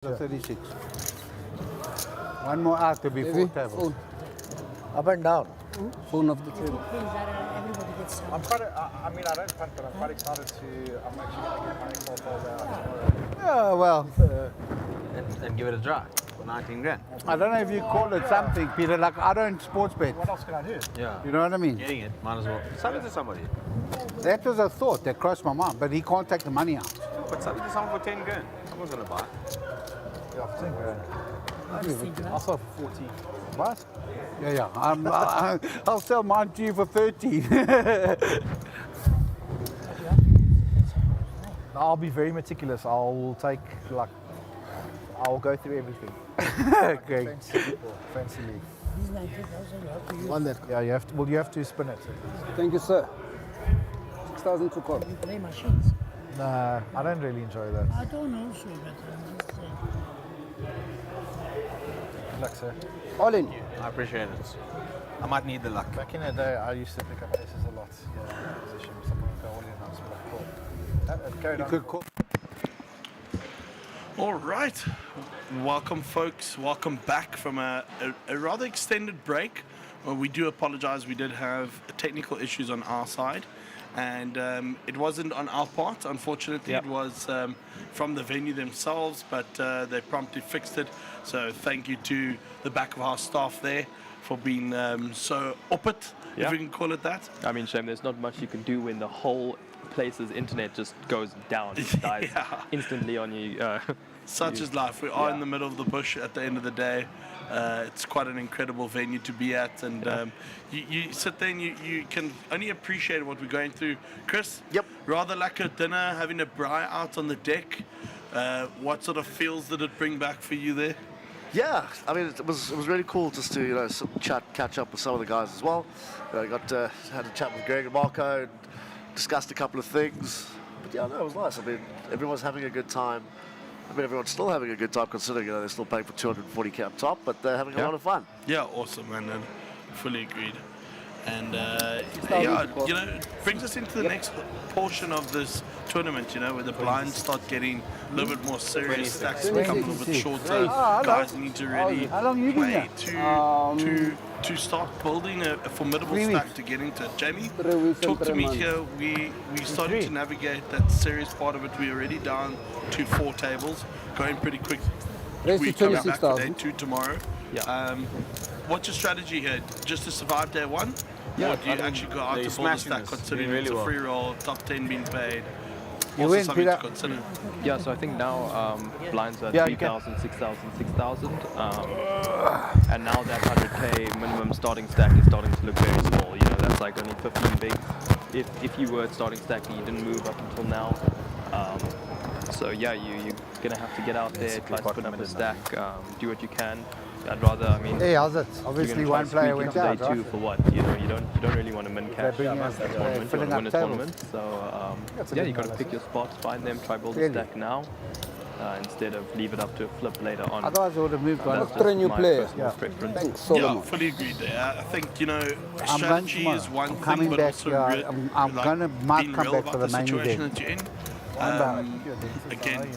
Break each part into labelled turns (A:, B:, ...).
A: 36. One more out to be four tables.
B: Up and down.
C: Phone of the table.
D: Everybody gets some.
B: I'm quite. I mean, I don't punt, but I'm quite excited to. I'm actually going to get my Excel folder out tomorrow.
A: Yeah, well,
C: And give it a try for 19 grand.
A: I don't know if you call it something, Peter. Like, I don't sports bet.
B: What else can I do?
C: Yeah.
A: You know what I mean?
C: Getting it, might as well. Sell it to somebody.
A: That was a thought that crossed my mind, but he can't take the money out.
C: But sell it to someone for 10 grand. Someone's going to buy it.
B: Yeah, for 10 grand. I'll sell for 14.
A: What? Yeah. I'll sell mine to you for 30.
B: I'll be very meticulous. I'll take, I'll go through everything.
A: Okay.
B: Fancy league.
D: These 90,000 you have to use.
C: One that.
B: Yeah, you have to. Well, you have to spin it.
C: Thank you, sir. 6,000 to call.
D: You play machines.
B: Nah, I don't really enjoy that.
D: I don't know, so, but I'm just saying.
B: Good luck, sir.
C: All in. I appreciate it. I might need the luck.
B: Back in the day, I used to pick up aces a lot. Yeah, position. Someone would go all in. I was like, cool. Carried
A: You
B: on.
A: could call.
E: All right, welcome folks, welcome back from a rather extended break. Well, we do apologize, we did have technical issues on our side, and it wasn't on our part, unfortunately. It was from the venue themselves, but they promptly fixed it, so thank you to the back of our staff there for being so up it, if we can call it that.
F: I mean, Shem, there's not much you can do when the whole place's internet just goes down, dies instantly on you.
E: Such is life. We are in the middle of the bush at the end of the day. It's quite an incredible venue to be at, and you sit there and you can only appreciate what we're going through. Chris?
G: Yep.
E: Rather like a dinner, having a braai out on the deck. What sort of feels did it bring back for you there?
G: Yeah, I mean it was really cool just to catch up with some of the guys as well. I had a chat with Greg and Marco, and discussed a couple of things. But yeah, no, it was nice. I mean, everyone's having a good time. I mean, everyone's still having a good time considering they're still paying for 240k up top, but they're having a lot of fun.
E: Yeah, awesome, man. And fully agreed. And it brings us into the next portion of this tournament, where the blinds start getting a little bit more serious, stacks become a little bit shorter. Guys need to really play to start building a formidable stack to get into it. Jamie, talk to me here. We starting to navigate that serious part of it. We're already down to 4 tables, going pretty quick. We're coming back for day 2 tomorrow.
F: Yeah.
E: What's your strategy here? Just to survive day 1? Or do you actually go out to build a stack considering it's a free roll, top 10 being paid? Also something to consider.
F: Yeah, so I think now blinds are 3,000, 6,000, 6,000. And now that 100k minimum starting stack is starting to look very small. That's like only 15 bigs. If you were at starting stack and you didn't move up until now. So yeah, you're going to have to get out there, try to spin up the stack, do what you can. I'd rather,
A: Hey, how's it? Obviously, one player went out.
F: Day 2 for what? You don't really want to min cash at the tournament. You want to win a tournament. So you got to pick your spots, find them, try build a stack now, instead of leave it up to a flip later on.
A: Otherwise, I would have moved on.
F: That's just my personal preference.
C: Thanks so
E: Yeah,
C: much.
E: fully agreed there. I think, strategy is one thing,
A: coming
E: but
A: back
E: also
A: here. I'm might
E: being
A: come
E: real
A: back
E: about
A: for the
E: the
A: main
E: situation
A: event.
E: that you're in. Again,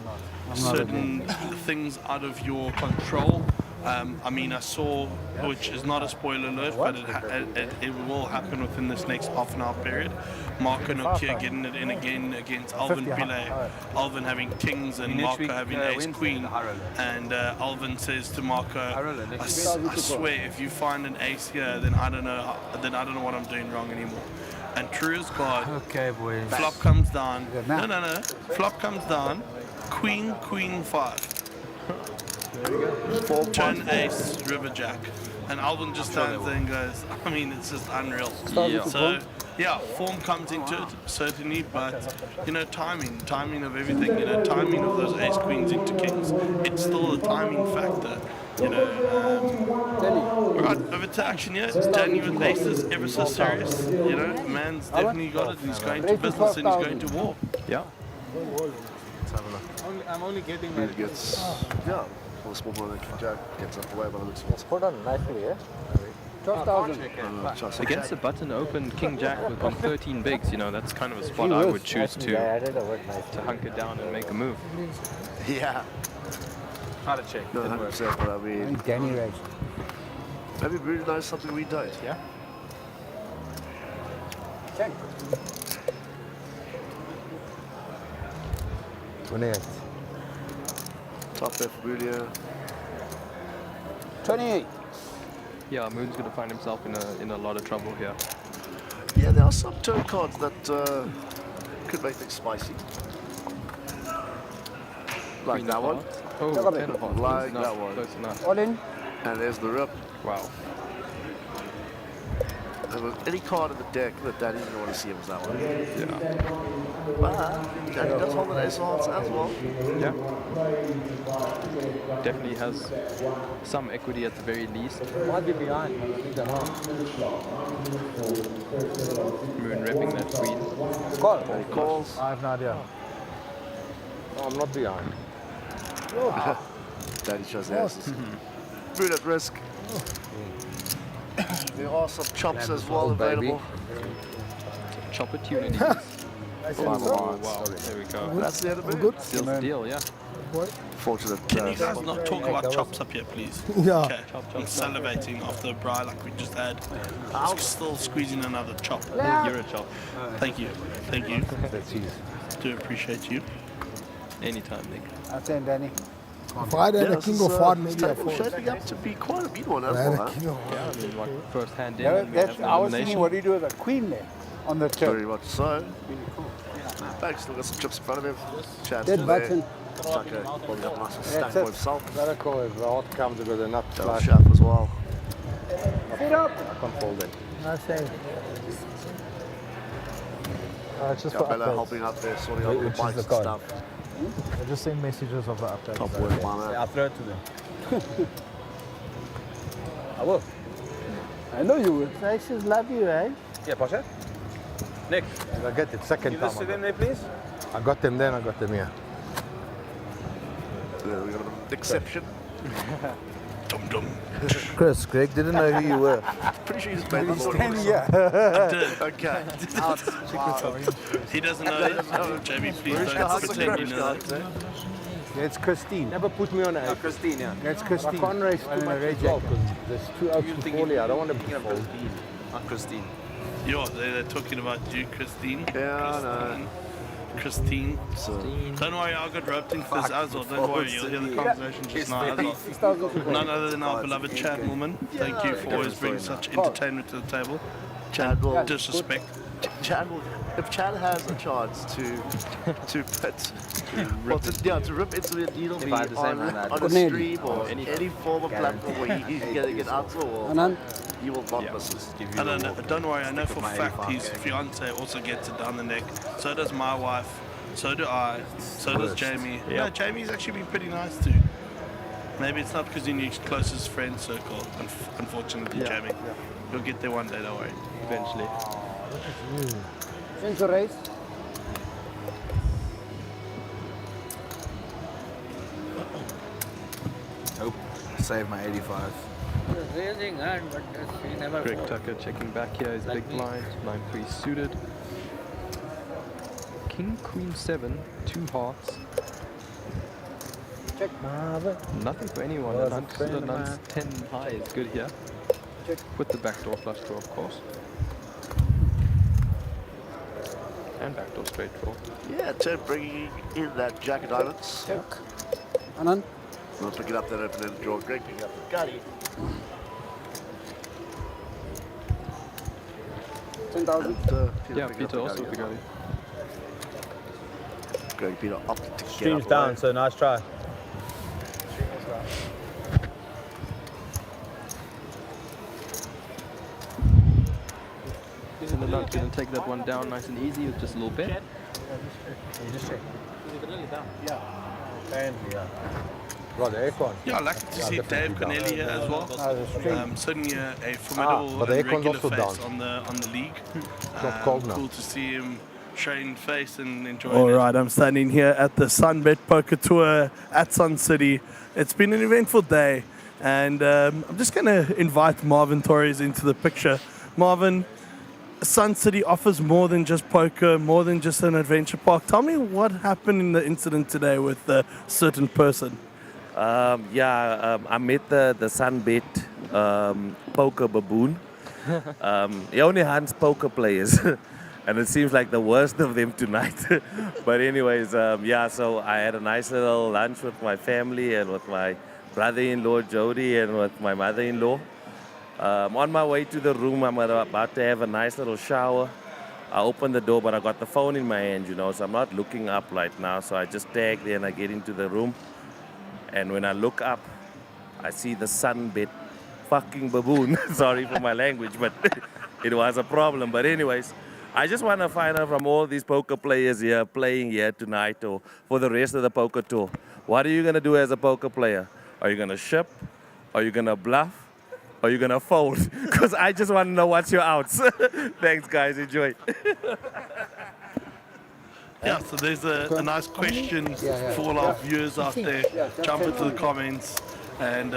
E: certain things out of your control. I mean, I saw, which is not a spoiler alert, but it will happen within this next half an hour period. Marco Nokia getting it in again against Alvin Pillay. Alvin having kings and Marco having ace queen. And Alvin says to Marco, I swear, if you find an ace here, then I don't know what I'm doing wrong anymore. And true as God, flop comes down. No. Flop comes down. Queen, 5. Turn ace, river jack. And Alvin just stands there and goes, I mean, it's just unreal. So, yeah, form comes into it, certainly, but, timing of everything, timing of those ace queens into kings, it's still a timing factor. Right, over to action here. Danny with aces, ever so serious. The man's definitely got it. He's going to business and he's going to war.
F: Yeah.
C: I'm only getting
G: It gets, well, small one that Jack gets up away, but it looks small.
B: Put on nicely, yeah?
C: 12,000.
F: Against a button open King Jack with on 13 bigs, that's kind of a spot I would choose to hunker down and make a move.
G: Yeah.
C: Not a check.
G: No, 100%, but I mean,
A: Danny raised.
G: maybe Bruno knows something we don't.
C: Yeah.
A: Check.
B: 28.
G: Top bet for Bruno.
A: 28.
F: Yeah, Moon's going to find himself in a lot of trouble here.
G: Yeah, there are some turn cards that could make things spicy. Like
F: Queen
G: that
F: of
G: one.
F: hearts. Oh,
A: Look at
F: 10 of hearts.
G: Like
F: No,
G: that one.
F: Close enough.
A: All in.
G: And there's the rip.
F: Wow.
G: There was any card in the deck that Danny didn't want to see, it was that one.
F: Yeah.
G: But Danny does hold an ace of hearts as well.
F: Yeah. Definitely has some equity at the very least.
B: Might be behind.
F: Moon repping that queen.
A: Call.
G: He calls.
B: I have no idea. No, I'm not behind.
G: Danny shows the aces. Bruno at risk. There are some chops as well available.
F: Chop opportunities.
B: Oh,
F: Wow, there we go.
G: That's the end of it.
F: Seals the deal, yeah.
G: Fortunate.
C: Can you guys not talk about chops up here, please?
H: Yeah.
C: Okay. I'm salivating after a braai like we just had. I'm still squeezing another chop.
F: You're a chop.
C: Thank you. Thank you.
B: That's easy.
C: Do appreciate you.
F: Anytime, Nick.
A: That's it, Danny.
H: If I had a
G: this
H: king
G: is,
H: of heart,
G: this
H: maybe I
G: table
H: fold.
G: shaping up to be quite a mean one as
H: I had
G: well.
H: a
G: Huh?
H: king of heart.
F: Yeah, I mean, what, first hand in,
A: Yeah,
F: and we have an
A: I was thinking,
F: elimination.
A: what do you do with a queen there on the
G: Very
A: turn?
G: much so. Banks still got some chips in front of him. Chad's
A: Dead
G: still there.
A: button.
G: Chaka probably got a nice stack
A: That's
G: for
A: it.
G: himself.
B: Gotta call it. The heart comes because they're not
G: Double
B: flush.
G: sharp as well.
A: Sit up.
B: I can't fold it.
D: I say,
B: It's just for
G: Bella
B: updates.
G: helping out there, sorting out the
B: Which is
G: bikes
B: the
G: and
B: card?
G: stuff.
B: I just send messages of the updates.
G: Top work, my man.
B: I'll throw it to them.
A: I will. I know you will.
D: Texas love you, eh?
B: Yeah, Pasha? Nick. I get it second time. I got
C: there, please.
B: I got them then, I got them here.
G: Yeah, we got an exception.
C: Dum dum.
B: Chris, Greg didn't know who you were.
G: Pretty sure he's made the board.
A: Danny, yeah.
C: I did.
G: Okay.
C: He doesn't know that. Jamie, please don't pretend you know that.
A: It's Christine.
B: Never put me on a Christine, yeah.
A: That's Christine.
B: I can't race too much as well because there's 2 outs to fall here. I don't want to be fold.
C: Not Christine. Yo, they're talking about you, Christine.
G: Yeah, I know.
C: Christine.
G: So,
C: Don't worry, I got roped into this as well. Don't worry, you'll hear the conversation just now as well. None other than our beloved Chad Woolman. Thank you for always bringing such entertainment to the table.
G: Chad will.
C: Disrespect.
G: Chad will. If Chad has a chance to to rip into the needle be on a stream or any form of platform where he's going to get out or he will not miss it.
C: I don't know. Don't worry, I know for a fact his fiance also gets it down the neck. So does my wife. So do I. So does Jamie. Yeah, Jamie's actually been pretty nice too. Maybe it's not because you're in your closest friend circle, unfortunately, Jamie. You'll get there one day, don't worry.
F: Eventually.
A: Since the race.
B: Save my 85.
D: Raising hand, but he never
F: Greg Tucker checking back here. His big blind. 9-3 suited. King, Queen 7, 2 hearts.
A: Check.
F: Nothing for anyone.
B: Well,
F: Nun's,
B: that's a friend of
F: Nun's 10 high is good here.
A: Check.
F: With the backdoor flush draw, of course. And backdoor straight draw.
G: Yeah, Ted bringing in that Jack of Diamonds.
A: Check. Anand.
G: We'll pick it up then open end draw. Greg picking up the Gutty.
A: 10,000.
F: Yeah, Peter also big early.
G: Greg Peter opted to get
B: Stream's
G: up
B: down,
G: away.
B: so nice try.
F: And the Nun's going to take that one down nice and easy with just a little bit.
B: You just check. Apparently, yeah. Right, the aircon.
C: Yeah, I'd like to see Dave Connelly here as well. Certainly a formidable
B: but the
C: and
B: aircon's
C: regular
B: also
C: face
B: down.
C: on the league.
B: not cold now.
C: Cool to see him showing face and enjoying it. All right, I'm standing here at the SunBet Poker Tour at Sun City. It's been an eventful day, and I'm just going to invite Marvin Torres into the picture. Marvin, Sun City offers more than just poker, more than just an adventure park. Tell me what happened in the incident today with a certain person.
H: I met the SunBet poker baboon. He only hunts poker players, and it seems like the worst of them tonight. But anyways, so I had a nice little lunch with my family and with my brother-in-law Jody and with my mother-in-law. On my way to the room, I'm about to have a nice little shower. I opened the door, but I got the phone in my hand, so I'm not looking up right now. So I just tag there and I get into the room. And when I look up, I see the SunBet fucking baboon. Sorry for my language, but it was a problem. But anyways, I just want to find out from all these poker players here playing here tonight or for the rest of the poker tour. What are you going to do as a poker player? Are you going to ship? Are you going to bluff? Or are you going to fold? Because I just want to know what's your outs. Thanks, guys. Enjoy.
E: Yeah, so there's a nice question for all our viewers out there. Jump into the comments. And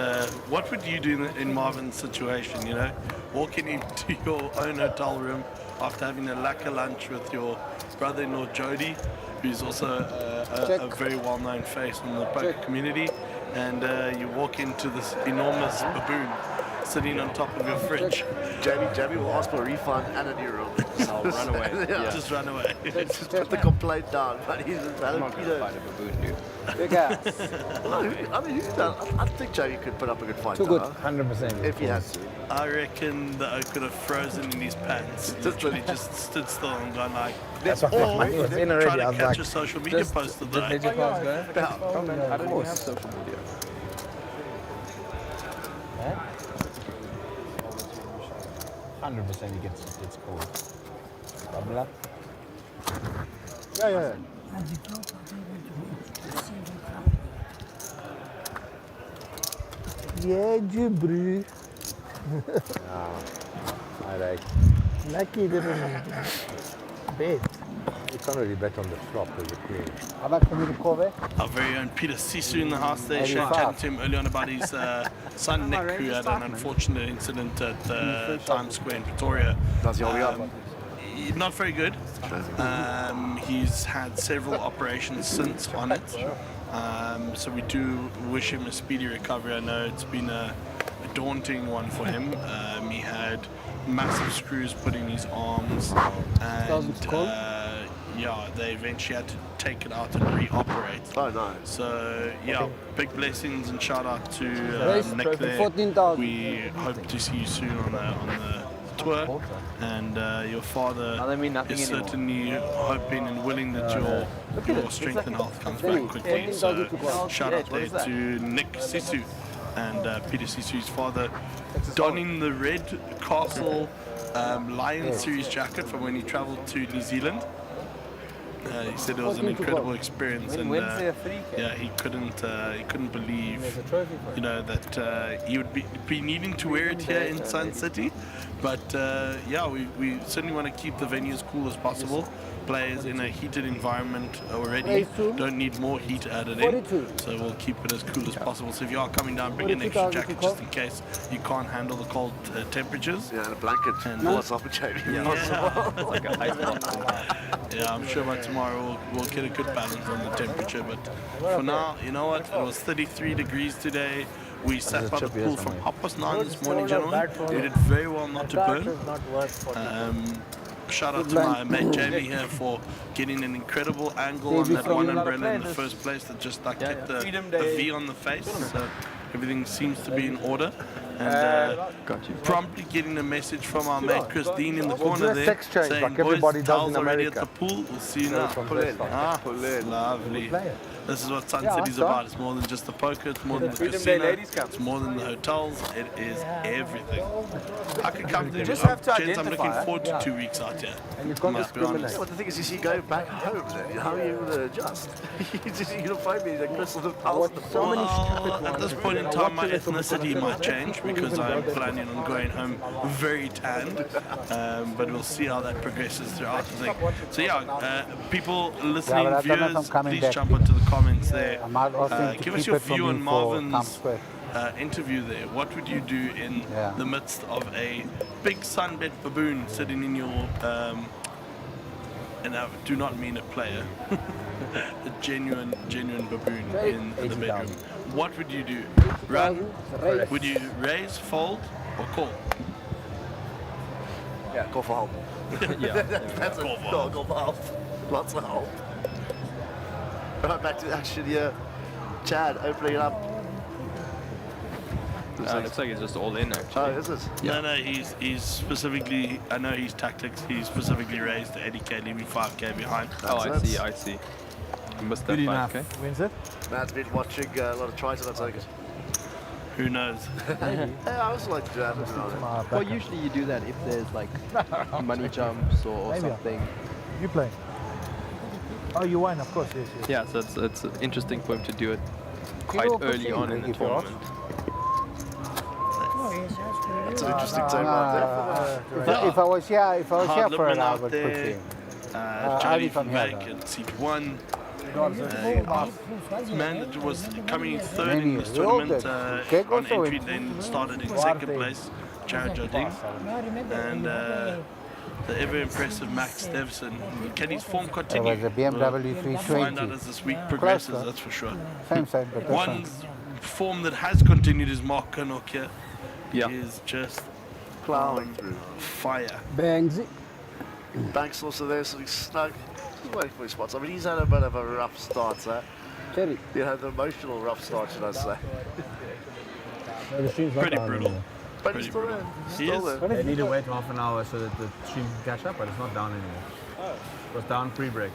E: what would you do in Marvin's situation, Walking into your own hotel room after having a lacquer lunch with your brother-in-law Jody, who's also a very well-known face in the poker community, and you walk into this enormous baboon sitting on top of your fridge.
G: Jamie will ask for a refund and a new room.
F: I'll run away. Yeah.
E: Just run away.
G: Just put the complaint down, but he's a valid.
F: I'm not going to fight a baboon, dude.
D: Big ass.
G: I think Jamie could put up a good fight.
D: Too good. 100%.
G: If he had to.
E: I reckon the oak could have frozen in his pants. Literally just stood still and gone like,
D: That's what my was in already.
E: trying
D: I
E: to
D: was
E: catch
D: like,
E: a social media post of the
D: did your cards go?
F: Oh, man, I don't even have social media.
D: 100% he gets cold. Bubble up.
G: Yeah.
D: Yeah, Jibri.
I: I like.
D: Lucky didn't bet.
I: You can't really bet on the flop as a queen.
D: How about for me to call back?
E: Our very own Peter Sisu in the house there. Shane chatted to him earlier on about his son Nick, who had an unfortunate incident at Times Square in Pretoria.
G: Does he hold up?
E: Not very good. He's had several operations since on it. So we do wish him a speedy recovery. I know it's been a daunting one for him. He had massive screws put in his arms, and they eventually had to take it out and reoperate.
G: Oh no.
E: So big blessings and shout out to Nick there.
D: 14,000.
E: We hope to see you soon on the tour, and your father is certainly hoping and willing that your strength and health comes back quickly. So shout out there to Nick Sisu and Peter Sisu's father, donning the red Castle Lion Series jacket from when he travelled to New Zealand. He said it was an incredible experience, and he couldn't believe, that he would be needing to wear it here in Sun City. But we certainly want to keep the venue as cool as possible. Players in a heated environment already don't need more heat added in, so we'll keep it as cool as possible. So if you are coming down, bring an extra jacket just in case you can't handle the cold temperatures.
G: Yeah, and a blanket. What's up with Jamie?
F: Like a ice block.
E: Yeah, I'm sure by tomorrow we'll get a good balance on the temperature. But for now, you know what? It was 33 degrees today. We sat by the pool from 9:30 this morning, gentlemen. We did very well not to burn. Shout out to my mate Jamie here for getting an incredible angle on that one umbrella in the first place that just kept the V on the face. So everything seems to be in order. And promptly getting a message from our mate Christine in the corner there saying, boys, towels already at the pool. We'll see you now. Lovely. This is what Sun City's about. It's more than just the poker, it's more than the casino, it's more than the hotels, it is everything. I could come to gents, I'm looking forward to 2 weeks out here.
D: And you can't
E: Must be honest.
G: Yeah, but the thing is, you see, go back home then. How are you going to adjust? You're going to find me like Crystal the Palace.
E: At this point in time, my ethnicity might change because I'm planning on going home very tanned. But we'll see how that progresses throughout the thing. So people listening, viewers, please jump into the comments there. Give us your view on Marvin's interview there. What would you do in the midst of a big SunBet baboon sitting in your and I do not mean a player, a genuine baboon in the bedroom, what would you do? Run? Would you raise, fold, or call?
G: Yeah, go for home. That's
E: Go
G: it.
E: for
G: Go for home. Lots of home. Right, back to action here. Chad, opening it up.
F: Looks like it's just all in actually.
G: Oh, is it?
E: No, he's specifically, I know his tactics, he specifically raised the 80k, leaving 5k behind.
F: Oh, I see. I missed that 5k.
B: Wins it?
G: Matt's been watching a lot of tries, I take it.
E: Who knows?
G: Yeah, I also like to do that.
F: Well, usually you do that if there's like money jumps or
B: Maybe.
F: something.
B: You play. Oh, you win, of course, yes.
F: Yeah, so it's interesting for him to do it quite early on in the tournament.
G: It's an interesting time right there.
A: If I was here for
E: Hard
A: it,
E: Liberman
A: I
E: out
A: would put
E: there.
A: you.
E: Johnny
A: I'll
E: from
A: be from
E: Bank
A: here,
E: at seat 1. Man that was coming in third in
A: Maybe
E: this
A: we all
E: tournament
A: did.
E: on entry, then started in second place, Jared Jardine. And the ever impressive Max Devson. Can his form
A: There
E: continue?
A: was a BMW
E: We'll find out
A: 320.
E: as this week progresses,
A: Closer.
E: that's for sure.
A: Same, but this
E: One
A: one.
E: form that has continued is Mark Kinnock here.
F: Yeah.
E: Is just
G: Plowing through.
E: fire.
D: Bangs.
G: Banks also there, so he's snug. He's waiting for his spots. I mean, he's had a bit of a rough start, sir.
D: Cherry.
G: You know, the emotional rough start, should I say.
D: The stream's not
E: Pretty
D: down
E: brutal.
D: anymore.
G: But
E: Pretty
G: he's still
E: brutal.
G: there. He's
E: He
G: still
E: is.
G: there.
B: They need to wait half an hour so that the stream can catch up, but it's not down anymore. It was down pre-break.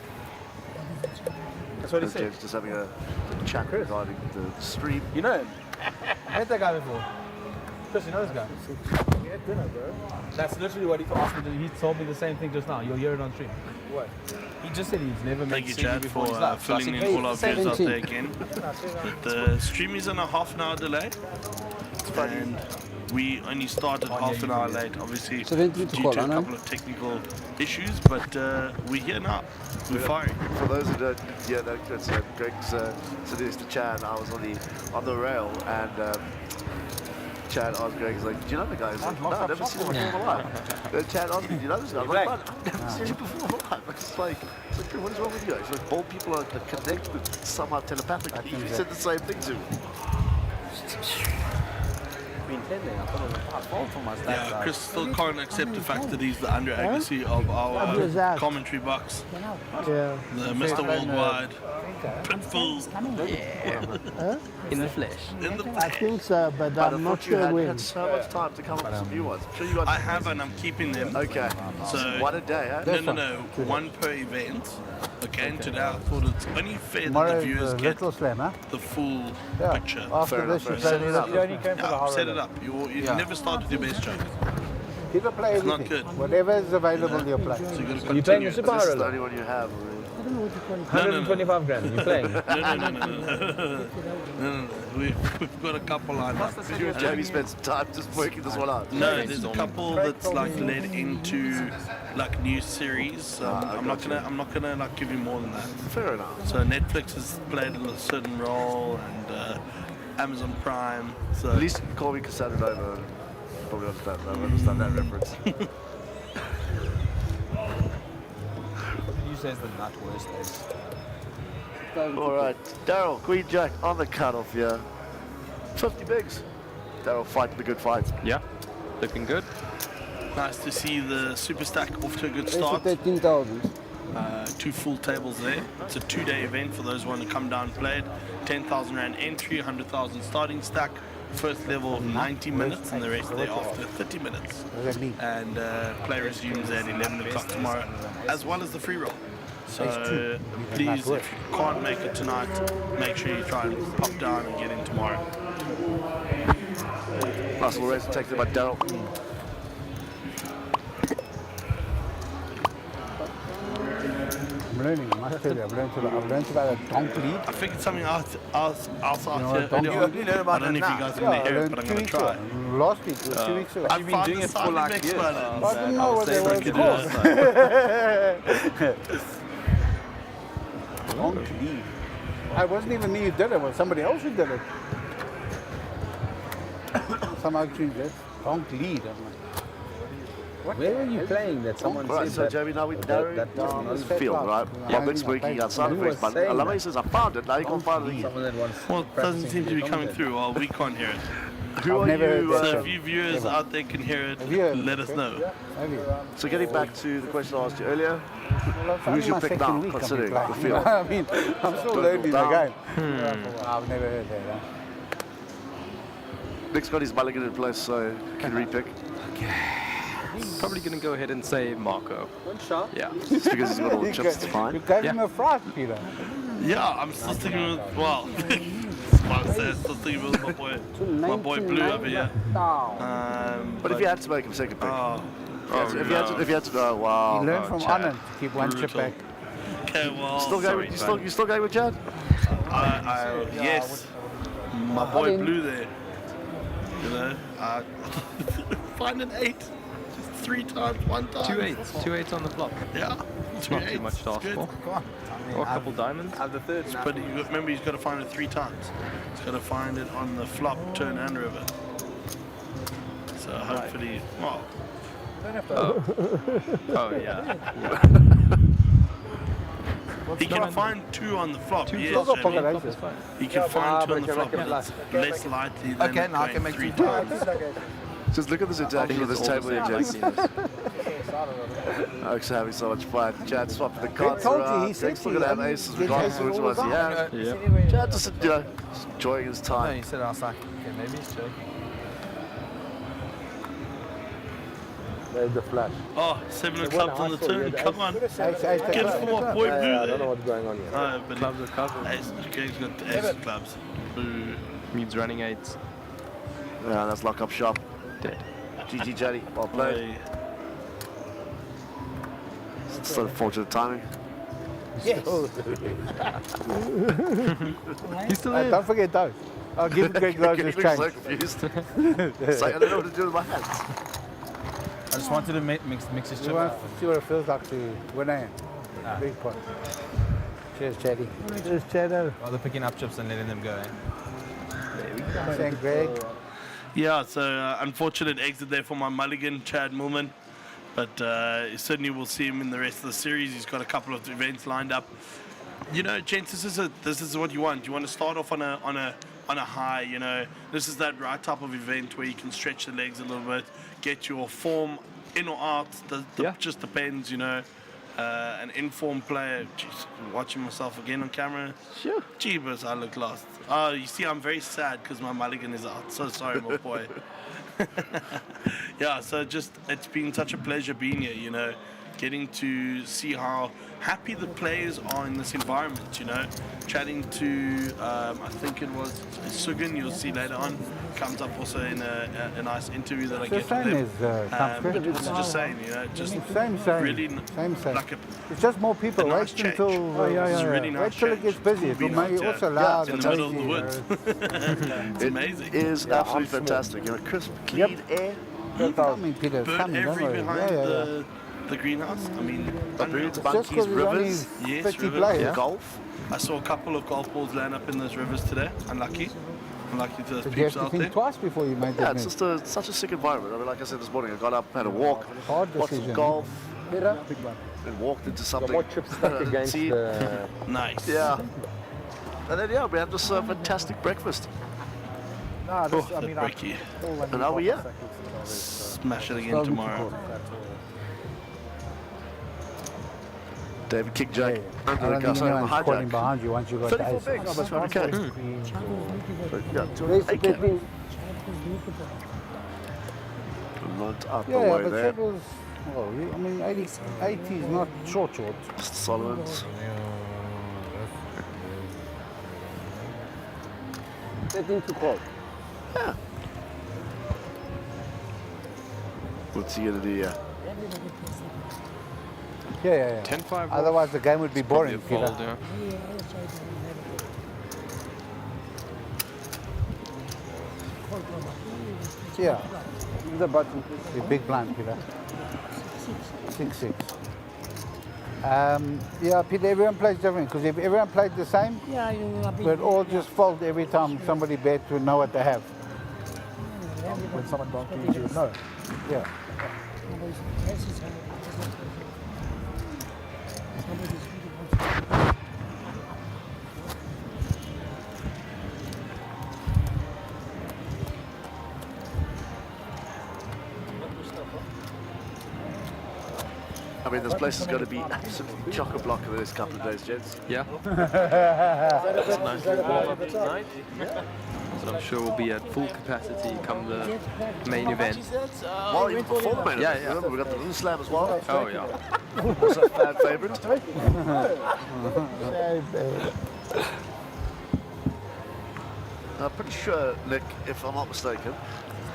B: That's what he said.
G: James just having a chat regarding the stream.
B: You know him? I met that guy before. Chris, you know this guy? We had dinner, bro. That's literally what he asked me to do. He told me the same thing just now. You'll hear it on stream. What? He just said he's never met
E: Thank you,
B: Cindy
E: Chad,
B: before
E: for
B: in his life. So I
E: filling
B: said,
E: in
B: "Hey,
E: all our viewers out
D: 17.
E: there again. The stream is on a half an hour delay. And we only started half an hour late, obviously,
D: 17 to
E: due
D: call,
E: to a
D: I know.
E: couple of technical issues, but we're here now. We're firing.
G: For those who don't, yeah, that's Greg's introduced to Chad. I was on the rail, and Chad asked Greg, he's like, do you know the guy? He's like, no, I've never seen him before in my life. Then Chad asked me, do you know this guy? I'm like, "Man, I've never seen him before in my life." It's like, what is wrong with you? It's like, bold people are connected somehow telepathically. He said the same thing to me.
E: Yeah, Chris still can't accept the fact that he's the Andre Agassi of our commentary box.
D: Yeah.
E: The Mr. Worldwide. Pitbull.
F: In the flesh.
E: In the
D: I think so, but
G: But I
D: I'm not
G: thought you
D: sure
G: had
D: when.
G: so much time to come up with some new ones. I'm sure you got.
E: I have and I'm keeping them.
G: Okay.
E: So
G: One a day, huh?
E: no. One per event. Okay, and today I thought it's only fair that
A: Tomorrow
E: the
A: is
E: viewers
A: the
E: get
A: Little Slammer.
E: the full
A: Yeah.
E: picture.
A: After
G: Fair
A: this,
G: enough,
A: you
G: fair
A: play
G: enough.
A: Little
E: Yeah, set it up. You never start with your best joke.
A: Keep it play
E: It's not
A: everything.
E: good.
A: Whatever is available, you play.
E: So you got to
B: You playing
E: continue.
B: the Super
G: This is the
B: Hero?
G: only one you have. Really.
B: 125 grand. You playing?
E: No. We've got a couple lined up.
G: You and Jamie spent some time just working this one out.
E: No, there's a couple that's like led into like new series. I'm not gonna like give you more than that.
G: Fair enough.
E: So Netflix has played a certain role, and Amazon Prime. So
G: At least you can call me Cassandra Nova. Probably understand that reference.
B: You say it's the nut worst days.
G: All right, Daryl, Queen Jack on the cutoff, yeah. 50 bigs. Daryl fighting the good fight.
F: Yeah, looking good.
E: nice to see the Super Stack off to a good
D: It's
E: start.
D: 13,000.
E: 2 full tables there. It's a 2-day event for those who want to come down and play it. 10,000 Rand entry, 100,000 starting stack. First level 90 minutes and the rest thereafter 30 minutes. And play resumes at 11 o'clock tomorrow, as well as the free roll. So please, if you can't make it tonight, make sure you try and pop down and get in tomorrow.
G: Nice little race taken by Daryl.
A: I'm learning, I must tell you, I've learned about a donk lead.
E: I figured something else
A: You know,
E: here
A: don't
E: earlier
A: you
E: on.
A: only know about
E: I don't know if you guys are going to hear it, but I'm going to try.
A: Last week, or 2 weeks ago.
E: I've been doing it for like years.
A: I didn't know what they were called. Donk lead. I wasn't even me who did it, it was somebody else who did it. Somehow changed it. Donk lead. I'm like,
I: Where are you playing that someone
G: Right,
I: said
G: so
I: that?
G: Jamie, now we're narrowing down this field, right?
A: Yeah,
G: Bob's working outside
I: Who
G: the
I: was
G: but
I: saying
G: Alama
I: that?
G: says, I found it, now you can't find it again.
I: Someone that wants
E: Well, it doesn't seem to be coming through. Well, we can't hear it.
G: Who
A: I've
G: are
A: never
G: you?
A: heard that.
E: So if you viewers out there can hear it,
A: Have you heard
E: let
A: it?
E: us know.
A: Have you?
G: So getting back to the question I asked you earlier,
A: Well, it's
G: who's
A: only
G: your
A: my
G: pick
A: second
G: now,
A: week I've been
G: considering
A: playing.
G: the field?
A: I mean, I'm still
G: Don't
A: learning the
G: go
A: game.
G: down.
A: I've never heard that. Huh?
G: Nick's got his mulligan in place, so can repick.
F: Probably going to go ahead and say Marco.
D: One shot.
F: Yeah.
G: Just because he's got all the
A: You
G: chips, it's
A: You
G: fine.
A: gave him a fright, Peter.
E: Yeah, I'm still sticking with, well, still sticking with my boy Blue over here.
G: But if you had to make him second pick,
E: Oh,
G: if you had to, oh wow.
A: He learned from
F: Chad.
A: Anand to keep one chip
E: Brutal.
A: back.
E: okay, well,
G: Still going, you still going with Chad?
E: yes, my boy Blue there. You know, find an 8, just 3 times, 1 time.
F: 2 8s. 2 8s on the flop.
E: Yeah,
F: It's not too much to ask for. Or a couple diamonds.
D: Have the third now.
E: But remember, he's got to find it 3 times. He's got to find it on the flop, turn, and river. So hopefully, well,
F: Oh, yeah.
E: he can find 2 on the flop.
F: Two
E: Yes,
F: flops
E: Jamie.
F: on the flop is fine.
E: He can find 2 on the
D: but
E: flop,
D: you make
E: but
D: it
E: it's less likely than
B: Okay, now I can
E: going
B: make
E: 3
B: two
E: times.
G: Just look at this interaction with this table here, Jason. I'm actually having so much fun. Chad swapping the cards
A: told you,
G: around.
A: he said
G: Jake's still
A: to
G: going to
A: you,
G: have aces
A: he
G: regardless
A: gets
G: of which
A: aces
G: ones he
A: all
G: has.
F: Yeah.
G: Chad just, just enjoying his
B: No,
G: time.
B: you said I was like, okay, maybe he's joking.
I: There's the flash.
E: Oh, 7 of clubs on the turn. Come on.
A: Ace,
E: Get it for my boy
I: I
E: Blue
I: don't know
E: there.
I: what's going on here.
E: Oh, but
F: Clubs are covered.
E: Ace, okay, he's got ace of clubs. Blue.
F: Means running 8s.
G: Yeah, that's lock up shop.
F: Dead.
G: GG Jaddy, well played. It's so unfortunate timing.
A: Yes.
F: He's still there.
A: Don't forget those. I'll give Greg those
G: Getting
A: as
G: so
A: change.
G: confused. It's like, I don't know what to do with my hands.
B: I just wanted to mix his
A: You
B: chip
A: want
B: out.
A: to see what it feels like to win a big pot. Cheers, Chatty.
D: Cheers, Cheddar.
B: While they're picking up chips and letting them go, eh?
A: Thank Greg.
E: Yeah, so unfortunate exit there for my mulligan, Chad Millman. But certainly we'll see him in the rest of the series. He's got a couple of events lined up. You know, gents, this is what you want. You want to start off on a high. You know, this is that right type of event where you can stretch the legs a little bit, get your form in or out. Just depends. You know, an informed player. Jeez, watching myself again on camera.
F: Sure.
E: Jeebus, I look lost. Oh, you see, I'm very sad because my mulligan is out. So sorry, my boy. Yeah, so it's been such a pleasure being here, you know, getting to see how happy the players are in this environment, you know, chatting to, I think it was Sugan, you'll see later on, comes up also in a nice interview that I get
A: The
E: with
A: same
E: him.
A: as Tom
E: But also just saying, you know, just
A: Same.
E: really
A: Same.
E: like
A: It's just more people.
E: a nice
A: Wait
E: change.
A: until
E: It's a really nice
A: wait till it
E: change.
A: gets busy.
E: Cool
A: It will
E: being
A: make
E: out
A: you
E: here.
A: also loud
E: in
A: and
E: the middle of
A: noisy,
E: the woods. It's amazing.
G: It is absolutely fantastic. You know, crisp, clean air.
A: Coming, Peter.
E: Bird
A: Coming, don't
E: every
A: worry.
E: behind the greenhouse. I mean, unreal.
G: Birds,
A: Just
G: monkeys,
A: because there's only
G: rivers,
E: 50
A: 50
E: rivers,
A: players.
G: golf.
E: I saw a couple of golf balls land up in those rivers today. Unlucky to those
A: So you have
E: peeps
A: to
E: out
A: think
E: there.
A: twice before you make
G: Yeah,
A: that
G: it's
A: move.
G: just such a sick environment. I mean, like I said this morning, I got up, had a walk,
A: Hard
G: watched some
A: decision.
G: golf,
A: Peter?
G: and walked into something.
I: More chips
G: I
I: stuck
G: didn't
I: against
G: see.
I: the...
E: Nice.
G: Yeah. And then, yeah, we had this fantastic breakfast.
E: Oh, the breaky.
G: And now we're here.
E: Smash it again tomorrow.
G: David kicked Jake
A: I
G: under the
A: don't
G: car.
A: think
G: Sorry,
A: anyone's calling
G: hijack.
A: behind you once you got the
G: 34
A: ace.
G: bigs. That's 200k. But, yeah, 208k. Not out the
A: Yeah,
G: way
A: but
G: there.
A: that was, well, I mean, 80 is not short.
G: Mr. Solomons.
D: 13 to call.
G: Yeah. What's he going to do here?
A: Yeah.
F: 10-5.
A: Otherwise, the game would be
F: Probably
A: boring,
F: a
A: Peter.
F: fold, yeah.
A: Yeah,
D: The button.
A: the big blind, Peter. 6-6. Yeah, Peter, everyone plays different, because if everyone played the same, we'd all just fold every time somebody bet to know what they have.
D: When someone donkeys, you know.
A: Yeah.
G: I mean, this place is going to be absolutely chock-a-block in the next couple of days, gents.
F: Yeah. It's a nice little warm-up tonight. So I'm sure we'll be at full capacity come the main event.
G: Well, even before the main event,
F: yeah.
G: remember, we've got the little slam as well.
F: Oh, yeah.
G: Also a fan favourite. I'm pretty sure, Nick, if I'm not mistaken,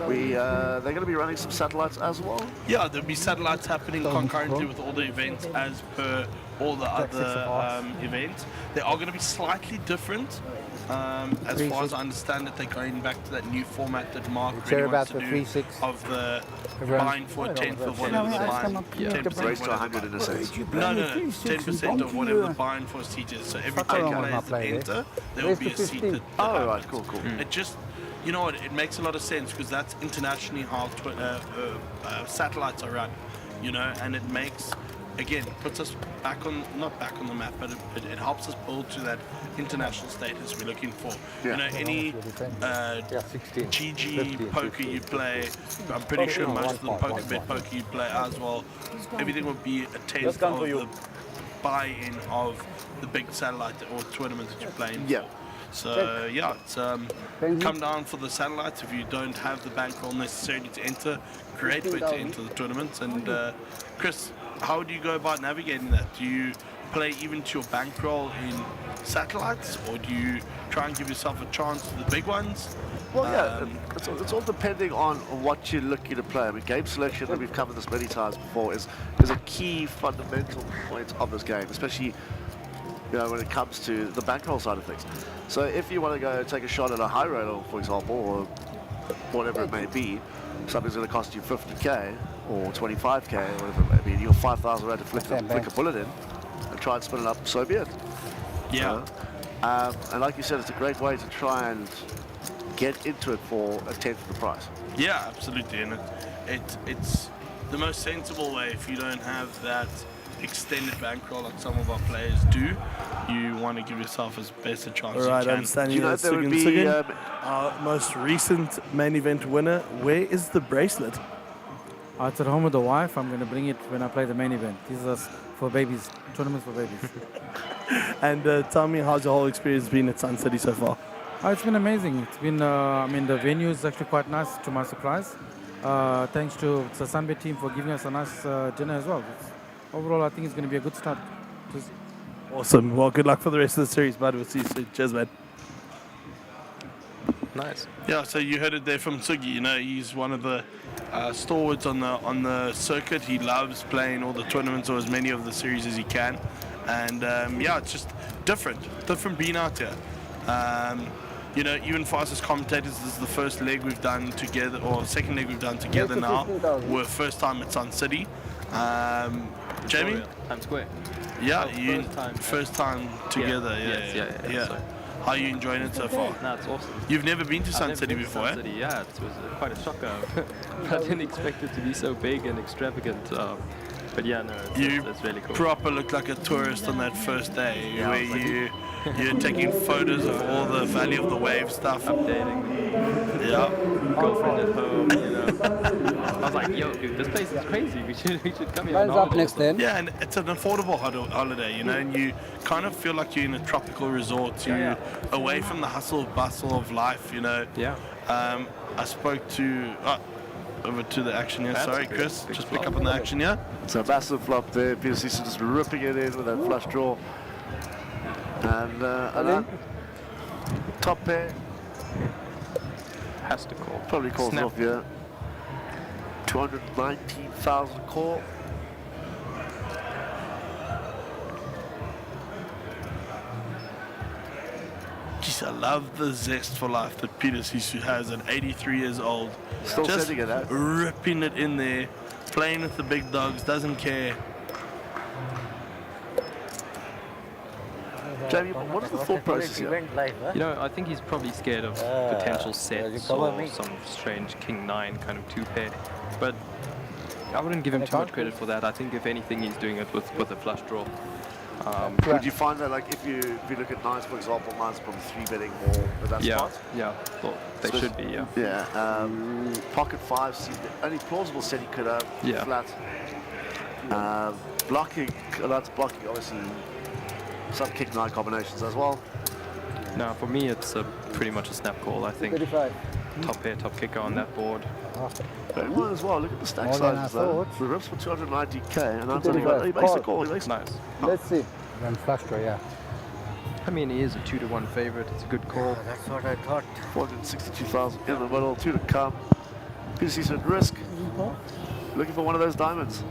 G: they're going to be running some satellites as well.
E: Yeah, there'll be satellites happening concurrently with all the events as per all the other events. They are going to be slightly different. As far as I understand it, they're going back to that new format that Mark really wants to do of the buying for a tenth of whatever the buying 10%
G: Race to 100 in a sense.
E: No, 10% of whatever the buying for seat is. So every 10 players that enter, there will be a seat that
G: Oh, right, cool.
E: It just, you know what, it makes a lot of sense because that's internationally how satellites are run, you know, and it makes, again, puts us back on, not back on the map, but it helps us build to that international status we're looking for.
G: Yeah.
E: You know, any GG poker you play, I'm pretty sure most of the poker you play as well, everything would be a tenth of the buy-in of the big satellite or tournament that you're playing.
G: Yeah.
E: So yeah, it's come down for the satellites. If you don't have the bankroll necessarily to enter, great way to enter the tournaments. And Chris, how do you go about navigating that? Do you play even to your bankroll in satellites, or do you try and give yourself a chance to the big ones?
G: Well, yeah, it's all depending on what you're looking to play. I mean, game selection, and we've covered this many times before, is a key fundamental point of this game, especially, you know, when it comes to the bankroll side of things. So if you want to go take a shot at a high roller, for example, or whatever it may be, something's going to cost you 50k or 25k or whatever it may be, you've got 5,000 rand to flick a bullet in and try and spin it up, so be it.
E: Yeah.
G: And like you said, it's a great way to try and get into it for a tenth of the price.
E: Yeah, absolutely, and it's the most sensible way if you don't have that extended bankroll like some of our players do. You want to give yourself as best a chance
C: All right,
E: you can.
C: I'm standing
G: Do you know
C: here
G: if there would
C: with
G: be,
C: our most recent main event winner. Where is the bracelet?
J: It's at home with the wife. I'm going to bring it when I play the main event. These are for babies, tournaments for babies.
C: And tell me, how's your whole experience been at Sun City so far?
J: It's been amazing. It's been, I mean, the venue is actually quite nice to my surprise. Thanks to the SunBet team for giving us a nice dinner as well. Overall, I think it's going to be a good start.
C: Awesome. Well, good luck for the rest of the series, bud. We'll see you soon. Cheers, man.
F: Nice.
E: Yeah, so you heard it there from Tsugi. You know, he's one of the stalwarts on the circuit. He loves playing all the tournaments or as many of the series as he can. And yeah, it's just different being out here. You know, even for us as commentators, this is the first leg we've done together, or second leg we've done together now. We're first time at Sun City. Jamie?
F: Times Square.
E: Yeah, you first time together. Yeah.
F: So.
E: How are you enjoying it so far?
F: No, it's awesome.
E: You've never been to Sun City before,
F: Sun City, yeah, it was quite a shocker. I didn't expect it to be so big and extravagant. But yeah, no, it's really cool.
E: Proper looked like a tourist on that first day, where you're taking photos of all the Valley of the Wave stuff.
F: Updating.
E: Yeah.
F: Girlfriend at home, you know. I was like, yo, dude, this place is crazy. We should come here.
D: Mine's up next then.
E: Yeah, and it's an affordable holiday, you know, and you kind of feel like you're in a tropical resort. You're away from the hustle bustle of life, you know.
F: Yeah.
E: I spoke to over to the action here. Sorry, Chris, just pick up on the action here.
G: So massive flop there. Peter Cecil just ripping it in with that flush draw. And top pair.
F: Has to call.
G: Probably calls
F: Snap.
G: off, yeah. 219,000 call.
E: Jeez, I love the zest for life that Peter Sisu has at 83 years old.
G: Still
E: just
G: sending it out.
E: ripping it in there, playing with the big dogs, doesn't care.
G: Jamie, what is the thought process here?
F: You know, I think he's probably scared of potential sets or some strange King 9 kind of 2-pair. But I wouldn't give him too much credit for that. I think if anything, he's doing it with a flush draw.
G: Would you find that, like, if you look at nines, for example, nines probably 3-betting more at that spot?
F: Yeah, well, they should be, yeah.
G: Yeah, pocket five seemed the only plausible set he could have flat. Blocking, that's blocking, obviously, some kick nine combinations as well.
F: No, for me, it's pretty much a snap call, I think.
D: 35.
F: Top pair, top kicker on that board.
G: But might as well, look at the stack sizes though. The rips for 290k, and that's only he makes the call, he makes
F: nice.
D: Let's see.
A: Then flush draw, yeah.
F: I mean, he is a 2-to-1 favorite. It's a good call.
A: That's what I thought.
G: 462,000 in the middle, 2 to come. PC's at risk. Looking for one of those diamonds.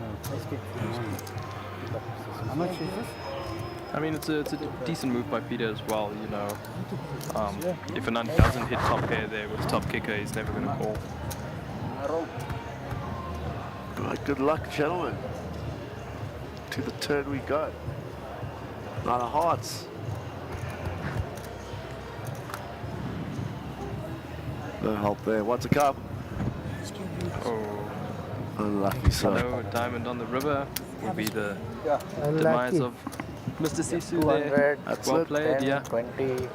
A: How much is this?
F: I mean, it's a decent move by Peter as well, you know. If a nun doesn't hit top pair there with top kicker, he's never going to call.
G: Right, good luck, gentlemen. To the turn we go. Nine of hearts. No help there. What's to come?
F: Oh.
G: Unlucky, so.
F: No diamond on the river will be the demise of Mr. Sisu there.
A: That's
F: well played,
A: 10,
F: yeah.
A: 20.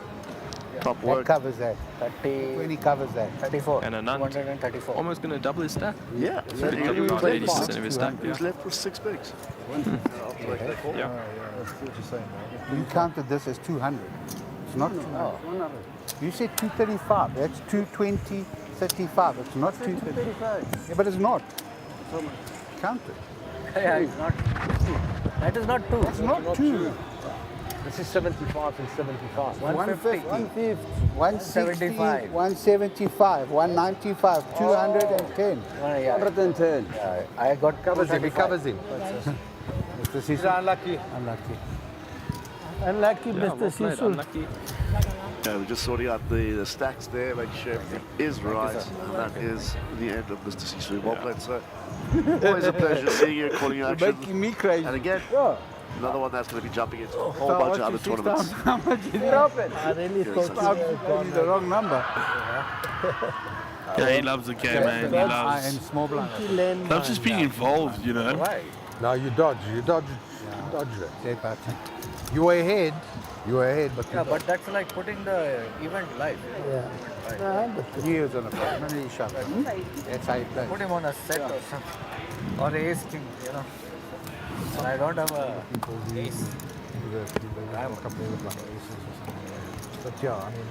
G: Top
A: That
G: work.
A: covers that. 30. 20 covers that. 34.
F: And a nun.
A: 234.
F: Almost going to double his stack.
G: Yeah.
F: So he took about 80% of his stack. Yeah.
G: He's left with 6 bigs.
F: Yeah.
A: You counted this as 200. It's not 200. You said 235. That's 220, 35. It's not 235. Yeah, but it's not. Count it.
D: Yeah, it's not. That is not 2.
A: It's not 2.
D: This is 75 and 75.
A: 150, 160,
D: 175.
A: 175, 195, 210.
D: 110.
A: Yeah, I got
D: Covers him. He
A: 235.
D: covers him.
A: Mr. Sisu.
D: Unlucky.
A: Unlucky.
D: Unlucky,
F: Yeah, well played, unlucky.
G: Yeah, we're just sorting out the stacks there, making sure everything is right, and that is the end of Mr. Sisu. Well played, sir. Always a pleasure seeing you, calling you action.
A: Making me crazy.
G: And again, another one that's going to be jumping into a whole
A: So
G: bunch of
A: I
G: other
A: asked you
G: tournaments.
A: 6,000. How much is it open? I really thought you the wrong number.
E: Yeah, he loves the game, man. He
A: And
E: loves
A: small blind.
E: loves just being involved, you know.
I: No, you dodge it.
A: Dead button.
I: You were ahead, but
K: Yeah, but that's like putting the event live.
A: Yeah. Years on a play. Many shots. That's how you play.
K: Put him on a set or something. Or ace king, you know. And I don't have a ace.
I: I have a couple of aces or something. But yeah, I mean,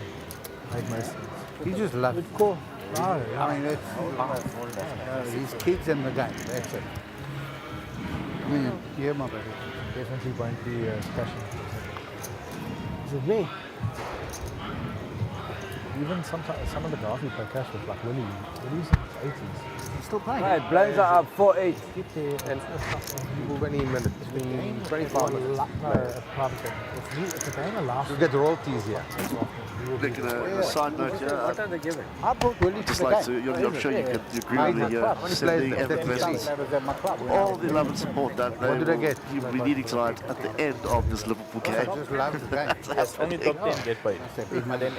I: made most of it.
A: He just loves it.
I: Cool. No,
A: I mean, that's these kids in the game. That's it. I mean, yeah, my brother.
I: definitely won't be splashing.
D: Is it me?
I: Even sometimes some of the guys who play cash with, like Willie's in his 80s.
A: He's still playing.
D: Right, blinds are up 4-8.
I: Keep there and 20 minutes. Between 25 minutes. No, a private game. If the game allows, you get royalties here.
G: Nick, a side note,
K: What are they giving?
A: I brought Willie to
G: just
A: the
G: like
A: game.
G: to, I'm sure you can agree with the sending Evan blessings. All the love and support that
A: What did I get?
G: you will be needing tonight at the end of this Liverpool
A: I
G: game.
A: just love the game.
B: Only top 10 get paid. And then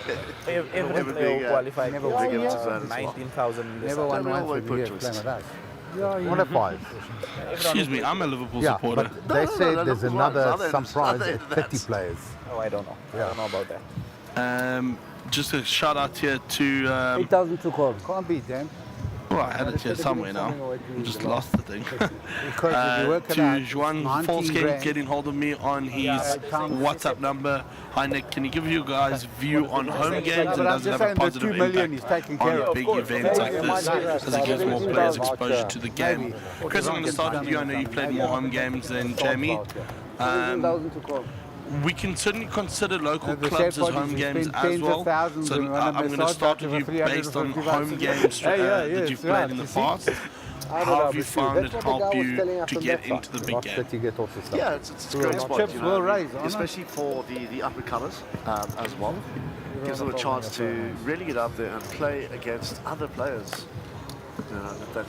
B: every
G: Everything,
B: player qualified
A: Never
B: for
A: won.
G: Big up to that as well.
B: 19,000.
A: Never won
G: Don't
A: once
G: always
A: with
G: put
A: you
G: twist.
A: playing with us.
I: One of five.
E: Excuse me, I'm a Liverpool
I: Yeah,
E: supporter.
I: but they said there's another some prize
G: other
I: at
G: than
I: 30
G: that.
I: players.
B: Oh, I don't know. I don't know about that.
E: Just a shout out here to
D: 8,000 to call.
A: Can't beat them.
E: well, I had it here somewhere now. I just lost the thing.
A: Because if you work it
E: To
A: out,
E: Juan
A: 19
E: Folskin
A: grand.
E: getting hold of me on his WhatsApp number. Hi Nick, can you give you guys view on home games
A: But
E: and
A: I'm
E: does it
A: just
E: have a
A: saying the 2
E: positive
A: million he's
E: impact
A: taking care
E: on
A: of.
E: big events like this as it gives more players exposure to the game? Chris, I'm going to start with you. I know you've played more home games than Jamie.
D: 1,000 to call.
E: We can certainly consider local
A: The
E: clubs
A: sad
E: as
A: part
E: home
A: is you
E: games
A: spend
E: as
A: tens of
E: well.
A: thousands
E: So
A: on a
E: I'm going to
A: massage
E: start
A: after
E: with you based on
A: 350
E: home games that you've played in the past. How have you found it help you to get into the big
I: Lots
E: game?
I: that you get off the stuff.
G: Yeah, it's a great spot,
A: Chips
G: you
A: will
G: know,
A: raise, aren't
G: especially for the up and comers as well. Gives them a chance to really get up there and play against other players. That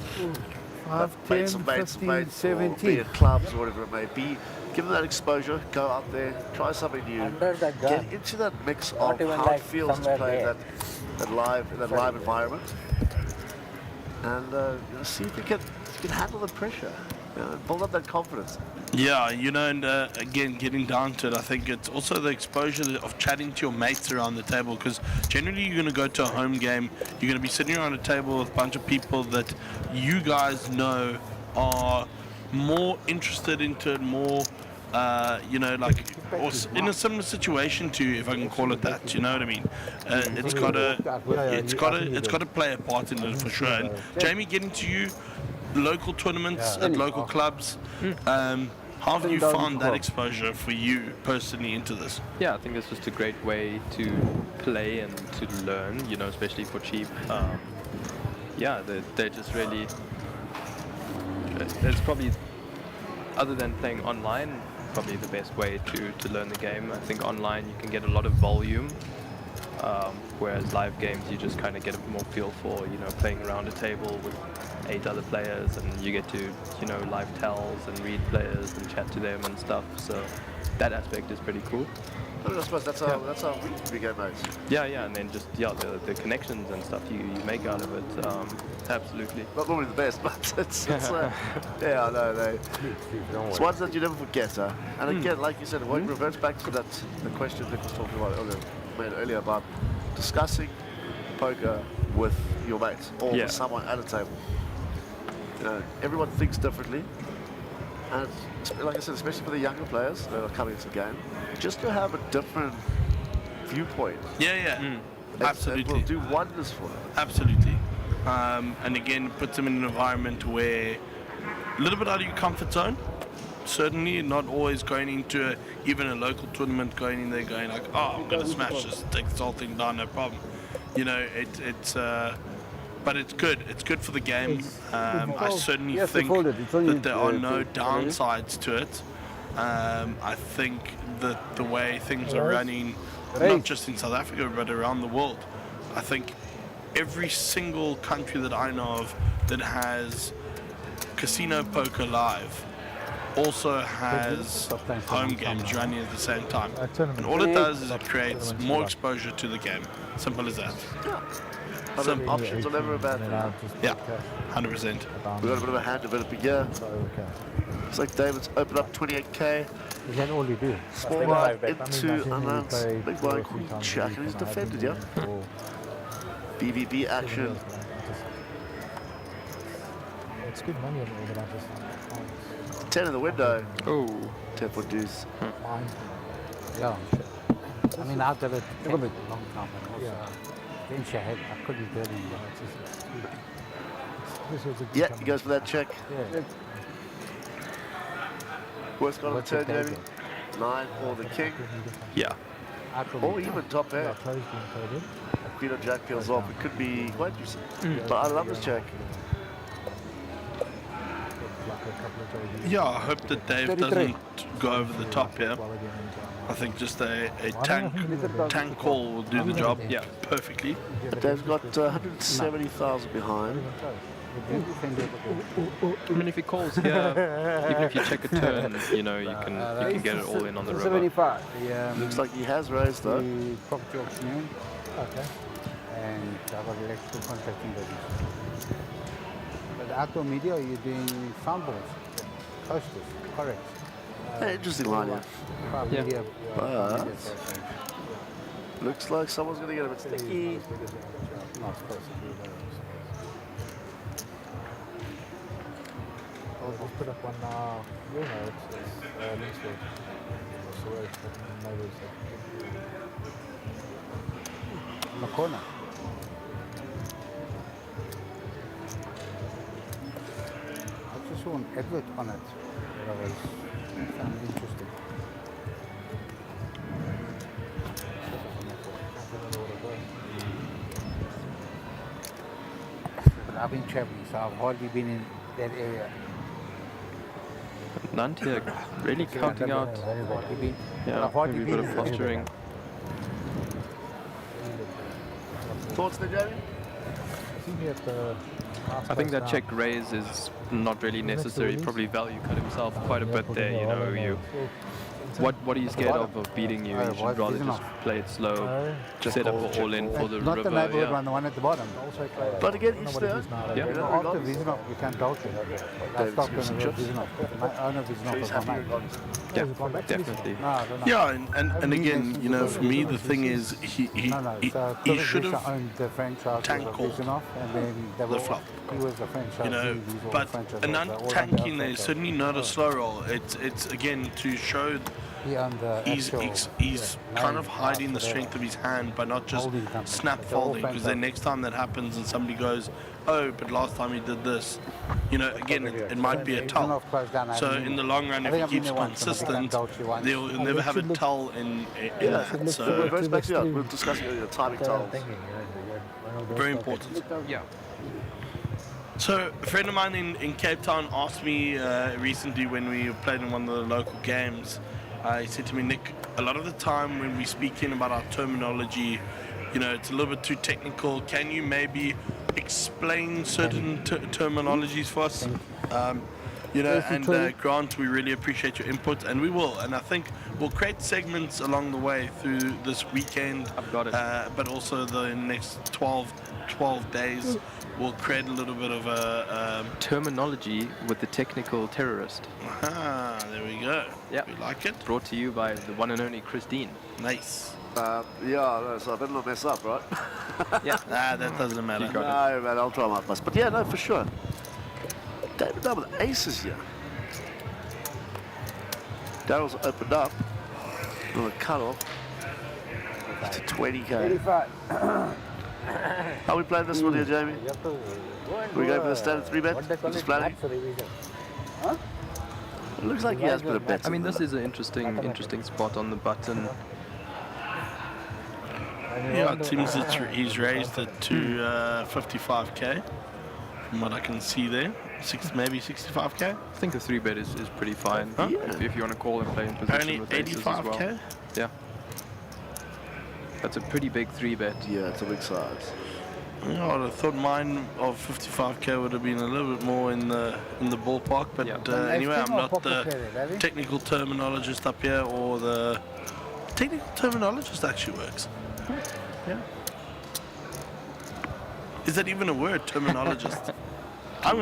A: 5,
G: mates
A: 10,
G: of mates of
A: 15,
G: mates, or be
A: 17.
G: it clubs or whatever it may be. Give them that exposure, go out there, try something new,
K: Under the gun.
G: get into that mix of
K: even
G: how
K: like
G: it feels to
K: somewhere
G: play
K: there.
G: that live environment, and see if you can can handle the pressure. Build up that confidence.
E: Yeah, and again, getting down to it, I think it's also the exposure of chatting to your mates around the table, because generally you're going to go to a home game, you're going to be sitting around a table with a bunch of people that you guys know are more interested into it, more, or in a similar situation to you, if I can call it that, you know what I mean? It's got to play a part in it for sure. And Jamie, getting to you, local tournaments at local clubs, how have you found that exposure for you personally into this?
F: Yeah, I think it's just a great way to play and to learn, especially for cheap. They're just really, it's probably, other than playing online, probably the best way to learn the game. I think online you can get a lot of volume, whereas live games you just kind of get a more feel for, playing around a table with 8 other players, and you get to, live tells and read players and chat to them and stuff. So that aspect is pretty cool.
G: I suppose that's how we get mates.
F: Yeah, and then just the connections and stuff you make out of it. Absolutely.
G: Not normally the best, but it's yeah, I know. It's ones that you never forget, huh? And again, like you said, it reverts back to the question Nick was talking about earlier about discussing poker with your mates or with someone at a table. Everyone thinks differently, and like I said, especially for the younger players that are coming into the game, just to have a different viewpoint.
E: Absolutely.
G: Will do wonders for them.
E: Absolutely. And again, it puts them in an environment where a little bit out of your comfort zone. Certainly not always going into even a local tournament, going in there going like, oh, I'm going to smash this, take this whole thing down, no problem. But it's good. It's good for the game. I certainly think that there are no downsides to it. I think that the way things are running, not just in South Africa, but around the world, I think every single country that I know of that has casino poker live also has home games running at the same time. And all it does is it creates more exposure to the game. Simple as that.
G: Some options are never a bad thing.
E: Yeah, 100%.
G: We've got a bit of a hand developing here. Looks like David's opened up 28k.
L: Is that all you do?
G: Small blind into unannounced big blind queen jack, and he's defended, yeah? BBB action.
L: It's good money on the but I just
G: 10 in the window.
F: Oh.
G: 10 for deuce.
L: Yeah, I mean, I've done it a long time. Bench ahead, I couldn't really.
G: Yeah, he goes for that check.
L: Yeah.
G: Worst card of the turn, Jamie. 9 for the king.
F: Yeah.
G: Or even top pair. Queen or jack peels off. It could be quite juicy. But I love this check.
E: Yeah, I hope that Dave doesn't go over the top here. I think just a tank call will do the job perfectly.
G: Dave's got 170,000 behind.
F: I mean, if he calls here, even if you check a turn, you can get it all in on the river.
D: 75.
G: Looks like he has raised though.
A: The property auctioneer. Okay. And I've got electrical contracting business. But the outdoor media, you're doing soundboards, coasters, correct.
G: Interesting line here.
A: Media,
G: but looks like someone's going to get a bit sticky.
A: Not supposed to do that.
L: I'll just put up one you'll know it's Linksfield. That's the road, no road
A: In the corner. I just saw an advert on it that I was found interesting. But I've been traveling, so I've hardly been in that area.
F: Nantia really counting out. Yeah, maybe a bit of posturing.
G: Thoughts there, Jamie?
F: I think that check raise is not really necessary. Probably value cut himself quite a bit there.
J: turn.
F: What are you scared of beating you? You should rather just play it slow, just set up for all in for the
A: Not
F: river.
A: the neighborhood one, the one at the bottom.
G: But again, each turn.
F: Yeah.
A: After Vizionov, you can't doubt it. I stopped on the Vizionov. My owner Vizionov was my mate.
F: Yeah, definitely.
A: No, I don't know.
E: Yeah, and again, you know, for me, the thing is, he should have
A: owned the franchise
E: tank
A: of
E: called
A: Vizionov, and then they
E: the
A: were,
E: flop.
A: he was the franchise.
E: You know, but an tanking there is certainly not a slow roll. It's again to show
A: He owned the
E: he's kind of hiding the strength of his hand by not just
A: Holding company.
E: snap
A: They're all
E: folding, because then next time that happens and somebody goes, oh, but last time he did this, you know, again, it might be a tell. So in the long run, if he keeps consistent, he'll never have a tell in that. So
G: it goes back to we're discussing earlier, timing tells.
E: very important.
F: Yeah.
E: So a friend of mine in Cape Town asked me recently when we played in one of the local games, he said to me, Nick, a lot of the time when we speak in about our terminology, you know, it's a little bit too technical. Can you maybe explain certain terminologies for us? You know, and Grant, we really appreciate your input, and we will. And I think we'll create segments along the way through this weekend.
F: I've got it.
E: But also the next 12 days, we'll create a little bit of a...
F: Terminology with the technical terrorist.
E: There we go.
F: Yeah.
E: We like it.
F: Brought to you by the one and only Christine.
E: Nice.
G: Yeah, so I better not mess up, right?
F: Yeah.
E: That doesn't matter.
G: No, man, I'll try my best. But yeah, no, for sure. David down with aces here. Daryl's opened up on a cut-off to 20k.
D: 85.
G: How are we playing this one here, Jamie? We go for the standard 3-bet? Just planning?
D: Huh?
G: It looks like he has got a bet.
F: I mean, this is an interesting spot on the button.
E: Yeah, it seems that he's raised it to 55k, from what I can see there. Maybe 65k.
F: I think a 3-bet is pretty fine.
E: Huh?
F: If you want to call and play in position
E: Only
F: with aces as well.
E: 85k.
F: Yeah. That's a pretty big 3-bet.
G: Yeah, it's a big size.
E: Yeah, I would have thought mine of 55k would have been a little bit more in the ballpark, but anyway, I'm not the technical terminologist up here, or the technical terminologist actually works. Yeah. Is that even a word, terminologist? I'm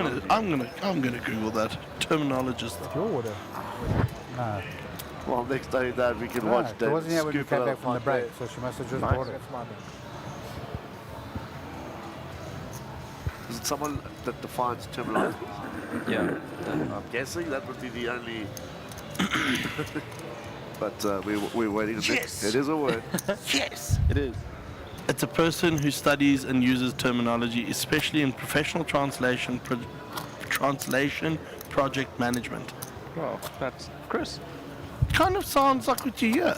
E: gonna Google that. Terminologist.
A: No.
G: Well, next day that we can watch
A: It
G: David
A: wasn't here when we
G: scoop
A: came
G: it
A: back
G: up
A: from the
G: like
A: break,
G: that.
A: so she must have just
F: Nice.
A: bought it.
G: Is it someone that defines terminology?
F: Yeah.
G: I'm guessing that would be the only... But we're waiting to
E: Yes.
G: It is a word.
E: Yes.
F: It is.
E: It's a person who studies and uses terminology, especially in professional translation, project management.
F: Well, that's Chris.
E: Kind of sounds like what you hear.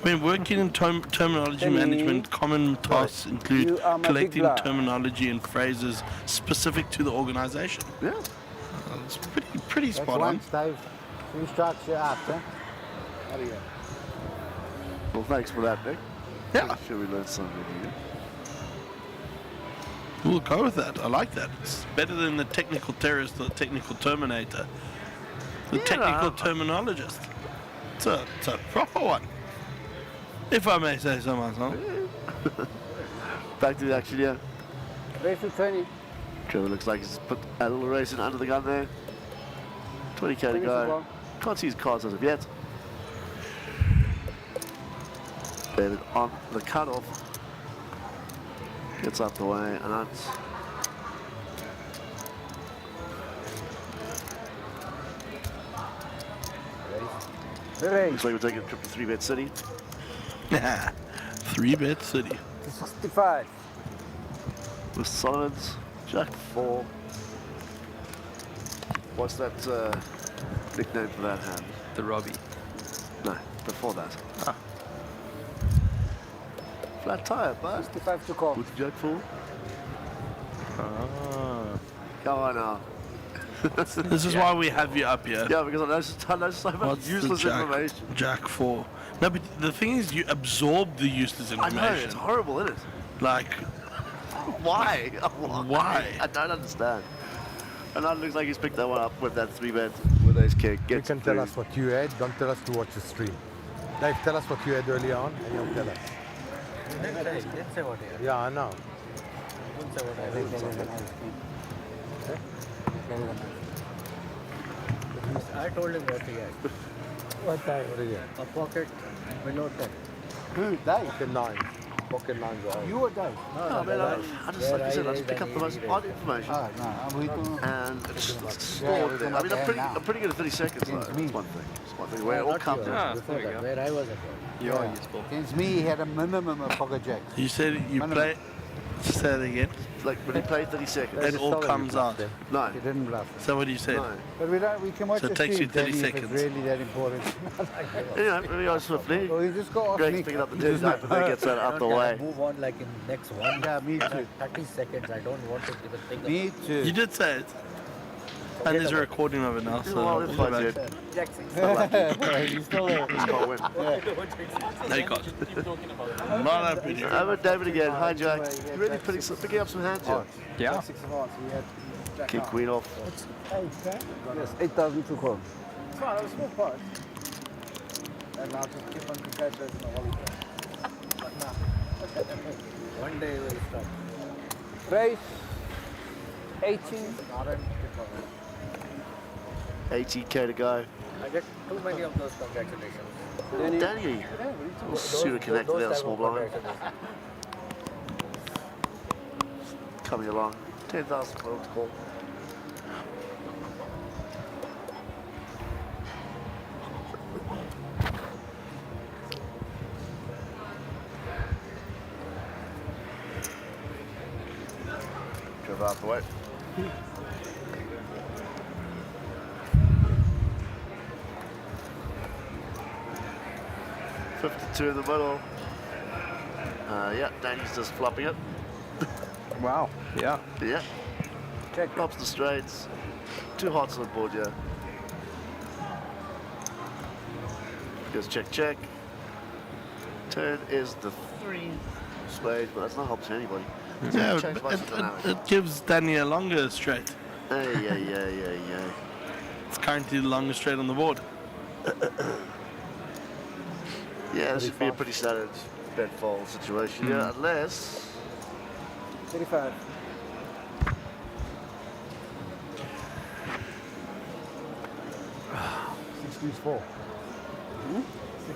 E: When working in terminology management, common tasks include
D: You are my big
E: collecting
D: blood.
E: terminology and phrases specific to the organization.
G: Yeah.
E: It's pretty
A: That's
E: spot on.
A: once, Dave. 3 strikes, you're out, huh?
D: There you go.
G: Well, thanks for that, Nick.
E: Yeah.
G: I'm sure we learned something here.
E: We'll go with that. I like that. It's better than the technical terrorist or the technical terminator. The technical terminologist. It's a proper one. If I may say so myself.
G: Back to the action here.
D: Race to 20.
G: Trevor looks like he's put a little racing under the gun there. 20k to go. Can't see his cards as of yet. David on the cutoff. Gets up the way and that's... Looks like we're taking a trip to 3-bet city.
E: 3-bet city.
D: 65.
G: With Solomons, Jack 4. What's that nickname for that hand?
F: The Robbie.
G: No, before that. Flat tire, bud.
D: 65 to call.
G: With Jack 4.
F: Ah.
G: Come on now.
E: This is why we have you up here.
G: Yeah, because I know so much
E: What's the
G: useless information.
E: Jack 4. No, but the thing is, you absorb the useless
G: I
E: information.
G: know, it's horrible, isn't it?
E: Like,
G: Why?
E: Why?
G: I don't understand. And that looks like he's picked that one up with that 3-bet with ace king.
I: You
G: Gets
I: can tell
G: through.
I: us what you had. Don't tell us to watch the stream. Dave, tell us what you had early on, and you'll tell us.
K: He didn't say what he had.
I: Yeah, I know.
K: He didn't say what I had. I told him what he had.
I: What did you have?
K: A pocket below 10.
A: Who? Dave?
I: Pocket nines. Pocket nines are
A: You or Dave?
G: No, man, I just, like you said, I just pick up the most odd information.
A: Oh, no. We can...
G: And it's
A: Yeah,
G: stored there. I mean, I'm pretty good at 30 seconds, though. That's one thing. That's one thing. Where it all comes in.
K: Before that, where I was at.
F: You're useful.
A: Against me, he had a minimum of pocket jacks.
E: You said you play. Say it again.
G: Like when he played 30 seconds.
E: It all comes out.
G: No.
A: He didn't bluff.
E: So what you said?
G: No.
A: But we can watch
E: So
A: the
E: it takes you
A: stream,
E: 30
A: Danny,
E: seconds.
A: if it's really that important.
G: Anyway, really honest swiftly.
A: Well, you just go off
G: Greg's
A: Nick.
G: picking up the
A: You
G: dirty
A: just
G: knife and then gets that out the
K: Can I
G: way.
K: move on like in next one?
A: Yeah, me too.
K: 30 seconds. I don't want to even think about
A: Me too.
E: You did say it. And there's a recording of it now, so
G: Well,
E: we'll
G: it's
E: go
G: fine,
E: back.
G: dude.
A: He's still there.
G: He's got to win.
E: No, you can't. Not happy.
G: How about David again? Hi, Jack. You really picking up some hands here?
F: Yeah.
G: King queen off.
D: Yes, 8,000 to call.
A: It's fine, it was a small part. And I'll just keep on congratulating the holiday.
K: one day we'll stop.
D: Race 18.
G: 18k to go.
K: I get too many of those congratulations.
G: Danny, we'll pseudo connect there,
K: type
G: small
K: of
G: blind.
K: congratulations.
G: Coming along. 10,000 to call. Drove out the way. $52 in the middle. Yeah, Danny's just flopping it.
F: Wow. Yeah.
G: Yeah. Check. Pops the straights. 2 hearts on the board, yeah. Goes check, check. Turn is the 3 spades, but that's not helping anybody.
E: Yeah,
G: Change
E: but
G: much dynamic.
E: it gives Danny a longer straight.
G: Yeah.
E: It's currently the longest straight on the board.
G: Yeah, this should be a pretty standard bet fold situation, yeah, unless
D: 35.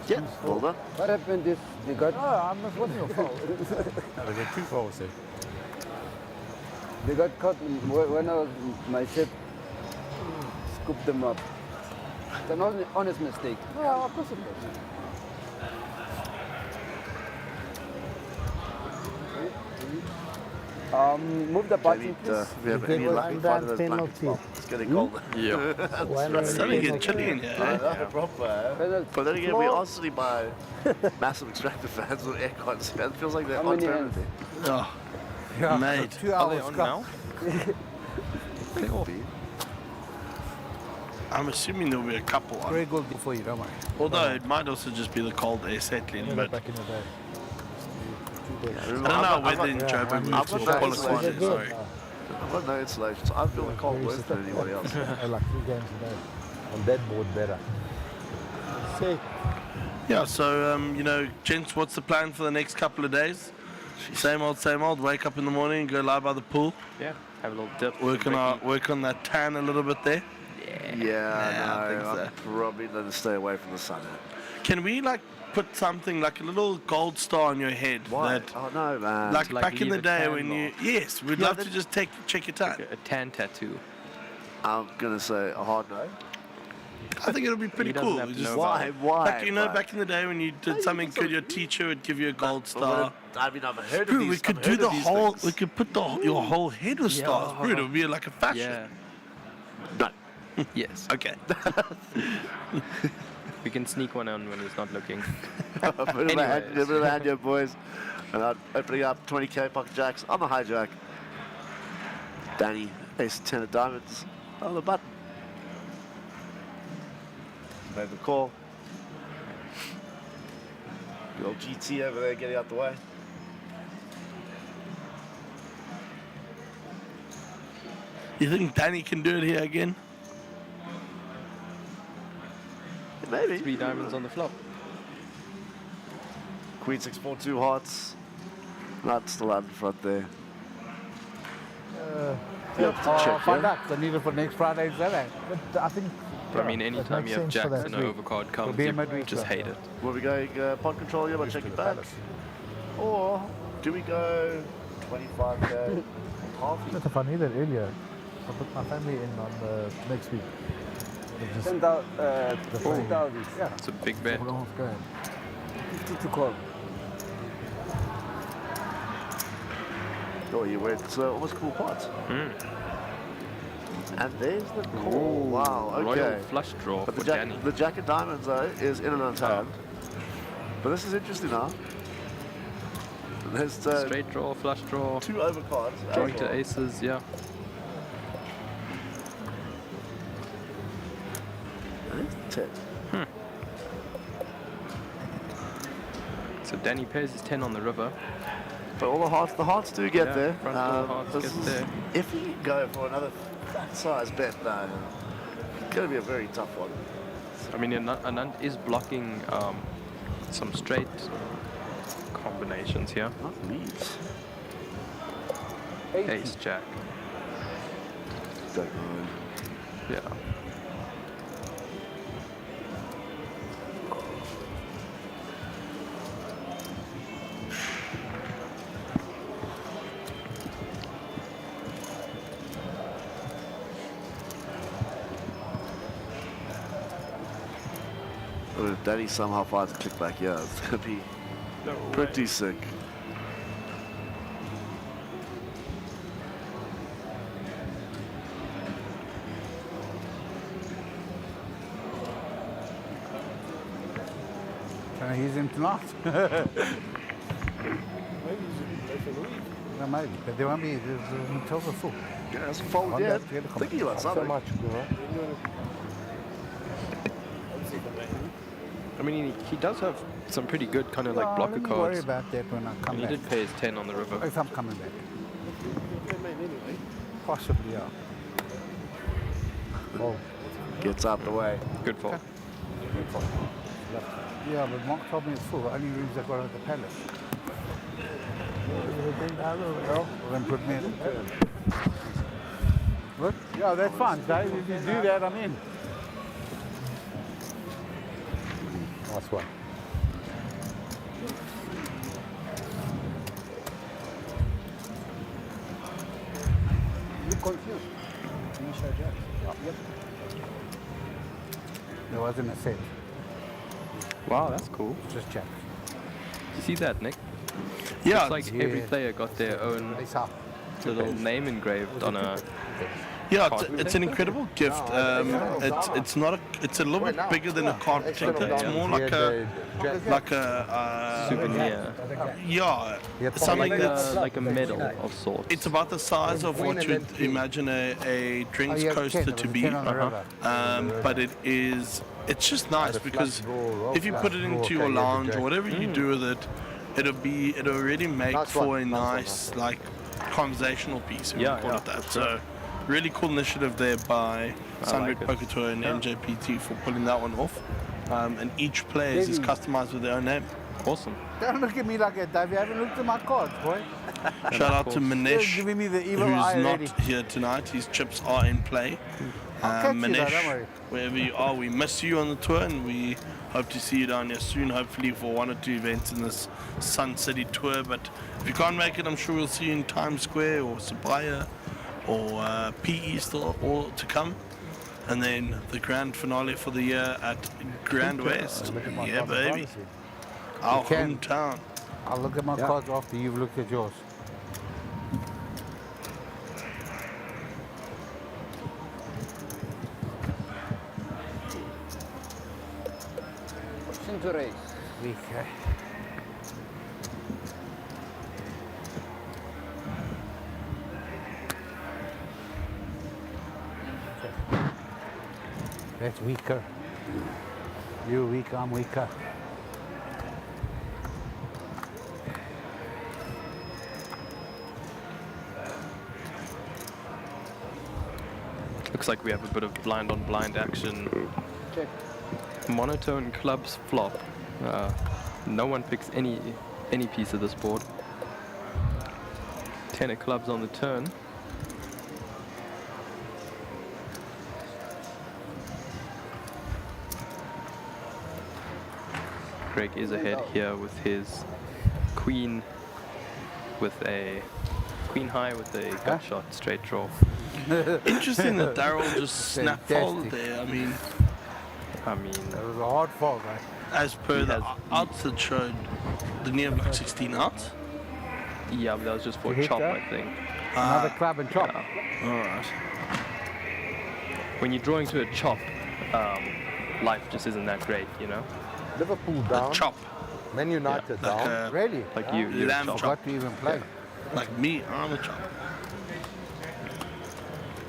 G: yeah, hold on.
D: What happened is they got
J: I'm not watching your fault.
I: they get 2 fouls there.
D: they got caught when I was my ship scooped them up. It's an honest mistake.
J: Yeah, of course it was.
D: Move the button, please.
G: We have any luck in finding those blankets. Well, it's getting cold.
F: Yeah.
E: It's starting to get chilly in here.
G: No problem.
D: Penalty.
G: But then again, we are sitting by massive extractor fans with aircons. It feels like they're
D: How
G: on
D: many
G: permanently.
E: Oh, mate.
A: 2
F: Are they
A: hours
F: on
A: scrum.
F: now? Cool.
E: I'm assuming there'll be a couple on.
A: Greg will do for you, don't worry.
E: Although it might also just be the cold air settling, but
I: Back in the day.
E: I don't know whether in Joburg
G: I've
E: moves
G: got
E: to
G: no
E: qualify.
G: insulation.
E: Sorry.
G: I've got no insulation, so I feel the cold worse than anybody else.
I: I like 3 games a day. On that board better. Sick.
E: Yeah, so, you know, gents, what's the plan for the next couple of days? Same old, wake up in the morning, go lie by the pool,
F: Yeah. Have a little dip.
E: work on that tan a little bit there.
G: Yeah,
E: I think
G: no,
E: so.
G: I'm probably going to stay away from the sun.
E: Can we, like, put something, like a little gold star on your head?
G: Why?
E: That,
G: Oh, no, man.
E: like,
F: Like
E: back in the
F: leave a
E: day
F: tan
E: when you...
F: mark.
E: Yes, we'd
G: Yeah,
E: love
G: then-
E: to just check your tan.
F: A tan tattoo.
G: I'm going to say a hard no.
E: I think it'll be pretty
F: He doesn't
E: cool.
F: have to
E: Just
F: know
G: Why?
F: about
G: Why?
E: Like, you know,
G: Why?
E: back in the day when you did something good, your teacher would give you a gold star.
G: I mean, I've heard of
E: Bro,
G: these.
E: we could
G: I've
E: do
G: heard
E: the
G: of these
E: whole...
G: things.
E: We could put your whole head with stars. Bro, it would be like a fashion.
F: Yeah.
G: No.
F: Yes.
E: Okay.
F: We can sneak one on when he's not looking.
G: Put it in my hand here, boys. And I'm opening up 20k pocket jacks on the hijack. Danny, ace 10 of diamonds on the button. Made the call. The old GT over there getting out the way.
E: You think Danny can do it here again?
G: Maybe.
F: 3 diamonds on the flop.
G: Queen 6, 4, 2 hearts. Not still out in front there. You have to check,
L: Fun
G: yeah?
L: luck. I need it for next Friday and Saturday.
I: But I think.
F: But I mean, anytime you have jacks and an overcard comes,
L: be a
F: you
L: midweek
F: just
L: club.
F: hate it.
G: Will we go pod control here by checking back? Or do we go 25k half?
I: But if I need it earlier, I put my family in on the next week.
D: Send out
I: The
D: 4,000.
I: Yeah.
F: It's a big bet.
D: 50 to call.
G: Oh, you went almost cool pots.
F: Mm.
G: And there's the call. Wow, okay.
F: Royal flush draw
G: But
F: for
G: the
F: Danny.
G: the jack of diamonds, though, is in and untapped. But this is interesting now. There's
F: Straight draw, flush draw.
G: 2 overcards.
F: Drawing to aces, yeah.
G: And it's 10.
F: So Danny pays his 10 on the river.
G: But all the hearts do get
F: Yeah,
G: there.
F: front row hearts
G: this
F: get
G: is-
F: there.
G: If you go for another that size bet now, it's going to be a very tough one.
F: I mean, Anand is blocking some straight combinations here.
G: Not leads.
F: Ace, jack.
G: Don't mind.
F: Yeah.
G: But if Danny somehow finds a click back, yeah, it's going to be pretty sick.
A: Can I use him tonight? No, maybe, but there won't be. The hotels are full.
G: Yeah, it's folded yet. Thinking about something.
F: I mean, he does have some pretty good kind of like blocker
A: Let me worry
F: cards.
A: about that when I come
F: And he
A: back.
F: did pay his 10 on the river.
A: If I'm coming back. Possibly, yeah.
G: Oh. Gets out the way.
F: Good fall.
A: Yeah, but Mark told me it's full. The only rooms they've got are at the palace. Well, then put me in. What? Yeah, that's fine, Dave. If you do that, I'm in.
L: Nice one.
D: You confused. Yep.
A: There wasn't a set.
F: Wow, that's cool.
A: Just check.
F: You see that, Nick?
E: Yeah,
F: It's like every player got their own little name engraved on a.
E: Yeah,
F: card.
E: it's an incredible gift. It's not it's a little bit bigger than a card protector. It's more like a
F: Souvenir.
E: Yeah, something that's
F: like a medal of sorts.
E: It's about the size of what you'd imagine a drinks coaster to be, but it's just nice because if you put it into your lounge or whatever you do with it, it'll really make for a nice like conversational piece. If you call it that. So really cool initiative there by SunBet Poker Tour and MJPT for pulling that one off. And each player is customized with their own name.
F: Awesome.
A: Don't look at me like that, Dave. You haven't looked at my cards, boy.
E: Shout out to Manesh,
A: Giving me the
E: who's
A: evil eye
E: not
A: already.
E: here tonight. His chips are in play.
A: I'll catch you though, don't
E: Manesh,
A: worry.
E: wherever you are, we miss you on the tour and we hope to see you down here soon, hopefully for 1 or 2 events in this Sun City tour. But if you can't make it, I'm sure we'll see you in Times Square or Sabaya or PE still all to come. And then the grand finale for the year at Grand West. Yeah, baby. Our
A: You can.
E: hometown.
A: I'll look at my cards after you've looked at yours.
D: Option to raise.
A: Weak, eh? That's weaker. You're weak, I'm weaker.
F: Looks like we have a bit of blind on blind action.
D: Check.
F: Monotone clubs flop. No one picks any piece of this board. 10 of clubs on the turn. Greg is ahead here with his queen high with a gut shot straight draw.
E: Interesting that Daryl just snap folded there. I mean,
L: It was a hard fold, right?
E: as per the outs that showed, didn't he have like 16 outs?
F: Yeah, but that was just for
L: You hit
F: chop,
L: that?
F: I think.
L: Another club and chop.
E: Alright.
F: When you're drawing to a chop, life just isn't that great, you know?
I: Liverpool down.
E: Chop.
I: Man United down.
L: Really?
F: Like you're
E: Lamb
F: a chop.
E: chop.
L: What do you even play?
E: Like me, I'm a chop.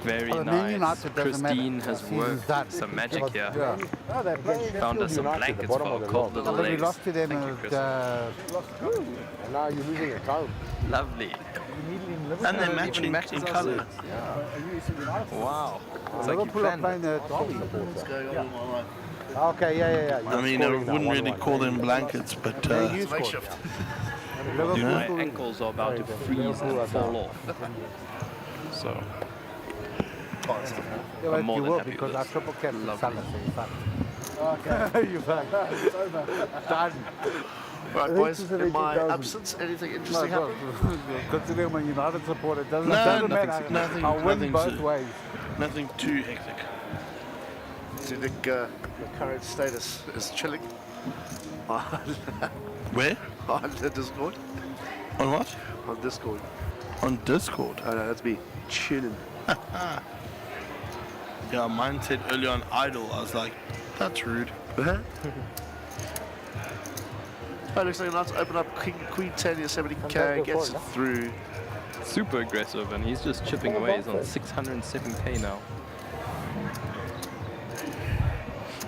F: Very
L: Oh, Man
F: nice.
L: United doesn't matter.
F: Christine has
L: Season's
F: worked
L: done.
F: some magic here.
I: Yeah. No, they're playing
F: Found us some
I: United, the
F: blankets
I: bottom
F: for
I: of
F: our
I: the
F: cold
I: log.
F: little
L: But we
F: legs.
L: lost to them
F: Thank you,
L: with
F: Chris.
I: And now you're losing a count.
F: Lovely.
E: And they're matching
F: matches
E: in
F: our
E: colour.
F: Wow. It's like you
L: Liverpool are
F: planned
L: playing
F: it.
L: the Derby.
G: What's going on in my life?
I: Okay, yeah.
E: I mean, I wouldn't really call them blankets, but
L: They use
G: Makeshift.
L: Liverpool.
F: My ankles are about to freeze and fall off. So,
L: Yeah,
F: I'm more
L: you
F: than
L: will
F: happy with
L: because
F: this.
L: our triple cap is
F: Lovely.
L: Salah, so you're fine. Okay. You're fine. Done.
G: Right, boys, in my absence, anything interesting
L: No,
G: happen?
L: considering I'm a United supporter, it doesn't,
E: No,
L: doesn't
E: nothing-
L: matter.
E: nothing-
L: I'll win
E: nothing
L: both
E: to-
L: ways.
E: nothing too hectic.
G: Do you think your current status is chilling?
E: Where?
G: On the Discord?
E: On what?
G: On Discord.
E: On Discord.
G: Oh no, that's me. Chilling.
E: Yeah, mine said earlier on idle. I was like, that's rude.
G: Oh, looks like United open up Queen 10 here, 70k, gets it through.
F: super aggressive, and he's just chipping away. He's on 607k now.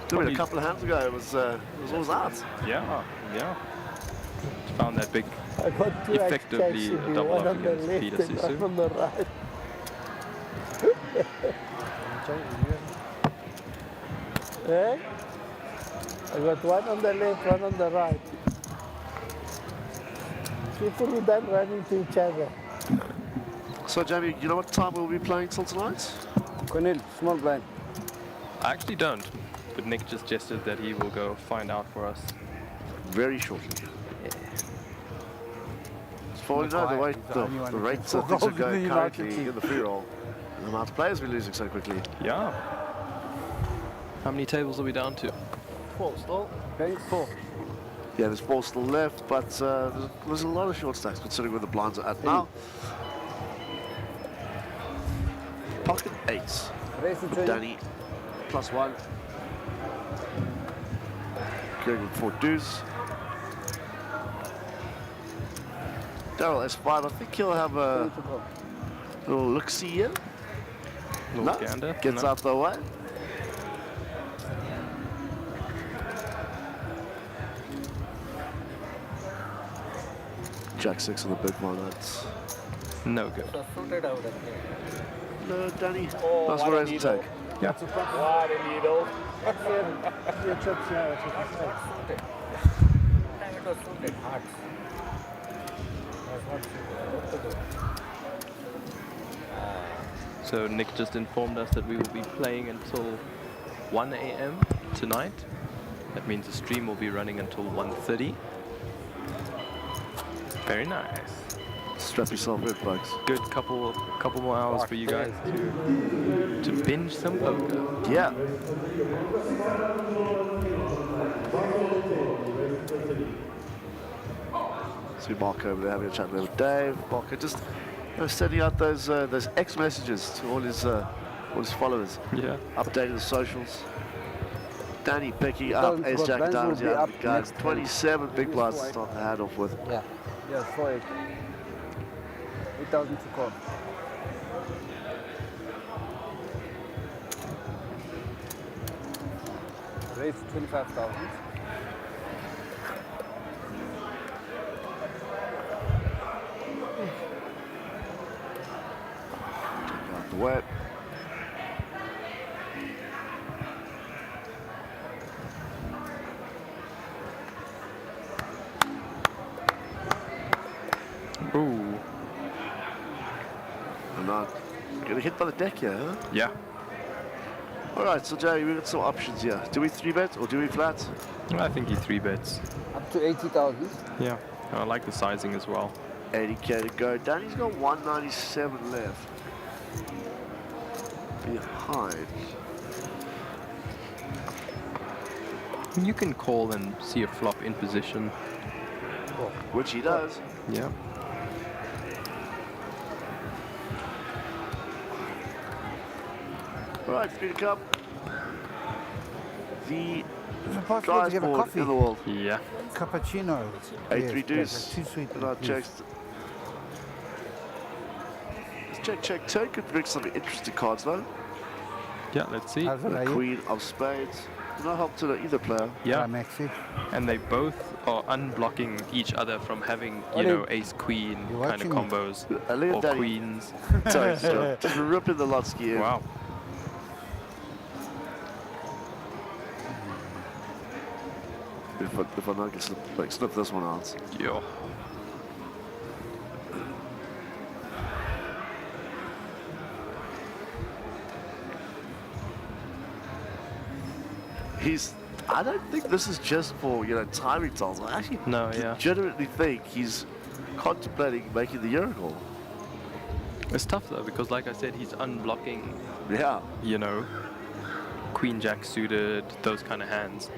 G: Doing it a couple of hands ago, it was always out.
F: Yeah. Found that big,
M: I got two
F: effectively
M: XKCD,
F: double
M: one
F: up
M: on the
F: against
M: left
F: Peter
M: and
F: Sisu.
M: one on the right. Eh? I got one on the left, one on the right. People who don't run into each other.
G: So, Jamie, you know what time we'll be playing till tonight?
D: Cornel, small blind.
F: I actually don't, but Nick just gestured that he will go find out for us.
G: Very shortly. As far as you know, the rates of things are going currently in the Freeroll. The amount of players we're losing so quickly.
F: Yeah. How many tables are we down to?
G: 4 still. Thanks. 4. Yeah, there's 4 still left, but there's a lot of short stacks considering where the blinds are at now. Pocket 8. With Danny +1. Greg with 4 dues. Daryl S5, I think he'll have a little look-see here.
F: Little gander?
G: Gets
F: No.
G: out the way. Jack 6 on the big one, that's
F: no good.
G: No, Danny.
M: Oh,
G: That's
M: what
G: what
M: a
G: I take.
M: needle.
F: Yeah.
M: What a needle. Your chips now, it was suited hard.
F: So Nick just informed us that we will be playing until 1 a.m. tonight. That means the stream will be running until 1:30. Very nice.
G: Strap yourself in, folks.
F: Good couple more hours for you guys to binge some poker.
G: Yeah. See Marco over there having a chat there with Dave. Marco just sending out those X messages to all his followers.
F: Yeah.
G: Updating the socials. Danny picking up Ace Jack of Diamonds. Yeah, guys, 27 big blinds to start the hand off with.
D: Yeah. Yes, 4-8. 8,000 to call. Raise 25,000.
G: Out the way. Getting hit by the deck here, huh?
F: Yeah.
G: Alright, so Jerry, we've got some options here. Do we 3-bet or do we flat?
F: I think he 3-bets.
D: Up to 80,000.
F: Yeah. I like the sizing as well.
G: 80k to go. Danny's got 197 left. Behind.
F: You can call and see a flop in position.
G: Which he does.
F: Yeah.
G: Alright, Speed Cup. The
A: Is it possible to
G: driest
A: get a
G: board
A: coffee?
G: in the world.
F: Yeah.
A: Cappuccino.
G: 8-3
A: Yes,
G: deuce.
A: too sweet.
G: And our checks. Check, check, take. Could bring some interesting cards though.
F: Yeah, let's see.
A: How's it,
G: The
A: are you?
G: Queen of Spades. No help to either player.
F: Yeah.
A: Maxi.
F: And they both are unblocking each other from having, you know, ace-queen kind of combos. Or
G: Danny.
F: queens.
G: Sorry, just ripping the Lotsky in.
F: Wow.
G: If I don't get snip this one out.
F: Yo.
G: I don't think this is just for, you know, timing tells. I actually legitimately think he's contemplating making the Uruguay.
F: It's tough though, because like I said, he's unblocking,
G: yeah,
F: you know, queen jack suited, those kind of hands.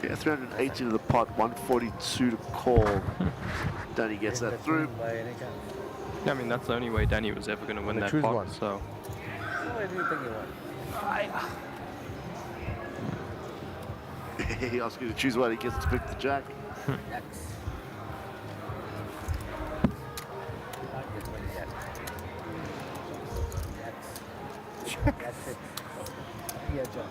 G: Yeah, 380 to the pot, 142 to call. Danny gets that through.
F: Yeah, I mean, that's the only way Danny was ever going to win that
I: choose
F: pot,
I: one.
F: so...
K: What do you think you want?
G: He asks you to choose one, he gets to pick the jack.
K: That's it. Yeah, John.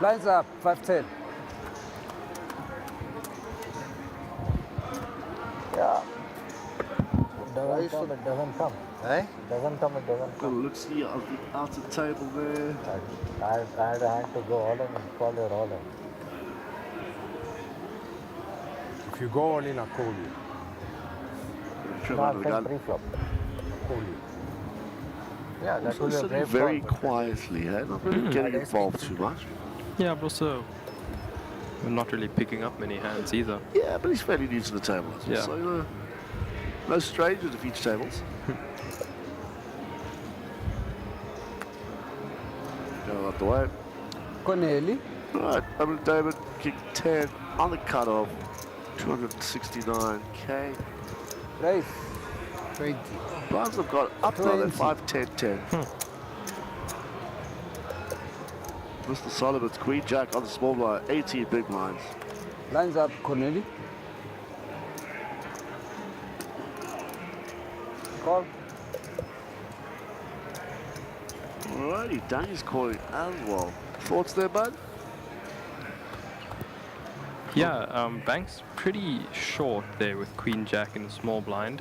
D: Lines up, 5-10.
K: Yeah. Doesn't come, it doesn't come.
I: Eh?
K: Doesn't come, it doesn't
G: Got a
K: come.
G: look see of the outer table there.
K: I had a hand to go all in and call your all in.
I: If you go all in, I'll call you.
G: Trevor
K: No,
G: under
K: I'm
G: the
K: saying
G: gun.
K: pre-flop.
I: Call you.
K: Yeah, that
G: Also
K: will be a
G: sitting
K: brave
G: very
K: call.
G: quietly, eh? Not really getting involved too much.
F: Yeah, but also, we're not really picking up many hands either.
G: Yeah, but he's fairly new to the table as well,
F: Yeah.
G: so you know, no stranger to feature tables. Go out the way.
D: Corneli.
G: Alright, Owen David, kick 10 on the cutoff, 269k.
D: Race. 20.
G: Blinds have got up though, they're 5, 10, 10. Mr. Solomon's Queen Jack on the small blind, 18 big blinds.
D: Lines up, Corneli. Call.
G: Alrighty, Danny's calling as well. Thoughts there, bud?
F: Yeah, Bank's pretty short there with queen jack in the small blind.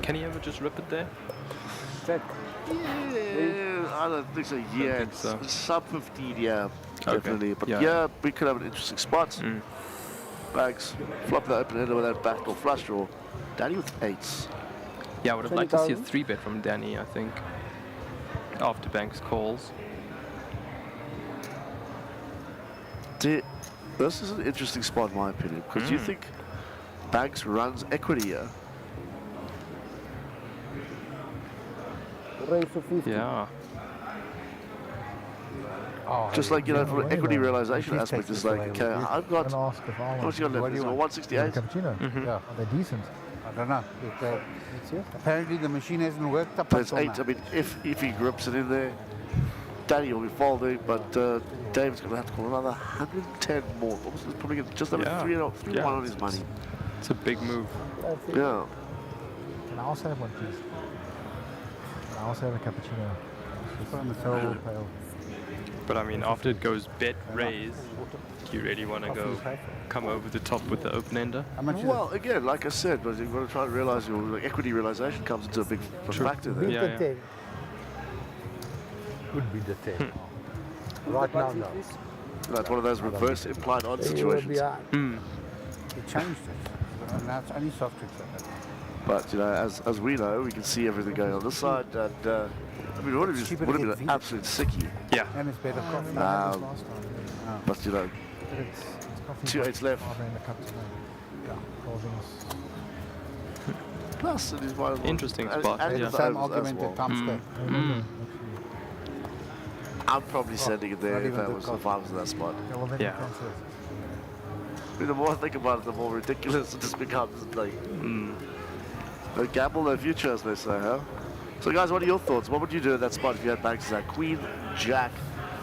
F: Can he ever just rip it there?
D: Check.
G: Yeah, I don't think so. Yeah,
F: think so.
G: It's sub 15, yeah, definitely. But
F: Yeah.
G: yeah, we could have an interesting spot. Bags, flop that open ender with that backdoor flush draw. Danny with 8s.
F: Yeah, I would have liked to see a
D: 20,000?
F: 3-bet from Danny, I think. After Banks calls.
G: This is an interesting spot in my opinion, because you think Banks runs equity here.
D: Raise to 50.
F: Yeah.
I: Oh,
G: Just like, you know, from an equity realization
I: These
G: aspect,
I: texts
G: it's like,
I: are
G: okay,
I: available.
G: I've got,
I: Can ask if I
G: how
I: want.
G: much you got left?
A: What do
G: Is
A: you
G: it
A: want?
G: 168?
I: Cappuccino? Yeah, they're decent.
A: I don't know. Apparently the machine hasn't worked up
G: So it's
A: until
G: 8.
A: now.
G: I mean, if he grips it in there, Danny will be folding, but David's going to have to call another 110 more. He's probably going to just over
F: Yeah.
G: 3 on his money.
F: It's a big move.
G: Yeah.
I: Can I also have one, please? I also have a cappuccino.
A: Put on the table.
F: But I mean, after it goes bet raise, do you really want to go come over the top with the open ender?
G: Well, again, like I said, but you've got to try and realize your equity realization comes into a big factor there.
F: Yeah, yeah.
I: Would be the 10. Right now, no.
G: That's one of those reverse implied odds situations.
A: He changed it. And now it's only soft tricks like that.
G: But, you know, as we know, we can see everything going on this side. And, I mean, it would have been an absolute sickie.
F: Yeah.
A: And it's better coffee.
G: But, you know, 2-8 left. Plus, it is one of the
F: Interesting spot.
G: and
F: Yeah.
G: the
A: Same
G: overs as
A: argument
G: well.
A: at Thumbscale.
G: I'm probably sending it there if I was in that spot.
F: Yeah.
G: I mean, the more I think about it, the more ridiculous it just becomes. Like, no gamble, no future, as they say, huh? So, guys, what are your thoughts? What would you do in that spot if you had banks like Queen, Jack,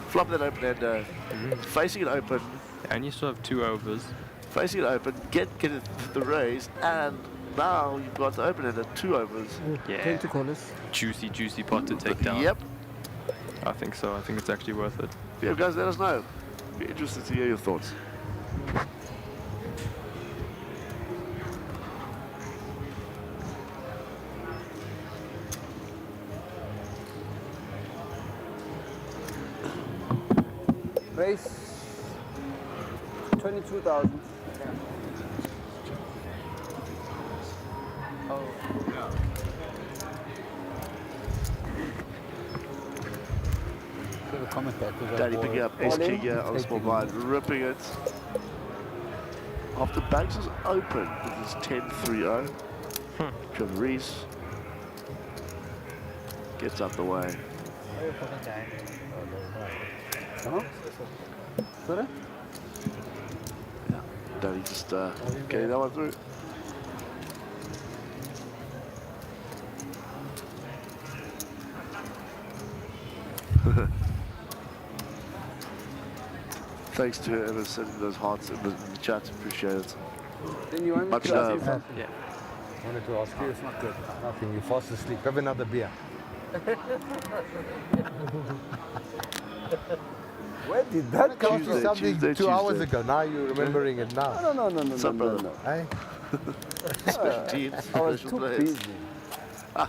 G: flop that open ender, facing it open,
F: And you still have 2 overs.
G: facing it open, get it the raise, and now you've got the open ender 2 overs.
F: Yeah. Juicy pot to take down.
G: Yep.
F: I think so. I think it's actually worth it.
G: Yeah, guys, let us know. Be interested to hear your thoughts.
D: Race 22,000.
G: Daddy picking up SQ here on the small blind, ripping it. After Banks is open with his 10-3-0. Trevor Reese gets out the way.
D: Sorry?
G: Yeah, Daddy just getting that one through. Thanks to whoever sending those hearts in the chat, appreciate it.
D: Then you want me
G: Much
D: to ask you
G: love.
D: something?
F: Yeah.
I: I wanted to ask you. It's not good. Nothing. You fast asleep. Have another beer. Where did that come from? Something
G: Tuesday,
I: 2 hours
G: Tuesday.
I: ago. Now you're remembering it now.
D: No.
I: Hey?
G: Special teams,
D: I was
G: special
D: too
G: players.
D: busy.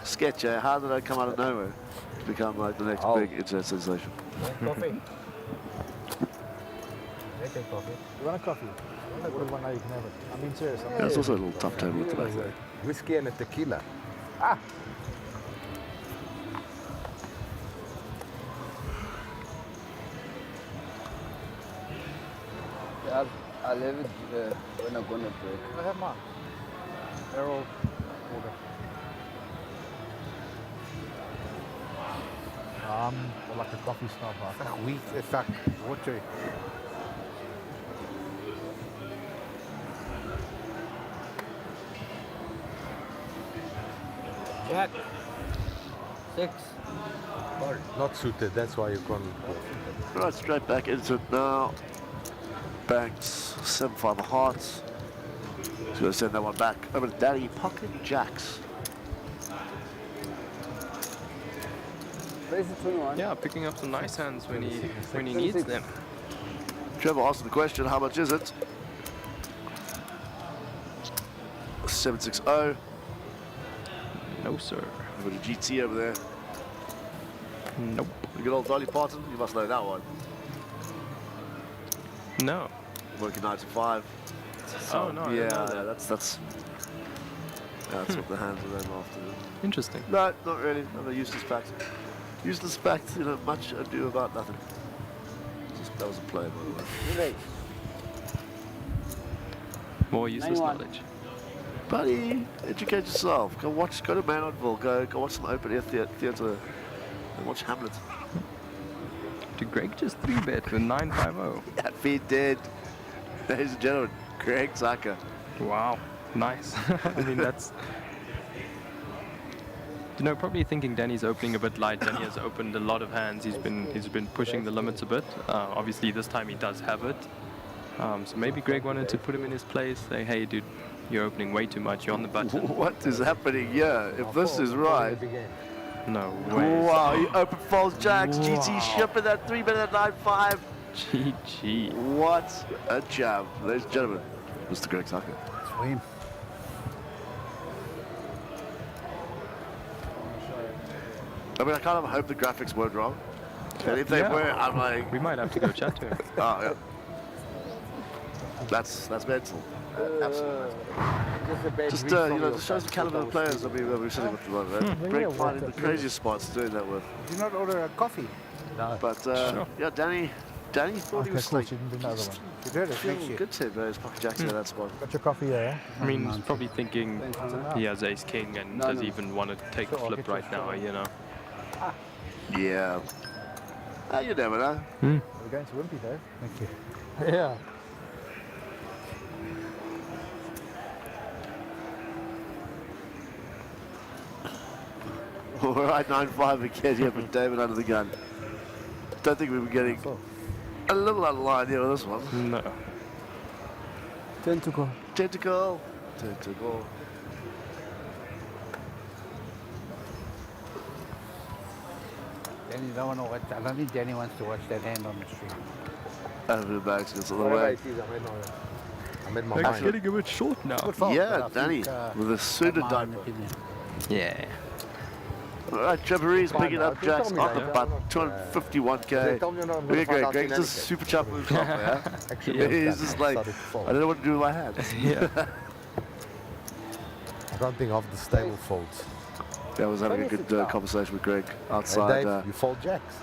G: Sketch, how did I come out of nowhere to become like the next big internet sensation?
K: Coffee. I take coffee. You want a coffee? What one now you can have it. I'm being serious.
G: Yeah, it's also a little tough table with the back there.
I: Whiskey and a tequila.
D: Yeah, I'll have it when I'm gonna break.
K: I have mine. Arrow order. Like a coffee snob.
A: Wheat, it's like water.
K: Jack. 6.
I: Not suited. That's why you can't go.
G: Right, straight back into it now. Banks, 7-5 of hearts. He's going to send that one back over to Daddy, pocket jacks.
D: Race is 21.
F: Yeah, picking up some nice hands when he needs them.
G: Trevor asked the question, how much is it? 760.
F: No, sir.
G: Over to GT over there.
F: Nope.
G: Good old Dolly Parton, you must know that one.
F: No.
G: Working 9 to 5.
F: Oh, no, I didn't know that.
G: that's what the hands are then after.
F: Interesting.
G: No, not really. Another useless fact. Useless fact, you know, much ado about nothing. That was a play, by the way.
F: More useless
D: 91.
F: knowledge.
G: Buddy, educate yourself. Go to Manonville. Go watch some open air theatre and watch Hamlet.
F: Did Greg just 3-bet with 950?
G: Yeah, he did. Ladies and gentlemen, Greg Zucker.
F: Wow, nice. I mean, that's... You know, probably thinking Danny's opening a bit light. Danny has opened a lot of hands. He's been pushing the limits a bit. Obviously, this time he does have it. So maybe Greg wanted to put him in his place. Say, hey, dude, you're opening way too much. You're on the button.
G: What is happening here? If this is right,
F: No way.
G: Wow, he open folds jacks. GT shipping that 3 minute 9.5.
F: GG.
G: What a jam. Ladies and gentlemen, Mr. Greg Tucker.
A: Sweet.
G: I mean, I kind of hope the graphics weren't wrong. And if they were, I'm like...
F: We might have to go chat to him.
G: Oh, yeah. That's mental. Absolutely. Just shows the caliber of players that we're sitting with at the moment. Greg finding the craziest spots doing that with.
A: Did you not order a coffee?
L: No.
G: But, yeah, Danny thought he was like...
L: You did another one.
A: You did it, thank you.
G: Good to have his pocket jacks in that spot.
I: Got your coffee there?
F: I mean, he's probably thinking he has ace king and does he even want to take a flip right now, you know?
G: Yeah. You never know.
I: We're going to Wimpy though.
L: Thank you.
I: Yeah.
G: All right, 9.5 again here for David under the gun. Don't think we were getting a little out of line here on this one.
F: No.
D: Tentacle.
G: Tentacle.
L: Danny, don't want to watch. I don't think Danny wants to watch that hand on the stream.
G: Over the backs, it's on the way.
I: I'm in my
F: It's
I: mind.
F: getting a bit short now.
G: Yeah, Danny, with a suited diaper.
F: Yeah.
G: All right, Trevor's picking up jacks
I: me
G: on the
I: later.
G: butt, 251k.
I: Tell me you're not
G: Look
I: gonna
G: at
I: find
G: Greg.
I: out
G: Greg's
I: in
G: just super chop moves off, yeah?
I: Actually,
G: He's just like, I don't know what to do with my hands.
F: Yeah.
I: I don't think of the stable folds.
G: Yeah, I was having a good conversation with Greg
I: Hey,
G: outside.
I: Dave, you fold jacks.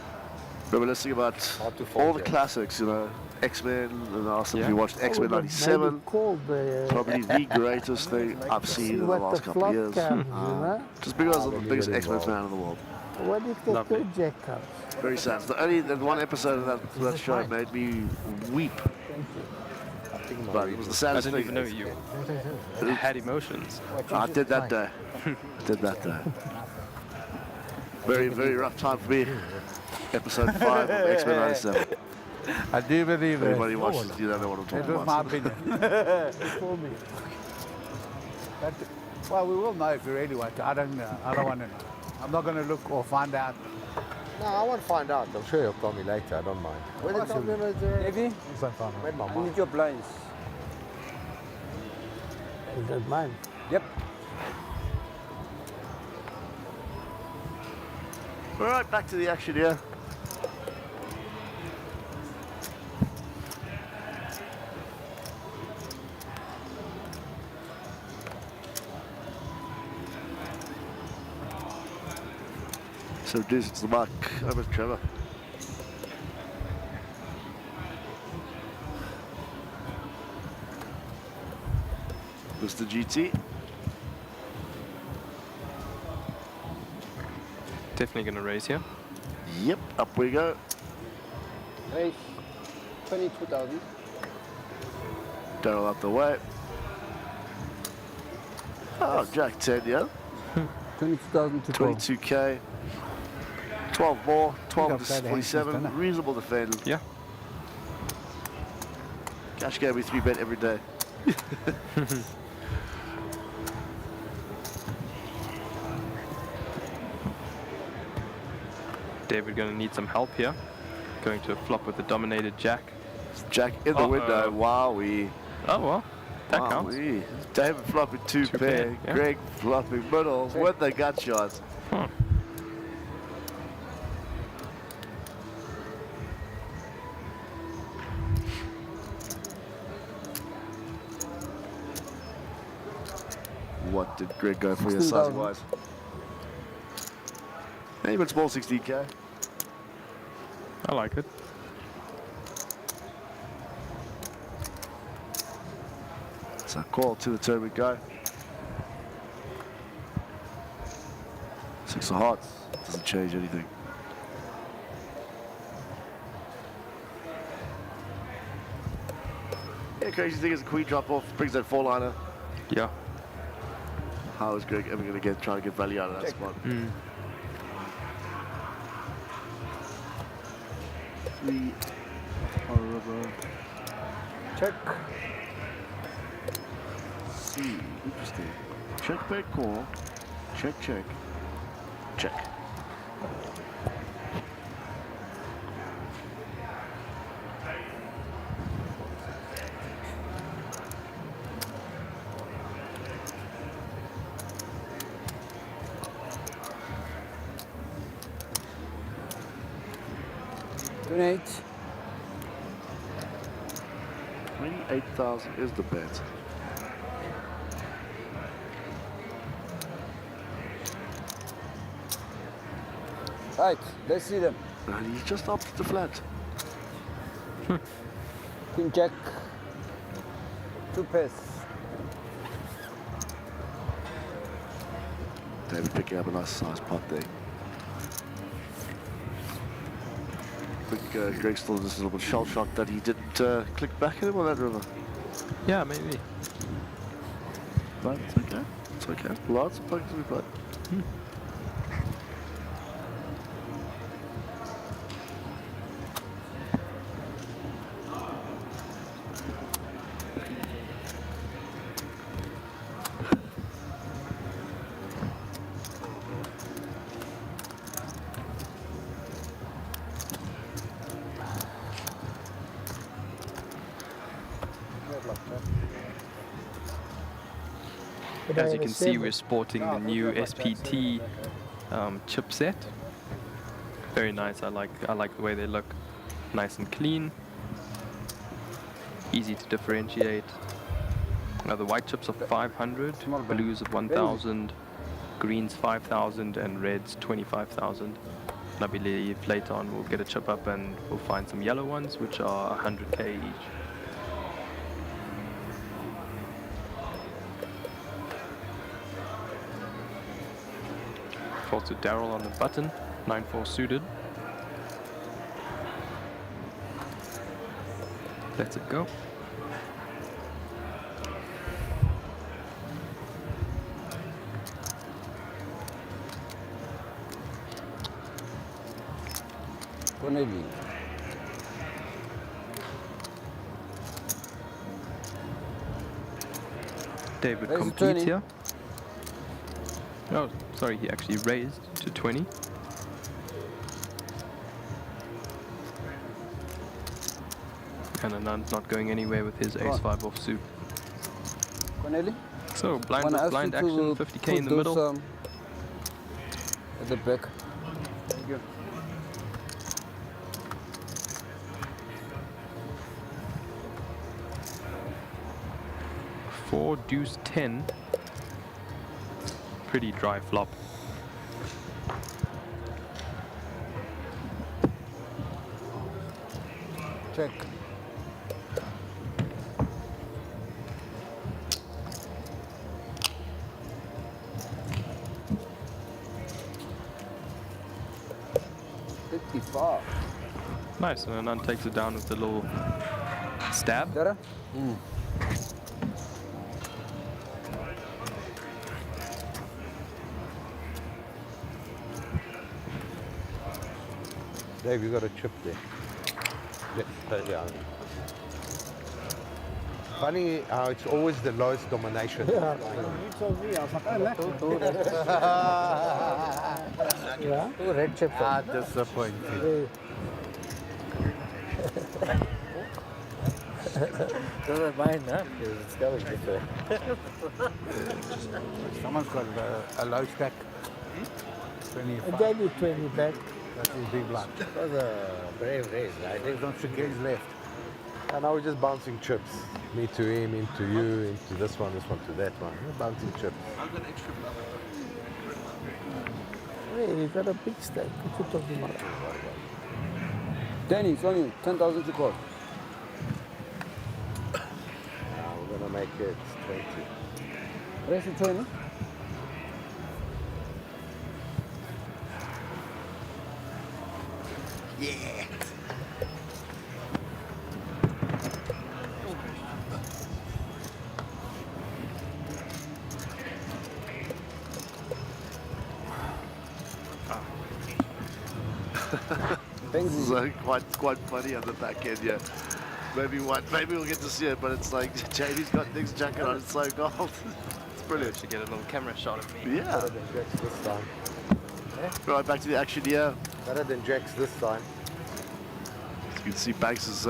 G: Reminiscing about
I: Hard to fold
G: all the
I: jacks.
G: classics, you know, X-Men, and I asked him if he watched
M: I
G: X-Men
M: would have
G: 97.
M: maybe called the,
G: Probably the greatest thing I've
M: see
G: seen in the
M: what
G: last
M: the
G: couple of
M: flop
G: years.
M: comes, you know?
G: Just because I'm the biggest X-Men fan in the world.
M: What if the
F: Lovely.
M: two jack comes?
G: Very sad. It's the only one episode of that show made me weep. But it was the
F: I
G: saddest
F: didn't
G: thing.
F: even know you had emotions.
G: I did that day. Very, very rough time for me. Episode 5 of X-Men 97.
L: I do believe
G: If
L: it.
G: anybody watches, you don't know what I'm
L: It
G: talking
L: was my
G: about.
L: opinion.
M: Told me.
L: Well, we will know if you really want to. I don't know. I don't want to know. I'm not going to look or find out.
I: No, I want to find out. I'm sure you'll tell me later. I don't mind.
M: When they told me about the...
D: Maybe?
I: It's not fun. Made my
D: I
I: mind.
D: need your blinds.
M: Is that mine?
D: Yep.
G: All right, back to the action here. So deuce to the mark over to Trevor. Mr. GT.
F: Definitely going to raise here.
G: Yep, up we go.
D: Race 22,000.
G: Daryl up the way. Oh, Jack 10, yeah.
D: 22,000 to 12.
G: 22k. 12 more. 12
L: I've
G: to
L: played the
G: 47.
L: Hamptons,
G: Reasonable defend.
F: Yeah.
G: Cash gave me 3-bet every day.
F: David going to need some help here. Going to a flop with the dominated jack.
G: Jack in the window. Wowee.
F: Oh, well. That counts.
G: Wowee. David flopping two pair.
F: yeah.
G: Greg flopping middles with the gut shots.
F: Huh.
G: What did Greg go for your size wise? Even small 16k.
F: I like it.
G: So call to the turn we go. 6 of hearts. Doesn't change anything. Yeah, crazy thing is the queen drop off brings that 4-liner.
F: Yeah.
G: How is Greg ever going to try to get value out of that spot? Three.
D: Check.
G: See, interesting. Check, bet, call. Check, check. Check.
D: $28.
G: 28,000 is the bet.
D: Right, let's see them.
G: And he's just opted the flat.
D: King Jack. 2 pairs.
G: David picking up a nice size pot there. I think Greg's still just a little bit shell-shocked that he didn't click back at him on that river.
F: Yeah, maybe.
G: But it's okay. It's okay. Lots of pokers to be played.
F: As you can see, we're sporting the new SPT chipset. Very nice. I like the way they look. Nice and clean. Easy to differentiate. The white chips are 500, blues of 1,000, greens 5,000, and reds 25,000. And I believe later on we'll get a chip up and we'll find some yellow ones, which are 100k each. Also Daryl on the button, 9-4 suited. Let's it go.
D: Cornelius.
F: David completes here. Oh, sorry, he actually raised to 20. And Anand's not going anywhere with his ace-5 offsuit.
D: Corneli?
F: So, blind action, 50k in the middle.
D: At the back. Thank you.
F: Four, deuce, 10. Pretty dry flop.
D: Check.
F: Nice, and Anand takes it down with the little stab.
I: Dave, you got a chip there. Yeah. Funny how it's always the lowest domination.
M: Yeah. You told me, I was like, I like it. Yeah?
L: 2 red chips.
A: Disappointing.
L: Doesn't mind, huh? It's going this way.
A: Someone's got a low stack.
M: I
A: 25.
M: gave you 20 back.
A: That is big luck.
L: It was a brave race. I think
A: Don't forget his left.
I: And now we're just bouncing chips. Me to him, into you, into this one to that one. We're bouncing chips.
E: I've got extra blood.
M: Hey, you got a big stack. What you talking about?
D: Danny, it's only 10,000 to call.
I: Now we're gonna make it 20.
D: Race to 20.
E: Yeah.
G: This is quite funny on the back end, yeah. Maybe we'll get to see it, but it's like JD's got Nick's jacket on, it's so gold. It's brilliant.
F: Should get a little camera shot of me.
G: Yeah.
I: This time.
G: Right, back to the action here.
I: Better than Jack's this time.
G: As you can see, Banks has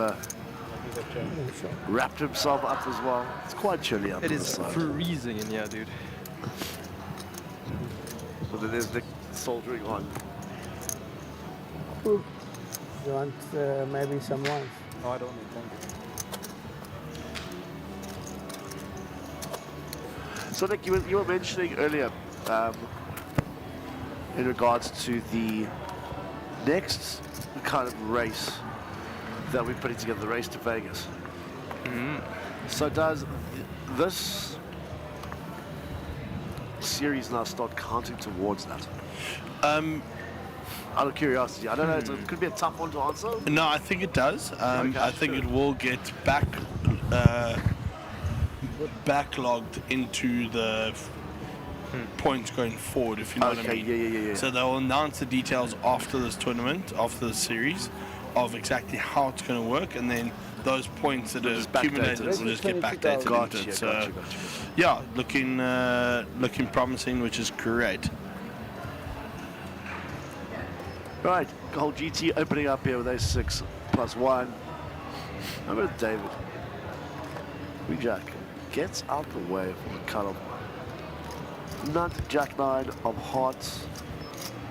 G: wrapped himself up as well. It's quite chilly up
F: It
G: on the
F: is
G: side.
F: freezing in here, dude.
G: So there's Nick soldiering on.
M: You want maybe some wines?
I: No, I don't need thank you.
G: So Nick, you were mentioning earlier in regards to the next kind of race that we're putting together, the race to Vegas. So does this series now start counting towards that? Out of curiosity, I don't know, it could be a tough one to answer.
E: No, I think it does. I think it will get backlogged into the points going forward, if you know what I mean.
G: Yeah.
E: So they'll announce the details after this tournament, after the series, of exactly how it's going to work, and then those points that are accumulated will just get backdated into it. So, yeah, looking promising, which is great.
G: Right, whole GT opening up here with A6 +1. How about David? Jack gets out the way for the cutoff. Nut, Jack 9 of hearts.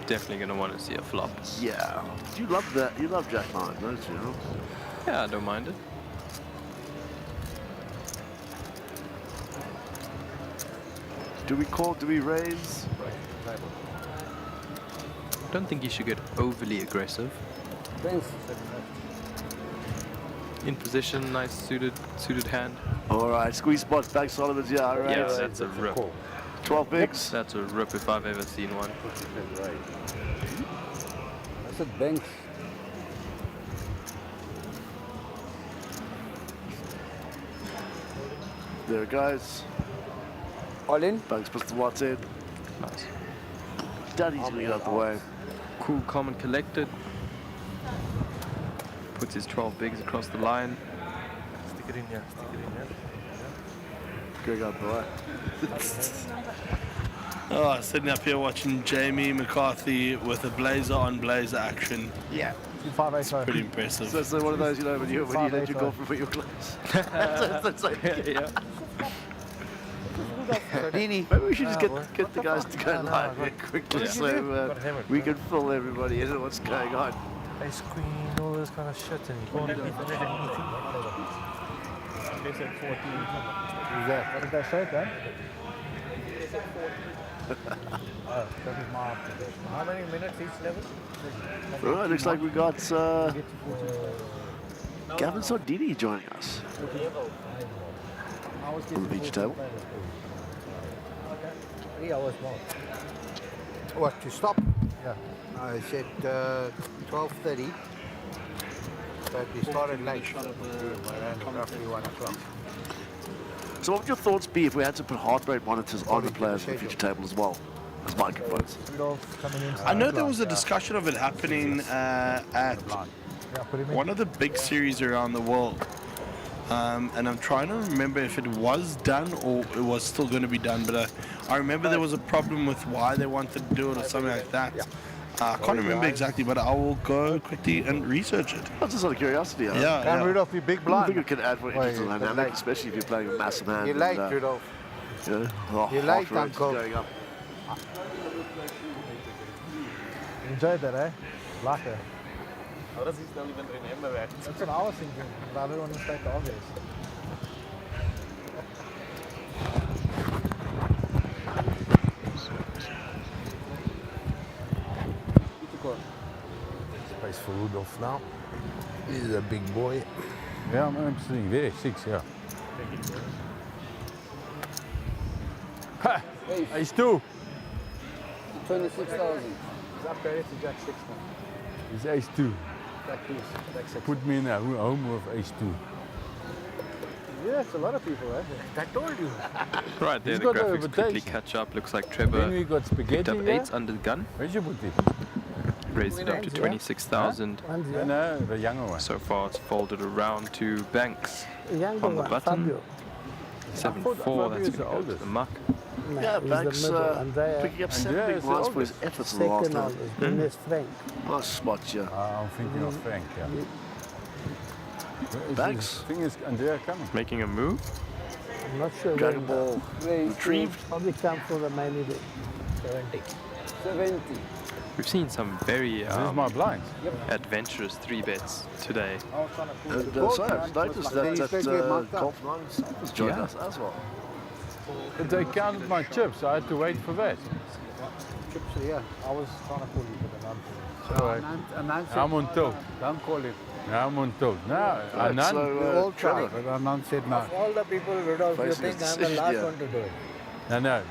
F: Definitely going to want to see a flop.
G: Yeah, you love that. You love Jack 9, don't you?
F: Yeah, I don't mind it.
G: Do we call? Do we raise?
F: I don't think you should get overly aggressive. In position, nice suited hand.
G: All right, squeeze spots, back Solomon's, yeah, all right.
F: Yeah, that's a rip.
G: 12 bigs.
F: That's a rip if I've ever seen one.
D: I said Banks.
G: There it goes.
D: All in?
G: Banks puts the watts in.
F: Nice.
G: Daddy's gonna get out the way.
F: Cool, calm and collected. Puts his 12 bigs across the line.
I: Stick it in here, stick it in here.
G: Greg out the way.
E: Oh, sitting up here watching Jamie McCarthy with a blazer on blazer action.
G: Yeah.
E: It's pretty impressive.
G: So it's one of those, you know, when you let your girlfriend put your clothes. That's like,
F: yeah.
G: Maybe we should just get the guys to go live here quickly so we can fill everybody in on what's going on.
I: Ice cream, all this kind of shit, and you can't eat anything.
B: They said 14.
I: Who's that? What did they say then?
B: They said 14.
I: Oh, that is my observation. How many minutes each level?
G: Well, it looks like we got Gavin Sordini joining us on the beach table.
L: 3 hours more.
A: What, to stop?
L: Yeah.
A: I said 12:30, but we started late. Around roughly 1 o'clock.
G: So what would your thoughts be if we had to put heart rate monitors on the players for the future table as well as microphones?
E: I know there was a discussion of it happening at one of the big series around the world. And I'm trying to remember if it was done or it was still going to be done, but I remember there was a problem with why they wanted to do it or something like that. I can't remember exactly, but I will go quickly and research it.
G: That's just out of curiosity.
E: Yeah.
I: Can't read off your big
G: I
I: blind.
G: think it can add more interest to the dynamic, especially if you're playing with massive hands.
A: You're late, Rudolph.
G: You're
A: late, Uncle.
G: Going up.
I: Enjoyed that, eh? Like it.
B: How does he still even remember that?
I: That's what I was thinking, but I don't want to state the obvious.
N: Space for Rudolph now. This is a big boy. Yeah, I'm seeing there, 6, yeah. Ha! Ace 2.
D: 26,000.
I: He's upgraded to Jack 6 now.
N: It's Ace 2.
I: Jack 6.
N: Put me in a home with Ace 2.
I: Yeah, it's a lot of people, eh? I told you.
F: Right there,
N: He's
F: the
N: got the
F: graphics quickly
N: invitation.
F: catch up. Looks like
N: Then
F: Trevor
N: we got
F: picked up
N: spaghetti.
F: 8s under the gun.
N: Where'd you put it?
F: Raised it up to 26,000.
N: No, the younger one.
F: So far it's folded around to Banks
M: Younger
F: on the
M: one,
F: button.
M: Fabio.
F: 7-4,
N: Fabio
F: that's
N: is the
F: going to go to
N: oldest.
F: the muck.
G: Yeah,
M: he's
G: Banks
M: the middle. Andrea,
G: picking up 7 big blinds for his efforts in the last
M: second
G: round.
M: oldest. Then there's Frank.
G: Nice spot, yeah.
N: I'm thinking of Frank, yeah.
G: Banks.
N: Thing is, Andrea coming.
F: Making a move?
M: I'm not sure
G: Dragon
M: when.
G: Ball retrieved.
M: Probably come for the main event. 70.
F: We've seen some very
N: my blinds.
F: adventurous 3-bets today.
G: And so I've noticed that Golf 9 has joined us as well.
N: But they counted my chips, I had to wait for that.
L: Chips, yeah. I was trying to call you, but then
N: I'm on tilt.
L: Don't call him.
N: I'm on tilt. No, Anand.
A: We all tried, but Anand said no.
K: Of all the people, Rudolph, you think I'm the last one to do it?
N: No.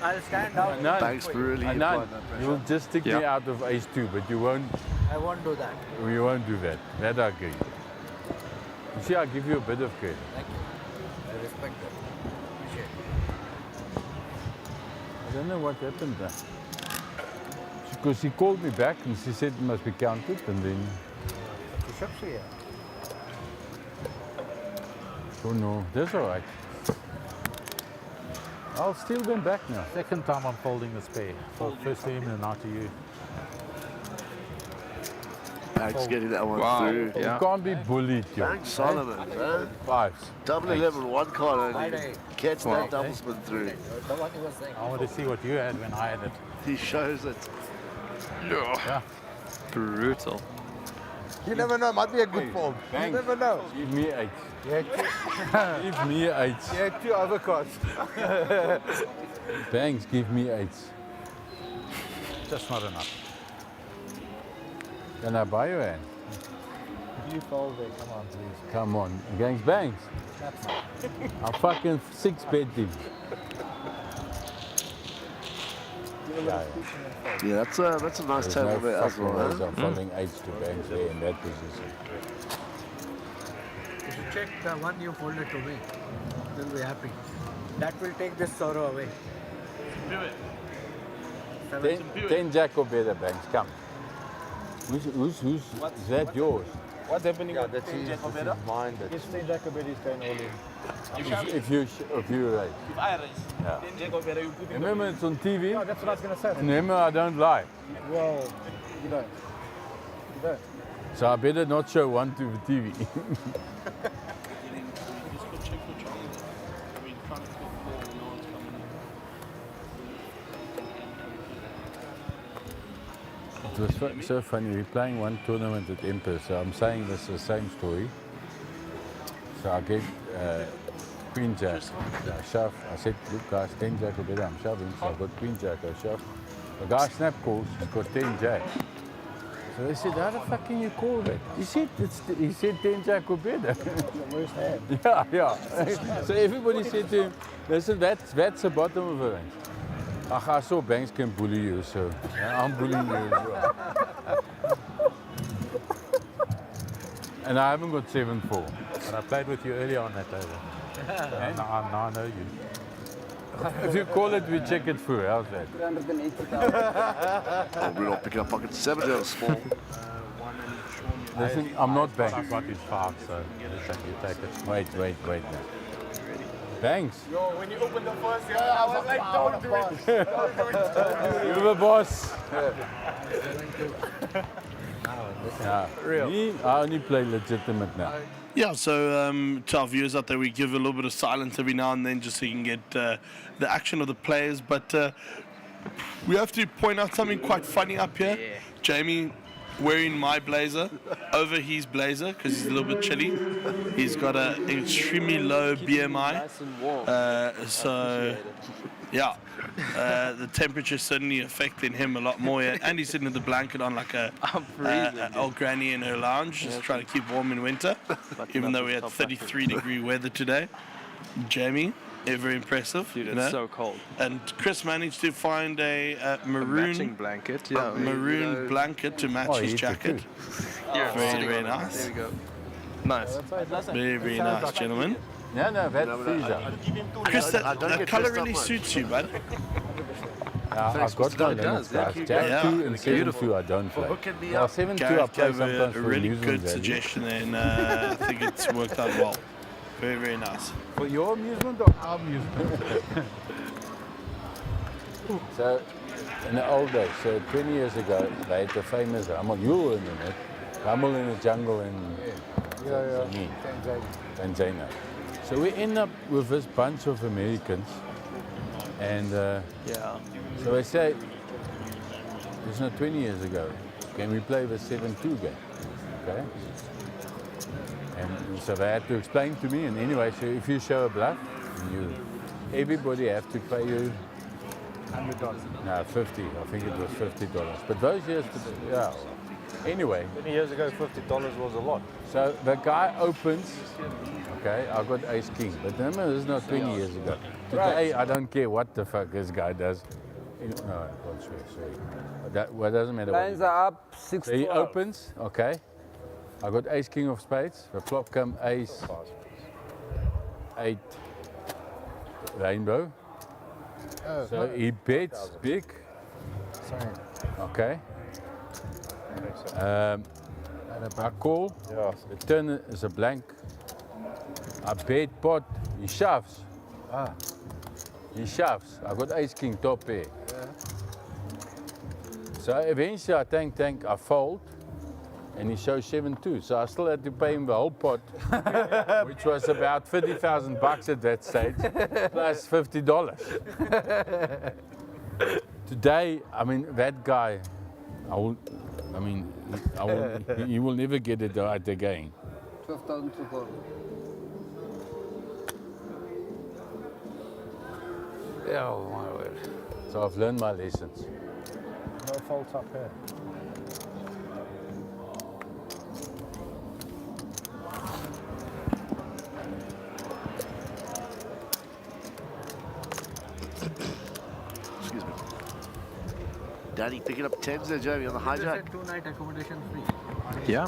K: I'll stand out.
N: Anand,
G: Banks really
N: Anand, you'll just stick me out of ace 2, but you won't.
K: I won't do that.
N: You won't do that. That I agree. You see, I give you a bit of credit.
K: Thank you. I respect that. Appreciate it.
N: I don't know what happened there. Because she called me back and she said it must be counted, and then.
L: Chips here.
N: Oh no, that's all right. I'll steal them back now.
L: Second time I'm folding the spare. First to him and now to you.
G: Banks getting that one through.
N: You can't be bullied, yo.
G: Banks Solomon, man.
N: Fives.
G: Double 11, one card only. Gets that double spin through.
L: I want to see what you had when I had it.
G: He shows it.
F: Yeah. Brutal.
I: You never know, might be a good fold. You never know.
N: Give me 8. Give me 8.
I: Yeah, 2 overcards.
N: Banks, give me 8.
L: Just not enough.
N: Can I buy you an?
L: You fold it. Come on, please.
N: Come on. Against Banks.
L: That's not.
N: I'm fucking 6 betting.
G: Yeah, that's a nice table there as well.
N: I'm folding 8s to Banks there in that position.
K: You should check the one you folded to me. You'll be happy. That will take this sorrow away.
E: Do it.
N: 10 jack or better, Banks. Come. Who's is that yours?
I: What's happening?
D: Yeah, that's his mind.
I: It's 10 Jacobelli is going all in.
N: If you raise.
E: If I raise,
N: Yeah.
E: 10 Jacob, you put in
N: Remember, it's on TV.
I: Yeah, that's what I was going to say.
N: And remember, I don't lie.
I: Well, you don't. You don't.
N: So I better not show one to the TV.
E: just go check for Charlie. I mean, trying to click ball, no one's coming in.
N: It was so funny. We're playing one tournament at Emperor, so I'm saying this is the same story. So I get Queen Jack. I shove. I said, look guys, 10 Jack or better. I'm shoving. So I've got Queen Jack. I shove. The guy snap calls. He's got 10 Jack. So they said, how the fuck can you call that? He said 10 Jack or better. Yeah. So everybody said to him, listen, that's the bottom of it. I saw Banks can bully you, so I'm bullying you as well. And I haven't got 7-4.
L: But I played with you earlier on that table. Now I know you.
N: If you call it, we check it through. How's that?
D: 380,000.
G: Oh, we're not picking up pocket 7 out of small.
N: Listen, I'm not Banks.
L: I've got his 5, so listen, you take it.
N: Wait now. Banks.
I: Yo, when you opened the first, I was like, don't do it. Don't do it.
N: You're the boss. Me, I only play legitimate now.
E: Yeah, so to our viewers out there, we give a little bit of silence every now and then just so you can get the action of the players. But we have to point out something quite funny up here. Jamie wearing my blazer over his blazer because he's a little bit chilly. He's got an extremely low BMI. So, yeah, the temperature's certainly affecting him a lot more. And he's sitting with the blanket on like a old granny in her lounge, just trying to keep warm in winter, even though we had 33-degree weather today. Jamie, very impressive.
F: Dude, it's so cold.
E: And Chris managed to find a maroon
F: matching blanket.
E: Yeah, maroon blanket to match his jacket. Very nice.
F: There we go. Nice.
E: Very nice, gentlemen.
N: No, that's freezer.
E: Chris, that colour really suits you, bud.
N: I've got my limits, guys. Jack 2 and 7-2 I don't play. Well, 7-2 I
E: Gareth
N: play
E: gave
N: sometimes
E: a
N: for
E: really
N: amusement
E: good
N: value.
E: suggestion and I think it's worked out well. Very nice.
N: For your amusement or our amusement? So, in the old days, so 20 years ago, they had the famous Rumble. You were in it. Rumble in the jungle in Tanzania. So we end up with this bunch of Americans, and so I say, it's not 20 years ago. Can we play the 7-2 game? Okay. And so they had to explain to me, and anyway, so if you show a bluff, everybody have to pay you $100. No, 50. I think it was $50. But those years, yeah. Anyway.
I: 20 years ago, $50 was a lot.
N: So the guy opens. Okay, I got ace king, but remember, this is not 20 years ago. Today, I don't care what the fuck this guy does. No, I can't swear, sorry. That doesn't matter.
D: Lines are up 6-12.
N: So he opens, okay. I got ace king of spades. The flop come ace, 8 rainbow. So he bets big. Okay. I call. The turn is a blank. I bet pot. He shoves. He shoves. I got ace king top pair. So eventually I tank, I fold, and he shows 7-2. So I still had to pay him the whole pot, which was about $30,000 at that stage, plus $50. Today, I mean, that guy, he will never get it right again.
D: 12,000 to go.
L: Oh my word.
N: So I've learned my lessons.
I: No faults up here.
G: Excuse me. Daddy picking up 10s there, Jeremy, on the hijack.
K: 2-night accommodation free.
F: Yeah.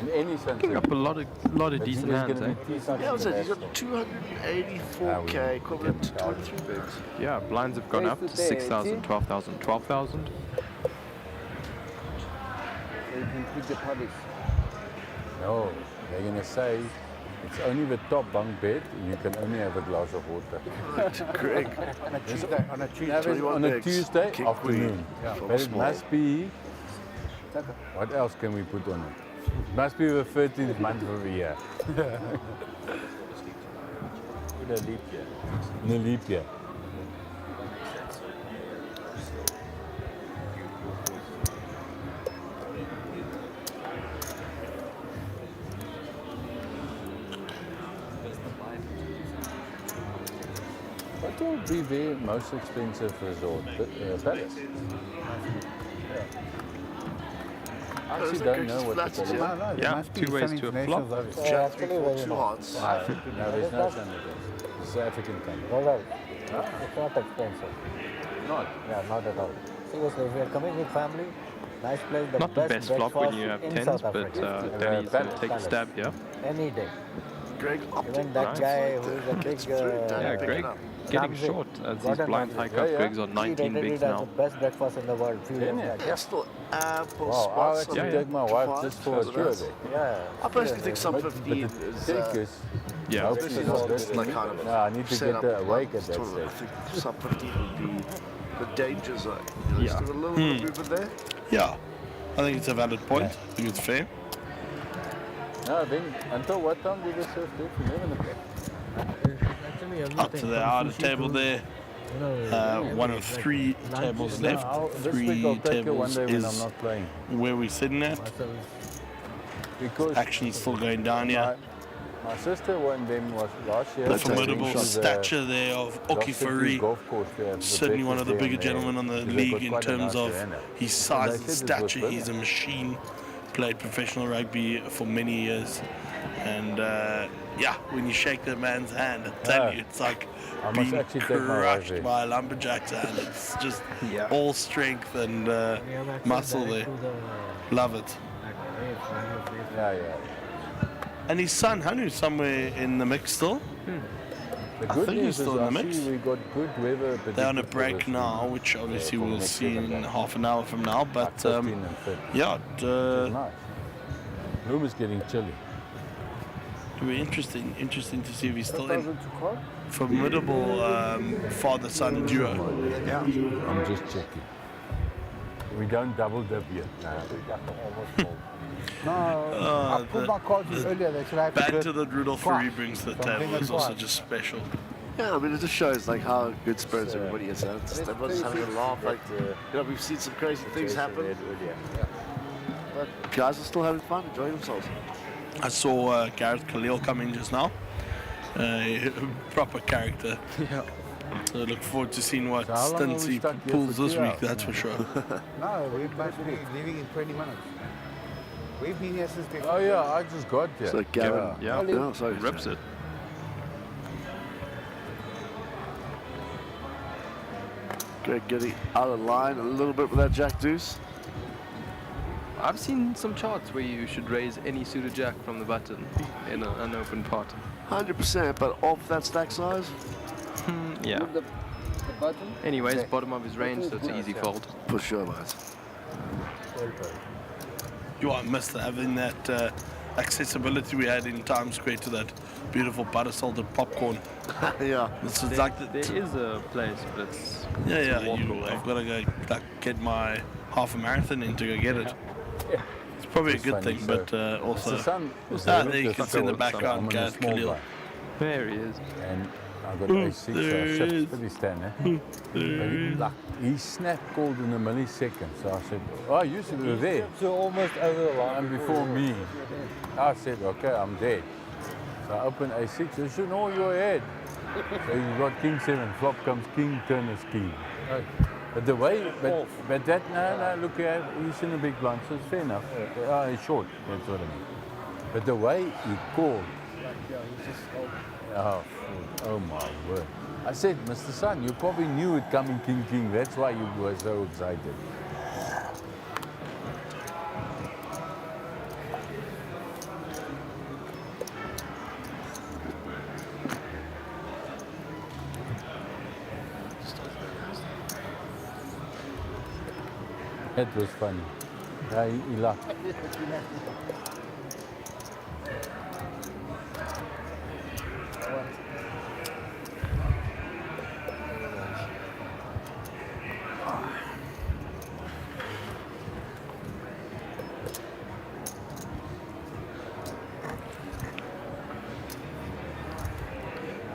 N: In any sense.
F: Picking up a lot of decent hands, eh?
G: Yeah, what's that? He's got 284k, equivalent to 23 bigs.
F: Yeah, blinds have gone up to 6,000, 12,000, 12,000.
D: You can pick the parties.
N: No, they're going to say it's only the top bunk bed and you can only have a glass of water.
G: Greg.
I: On a Tuesday.
N: On a Tuesday
G: King
N: afternoon.
G: Yeah.
N: But it must be, what else can we put on it? It must be the 13th month of the year. In a leap year. In a leap year. What will be the most expensive resort? Palace? I actually don't know what the palace is.
F: No, yeah, 2 ways to a flop.
G: Jack 3 4 2 hearts.
N: No, there's no Sunday. It's African country.
K: Well, it's not expensive.
N: Not?
K: Yeah, not at all. Seriously, if you're coming with family, nice place, the
F: Not the best flop when you have
K: in
F: 10s,
K: South
F: but
K: Africa.
F: Danny's going to take a stab, yeah.
K: Any day.
G: Greg
K: Even that guy who's a big...
F: Yeah, Greg getting short as these blinds hike up. Greg's on 19 bigs now.
K: The best breakfast in the world. Few years back.
G: There's still ample
N: Wow, I'll
G: spots.
N: actually take my wife just for a tour there.
K: Yeah.
G: I personally think some
N: But
G: 15
N: the
G: is...
N: trick is,
F: Yeah.
N: hopefully she's not
G: like
N: listening.
G: kind of
N: No, I need to
G: set
N: get
G: up
N: her awake at that
G: tournament.
N: stage.
G: I think sub 15 would be the danger zone. There's still a little bit of movement there.
E: Yeah, I think it's a valid point. I think it's fair.
N: No, then until what time do they serve there? 11 o'clock.
E: Up to the outer table there. One of 3 tables left.
N: This
E: 3
N: week I'll take her one
E: tables
N: day when I'm
E: is
N: not playing.
E: where we're sitting at.
N: Because
E: Action's still going down here.
N: my sister won them was last year.
E: The formidable stature there of Okifari. Certainly one of the bigger gentlemen on the league in terms of his size and stature. He's a machine. Played professional rugby for many years. And yeah, when you shake that man's hand, I tell you, it's like being crushed by a lumberjack's hand. It's just all strength and muscle there. Love it.
N: Yeah.
E: And his son, Hanu, somewhere in the mix still.
N: The
E: I
N: good
E: think he's
N: news
E: still
N: is
E: in the
N: I
E: mix.
N: see we got good weather.
E: They're on a break now, which obviously we'll see in half an hour from now. But yeah,
N: nice. Room is getting chilly.
E: It'll be interesting to see if he's still in.
D: 1,000 to call?
E: Formidable father-son duo.
N: Yeah. I'm just checking. We don't double dip yet.
A: No, I put my cards in earlier. They should have to do
E: Banter
A: it
E: that Rudolph
A: twice.
E: Furey brings to the
A: So I'm
E: table
A: thinking
E: is also
A: twice.
E: just special.
G: Yeah, I mean, it just shows like how good spirits everybody is. Everyone's having a laugh. Like, we've seen some crazy things happen. But guys are still having fun, enjoying themselves.
E: I saw Gareth Khalil come in just now. Proper character.
B: Yeah.
E: So I look forward to seeing what
N: So how long
E: stunts
N: are we
E: he
N: stuck here
E: pulls
N: for
E: this
N: 2
E: week,
N: hours?
E: that's for sure.
A: No, we're supposed to be leaving in 20 minutes. We've been here since before.
N: Oh yeah, I just got there.
G: So Gavin,
F: Yeah.
G: sorry.
F: Rips it.
G: Greg getting out of line a little bit with that jack deuce.
F: I've seen some charts where you should raise any suited jack from the button in an open pot.
G: 100%, but of that stack size?
F: Yeah.
D: The button?
F: Anyways, bottom of his range, so it's an easy fold.
G: For sure, lads.
E: You are missed having that accessibility we had in Times Square to that beautiful butter salted popcorn.
G: Yeah.
E: This is like
F: There is a place, but it's
E: yeah.
F: a walk away.
E: I've got to go get my half a marathon in to go get it. It's probably
N: It's
E: a good
N: funny,
E: thing,
N: so
E: but also
N: it's the sun- it's
E: there
N: the
E: you
N: look
E: can
N: of
E: see in the
N: the
E: background
N: I'm on a
E: Gareth
N: small
E: Khalil.
N: guy.
F: There he is.
N: And I got
E: Oh,
N: a 6
E: there it
N: shift
E: is.
N: pretty standard. But he snapped called in a millisecond. So I said, oh, you were there.
I: So almost over the line.
N: And before me. I said, okay, I'm dead. So I opened A6. He said, no, you're ahead. So you got king 7. Flop comes king, turn is king. But the way, but that, no, look here, he's in a big blind, so it's fair enough. He's short, that's what I mean. But the way he called, oh my word. I said, Mr. Sun, you probably knew it coming king, that's why you were so excited. It was funny. Yeah, he laughed.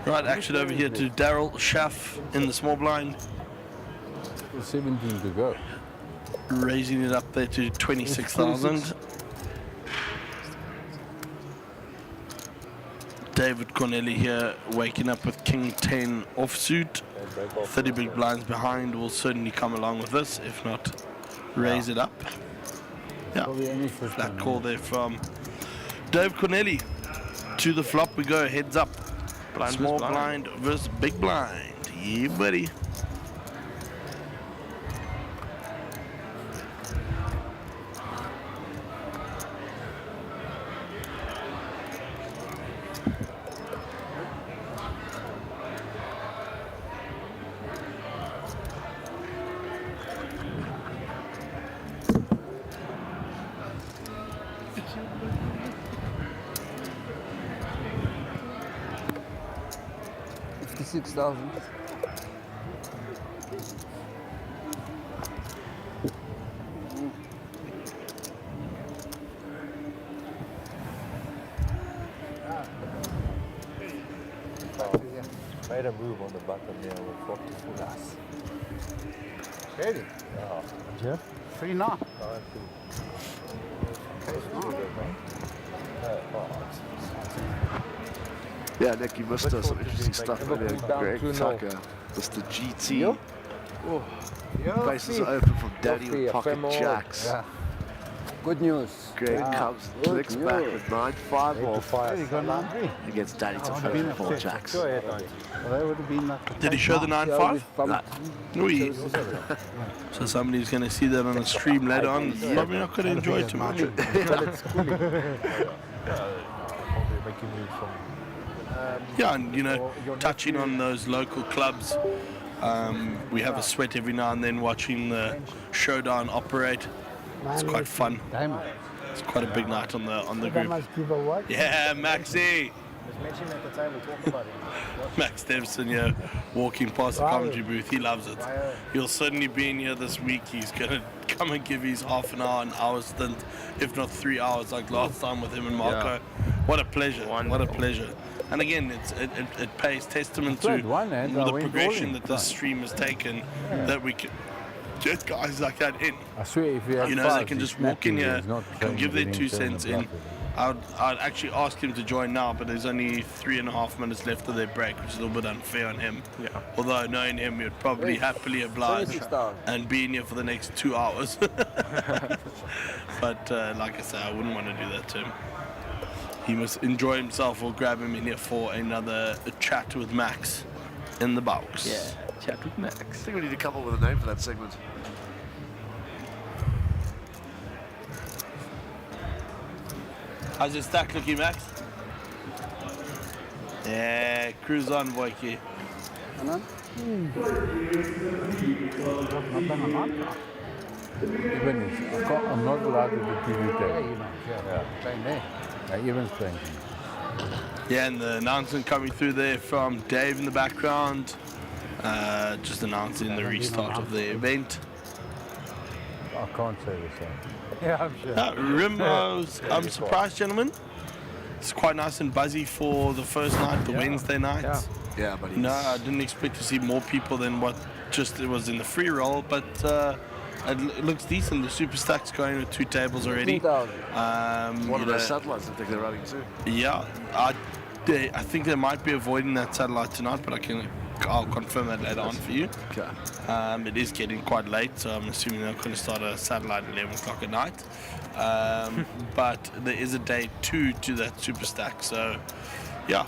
E: Right, action over here to Daryl Schaff in the small blind.
N: 17 to go.
E: Raising it up there to 26,000. David Corneli here waking up with King 10 offsuit. 30 big blinds behind will certainly come along with this, if not raise it up. Yeah, flat call there from Dave Corneli. To the flop we go, heads up. Small blind versus big blind. Yeah, buddy.
D: $56,000.
I: Made a move on the button there with 40 full ass.
A: Ready?
I: Yeah.
A: Jeff? 3 now.
G: Yeah, Nick, you must have some interesting stuff in there. Greg Tucker, Mr. GT. Places are open from Daddy with pocket jacks.
D: Yeah. Good news.
G: Greg comes, clicks back with 9-5 off against Daddy to 4 jacks.
A: Well, that would have been like
E: Did he show the 9-5? No. So somebody's going to see that on a stream later on. Probably not going to enjoy it too much. Yeah, and you know, touching on those local clubs, we have a sweat every now and then watching the showdown operate. It's quite fun. It's quite a big night on the
M: I
E: group.
M: must give a what?
E: Yeah, Maxi.
O: Just mention at the table, talk about it.
E: Max Devson here, walking past the commentary booth. He loves it. He'll certainly be in here this week. He's going to come and give his half an hour stint, if not 3 hours, like last time with him and Marco. What a pleasure. What a pleasure. And again, it pays testament to the progression that this stream has taken, that we can get guys like that in.
N: I swear, if you have
E: They can just walk in here, can give their 2 cents in. I'd actually ask him to join now, but there's only 3.5 minutes left of their break, which is a little bit unfair on him. Yeah. Although knowing him, he'd probably happily oblige and be in here for the next 2 hours. But like I said, I wouldn't want to do that to him. He must enjoy himself. We'll grab him in here for another chat with Max in the box.
F: Yeah, chat with Max.
G: I think we need to come up with a name for that segment.
E: How's your stack looking, Max? Yeah, cruise on, boyki.
N: I'm not allowed to do TV tape. Evan's playing.
E: Yeah, and the announcement coming through there from Dave in the background. Just announcing the restart of the event.
N: I can't say the same.
I: Yeah, I'm sure.
E: Rimbo's, I'm surprised, gentlemen. It's quite nice and buzzy for the first night, the Wednesday night.
G: Yeah, but
E: no, I didn't expect to see more people than what just it was in the free roll, but it looks decent. The super stack's going with 2 tables already.
G: One of those satellites, I think they're running too.
E: Yeah, I think they might be avoiding that satellite tonight, but I'll confirm that later on for you.
G: Okay.
E: It is getting quite late, so I'm assuming they're going to start a satellite at 11 o'clock at night. But there is a day 2 to that super stack, so yeah,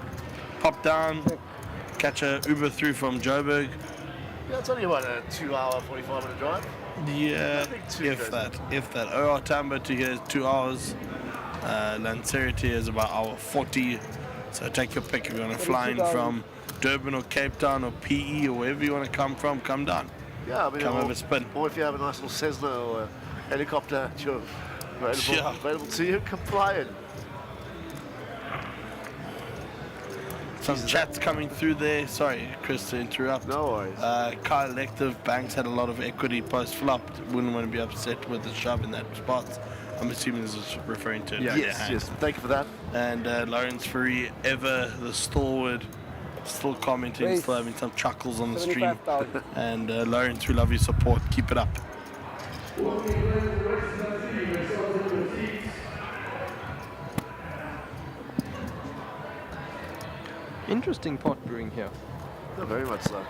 E: pop down, catch a Uber through from Joburg.
G: Yeah, it's only about a 2-hour, 45-minute drive.
E: Yeah, if that. OR Tambo to here is 2 hours. Lancerity is about hour 40. So take your pick if you want to fly in from Durban or Cape Town or PE or wherever you want to come from, come down.
G: Yeah, I mean,
E: come over spin.
G: Or if you have a nice little Cessna or a helicopter available to you, come fly in.
E: Some chats coming through there. Sorry, Chris, to interrupt.
G: No worries.
E: Kai Elective, Banks had a lot of equity post-flop. Wouldn't want to be upset with the shove in that spot. I'm assuming this is referring to
G: Yes. Thank you for that.
E: And Lawrence Free, ever the stalwart, still commenting, still having some chuckles on the stream. And Lawrence, we love your support. Keep it up.
F: Interesting pot brewing here.
G: Yeah, very much so.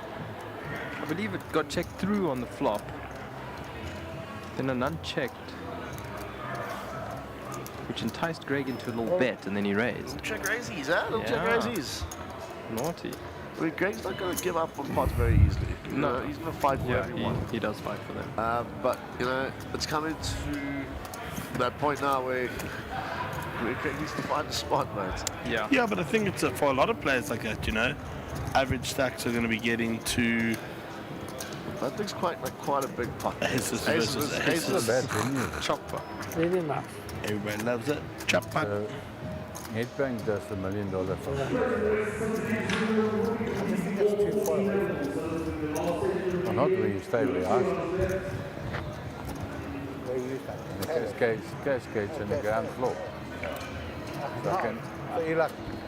F: I believe it got checked through on the flop. Then an unchecked, which enticed Greg into a little bet, and then he raised.
G: Check raisies, huh? Little check raisies.
F: Naughty.
G: I mean, Greg's not going to give up on pots very easily.
F: No.
G: He's going to fight for everyone.
F: He does fight for them.
G: But, it's coming to that point now where Greg needs to find a spot, mate.
E: Yeah, but I think it's for a lot of players like that, average stacks are going to be getting to...
G: I think it's quite a big pot.
E: Aces versus aces.
G: Chopper.
M: Very nice.
E: Everybody loves it. Chopper.
N: Nedbank does $1 million for that. Well, not where you stay, where you are. The cascades in the ground floor. So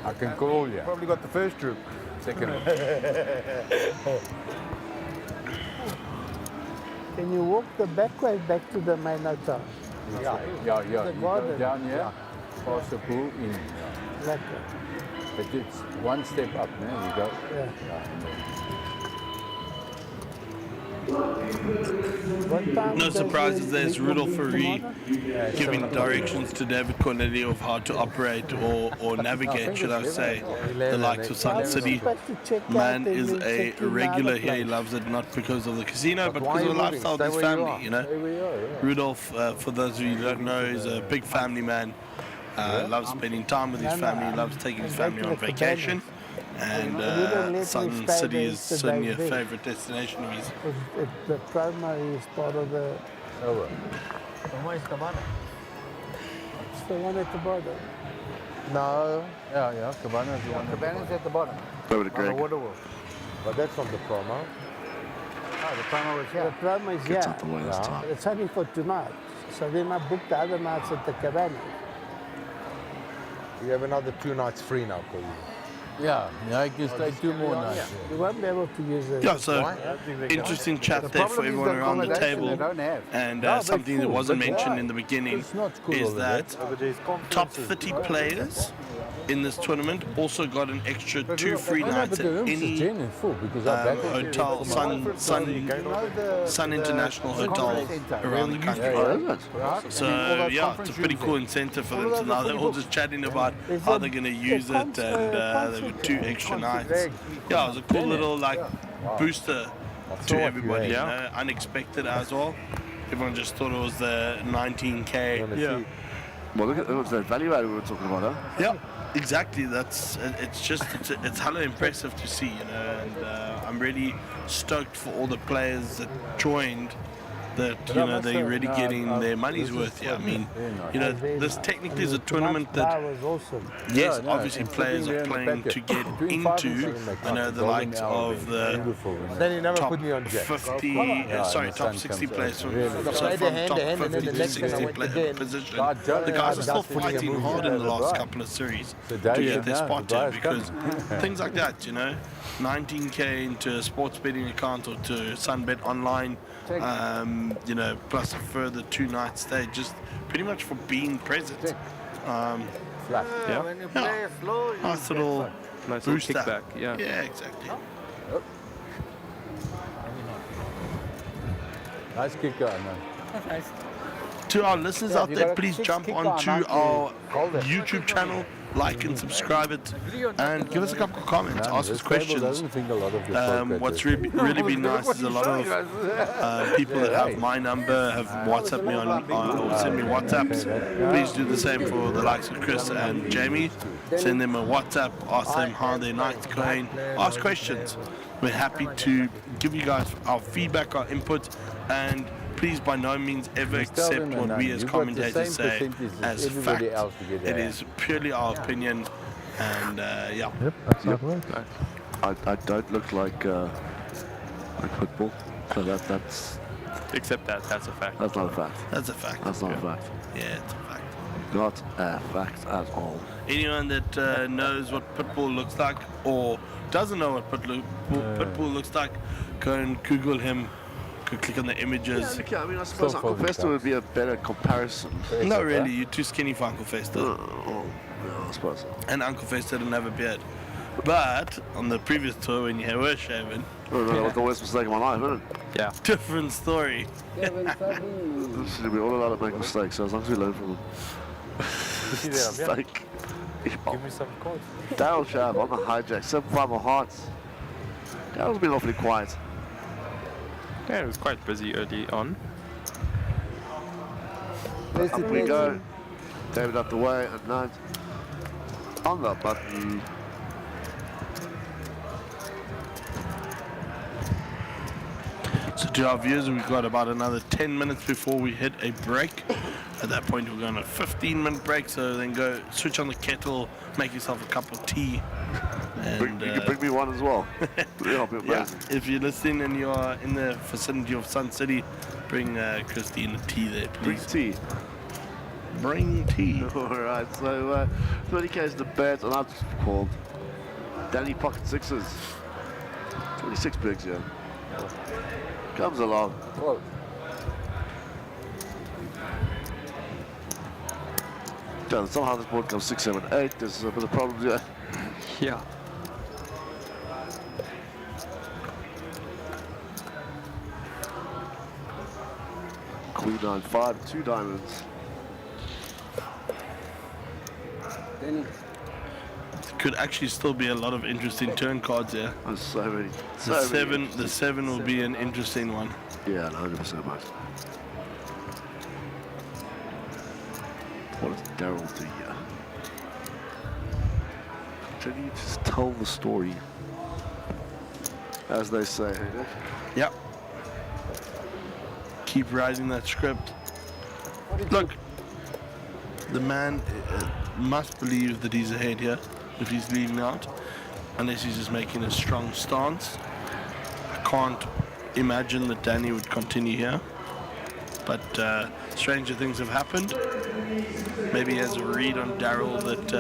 N: I can call you.
A: Probably got the first group.
N: Second.
M: Can you walk the back way back to the main hotel?
N: Yeah.
M: The
N: You go
M: garden.
N: down here, past the pool, in.
M: Exactly.
N: But it's one step up, no? You go.
M: Yeah.
E: No surprises, there's Rudolph Ferry giving directions to David Cornelli of how to operate or navigate, should I say, the likes of Sun City. Man is a regular here, he loves it, not because of the casino, but because of the lifestyle of his family, Rudolph, for those of you who don't know, is a big family man, loves spending time with his family, loves taking his family on vacation. And Sun City is certainly a favourite destination of his.
M: The promo is part of the... the one at the bottom.
N: No, yeah, Cabana's the one.
L: Cabana's at the bottom.
G: Over to
L: On the
G: Greg.
L: water wall.
I: But that's on the promo.
L: Oh, the promo is here.
M: The promo is
G: Gets
M: here.
G: out the way this time.
M: It's only for tonight. So then I booked the other nights at the Cabana.
I: We have another 2 nights free now for you.
N: Yeah, I can stay 2 more nights.
M: You won't be able to use it.
E: Yeah, so interesting chat there for everyone around the table. And something that wasn't mentioned in the beginning is that top 30 players in this tournament also got an extra 2 free nights at any hotel, Sun International Hotel around the country. So yeah, it's a pretty cool incentive for them. So now they're all just chatting about how they're going to use it, and they've got 2 extra nights. Yeah, it was a cool little like booster to everybody, you know, unexpected as well. Everyone just thought it was the 19K.
G: Yeah. Well, look at that value add we were talking about, huh?
E: Yeah, exactly. It's hella impressive to see, you know, and I'm really stoked for all the players that joined. That you know they're really getting their money's worth. Yeah, I mean, you know, this technically is a tournament that yes, obviously players are playing to get into. I know the likes of the top 50, top 60 players from top 50 to 60 position. The guys are still fighting hard in the last couple of series to get their spot in, because things like that, you know, 19K into a sports betting account or to SunBet online. You know, plus a further 2 night stay, just pretty much for being present.
K: When you play slow, you
E: nice little booster.
F: kickback. Yeah.
E: Yeah, exactly.
N: Nice kicker, man.
E: To our listeners out there, please jump onto our YouTube channel, like and subscribe it, and give us a couple of comments, ask us questions. What's really been nice is a lot of people that have my number have WhatsApp me or send me WhatsApps. Please do the same for the likes of Chris and Jamie. Send them a WhatsApp, ask them how their night's going, ask questions. We're happy to give you guys our feedback, our input, and please by no means ever accept what we as commentators say as fact. It is purely our opinion, and yeah.
I: Yep, that's how it works.
G: I don't look like football, so that's.
F: Except that's a fact.
G: That's not a fact.
E: That's a fact.
G: That's not a fact.
E: Yeah, it's a fact.
G: Not a fact at all.
E: Anyone that knows what Pitbull looks like or doesn't know what Pitbull looks like, go and Google him. Click on the images.
G: Yeah, I mean, I suppose Uncle Fester would be a better comparison.
E: Not really, you're too skinny for Uncle Fester.
G: I suppose so.
E: And Uncle Fester didn't have a beard. But on the previous tour when you were shaven,
G: that was the worst mistake of my life, isn't it?
F: Yeah.
E: Different story.
G: We're all allowed to make mistakes, so as long as we learn from them. It's like,
I: Give me some codes.
G: Daryl Sharp on the hijack, 7-5 hearts. Daryl's been awfully quiet.
F: Yeah, it was quite busy early on.
G: Up we go. David up the way at 9. On the button.
E: So to our viewers, we've got about another 10 minutes before we hit a break. At that point, we're going on a 15-minute break, so then go switch on the kettle, make yourself a cup of tea. And,
G: you can bring me one as well.
E: Yeah, if you're listening and you're in the vicinity of Sun City, bring Christine a tea there, please.
G: Bring tea.
E: Bring tea.
G: Alright, so 30K's the bet, and I've called Danny Pocket Sixes. 26 bigs, yeah. Comes along.
N: Whoa.
G: Yeah, somehow this board comes 6, 7, 8. There's a bit of problems here.
F: Yeah.
G: Queen 9, 5, 2 diamonds.
E: Could actually still be a lot of interesting turn cards here.
G: There's so many.
E: The 7 will be an interesting one.
G: Yeah, 100% mate. What does Daryl do here? Can you just tell the story? As they say.
E: Yep. Keep writing that script. Look, The man must believe that he's ahead here if he's leaving out, unless he's just making a strong stance. I can't imagine that Danny would continue here, but stranger things have happened. Maybe he has a read on Daryl that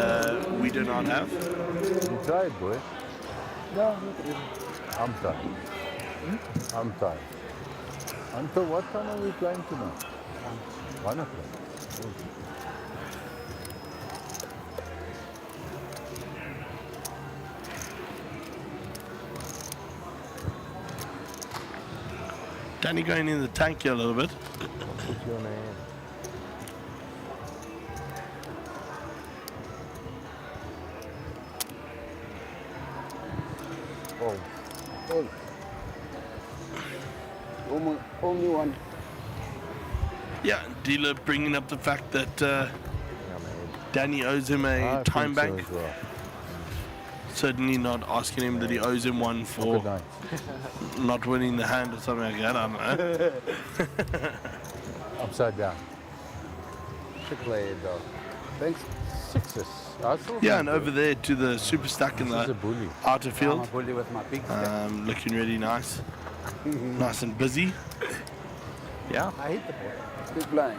E: we do not have.
N: You tried, boy. No, I'm tired. I'm tired. Until what time are we playing tonight? 1 o'clock.
E: Danny going in the tank here a little bit.
I: What's your name?
D: Only one.
E: Yeah, dealer bringing up the fact that Danny owes him a time bank.
N: So as well.
E: Certainly not asking him that he owes him one for not winning the hand or something like that. I don't know.
N: Upside down.
I: Chick-fil-A dog.
N: Thanks. Sixes.
E: Yeah, and over there to the super stack in the outer field.
L: I'm a bully with my big
E: Looking really nice. Nice and busy.
L: Yeah, I hit the ball.
D: Big blind.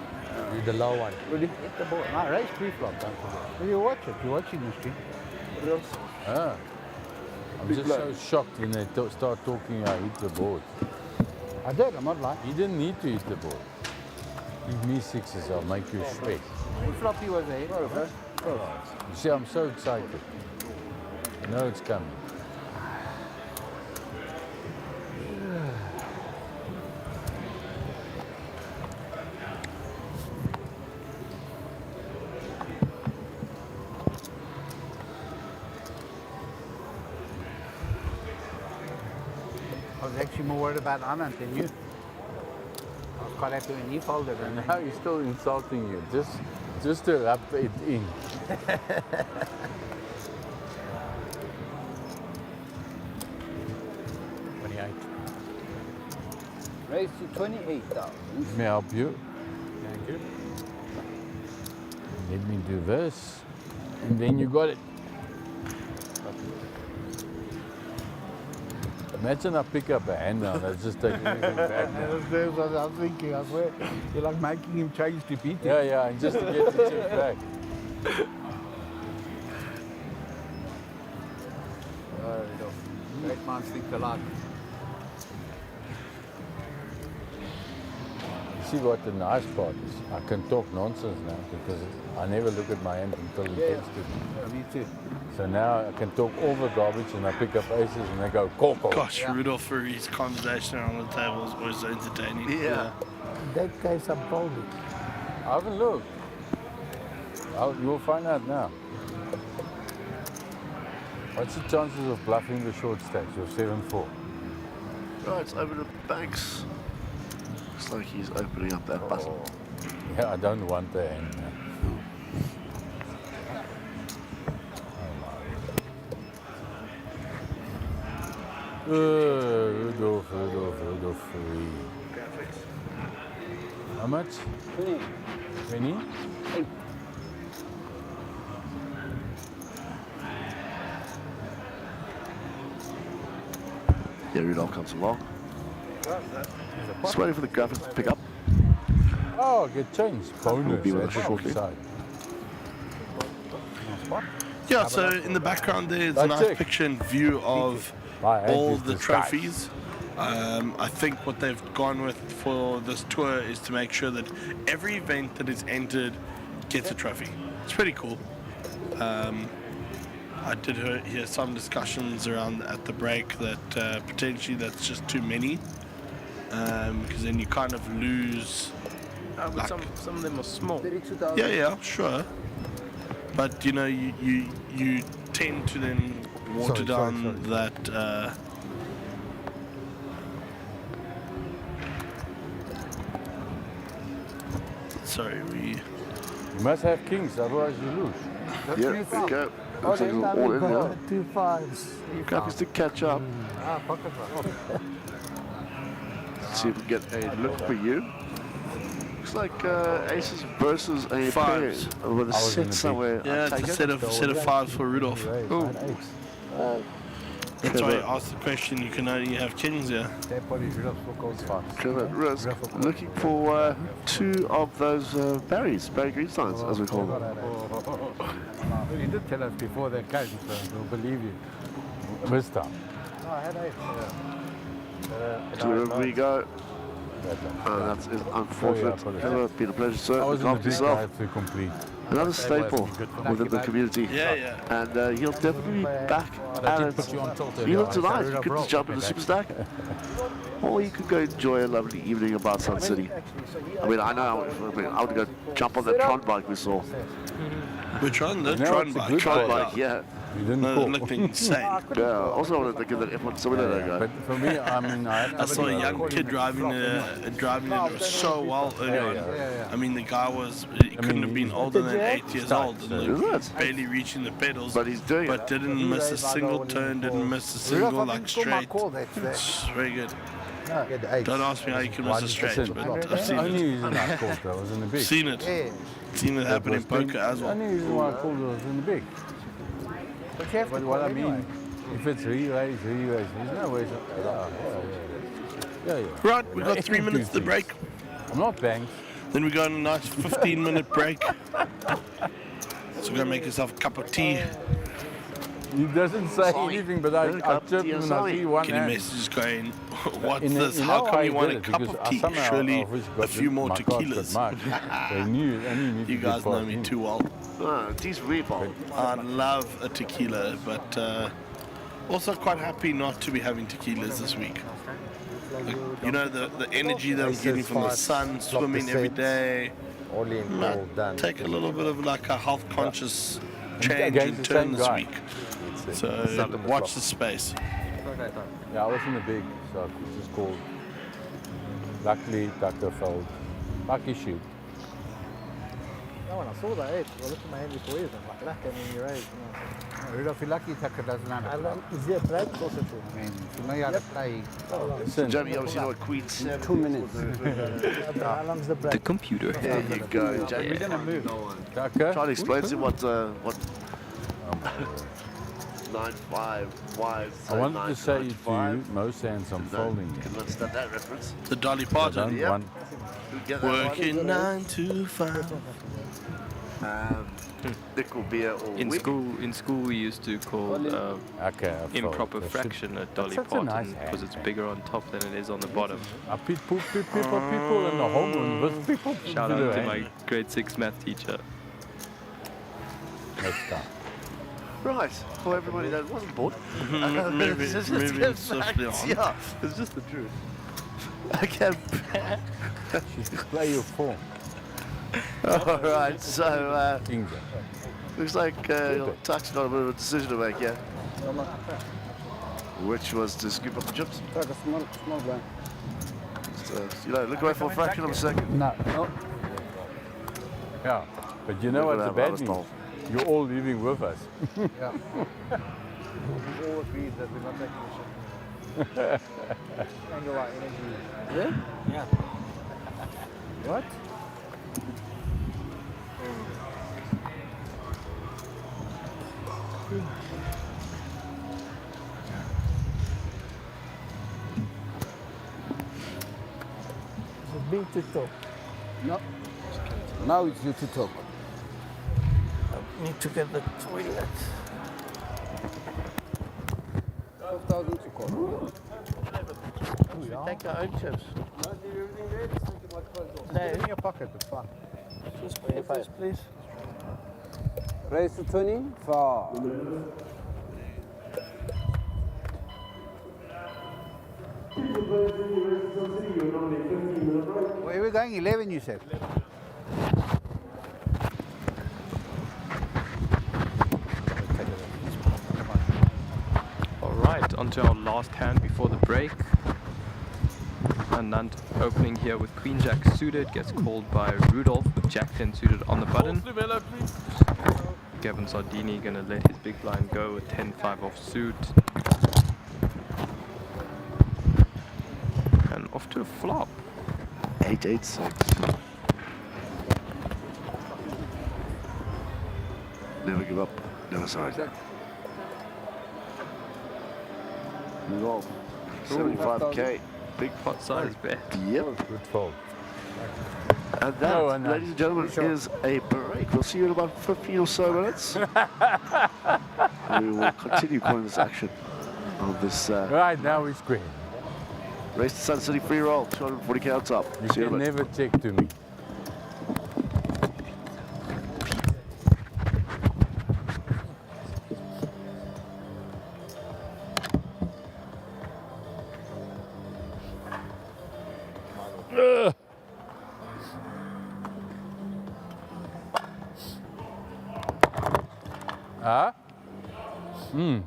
I: You're the low one.
L: Really? Hit the ball. No, raise pre-flop, don't forget. Well, you watch it. You're watching the stream.
N: Ah. I'm just so shocked when they start talking I hit the board.
L: I did, I'm not lying.
N: You didn't need to hit the board. Give me sixes, I'll make you sweat.
L: Pre-flop he was there.
N: You see, I'm so excited. I know it's coming.
L: I was actually more worried about Anand than you. I was quite happy when he folded.
N: And now he's still insulting you. Just to wrap it in.
L: 28.
D: Raise to 28,000.
N: Let me help you.
L: Thank you.
N: Let me do this. And then you got it. Imagine I pick up a hand now, that's just taking everything back now.
A: That's what I was thinking, I swear. You're like making him change to beat him.
N: Yeah, and just to get the chip back.
L: Great minds think alike.
N: You see what the nice part is? I can talk nonsense now because I never look at my hand until he gets to me.
L: Me too.
N: So now I can talk all the garbage and I pick up aces and they go, "Coco."
E: Gosh, Rudolph Furry's conversation around the table is always so entertaining.
M: In that case, I'm folding.
N: I haven't looked. You'll find out now. What's the chances of bluffing the short stacks? You're 7-4.
G: Right, it's over to Banks. Looks like he's opening up that button.
N: Yeah, I don't want the hand now. Rudolph. How much?
D: 20.
N: 20?
G: Yeah, Rudolph comes along. Just waiting for the graphics to pick up.
N: Oh, get changed. Bonus.
G: We'll be with us
N: That's
G: shortly.
N: side.
E: Yeah, so in the background there's a nice picture and view of all the trophies. I think what they've gone with for this tour is to make sure that every event that is entered gets a trophy. It's pretty cool. I did hear some discussions around at the break that potentially that's just too many, because then you kind of lose.
F: But some of them are small.
E: Yeah, sure. But you know, you tend to then water down that. Sorry, we.
N: You must have kings, otherwise you lose.
G: Yeah, there you go. Looks like it's all in now.
M: 2 5s.
G: Graphics to catch up.
L: Pocket rock.
G: See if we can get a look for you. Looks like aces versus a
E: Fives.
G: pair with a set somewhere.
E: Yeah, it's a set of fives for Rudolph.
G: Ooh.
E: That's why I asked the question. You can only have kings here.
G: Trevor Risk looking for two of those Barry Greensteins, as we call them.
N: You did tell us before they came, so we'll believe you. This time.
O: No, I had 8.
G: Wherever we go. That is unfortunate. Trevor, been a pleasure, sir.
N: I was
G: Look
N: in the
G: after
N: big
G: yourself.
N: guy to complete.
G: Another staple within the community.
E: Yeah.
G: And he'll definitely be back at it even tonight. You could just jump into Super Stack. Or you could go enjoy a lovely evening about Sun City. I mean, I would go jump on that Tron bike we saw.
E: Which one? The Tron bike?
G: Tron bike, yeah.
N: You didn't
E: No, it looked insane.
G: Yeah, also wanted to give that F1 simulator a go.
N: But for me, I mean,
E: I saw a young kid driving it so well early on. I mean, the guy he couldn't have been older than 8 years old. And barely reaching the pedals,
G: but he's doing
E: but didn't miss a single turn, didn't miss a single straight. It's very good. Don't ask me how you can miss a straight, but I've seen
N: only
E: it.
N: reason I called it was in the big.
E: Seen it. Seen it happen in poker as well.
N: The only reason why I called it was in the big. But what I mean, if it's re-raise, there's no way. Yeah.
E: Right, we got 3 minutes to the break.
N: I'm not banked.
E: Then we got a nice 15-minute break. So we're gonna make yourself a cup of tea.
N: He doesn't say anything, but I chip him and I see one
E: Getting
N: hand.
E: messages going, what's this? How come you want a cup of tea? Surely a few more tequilas.
N: They knew,
E: you guys know me too well.
G: Tea's real.
E: I love a tequila, but also quite happy not to be having tequilas this week. Like, you know, the energy that I'm getting from the sun, swimming every day. Take a little bit of like a health conscious change in turn this week. So watch the space.
N: Yeah, I was in the big, so it was just called. Luckily, Dr. Fold. Lucky shoot.
O: No, when I saw that 8, I looked at my hand before even, like that, and then you're 8.
L: Rudolph, you're lucky Tucker doesn't understand.
O: Is there a break also too?
L: I mean, you know you have to play.
G: So, Jamie, obviously know what Queen 7
L: 2 minutes.
O: How long's the break?
F: The computer.
G: There you go, Jamie.
O: We're going to move.
N: Tucker?
G: Try to explain to him what 9-5 wives.
N: I wanted to say to you, most hands I'm folding.
G: Can you understand that reference?
E: The Dolly Parton.
G: Yep.
E: Working 9 to 5.
G: Nickel beer or
F: In
G: whip.
F: school we used to call improper fraction a Dolly Parton because it's bigger on top than it is on the bottom.
N: People in the home with people.
F: Shout out to my grade 6 math teacher.
N: Next time.
G: Right, for everybody that wasn't bored.
E: Moving swiftly on.
G: Yeah, it's just the truth. Okay.
N: Play your form.
G: Alright, so looks like you're touching on a bit of a decision to make, yeah? Which was to scoop up the chips.
D: Small blind.
G: Just, look away for a fraction of a second.
L: No.
N: Yeah, but you know what's the bad news? You're all living with us.
O: Yeah. We all agreed that we're not taking the shot. Angle our energy.
D: Yeah?
O: Yeah. What? Is it being to talk?
D: No. Now it's you to talk.
O: I need to get the toilet.
D: 12,000 to call.
O: We take our own chips.
L: No, in your pocket, it's fine.
O: Just pay this, please.
D: Raise to 20 for.
A: Where are we going? 11, you said?
F: Alright, onto our last hand before the break. Anand opening here with Queen Jack suited, gets called by Rudolph with Jack 10 suited on the button. Gavin Sardini gonna let his big blind go with 10-5 off suit. And off to a flop.
G: 8-8-6. Never give up. Never surrender. New goal. 75k. Big
F: pot size bet.
G: Yep.
N: Good fold.
G: And that, ladies and gentlemen, is a break. We'll see you in about 15 or so minutes. We will continue calling this action on this.
N: Right now we're square.
G: Race to Sun City free roll, 240k on top.
N: You
G: See you in a
N: can
G: bit.
N: never check to me. Huh? Hmm.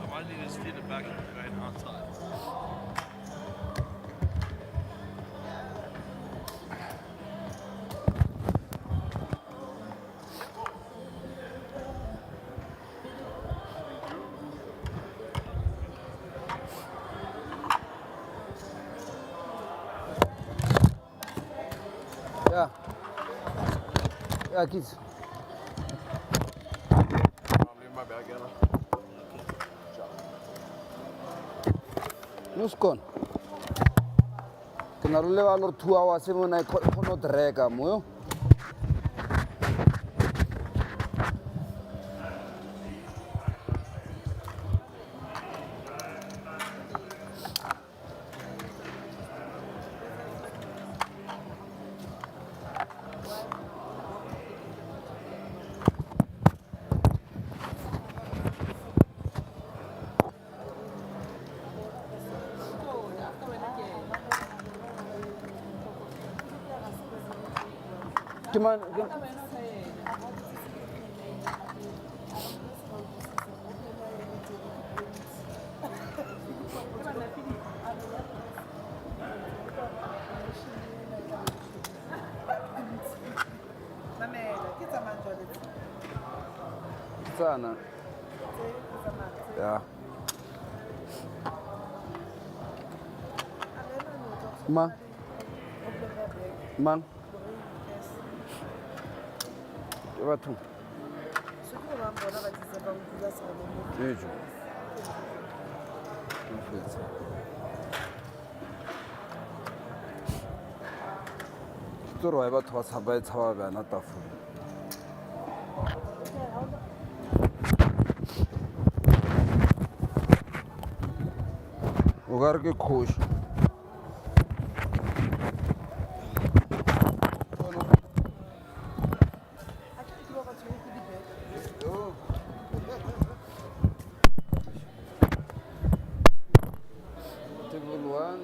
E: I might need to steer it back and going outside.
D: Yeah. Yeah, kids. Nuskon. Ke na le lebalo 2 hours mo na kgono drega mo. Cuman sana. Ya. Mang. Ke batho. Ejo. Toro ba batho ba tshaba bana tafole. O ka re ke kgoši. Table 1.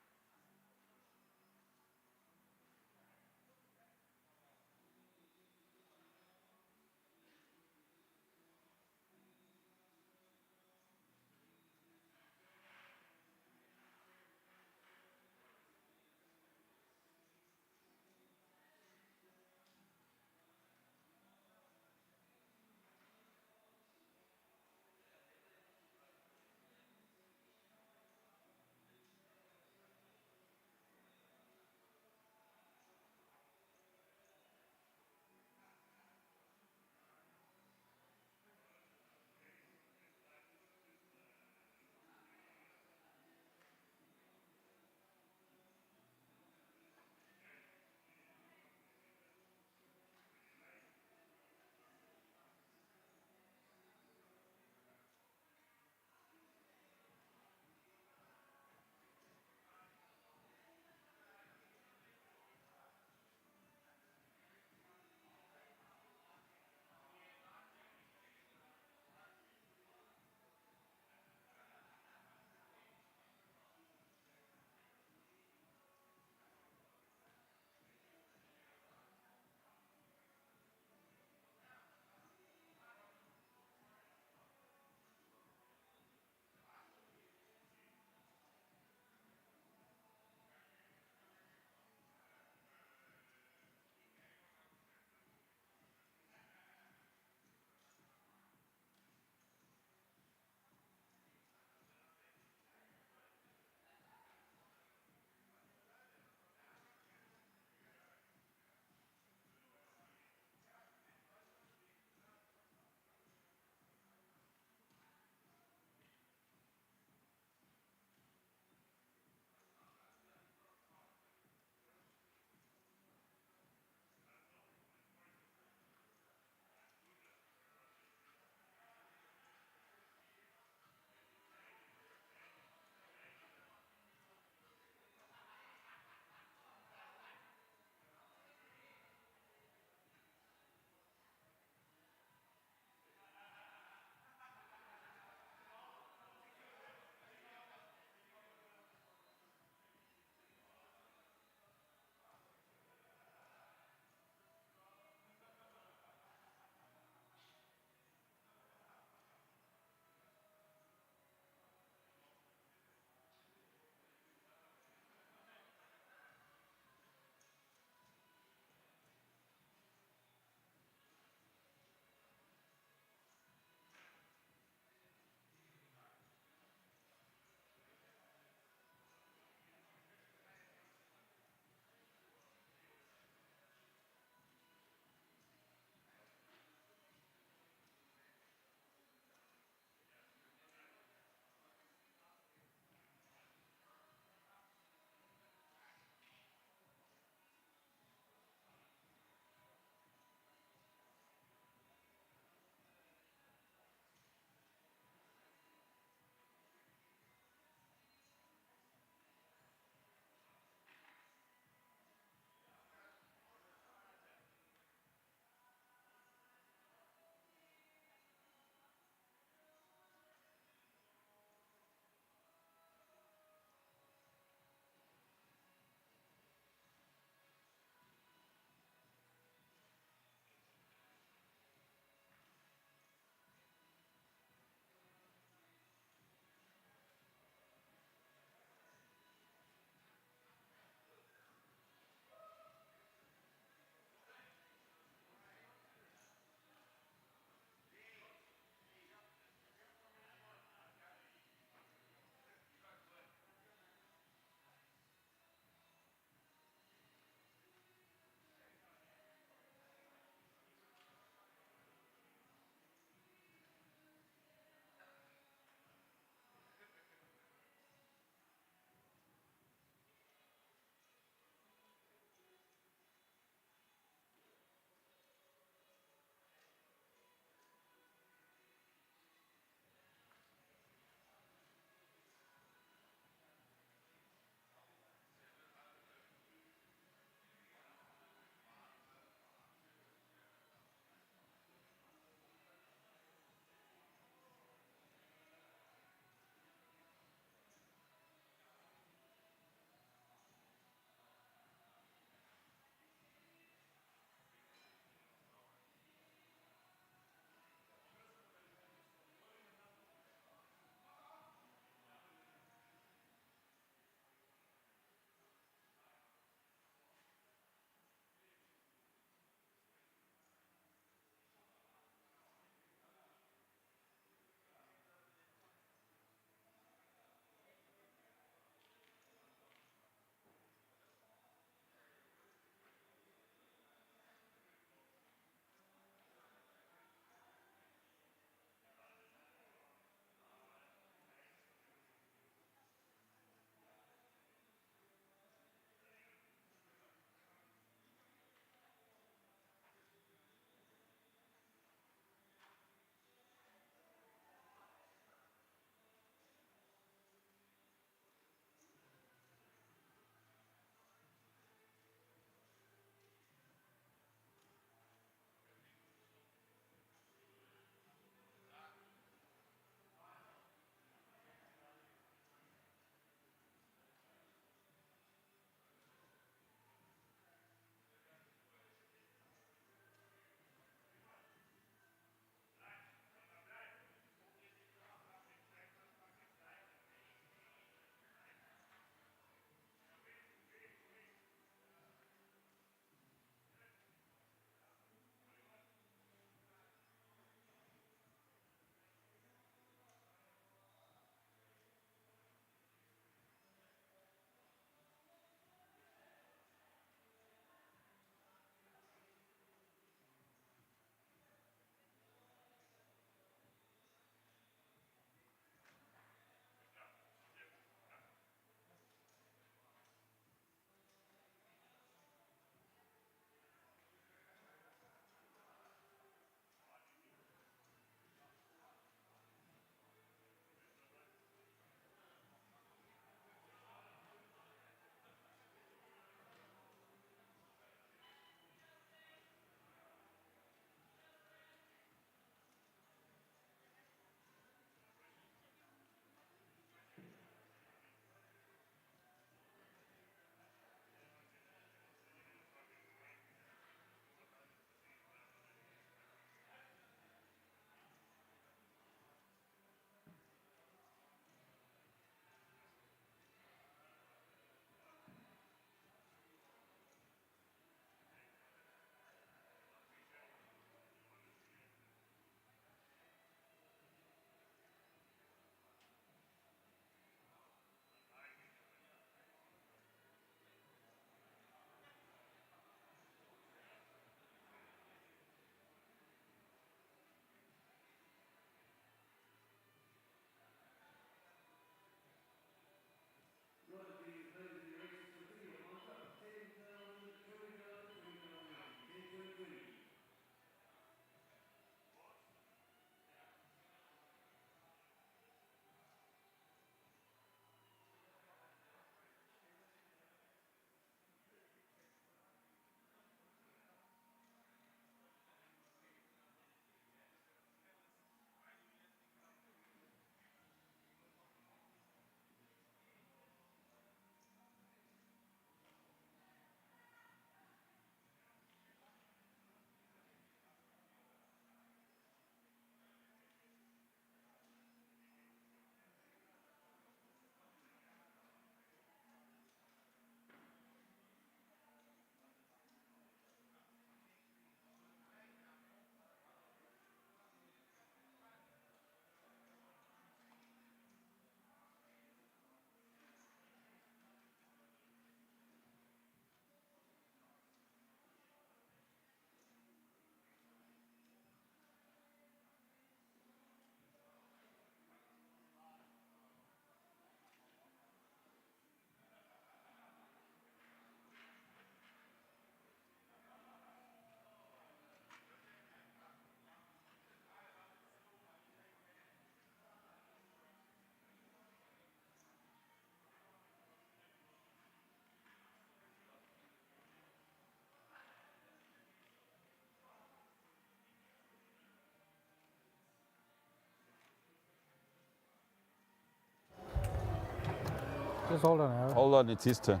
J: Just hold on.
N: Hold on, it's his turn.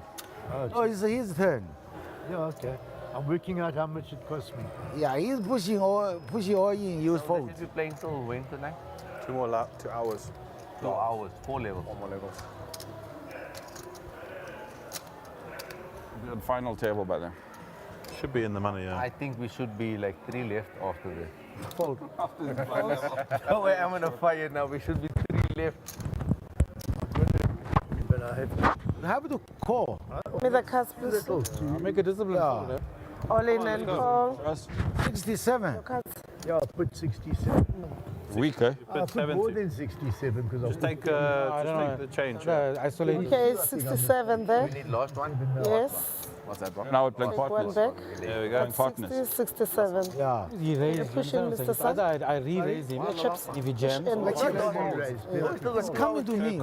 L: Oh, it's his turn.
O: Yeah, okay. I'm working out how much it costs me.
L: Yeah, he's pushing all in, use fold.
F: Should be playing till when tonight?
B: 2 hours.
F: 2 hours, 4 levels.
B: 4 more levels.
N: We're on final table by then.
B: Should be in the money, yeah.
F: I think we should be like 3 left after this.
L: Fold.
F: Oh wait, I'm gonna fire now. We should be 3 left.
O: But I have
L: to call.
P: With the cards, please.
J: Make a discipline.
L: Yeah.
P: All in and call.
L: 67.
P: Your cards.
O: Yeah, I put 67.
N: Weak, eh?
O: I put more than 67 because
B: Just take the change.
J: Isolate.
P: Okay, 67 there.
F: We need last one.
P: Yes.
F: What's that, bro?
N: Now we're playing
P: Take one
N: partners.
P: back.
B: There we go.
N: Playing partners.
P: 67.
L: Yeah.
J: He raised
P: You're pushing
J: him.
P: Mr. Sun.
J: Either I re-raise him
P: The chips.
J: if he jams.
P: And the chips.
L: It's coming to me.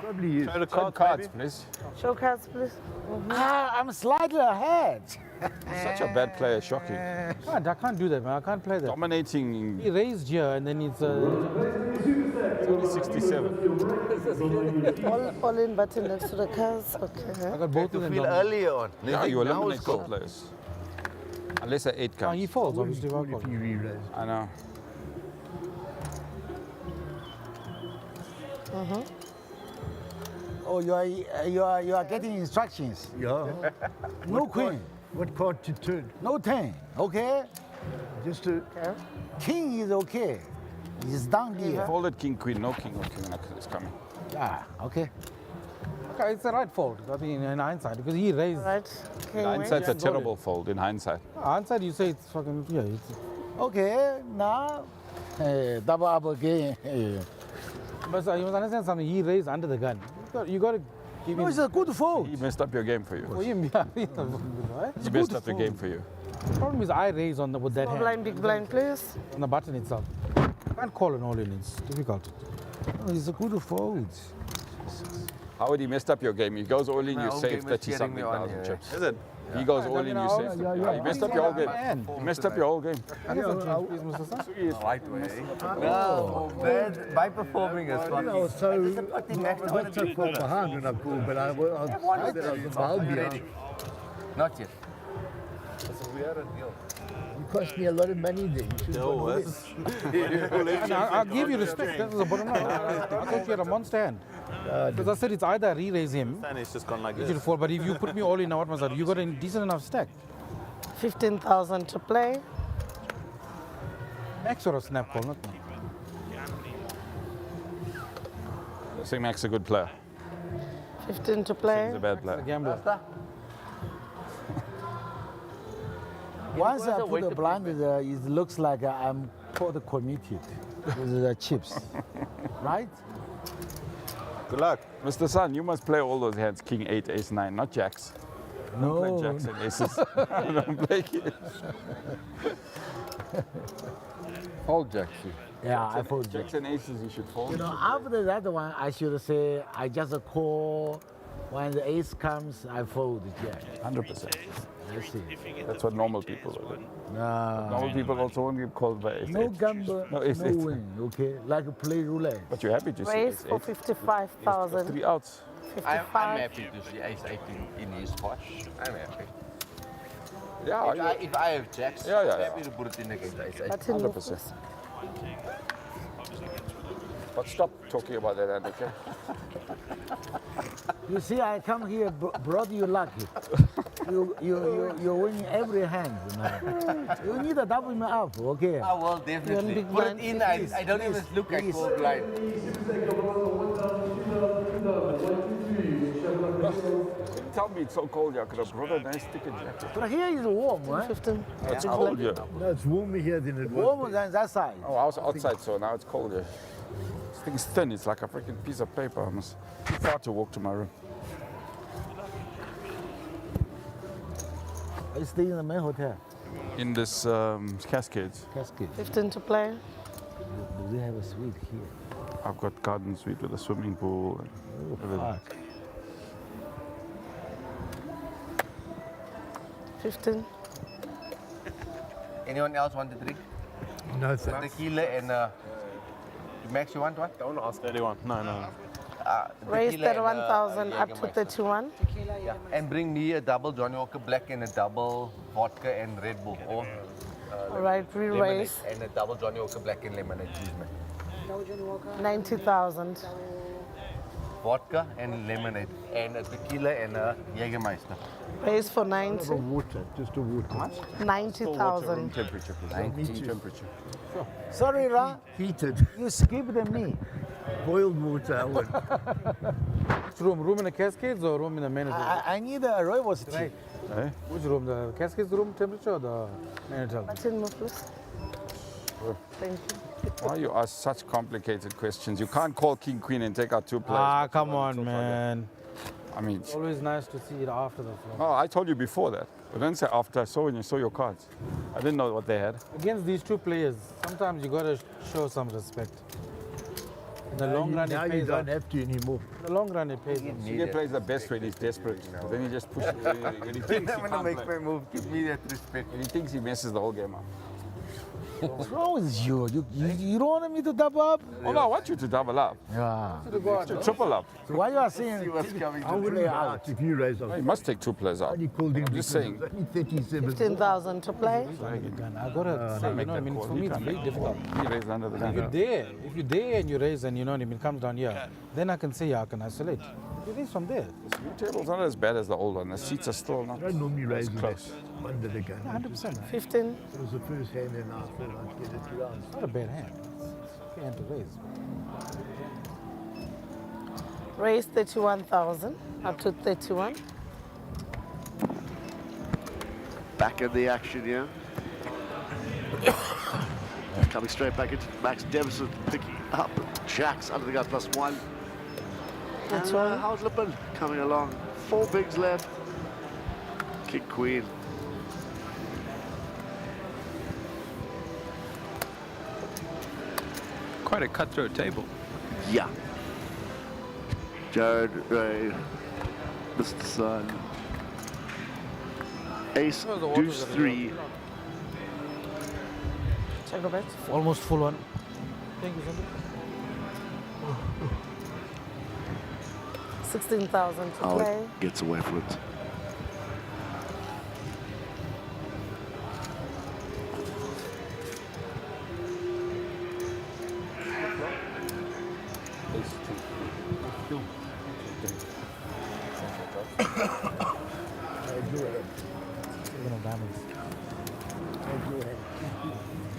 O: probably is.
B: Show the
N: Cards, please.
P: Show cards, please.
L: I'm slightly ahead.
N: Such a bad player, shocking.
J: I can't do that, man. I can't play that.
N: Dominating.
J: He raised here and then it's
N: It's only 67.
P: All in button next to the cards. Okay.
J: I got both of them.
F: Feel earlier on.
N: Yeah, you
F: Now
N: eliminate
F: it's
N: goal
F: cool.
N: players. Unless they're 8
J: Oh,
N: cards.
J: he falls, obviously.
O: If you re-raise.
N: I know.
L: Oh, you are getting instructions.
O: Yeah.
L: No queen.
O: What card to turn?
L: No 10. Okay.
O: Just to.
L: King is okay. It's down here.
N: Folded king, queen. No king is coming.
L: Yeah. Okay.
J: Okay, it's the right fold. I mean, in hindsight, because he raised.
P: Right.
N: In hindsight's a terrible fold. In hindsight.
J: Hindsight, you say it's fucking It's
L: Okay. Now, double up again.
J: But you must understand something. He raised under the gun. You got to give him.
L: No, it's a good fold.
N: He messed up your game for you.
J: For him, yeah. Right?
N: He messed up the game for you.
J: The problem is I raise with that
P: Small
J: hand.
P: blind, big blind, please.
J: On the button itself. Can't call an all in. It's difficult.
L: No, it's a good fold.
N: How would he messed up your game? He goes all in,
F: My
N: you
F: own
N: save
F: game is
N: 30
F: cheering
N: something
F: me on
N: thousand
F: here.
N: chips. Is it? He goes all in, you save. He messed up your whole game. He messed up your whole game.
F: Right way. No, bad. By performing is fun.
O: No, so I got so far behind when I called, but I was behind.
F: Not yet.
O: You cost me a lot of money then. You should have
J: I'll give you respect. That was a bottom line. I thought you had a monster hand. Because I said it's either re-raise him,
B: And it's just gone like
J: you should
B: this.
J: fall. But if you put me all in, now what must I do? You got a decent enough stack.
P: 15,000 to play.
J: Max or a snap call, not me.
N: I think Mac's a good player.
P: 15 to play.
N: He's a bad player.
J: Gambler.
L: Once I put the blind, it looks like I'm called committed with the chips, right?
N: Good luck. Mr. Sun, you must play all those hands, king 8, ace 9, not jacks.
L: No.
N: Don't play jacks and aces. Don't play kings.
F: Fold jacks.
L: Yeah, I fold
N: Jacks and aces you should fold.
L: You know, after that one, I should say I just call. When the ace comes, I fold the jack.
N: 100%.
L: I see.
N: That's what normal people do.
L: No.
N: Normal people also won't get called by ace.
L: No
N: 8.
L: gamble,
N: No
L: no,
N: ace 8.
L: win, okay? Like play roulette.
N: But you're happy to see
P: Raise
N: ace
P: for
N: 8.
P: 55,000.
N: 3 outs.
F: I'm
P: 55.
F: happy to see ace 8 in his spot. I'm happy.
N: Yeah,
F: If I have jacks,
N: Yeah, yeah,
F: I'm
N: yeah.
F: happy to put it in against ace 8.
P: Button
N: 100%. But stop talking about that, hand, okay?
L: You see, I come here, brought you lucky. You're winning every hand now. You need to double me up, okay?
F: I will definitely.
P: big
F: Put it
P: blind,
F: in, I don't even look at full blind.
N: Tell me it's so cold here. I could have brought a nice thicker jacket.
L: But here is warm, right?
P: 15.
N: It's cold here.
O: No, it's warmer here than it was.
L: Warmer than that side.
N: Oh, I was outside, so now it's cold here. This thing's thin. It's like a freaking piece of paper. Almost too far to walk to my room.
L: I stay in the main hotel.
N: In this Cascades.
L: Cascade.
P: 15 to play.
L: Do we have a suite here?
N: I've got garden suite with a swimming pool and everything.
P: 15.
F: Anyone else want to drink?
O: No, thanks.
F: Tequila and Max, you want one?
B: Don't ask 31. No.
P: Raise
I: tequila and,
P: 31,000 up to
I: Jägermeister.
P: 31.
I: Yeah. And bring me a double Johnny Walker Black and a double vodka and Red Bull. Or
P: All right,
I: lemonade
P: re-raise.
I: and a double Johnny Walker Black and lemonade, please, man.
P: 90,000.
I: Vodka and lemonade and a tequila and a Jägermeister.
P: Raise for 90.
L: Water, just a water.
P: 90,000.
I: Temperature, please. 90 temperature.
L: Sorry, Ra.
O: Heated.
L: You skipped me.
O: Boiled water, I would.
J: Which room? Room in the Cascades or room in the main hotel?
L: I need a rooibos tea.
J: Right. Which room? The Cascades room temperature or the main hotel?
P: Martin, move, please. Thank you.
Q: Why you ask such complicated questions? You can't call King Queen and take out two players.
J: Ah, come on, man.
Q: I mean,
J: It's always nice to see it after the flop.
Q: oh, I told you before that. But then say after I saw when you saw your cards. I didn't know what they had.
J: Against these two players, sometimes you gotta show some respect. In the long run,
O: now
J: it pays
O: you don't
J: off.
O: have to anymore.
J: In the long run, it pays off.
Q: He plays the best when he's desperate. But then he just pushes. When he thinks he can't
I: Make
Q: play.
I: my move. Give me that respect.
Q: When he thinks he messes the whole game up.
L: What's wrong with you? You don't want me to double up?
Q: Oh no, I want you to double up.
L: Yeah.
Q: To triple up.
L: So why you are saying
O: I would play out if you raise off.
Q: You must take two players out.
O: Only called him
Q: I'm just saying.
O: 37.
P: 15,000 to play.
J: I gotta say, you know what I mean? For me, it's very difficult.
Q: He raised under the
J: If you're there and you raise and you know what I mean, comes down here, then I can say, yeah, I can isolate. You raise from there.
Q: This new table's not as bad as the old one. The seats are still not.
O: I don't normally raise
Q: as
O: it
Q: close.
O: under the gun.
J: 100%.
P: 15.
O: It was the first hand and I thought I'd get it around.
J: It's not a bad hand. It's a hand to raise.
P: Raise 31,000 up to 31.
G: Back in the action here. Coming straight back into Max Deveson, picking up Jacks under the gun +1.
P: That's
G: And
P: one.
G: Howard Lippin coming along. 4 bigs left. King Queen.
F: Quite a cutthroat table.
G: Yeah. Jared, Ray, Mr. Sun. Ace, deuce 3.
P: Check a bet.
J: Almost full one. Thank you, Sandy.
P: 16,000 to play.
G: Howard gets away from it.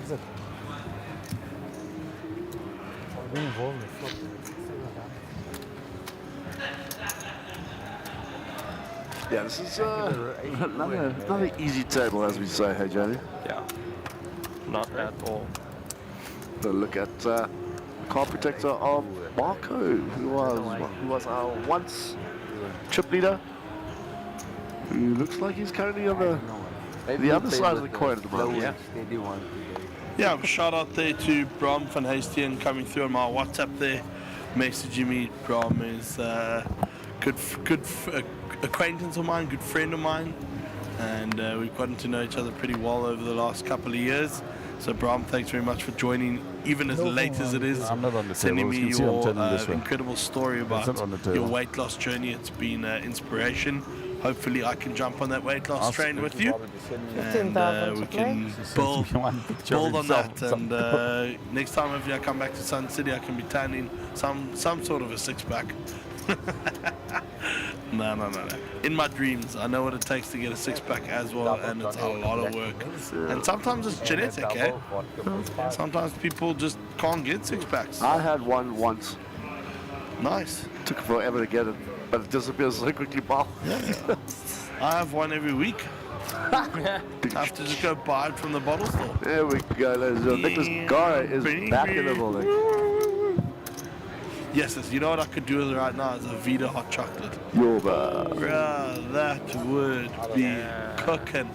J: Is it? Being involved in the flop.
G: Yeah, this is another easy table, as we say, hey, Johnny?
F: Yeah. Not at all.
G: A look at card protector of Marco, who was our once chip leader, who looks like he's currently on the other side of the coin at the moment.
E: Yeah, shout out there to Brom van Hastian coming through on my WhatsApp there, messaging me. Brom is good acquaintance of mine, good friend of mine, and we've gotten to know each other pretty well over the last couple of years. So Brom, thanks very much for joining, even as late as it is,
Q: I'm not on the
E: sending
Q: table.
E: me
Q: You can see I'm
E: your
Q: turning this way.
E: incredible story
Q: It's
E: about
Q: not on the table.
E: your weight loss journey. It's been inspiration. Hopefully I can jump on that weight loss train with you, and
P: 15,000
E: we
P: to
E: can
Q: Sends me one picture of
E: build on
Q: himself.
E: that. And next time hopefully I come back to Sun City, I can be tanning some sort of a six-pack. No. In my dreams, I know what it takes to get a six-pack as well, and it's a lot of work. And sometimes it's genetic, eh? Sometimes people just can't get six-packs.
G: I had one once.
E: Nice.
G: Took forever to get it, but it disappears so quickly, pal.
E: I have one every week. I have to just go buy it from the bottle store.
G: There we go, ladies and gentlemen. Nicholas Gara is back in the building.
E: Yes, you know what I could do with it right now is a Vita hot chocolate.
G: Yo,
E: Bruh, that would be cooking.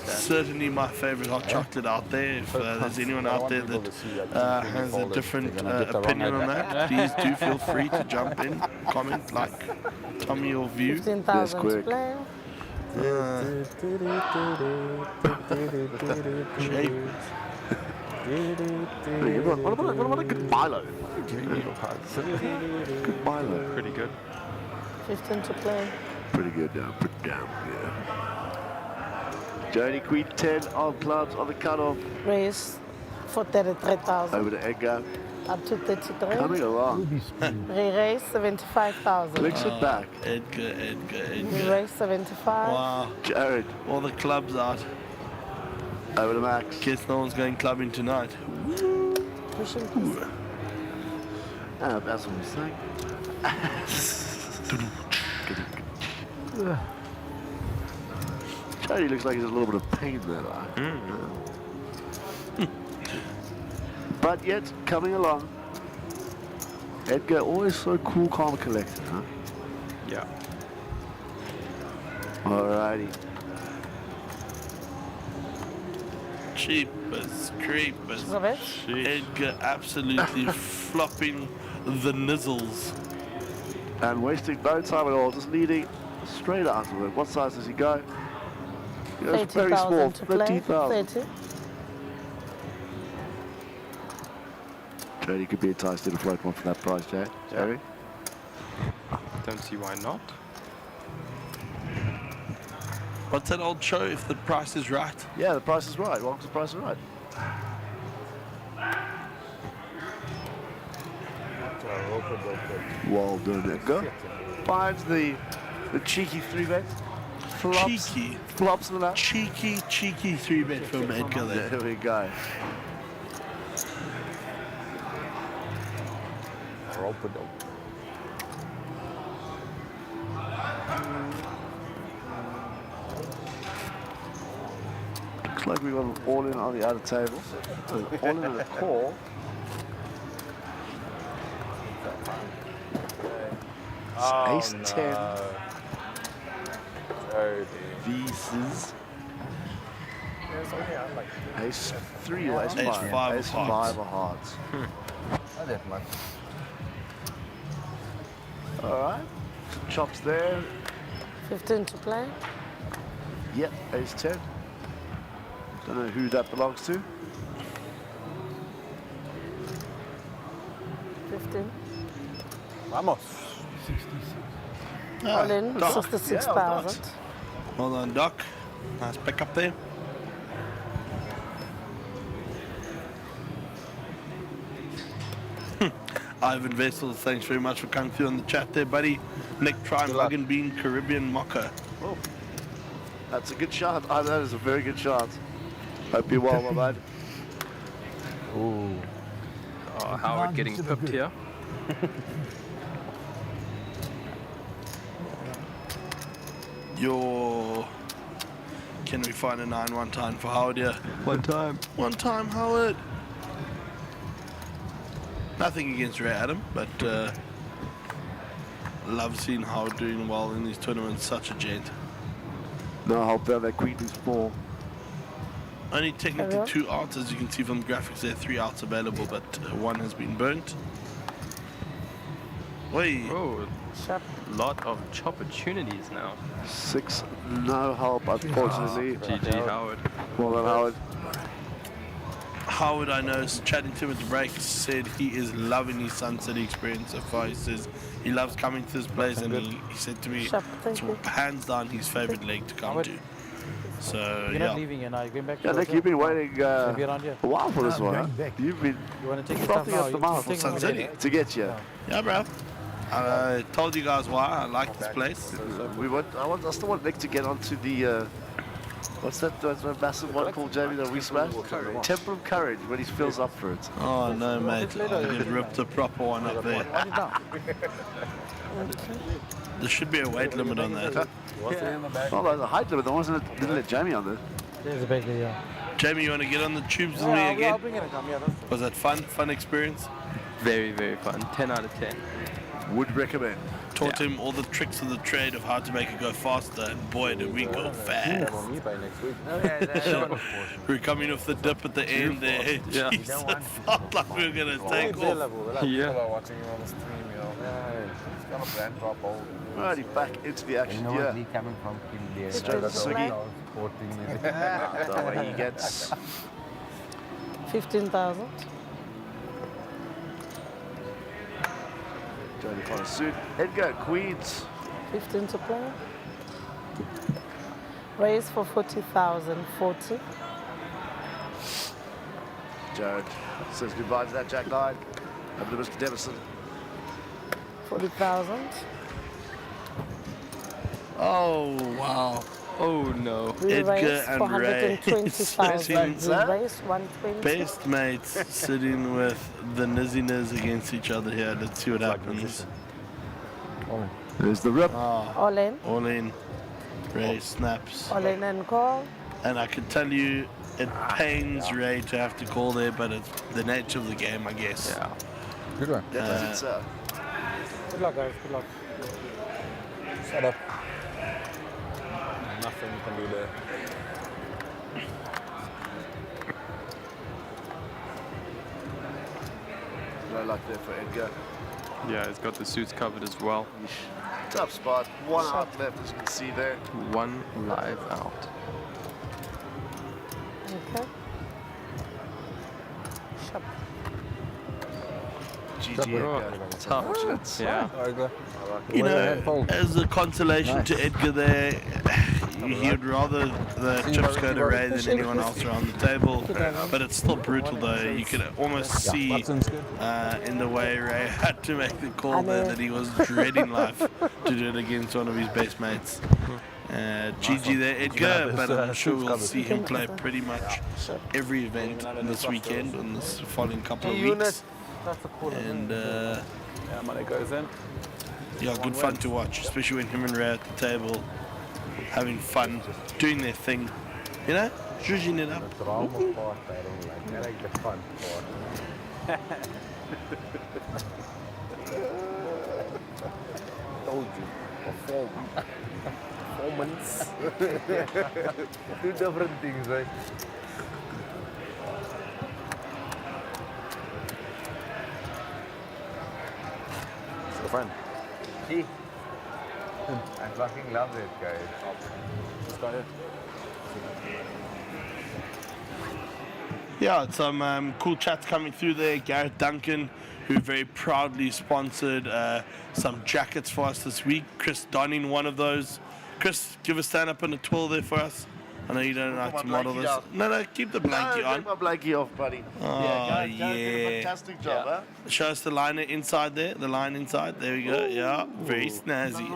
E: Certainly my favorite hot chocolate out there. If there's anyone out there that has a different opinion on that, please do feel free to jump in, comment, like, tell me your view.
P: 15,000 to play.
E: Shape.
G: What about a good Milo? Good Milo.
F: Pretty good.
P: 15 to play.
G: Pretty good now. Pretty damn good. Jody Queen 10 on clubs on the cutoff.
P: Raise for 33,000.
G: Over to Edgar.
P: Up to 33.
G: Coming along.
P: Re-raise 75,000.
G: Clicks it back.
E: Edgar.
P: Re-raise 75.
E: Wow.
G: Jared.
E: All the clubs out.
G: Over to Max.
E: Guess no one's going clubbing tonight.
P: Pushing.
G: That's what I'm saying. Jody looks like he's a little bit of pain there. But yet, coming along. Edgar, always so cool, calm, and collected, huh?
F: Yeah.
G: Alrighty.
E: Cheapers, creepers.
P: Robert?
E: Edgar absolutely flopping the nizzles.
G: And wasting no time at all, just leading straight out of it. What size does he go? He goes very small, 30,000.
P: 30.
G: Jody could be enticed into float one for that price, Jerry.
F: Don't see why not.
E: What's that old show? If the price is right.
G: Yeah, the price is right. Well, the price is right. Well done, Edgar. Finds the cheeky 3-bet. Flops.
E: Cheeky.
G: Flops in that.
E: Cheeky 3-bet from Edgar there.
G: There we go. Looks like we got an all-in on the other table. All-in and a call. Ace 10. Pieces. Ace 3 or Ace 5?
E: Ace 5
G: Ace
E: of hearts.
G: 5 of hearts.
I: Not that much.
G: Alright. Chops there.
P: 15 to play.
G: Yep, Ace 10. Don't know who that belongs to.
P: 15.
I: Vamos.
P: All in,
E: Doc.
P: 66,000.
E: Well done, Doc. Nice pick up there. Ivan Vessel, thanks very much for coming through on the chat there, buddy. Nick Try, Mug and Bean, Caribbean Mocha.
G: Oh, that's a good shot. Oh, that is a very good shot. Hope you're well, my man.
F: Ooh. Oh, Howard getting pipped here.
E: Can we find a 9 one time for Howard here?
F: One time.
E: One time, Howard. Nothing against Ray Adam, but love seeing Howard doing well in these tournaments. Such a gent.
G: No, I'll bet that Queen is 4.
E: Only technically 2 outs, as you can see from the graphics. There are 3 outs available, but 1 has been burnt. Oi.
F: Oh, lot of opportunities now.
G: 6, no help, unfortunately.
F: GG Howard.
G: Well done, Howard.
E: Howard, I know, is chatting to him at the break, said he is loving his Sun City experience so far. He says he loves coming to this place, and he said to me, it's hands down his favorite leg to come to. So,
J: You're not leaving, and I'm going back to
G: Yeah, Nick, you've been waiting a
J: around here.
G: while for this one, huh? You've been
J: You want to take
G: frothing
J: stuff
G: at the
J: now?
G: mouth
J: You
G: for
J: take
G: Sun
J: it
G: City to get you.
E: Yeah, bro. I told you guys why I like this place.
G: I still want Nick to get onto the what's that massive one called, Jamie, that we smashed? Temper of Courage, when he feels up for it.
E: Oh no, mate! I get ripped a proper one up there. There should be a weight limit on that.
G: Oh, there's a height limit. There wasn't. Didn't let Jamie on there.
J: There's a baker, yeah.
E: Jamie, you want to get on the tubes with me
J: I'll
E: again?
J: bring it and come, yeah.
E: Was that fun? Fun experience?
F: Very, very fun. 10 out of 10.
G: Would recommend.
E: Taught him all the tricks of the trade of how to make it go faster, and boy, did we go fast. We're coming off the dip at the end there.
F: Yeah.
E: Jesus, it felt like we were going to take off.
F: Yeah.
I: Watching him on the stream, you know. It's gonna brand drop all.
G: Alrighty, back into the action.
I: You know
G: Yeah.
I: Lee coming from India.
G: Straight up Sugi.
I: Sporting.
G: Don't worry, he gets
P: 15,000.
G: Jody on a suit. Edgar, Queens.
P: 15 to play. Raise for 40,000. 40.
G: Jared says goodbye to that Jack 9. Over to Mr. Devison.
P: 40,000.
E: Oh, wow.
F: Oh, no.
P: We
E: Edgar
P: raised
E: and
P: for
E: Ray
P: 120,000. We raised 120.
E: best mates sitting with the nizziness against each other here. Let's see what happens.
G: There's the rip.
P: All in.
E: All in. Ray snaps.
P: All in and call.
E: And I can tell you, it pains Ray to have to call there, but it's the nature of the game, I guess.
F: Yeah.
I: Good one.
J: Good luck, guys. Good luck.
I: Shut up. Nothing you can do there.
G: No luck there for Edgar.
F: Yeah, he's got the suits covered as well.
G: Tough spot. One out left, as you can see there.
F: One live out.
P: Okay. Shop.
G: GG
F: Tough. Yeah.
E: You know, as a consolation to Edgar there, he'd rather the chips go to Ray than anyone else around the table. But it's still brutal though. You could almost see in the way Ray had to make the call there that he was dreading life to do it against one of his best mates. GG there, Edgar, but I'm sure we'll see him play pretty much every event this weekend and this following couple of weeks. And
Q: money goes in.
E: yeah, good fun to watch, especially when him and Ray at the table having fun, doing their thing, you know, zhuzhing it up.
I: I like the fun part.
K: Told you. Performance. Two different things, right?
I: So fun.
K: See? I fucking love it, guys.
I: Let's go ahead.
E: Yeah, some cool chats coming through there. Garrett Duncan, who very proudly sponsored some jackets for us this week. Chris donning one of those. Chris, give a stand up and a twirl there for us. I know you don't like to model this. No, keep the blankie on.
G: Take my blankie off, buddy.
E: Oh,
G: Gareth did a fantastic job, huh?
E: Show us the liner inside there. The line inside. There we go. Yeah, very snazzy.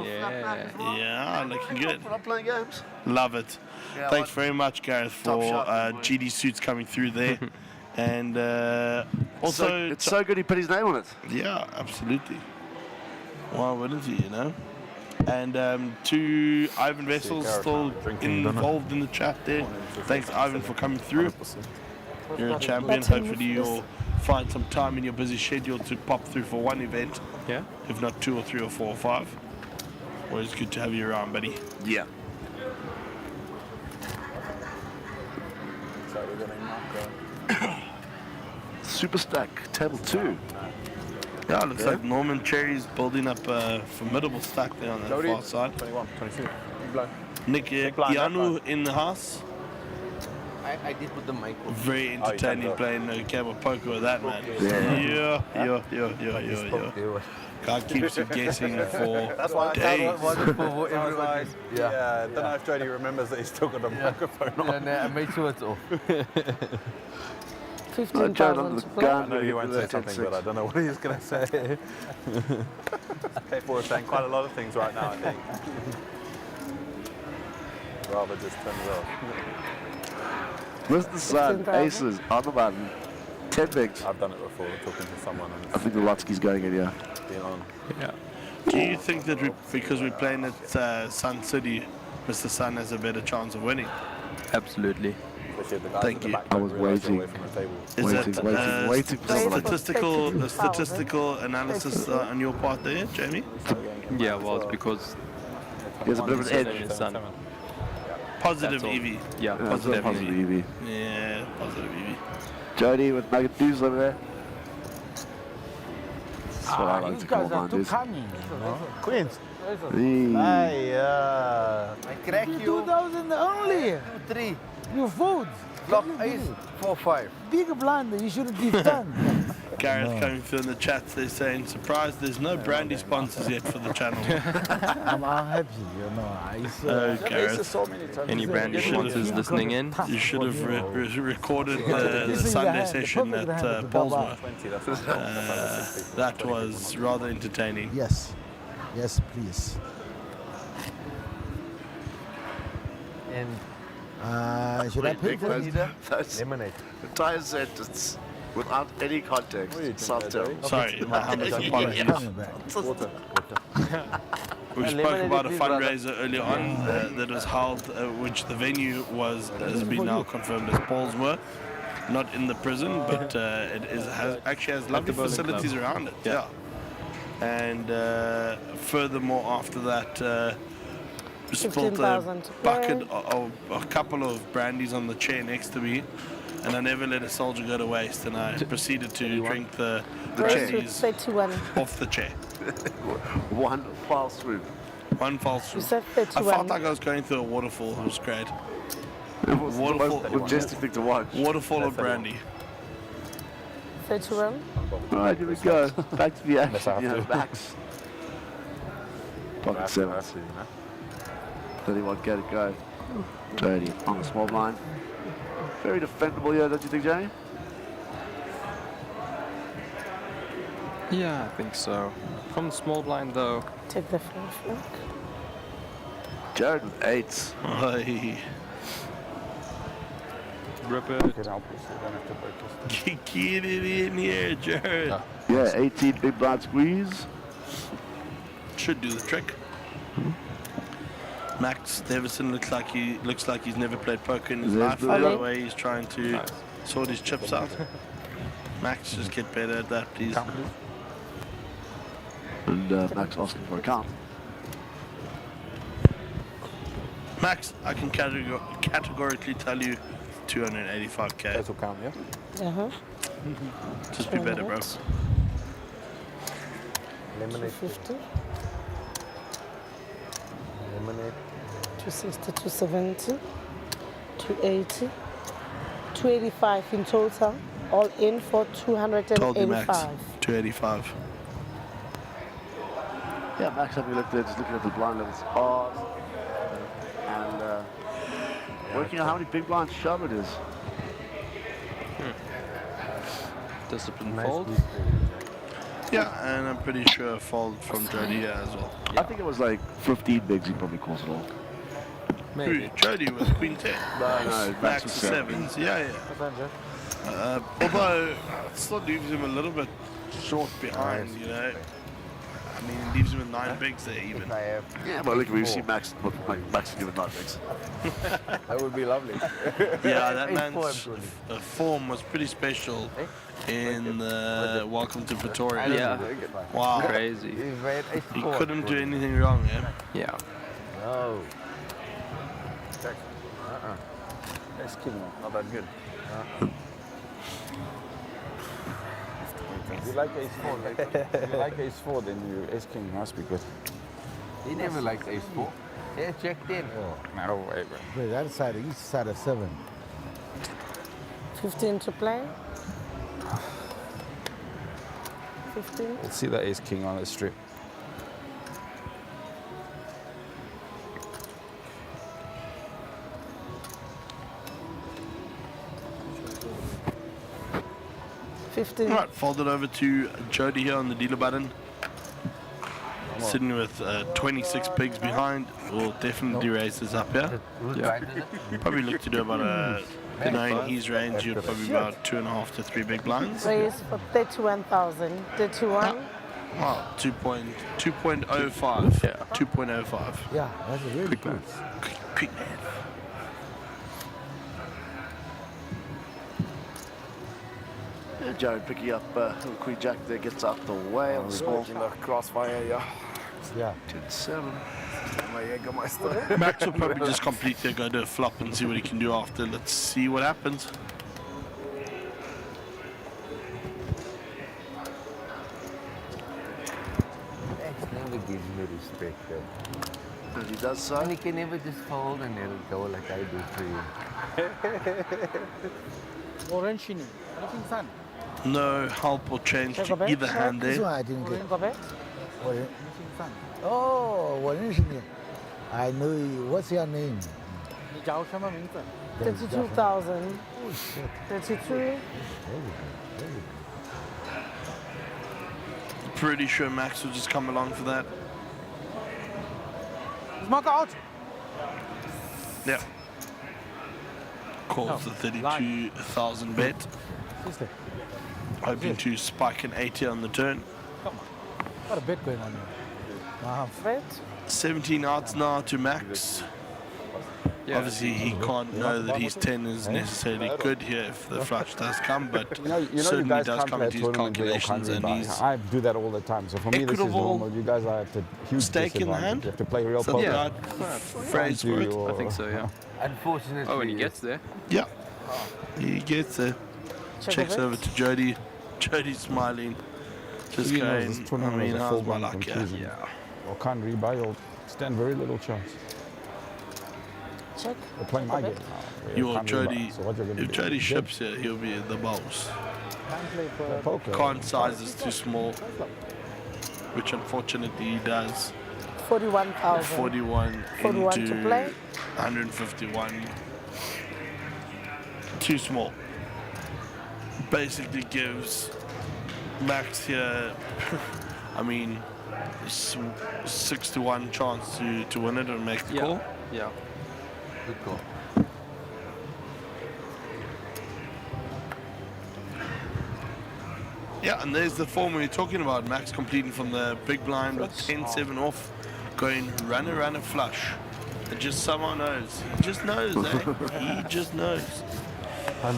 E: Yeah, looking good.
G: We're not playing games.
E: Love it.
G: Yeah,
E: Thanks very much, Gareth, for GD suits coming through there. And also...
G: It's so good he put his name on it.
E: Yeah, absolutely. Why wouldn't he, you know? And to Ivan Vessels, still involved in the chat there. Thanks, Ivan, for coming through. You're a champion. Hopefully you'll find some time in your busy schedule to pop through for one event.
F: Yeah.
E: If not 2 or 3 or 4 or 5. Always good to have you around, buddy.
G: Yeah.
I: So we're going to mark
G: Super stack, table 2.
E: Yeah, looks like Norman Cherry's building up a formidable stack there on that far side.
I: 21, 22. You blow.
E: Nick Ianu in the house.
K: I did put the mic on.
E: Very entertaining playing no cable poker with that, man. Yeah. God keeps you guessing for
I: That's why
E: days.
I: I don't know if Jody remembers that he's still got a microphone on.
K: I made sure it's off.
P: 15,000 to play.
I: I know he won't say something, but I don't know what he's going to say. People are saying quite a lot of things right now, I think. Rather just turn it off.
G: Mr. Sun, aces on the button. 10 bigs.
I: I've done it before, talking to someone. And
G: I think the Lotsky's going in here.
I: being on.
E: Yeah. Do you think that because we're playing at Sun City, Mr. Sun has a better chance of winning?
F: Absolutely.
E: Thank you.
G: I was waiting.
E: Is
G: Waiting for someone.
E: a statistical analysis on your part there, Jamie?
F: Yeah, well, it's because
G: There's a bit of an edge.
E: Positive EV.
F: Yeah,
G: Positive EV.
E: Yeah, positive EV.
G: Jody with Nugget Dudes over there. That's what I like
L: These
G: to call
L: guys are
G: mine,
L: too
G: dudes.
L: cunning, you know? Queens.
K: I crack you.
L: 2,000 only.
K: 3.
L: You fold.
K: Block ace.
L: 4-5. Big blind, you should defend.
E: Gareth coming through in the chats, they're saying, surprised there's no brandy sponsors yet for the channel.
L: I'm happy, you know.
E: Gareth.
F: Any brandy sponsors listening in?
E: You should have recorded the Sunday session at Paulsma. That was rather entertaining.
L: Yes. Yes, please.
K: And
L: should I pay for it?
G: That's
K: lemonade.
G: Entire sentence without any context. Sounds terrible.
E: Sorry, my humble apologies.
K: Water.
E: We spoke about a fundraiser earlier on that was held, which the venue has been now confirmed as Paulsma. Not in the prison, but it actually has lovely facilities around it. Yeah. And furthermore, after that, spilled a bucket of a couple of brandies on the chair next to me, and I never let a soldier go to waste, and I proceeded to drink the brandies off the chair.
G: One fell swoop.
E: One fell swoop.
P: You said 31.
E: I felt like I was going through a waterfall. It was great.
G: It was the most majestic thing to watch.
E: Waterfall of brandy.
P: 31.
G: Right, here we go. Back to the action. Yeah, Max. Pocket 7. 31, get it, go. 30 on the small blind. Very defendable here, don't you think, Jamie?
F: Yeah, I think so. From the small blind, though.
P: Take the first look.
G: Jared with 8s.
F: Rip it.
E: Get it in here, Jared.
G: Yeah, 18 big blind squeeze.
E: Should do the trick. Max Davison looks like he's never played poker in his life. By the way, he's trying to sort his chips out. Max, just get better at that, please.
G: And Max asking for a count.
E: Max, I can categorically tell you 285k.
I: Total count, yeah?
P: Uh-huh.
E: Just be better, bro.
K: Lemonade.
P: 250.
K: Lemonade.
P: 260, 270, 280, 285 in total, all in for
E: Told you, Max.
P: 285.
E: 285.
G: Yeah, Max, having looked there, just looking at the blind levels hard. And working out how many big blinds shove it is.
F: Discipline fold.
E: Yeah, and I'm pretty sure a fold from Jody here as well.
G: I think it was like 15 bigs he probably calls it all.
E: Maybe. Jody with Queen 10.
G: No,
E: Max with 7s. Yeah. Although, it still leaves him a little bit short behind, you know. I mean, it leaves him with 9 bigs there even.
G: Yeah, but look, we've seen Max give it 9 bigs.
I: That would be lovely.
E: Yeah, that man's form was pretty special in Welcome to Pretoria.
F: Yeah.
E: Wow.
F: Crazy.
E: He couldn't do anything wrong,
F: Yeah.
K: No.
I: Ace king, not that good. If you like ace 4, if you like ace 4, then your ace king must be good.
K: He never liked ace 4. Yeah, checked in.
I: No way, bro.
L: Wait, that side, each side of 7.
P: 15 to play. 15.
I: Let's see the ace king on the strip.
E: Right, fold it over to Jody here on the dealer button. Sitting with 26 pigs behind. We'll definitely raise this up here.
F: Yeah.
E: Probably look to do about knowing his range, you'd probably about 2.5 to 3 big blinds.
P: Raise for 31,000. 31.
E: Wow, 2.05. Yeah. 2.05.
L: Yeah, that's a really good.
E: Quick.
G: Yeah, Jared picking up little Queen Jack there, gets out the way on the small.
I: In the crossfire, yeah.
L: Yeah.
G: 10-7.
I: My Jägermeister.
E: Max will probably just completely go to a flop and see what he can do after. Let's see what happens.
K: Max never gives me respect, though.
G: And he does so.
K: And he can never just fold and let it go like I do for you.
J: Orange anything, son?
E: No help or change to either hand
L: This
E: there.
L: one I didn't get.
J: Orange son.
L: Oh, 我认识你. I know you. What's your name?
J: 你叫什么名字？
P: 32,000.
L: Oh, shit.
P: 32.
E: Pretty sure Max will just come along for that.
J: Smoke out.
E: Yeah. Calls the 32,000 bet. Hoping to spike an 80 on the turn.
J: Come on. What a bet going on here.
E: 17 outs now to Max. Obviously, he can't know that his 10 is necessarily good here if the flush does come, but certainly
Q: guys
E: does
Q: can't
E: come
Q: play a
E: into his
Q: tournament where you can't
E: calculations, and
Q: rebuy.
E: he's
Q: I do that all the time. So for me, this is
E: equitable
Q: normal. You guys are at a huge
E: stake in the
Q: disadvantage.
E: hand.
Q: You have to play real
E: Something
Q: poker.
E: like phrase for it.
F: I think so, yeah.
K: Unfortunately.
F: Oh, when he gets there.
E: Yeah, he gets there. Checks over to Jody. Jody's smiling. Just
Q: He knows
E: going,
Q: this
E: I
Q: tournament
E: mean,
Q: is a
E: how's my
Q: foregone
E: luck?
Q: conclusion.
E: Yeah.
Q: Or can't rebuy, you'll stand very little chance.
P: Check.
Q: You're playing my game now. where you
E: Your
Q: can't
E: Jody,
Q: rebuy. So what you're gonna
E: if
Q: do?
E: Jody
Q: Dead.
E: ships here, he'll be the boss.
Q: Poker.
E: Can't size is too small, which unfortunately he does.
P: 41,000.
E: 41
P: 41
E: into
P: to play.
E: 151. Too small. Basically gives Max here, I mean, 6 to 1 chance to win it and make the call.
F: Yeah.
K: Good call.
E: Yeah, and there's the form we were talking about. Max completing from the big blind with 10-7 off, going runner flush. And just someone knows. He just knows, eh? He just knows.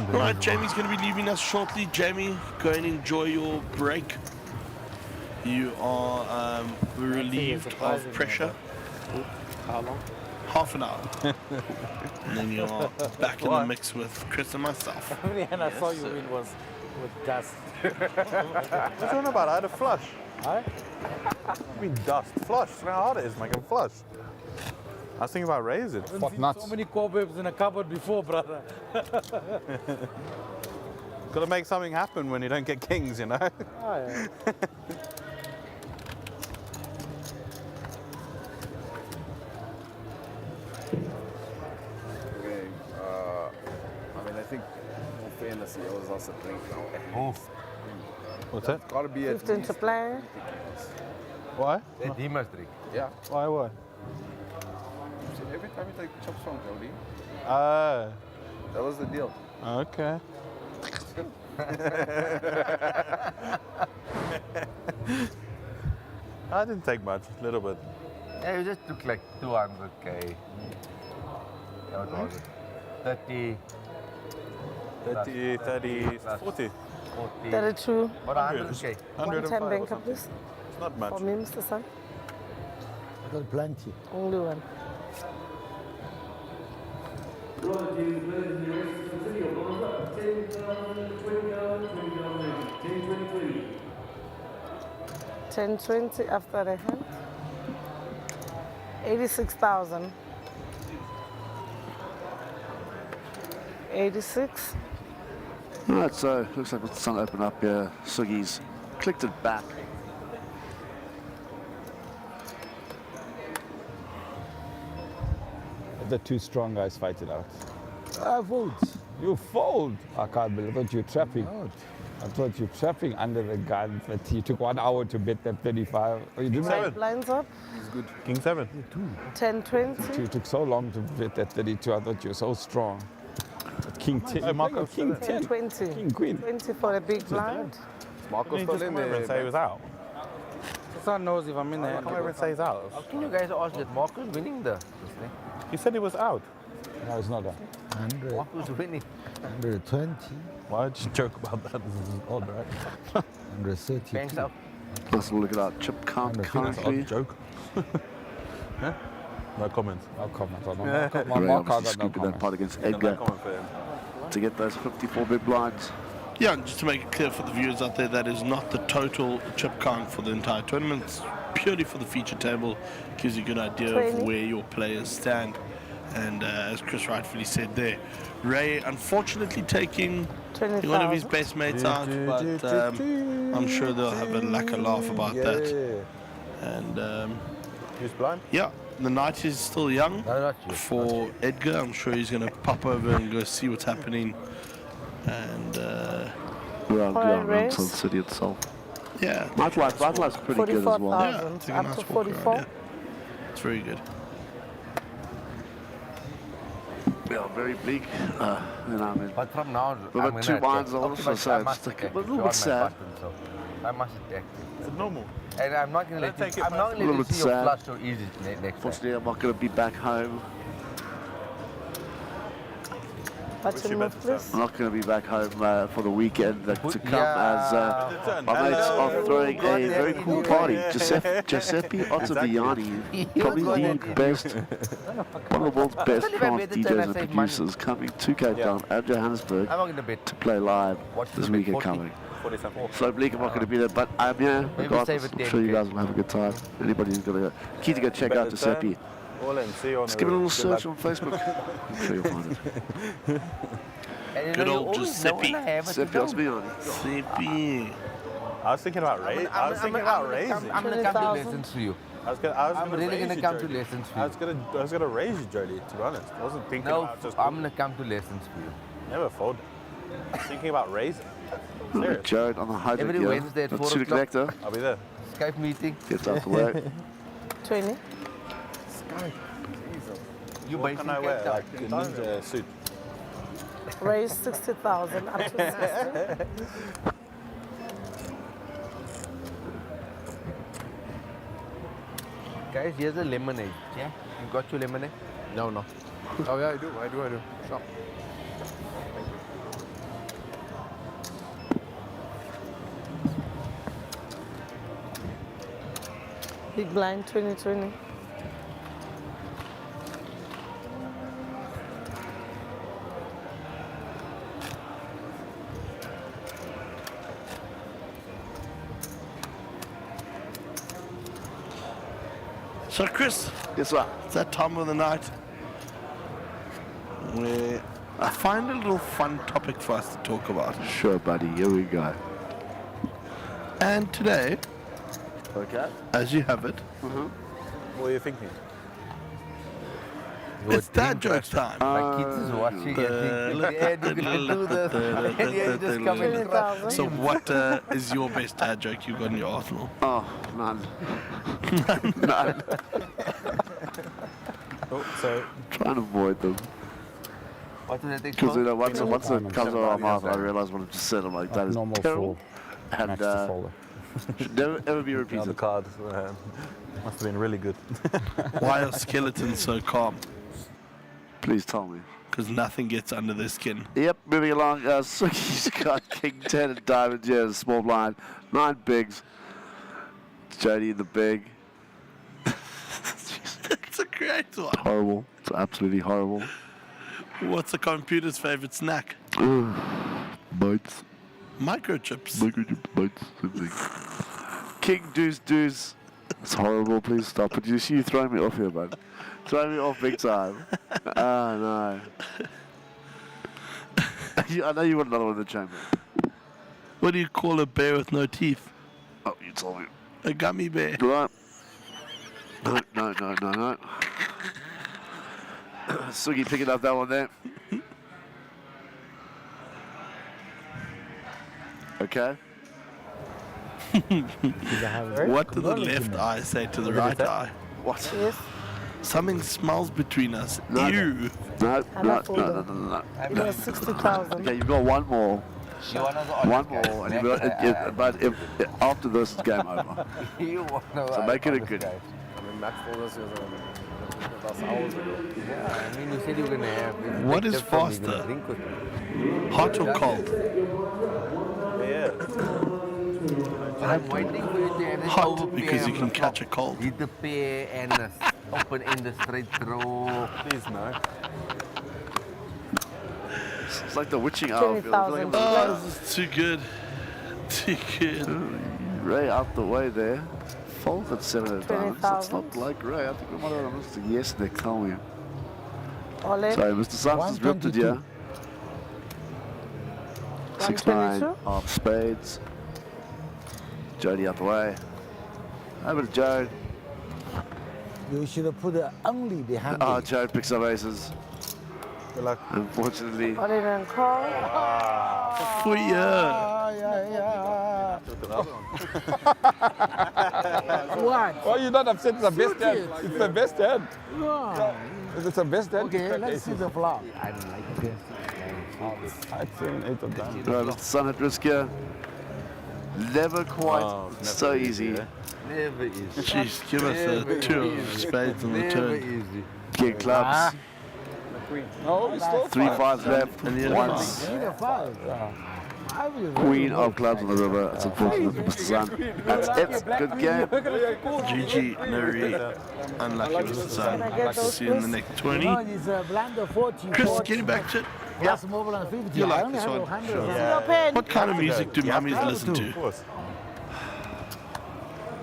E: Right, Jamie's going to be leaving us shortly. Jamie, go and enjoy your break. You are relieved of pressure.
F: How long?
E: Half an hour. And then you are back in the mix with Chris and myself.
J: And I saw you win was with dust.
O: What are you talking about? I had a flush.
J: Huh?
O: I mean dust. Flush. Look how hard it is making flush. I was thinking about raise it.
J: I've seen so many cobwebs in a cupboard before, brother.
O: Got to make something happen when you don't get kings, you know?
J: Oh, yeah.
R: Okay, I mean, I think more fairness, he owes us a drink now.
O: What's that?
R: Got to be at
P: 15 to
R: least
P: play.
O: Why?
K: He must drink.
R: Yeah.
O: Why?
R: So every time you take chips from Jody,
O: Oh.
R: that was the deal.
O: Okay. I didn't take much, a little bit.
K: Yeah, you just took like 200k. Yeah, what was it? 30.
O: 30, 30, 40.
P: 32.
K: What 100k?
P: 110
O: or
P: banker,
O: something.
P: please.
O: It's not much.
P: For me, Mr. Son.
L: I got plenty.
P: Only one. $10.20 after the hand. 86,000. 86.
G: Right, so looks like with the sun open up here, Sugi's clicked it back.
Q: The two strong guys fight it out.
L: I vote.
Q: You fold. I can't believe. I thought you were trapping.
L: Out.
Q: I thought you were trapping under the gun, but you took 1 hour to bet that 35. Oh, you didn't
P: Right blinds up.
O: He's good. King 7.
P: 10.20.
Q: You took so long to bet that 32. I thought you were so strong. But King 10.
O: Oh, Marco,
Q: King 10.
P: 10.20.
Q: King Queen.
P: 20 for a big blind.
O: Marco still in there and say he was out.
J: The son knows if I'm in there.
O: Come over and say he's out.
K: How can you guys ask that Marco's winning this thing?
O: He said he was out.
Q: No, it's not that.
L: 100,
K: Marco's winning.
L: 120,
O: Why did you joke about that? This is odd, right?
L: 130.
K: Thanks out.
G: Let's look at our chip count currently.
O: Joke. Huh? No comments.
Q: No comment. My
G: Ray
Q: marker
G: obviously
Q: got no
G: scooping that
Q: comment.
G: pot against
O: No
G: Edgar
O: comment for him.
G: to get those 54 big blinds.
E: Yeah, and just to make it clear for the viewers out there, that is not the total chip count for the entire tournament. It's purely for the feature table. Gives you a good idea of
P: 20.
E: where your players stand. And as Chris rightfully said there, Ray unfortunately taking one of his best mates out, but I'm sure they'll have a laugh about that. And
I: who's blind?
E: Yeah, the night is still young for Edgar. I'm sure he's going to pop over and go see what's happening. And
G: around Sun City itself.
E: Yeah,
G: nightlife's pretty good as well.
E: Yeah, it's a
P: up
E: nice
P: to
E: walk
P: 44.
E: around, yeah. It's very good.
G: Yeah, very bleak.
K: But from now,
G: we've
K: I'm
G: got 2 wines
K: gonna
G: also, so it's a little bit sad.
K: I must attack it.
I: It's normal.
K: And I'm not going to let you, I'm not going to let you see your flush so easy next time.
G: Fortunately, I'm not going to be back home.
P: Button move, please.
G: I'm not going to be back home for the weekend to come as my mates are throwing a very cool party. Giuseppe Ottaviani, probably the best, one of the world's best trance DJs and producers, coming to Cape Town and Johannesburg to play live this weekend coming. So bleak, I'm not going to be there, but I'm here. Regardless, I'm sure you guys will have a good time. Anybody who's going to key to go check out Giuseppe. Just give it a little search on Facebook. I'm sure you'll find it.
E: Good old Giuseppe.
G: Giuseppe Ottaviani.
E: Giuseppe.
I: I was thinking about raising. I was thinking about raising.
K: I'm going to come to lessons for you.
I: I'm
K: really going to come to lessons for you.
I: I was gonna raise you, Jody. To be honest, I wasn't thinking about just.
K: I'm going to come to lessons for you.
I: Never fold. I was thinking about raising. Serious.
G: Jared on the hydro
K: Every Wednesday at 4 o'clock.
G: Collector.
I: I'll be there.
K: Skype meeting.
G: Gets out to work.
P: 20.
K: You
I: what can I wear? Like a ninja suit.
P: Raise 60,000 up to 60.
K: Guys, here's a lemonade. Yeah? You got your lemonade?
I: No. Oh yeah, I do. Sure.
P: Big blind 2020.
E: So Chris,
G: yes sir.
E: It's that time of the night where I find a little fun topic for us to talk about.
G: Sure, buddy. Here we go.
E: And today,
G: okay,
E: as you have it,
I: what are you thinking?
E: It's dad joke time.
K: My kids is watching and you can do this. And you just come in.
E: So what is your best dad joke you've got in your arsenal?
G: Oh, none. None.
I: So
G: trying to avoid them.
K: What was that thing
G: Because
K: called?
G: once it comes out of my mouth, I realise what I've just said. I'm like, that is terrible. And should never ever be repeated.
I: The card must have been really good.
E: Why are skeletons so calm?
G: Please tell me.
E: Because nothing gets under their skin.
G: Yep, moving along. Suki's got King 10 and Diamond, yeah, the small blind. 9 bigs. Jody in the big.
E: It's a great one.
G: Horrible. It's absolutely horrible.
E: What's a computer's favorite snack?
G: Bites.
E: Microchips.
G: Microchip bites. Something. King Deuce. It's horrible. Please stop it. You see you throwing me off here, bud. Throwing me off big time. Oh, no. I know you want another one in the chamber.
E: What do you call a bear with no teeth?
G: Oh, you told me.
E: A gummy bear.
G: Right. No. Sugi picking up that one there. Okay.
E: What did the left eye say to the right eye?
G: What?
P: Yes.
E: Something smells between us.
G: No.
E: Ew.
G: No.
P: It was 60,000.
G: Okay, you've got one more. One more, and but if after this, it's game over. So make it a good.
R: I mean, Max told us that's hours ago.
K: Yeah, I mean, you said you were going to have.
E: What is faster? Hot or cold?
I: Yeah.
K: I'm waiting for you to have this
E: Hot, because you can catch a cold.
K: Hit the pair and open in the straight throw.
I: Please, no.
G: It's like the witching hour.
E: Oh, this is too good. Too good.
G: Ray out the way there. Folds at 7 at a time. It's not like Ray. I think we might have missed a yes, they tell me.
P: All in.
G: Sorry, Mr. Sampson's ripped it here. 6-9 of spades. Jody out the way. Over to Joe.
L: You should have put the only behind
G: Oh,
L: it.
G: Joe picks up aces.
I: Good luck.
G: Unfortunately.
P: All in and call.
G: For you.
L: What?
Q: Why are you not upset? It's the best
L: Shoot
Q: hand.
L: it.
Q: It's the best hand.
L: No.
Q: It's the best hand.
L: Okay, let's see the flop.
Q: I don't like it. I'd say an 8 of diamonds.
G: Right, Mr. Sun at risk here. Never quite so easy.
R: Never easy.
E: Jeez, give us a 2 of spades on the turn.
G: King clubs.
Q: No, we still
G: 3 5s left.
E: And the
G: Once.
L: Need a five.
G: Queen of clubs on the river. It's unfortunate for Mr. Sun. That's it. Good game.
E: GG, Nuri. Unlucky Mr. Sun. I'd like to see you in the next 20.
L: No, it's a blinder 40.
E: Chris,
L: 40.
E: getting back to it.
L: Plus mobile and 50.
E: You
L: I
E: like
L: only
E: this
L: have
E: one?
L: 100.
E: Sure.
L: Yeah.
E: What kind of music do mummies listen to?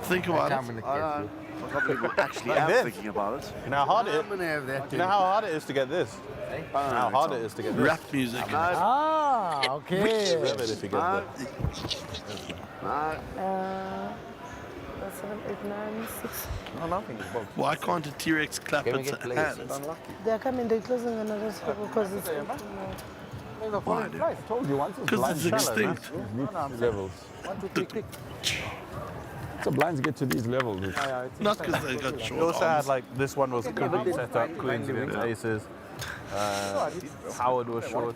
E: Think about it.
G: I can't believe we actually am thinking about it.
B: You know how hard it is?
R: I'm gonna have that.
B: You know how hard it is to get this? I don't know how hard it is to get this.
E: Rap music.
L: Ah, okay.
B: Grab it if you get that.
P: That's 7, 8, 9, 6.
B: No, nothing.
E: Why can't a T-Rex clap its hands?
P: They're coming, they're closing another store because it's
Q: I told you once it's
E: Because
Q: blind
E: it's
Q: shallow,
E: extinct.
Q: man. These levels. 1, 2, 3, click. So blinds get to these levels.
E: Not because they got
B: We
E: short
B: also had
E: arms.
B: like this one was a complete setup, queens against aces. Howard was short.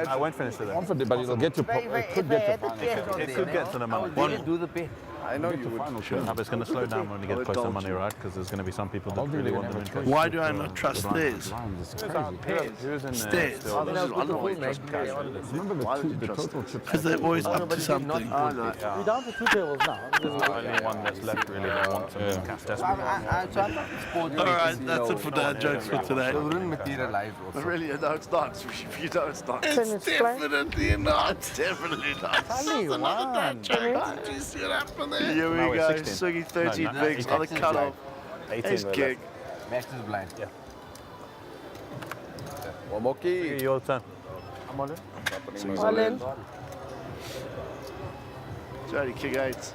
B: I won't finish with that.
Q: Confident, but it'll get to it could get to final.
B: It could get to the money.
R: Do the bet. I know you would.
B: Sure. No, but it's going to slow down when we get close to money, right? Because there's going to be some people that really want the win cash.
E: Why do I not trust theirs?
B: Who's in there
E: Stairs.
B: still?
Q: Remember the total chips.
E: Because they're always up to something.
L: We're down to 2 tables now.
B: Only one that's left really that wants some cash desperately.
E: Alright, that's it for dad jokes for today.
R: It wouldn't materialize also.
G: Really, no, it's not. You know it's not.
E: It's definitely not.
G: Definitely not.
L: Only
E: Another
L: one.
E: dad joke. Did you see what happened there?
G: Here we
B: Now we're
G: go.
B: 16.
G: Swinging 13
B: No,
G: bigs on the cutoff.
B: 18
G: Ace
B: were
G: king.
R: Max is blind.
B: Yeah.
R: One more key.
B: Your turn.
L: I'm all in.
P: all in.
G: Jody, king 8.
B: See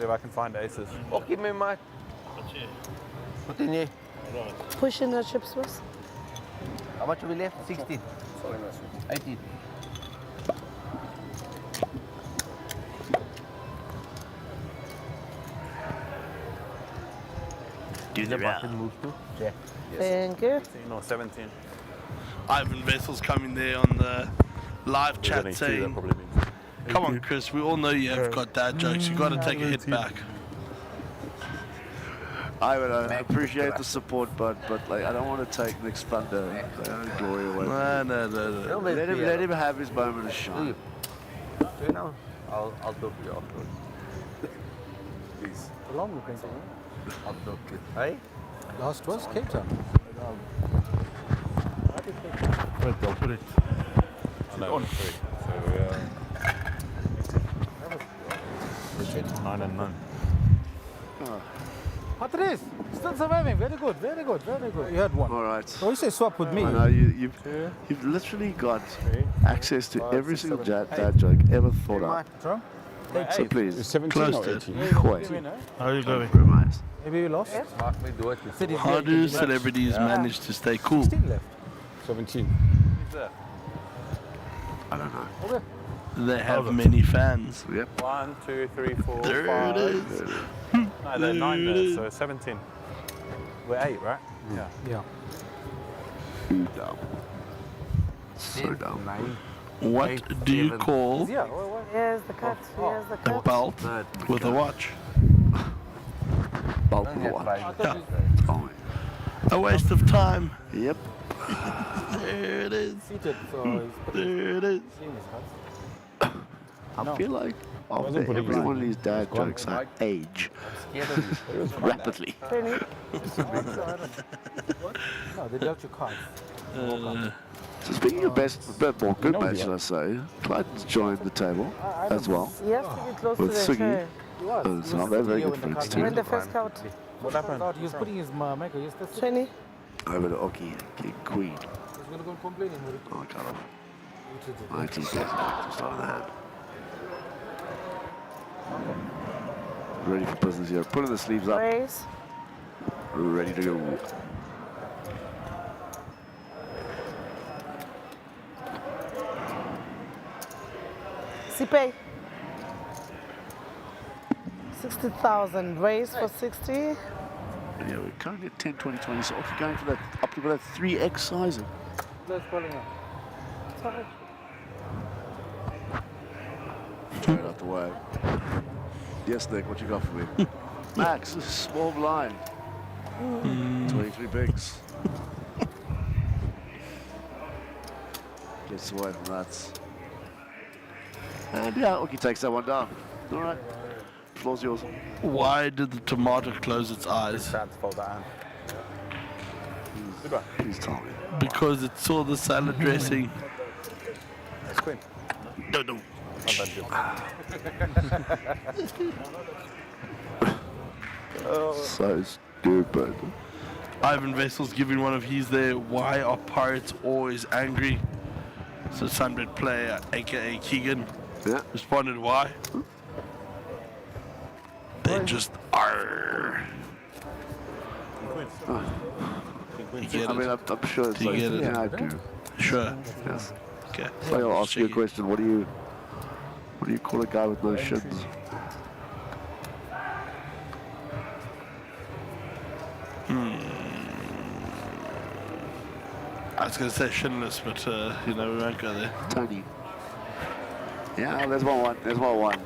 B: if I can find aces.
R: Okay, my man. Put in here.
P: Push in the chips first.
R: How much have we left? 16. 18.
G: Do the round.
R: Move to? Yeah.
P: Thank you.
B: 16 or 17.
E: Ivan Vessel's coming there on the live
B: There's only
E: chat
B: two, that
E: saying,
B: probably means.
E: come on Chris, we all know you have got dad jokes. You got to take a hit back.
G: I appreciate the support, but like I don't want to take Nick's thunder, glory away.
E: No.
G: Let him have his moment of shine.
R: Do you know? I'll talk to you afterwards.
G: Please.
L: How long we playing for?
R: I'll talk to you. Hey?
L: Last was Cape Town.
B: Wait, I'll put it. On 3. So 9 and 9.
L: Patrice, still surviving. Very good, very good, very good. You had one.
G: All right.
L: So you say swap with me.
G: I know you've literally got access to every single dad joke ever thought of. So please,
Q: 17
G: close
Q: or
G: to
Q: 18?
G: it. Quite.
E: How are you going?
G: Compromise.
L: Maybe we lost.
R: Mark me do it.
E: How do celebrities manage to stay cool?
L: 16 left.
Q: 17.
G: I don't know.
L: Okay.
E: They have many fans.
G: Yep.
B: 1, 2, 3, 4,
E: There
B: 5.
E: it is.
B: No, they're 9 there, so 17. We're 8, right? Yeah.
L: Yeah.
G: Dumb. So dumb.
E: What do you call
L: Yeah.
P: Here's the cut. Here's the
E: a
P: cut.
E: belt with a watch?
G: Bulk of what?
E: Yeah.
G: Oh,
E: A waste of time.
G: yep.
E: There it is.
L: Seated, so
E: There it is.
G: I feel like after every one of these dad jokes, I age rapidly.
L: No, they dealt you cards.
G: So speaking of more good match, should I say, Clayton's joined the table as well
P: You have to be close to
G: with
P: the
G: Sugi.
P: chair.
G: So they're very good friends
P: When
G: too.
P: the first count.
I: What happened?
J: He was putting his maker yesterday.
P: 20.
G: Over to Oki, King Queen.
J: He's going to go complaining with it.
G: Oh, I cut off. 19 days to start the hand. Ready for business here. Putting the sleeves up.
P: Raise.
G: Ready to go.
P: Sipe. 60,000. Raise for 60.
G: Yeah, we're currently at 10, 20, 20. So Oki going for that, up to that 3x sizing.
J: Let's call him
P: Sorry.
G: Straight out the way. Yes, Nick, what you got for me? Max, this is small blind. 23 bigs. Gets away from that. And yeah, Oki takes that one down. All right. Floor's yours.
E: Why did the tomato close its eyes?
G: Please tell me.
E: Because it saw the salad dressing.
R: That's Queen.
E: No.
R: Not that good.
G: So stupid.
E: Ivan Vessel's giving one of his there. Why are pirates always angry? So SunBet player, aka Keegan, responded why? They just are. You get
G: I mean, I'm sure it's
E: Do you
G: like,
E: get it?
G: yeah, I do.
E: Sure.
G: Yes.
E: Okay.
G: So I'll ask you a question. What do you call a guy with no shins?
E: I was going to say shinless, but we won't go there.
G: Tony. Yeah, there's one. There's one.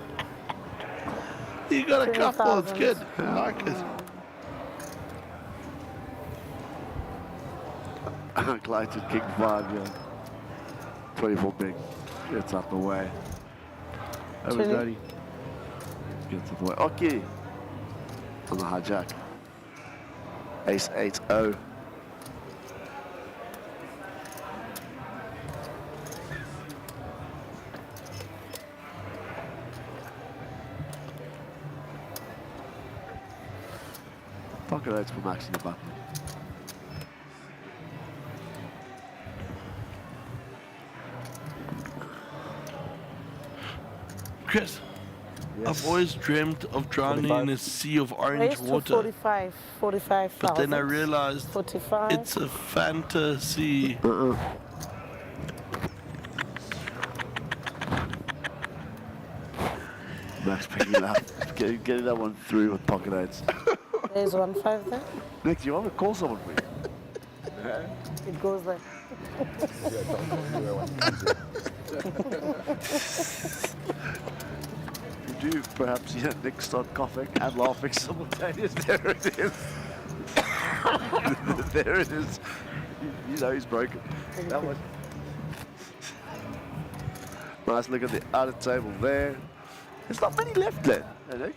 E: You got a couple, it's good. I like it.
G: Clyde King 5, yeah. 24 big. Gets out the way. Over 30. Gets out the way. Okay. On the hijack. Ace 8-0. Pocket eights for Max in the button.
E: Chris, I've always dreamt of drowning
P: 45.
E: in a sea of orange
P: Raise to
E: water.
P: 45,000.
E: But then I realized
P: 45.
E: it's a fantasy.
G: Max picking it up. Getting that one through with pocket eights.
P: There's 1-5 there.
G: Nick, do you want me to call someone for you?
P: It goes there.
G: You do perhaps Nick start coughing and laughing simultaneously. There it is. There it is. You know he's broken. That one. Nice look at the outer table there. There's not many left there, I think.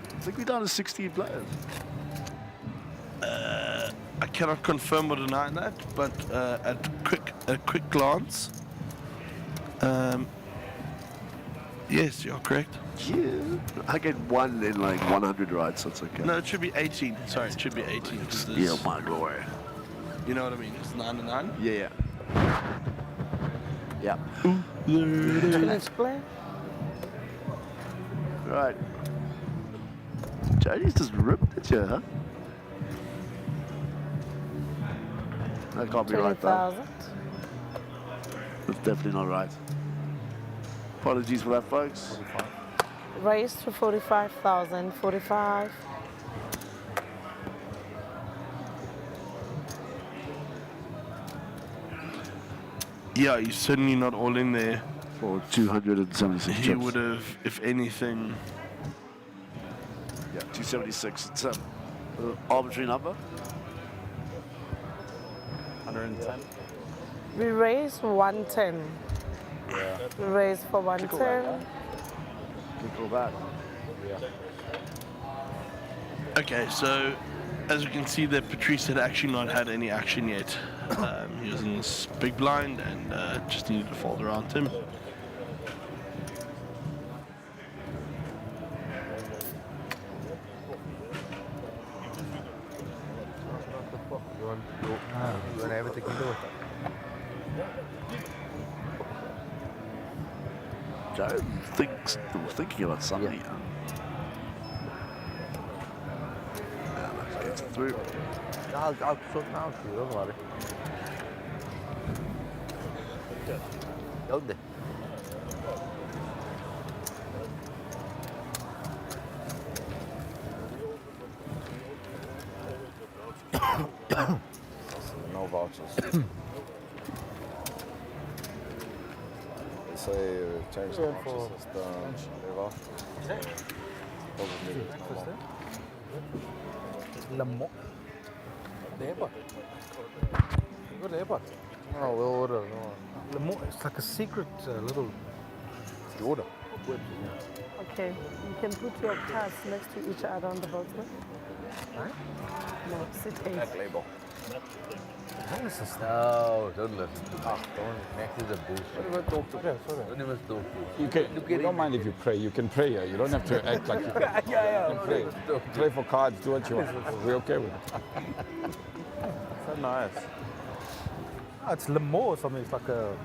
G: I think we're down to 16 players.
E: I cannot confirm or deny that, but at quick glance, yes, you're correct.
G: Yeah, I get one in like 100 rides, so it's okay.
E: No, it should be 18. Sorry, it should be 18.
G: Yeah, my glory.
E: You know what I mean? It's 9 and 9.
G: Yeah. Yeah.
P: Let's play.
G: Right. Jody's just ripped at you, huh? That can't be right, though.
P: 20,000.
G: That's definitely not right. Apologies for that, folks.
P: Raise to 45,000. 45.
E: Yeah, he's certainly not all in there.
G: For 276
E: He
G: chips.
E: would have, if anything.
G: Yeah, 276. It's an arbitrary number.
R: 110.
P: We raise 110.
R: Yeah.
P: We raise for 110.
G: Click all that.
E: Okay, so as you can see that Patrice had actually not had any action yet. He was in this big blind and just needed to fold around him.
G: Joe thinking about something here. Yeah, that gets through.
I: I'll sort now for you, don't worry. Don't they?
R: No vouchers. They say change the voucher system. Probably.
I: Lemon. The airport. You go to the airport. Oh, we'll order. Lemon. It's like a secret little. You order.
P: Okay, you can put your cards next to each other on the box, no?
I: Huh?
P: No, sit eight.
R: Black label.
I: What is this?
S: No, don't listen. Don't. Next is a boost.
Q: Don't even talk to
I: Okay, sorry.
S: Don't even talk to.
Q: You can. We don't mind if you pray. You can pray. You don't have to act like you can.
I: Yeah.
Q: You can pray. Pray for cards. Do what you want. We're okay with it.
I: So nice. Oh, it's Lemon or something. It's like a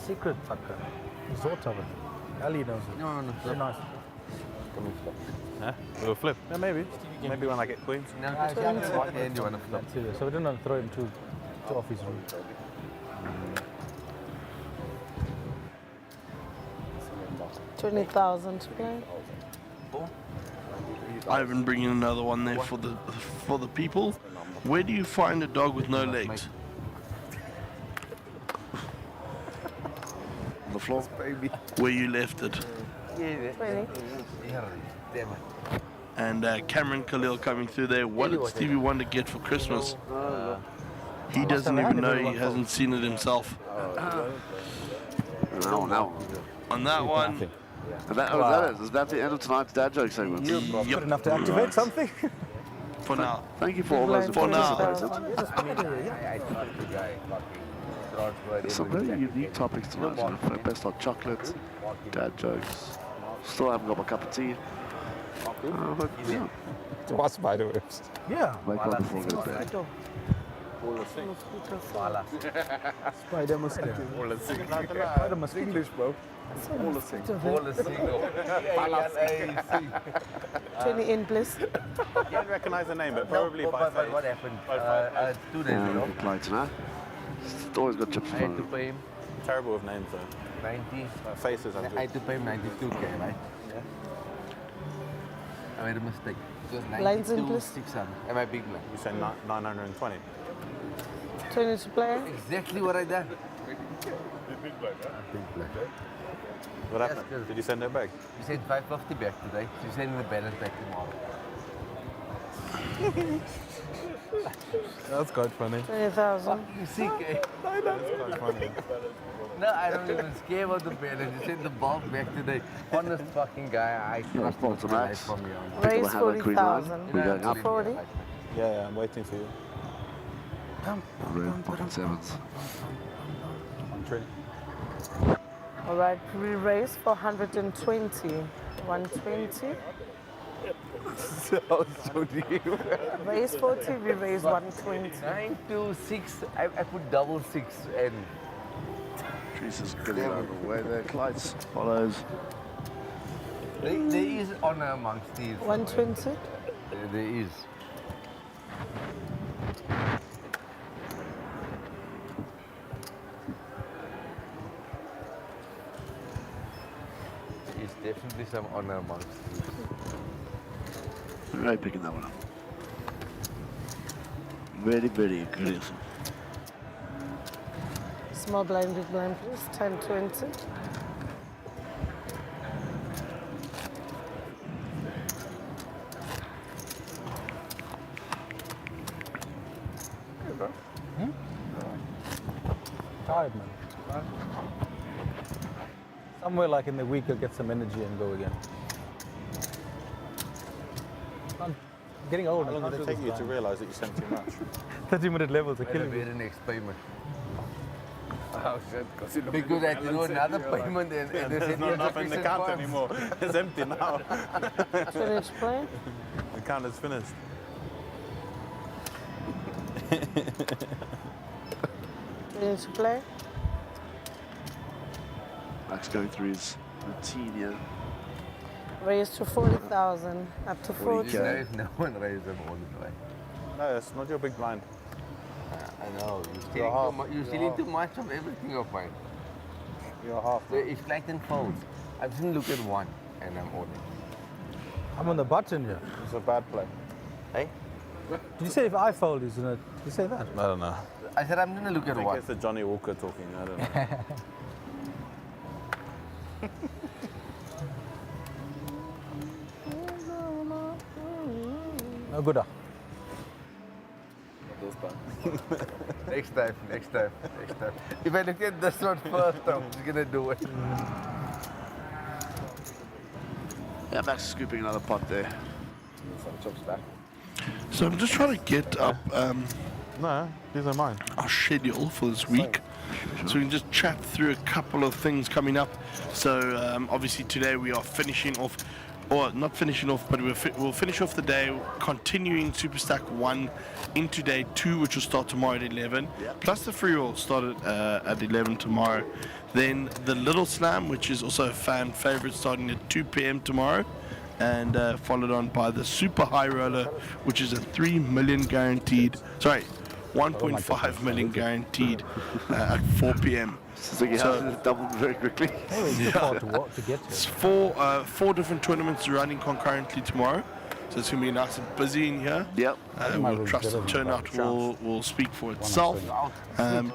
I: secret, like a resort of it. Ali knows it.
S: No.
I: Very nice.
B: Huh? We'll flip.
I: Yeah, maybe.
B: Maybe when I get queens.
S: No, just one hand you want to flip.
I: So we didn't want to throw him too off his room.
P: $20,000 to play.
E: Ivan bringing another one there for the people. Where do you find a dog with no legs?
G: On the floor,
S: baby.
E: Where you left it.
P: 20.
S: Damn it.
E: And Cameron Khalil coming through there. What did Stevie Wonder get for Christmas? He doesn't even know. He hasn't seen it himself.
G: No.
E: On that one.
G: And that is that the end of tonight's dad joke segment?
I: Good enough to activate something?
E: For now.
G: Thank you for all those who
E: For now.
G: participated.
S: I talked to the guy fucking
G: Some really unique topics tonight. You know, best hot chocolate, dad jokes. Still haven't got my cup of tea. But yeah.
Q: To watch Spiderwebs.
I: Yeah.
G: Wake up before I go to bed.
I: Spider mosquito. Spider mosquito. English, bro.
P: 20 in, please.
B: You don't recognize the name, but probably by
S: but
B: face.
S: what happened? 2 days ago.
G: Like tonight. It's always got chips
S: I
G: in
S: had to pay him
B: Terrible with names though.
S: 90.
B: Faces and
S: I had to pay him 92k, right?
B: Yeah.
S: I made a mistake. It was
P: Lines in,
S: 92,
P: please.
S: 600. Am I big man?
B: You said 920.
P: 20 to play.
S: Exactly what I done.
B: What happened?
S: Yes,
B: Did you send it back?
S: You sent 550 back today. So you're sending the balance back tomorrow.
I: That's quite funny.
P: 20,000.
S: You see, eh?
B: That's quite funny.
S: No, I don't even care about the balance. You sent the bulk back today. Honest fucking guy. I trust
G: Paul to Max.
S: from you.
P: Raise 40,000.
G: We're going up.
P: 40.
B: Yeah, I'm waiting for you.
G: Red pocket sevens.
B: I'm training.
P: All right, we raise for 120. 120.
S: So deep.
P: Raise 40, we raise 120.
S: 926. I put double six and.
G: Jesus, getting out of the way there. Clydes follows.
S: There is honor amongst these.
P: 120.
S: There is. There is definitely some honor amongst these.
G: Right, picking that one up. Very, very aggressive.
P: Small blind, big blind, please. 1020.
I: Tired, man. Somewhere like in the week, you'll get some energy and go again. I'm getting old.
B: How long did it take you to realise that you sent too much?
I: 30-minute levels are
S: When I
I: killing me.
S: made the next payment.
R: Oh shit, because you
S: Because I had to do another payment and they
B: There's
S: said
B: not enough in the account
S: funds.
B: anymore. It's empty now.
P: Finish play.
B: The account is finished.
P: 20 to play.
G: Max going through his routine here.
P: Raised to 40,000, up to 40.
S: No one raised them all the way.
Q: No, it's not your big blind.
S: I know. You're stealing too much of everything of mine.
Q: You're half.
S: So if Clayton folds, I didn't look at one and I'm all in.
I: I'm on the button here.
Q: It's a bad play.
S: Hey?
I: Did you say if I fold, isn't it? Did you say that?
Q: I don't know.
S: I said I'm going to look
Q: I
S: at
Q: think
S: one.
Q: it's the Johnny Walker talking. I don't know.
I: No good.
S: Next time. If I look at this one first, I'm just going to do it.
G: Yeah, Max scooping another pot there.
E: So I'm just trying to get up
Q: No, these are mine.
E: our schedule for this week, so we can just chat through a couple of things coming up. So obviously today we are finishing off, or not finishing off, but we'll finish off the day continuing Super Stack 1 into day 2, which will start tomorrow at 11. Plus the Freeroll started at 11 tomorrow. Then the Little Slam, which is also a fan favorite, starting at 2 p.m. tomorrow. And followed on by the Super High Roller, which is a 3 million guaranteed, sorry, 1.5 million guaranteed at 4 p.m.
G: So you have to double very quickly.
I: To get
E: It's four different tournaments running concurrently tomorrow, so it's going to be nice and busy in here.
G: Yep.
E: We'll trust the turnout will speak for itself.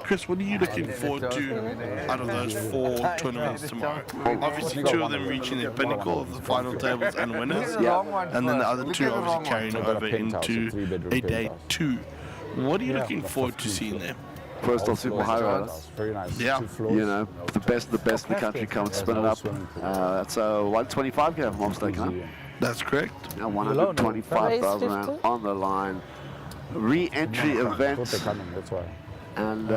E: Chris, what are you looking forward to out of those 4 tournaments tomorrow? Obviously 2 of them reaching their pinnacle of the final tables and winners, and then the other 2 obviously carrying over into a day 2. What are you looking forward to seeing there?
G: First off, Super High Roller.
Q: Very nice.
E: Yeah.
G: You know, the best in the country come and spin it up. That's a 125k if I'm not mistaken.
E: That's correct.
G: Now 125,000 on the line. Re-entry event.
Q: That's why.
G: And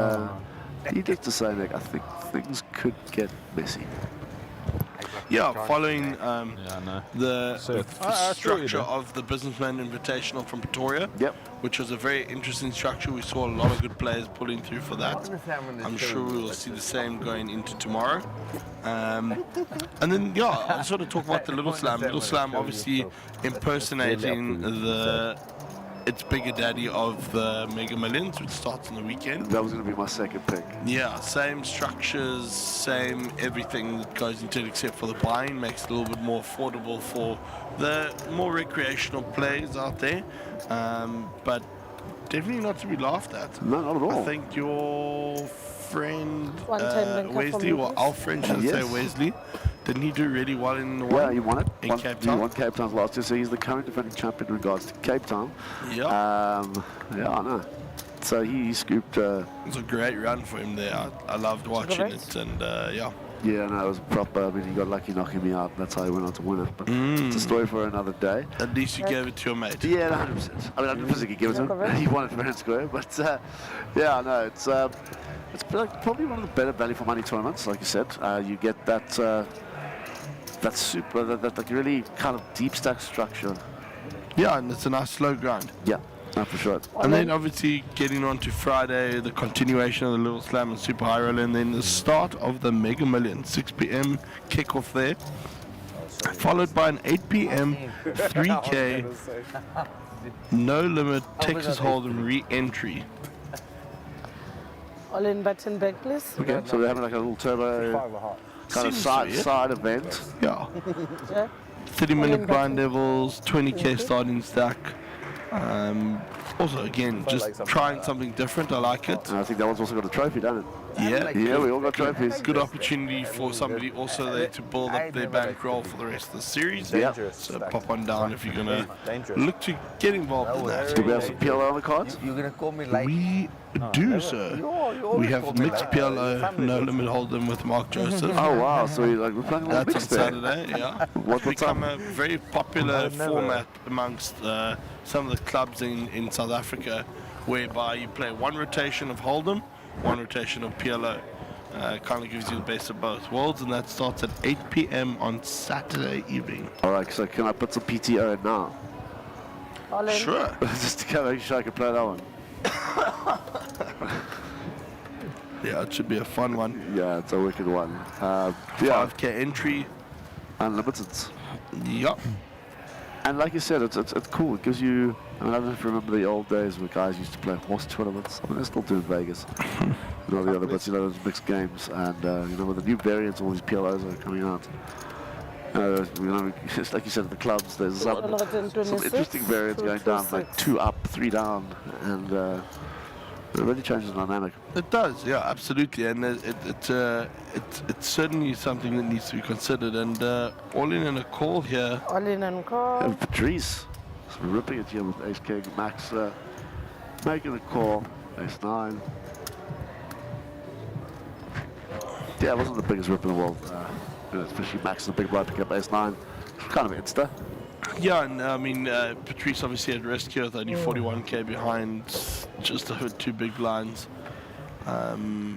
G: needless to say, Nick, I think things could get messy.
E: Yeah, following the structure of the Businessman Invitational from Pretoria, which was a very interesting structure. We saw a lot of good players pulling through for that. I'm sure we will see the same going into tomorrow. And then, I'll sort of talk about the Little Slam. Little Slam obviously impersonating its bigger daddy of the Mega Millions, which starts on the weekend.
G: That was going to be my second pick.
E: Yeah, same structures, same everything that goes into it except for the buying. Makes it a little bit more affordable for the more recreational players out there. But definitely not to be laughed at.
G: No, not at all.
E: I think your friend
P: One-time
E: Wesley, or our friend should say Wesley, didn't he do really well in the one?
G: Yeah, he won it.
E: In Cape Town.
G: He won Cape Town last year, so he's the current defending champion in regards to Cape Town.
E: Yeah.
G: Yeah, I know. So he scooped. It
E: was a great run for him there. I loved watching it, and yeah.
G: Yeah, no, it was proper. I mean, he got lucky knocking me out. That's how he went on to win it. But it's a story for another day.
E: At least you gave it to your mate.
G: Yeah, 100%. I mean, I didn't physically give it to him. He won it fair and square. But yeah, no, it's probably one of the better value for money tournaments. Like you said, you get that super, that really kind of deep stack structure.
E: Yeah, and it's a nice slow grind.
G: Yeah. No, for sure.
E: And then obviously getting on to Friday, the continuation of the Little Slam and Super High Roller, and then the start of the Mega Million, 6 p.m. kickoff there, followed by an 8 p.m. 3K no limit Texas Hold'em re-entry.
P: All in button back, please.
G: Okay, so we're having like a little turbo kind of side event.
E: Yeah.
P: Yeah.
E: 30-minute blind levels, 20k starting stack. Also, again, just trying something different. I like it.
G: And I think that one's also got a trophy, doesn't it?
E: Yeah.
G: Yeah, we all got trophies.
E: Good opportunity for somebody also there to build up their bankroll for the rest of the series.
G: Yeah.
E: So pop one down if you're going to look to get involved in that.
G: Do we have some PLO on the cards?
S: You're going to call me like...
E: We do, sir. We have mixed PLO, no limit hold'em with Mark Joseph.
G: Oh, wow. So we're playing a little
E: That's on
G: mixed there.
E: Saturday, yeah.
G: What's
E: become
G: up?
E: a very popular format amongst some of the clubs in South Africa, whereby you play one rotation of hold'em, one rotation of PLO. Kind of gives you the best of both worlds, and that starts at 8 p.m. on Saturday evening.
G: All right, so can I put some PTO in now?
P: All in.
E: Sure.
G: Just to make sure I can play that one.
E: Yeah, it should be a fun one.
G: Yeah, it's a wicked one.
E: 5K entry.
G: Unlimited.
E: Yup.
G: And like you said, it's cool. It gives you. I mean, I don't know if you remember the old days where guys used to play horse tournaments. I mean, they're still doing Vegas. And all the other bits, those mixed games. And, with the new variants, all these PLOs are coming out. It's like you said, at the clubs, there's some interesting variants going down, like 2 up, 3 down. And it really changes the dynamic.
E: It does, yeah, absolutely. And it's certainly something that needs to be considered. And all in a call here.
P: All in and call.
G: And Patrice ripping it here with Ace King. Max making a call. Ace 9. Yeah, it wasn't the biggest rip in the world. Especially Max is a big blind picking up Ace 9. Kind of insta.
E: Yeah, and I mean, Patrice obviously at risk here with only 41k behind, just over 2 big blinds.
G: Right,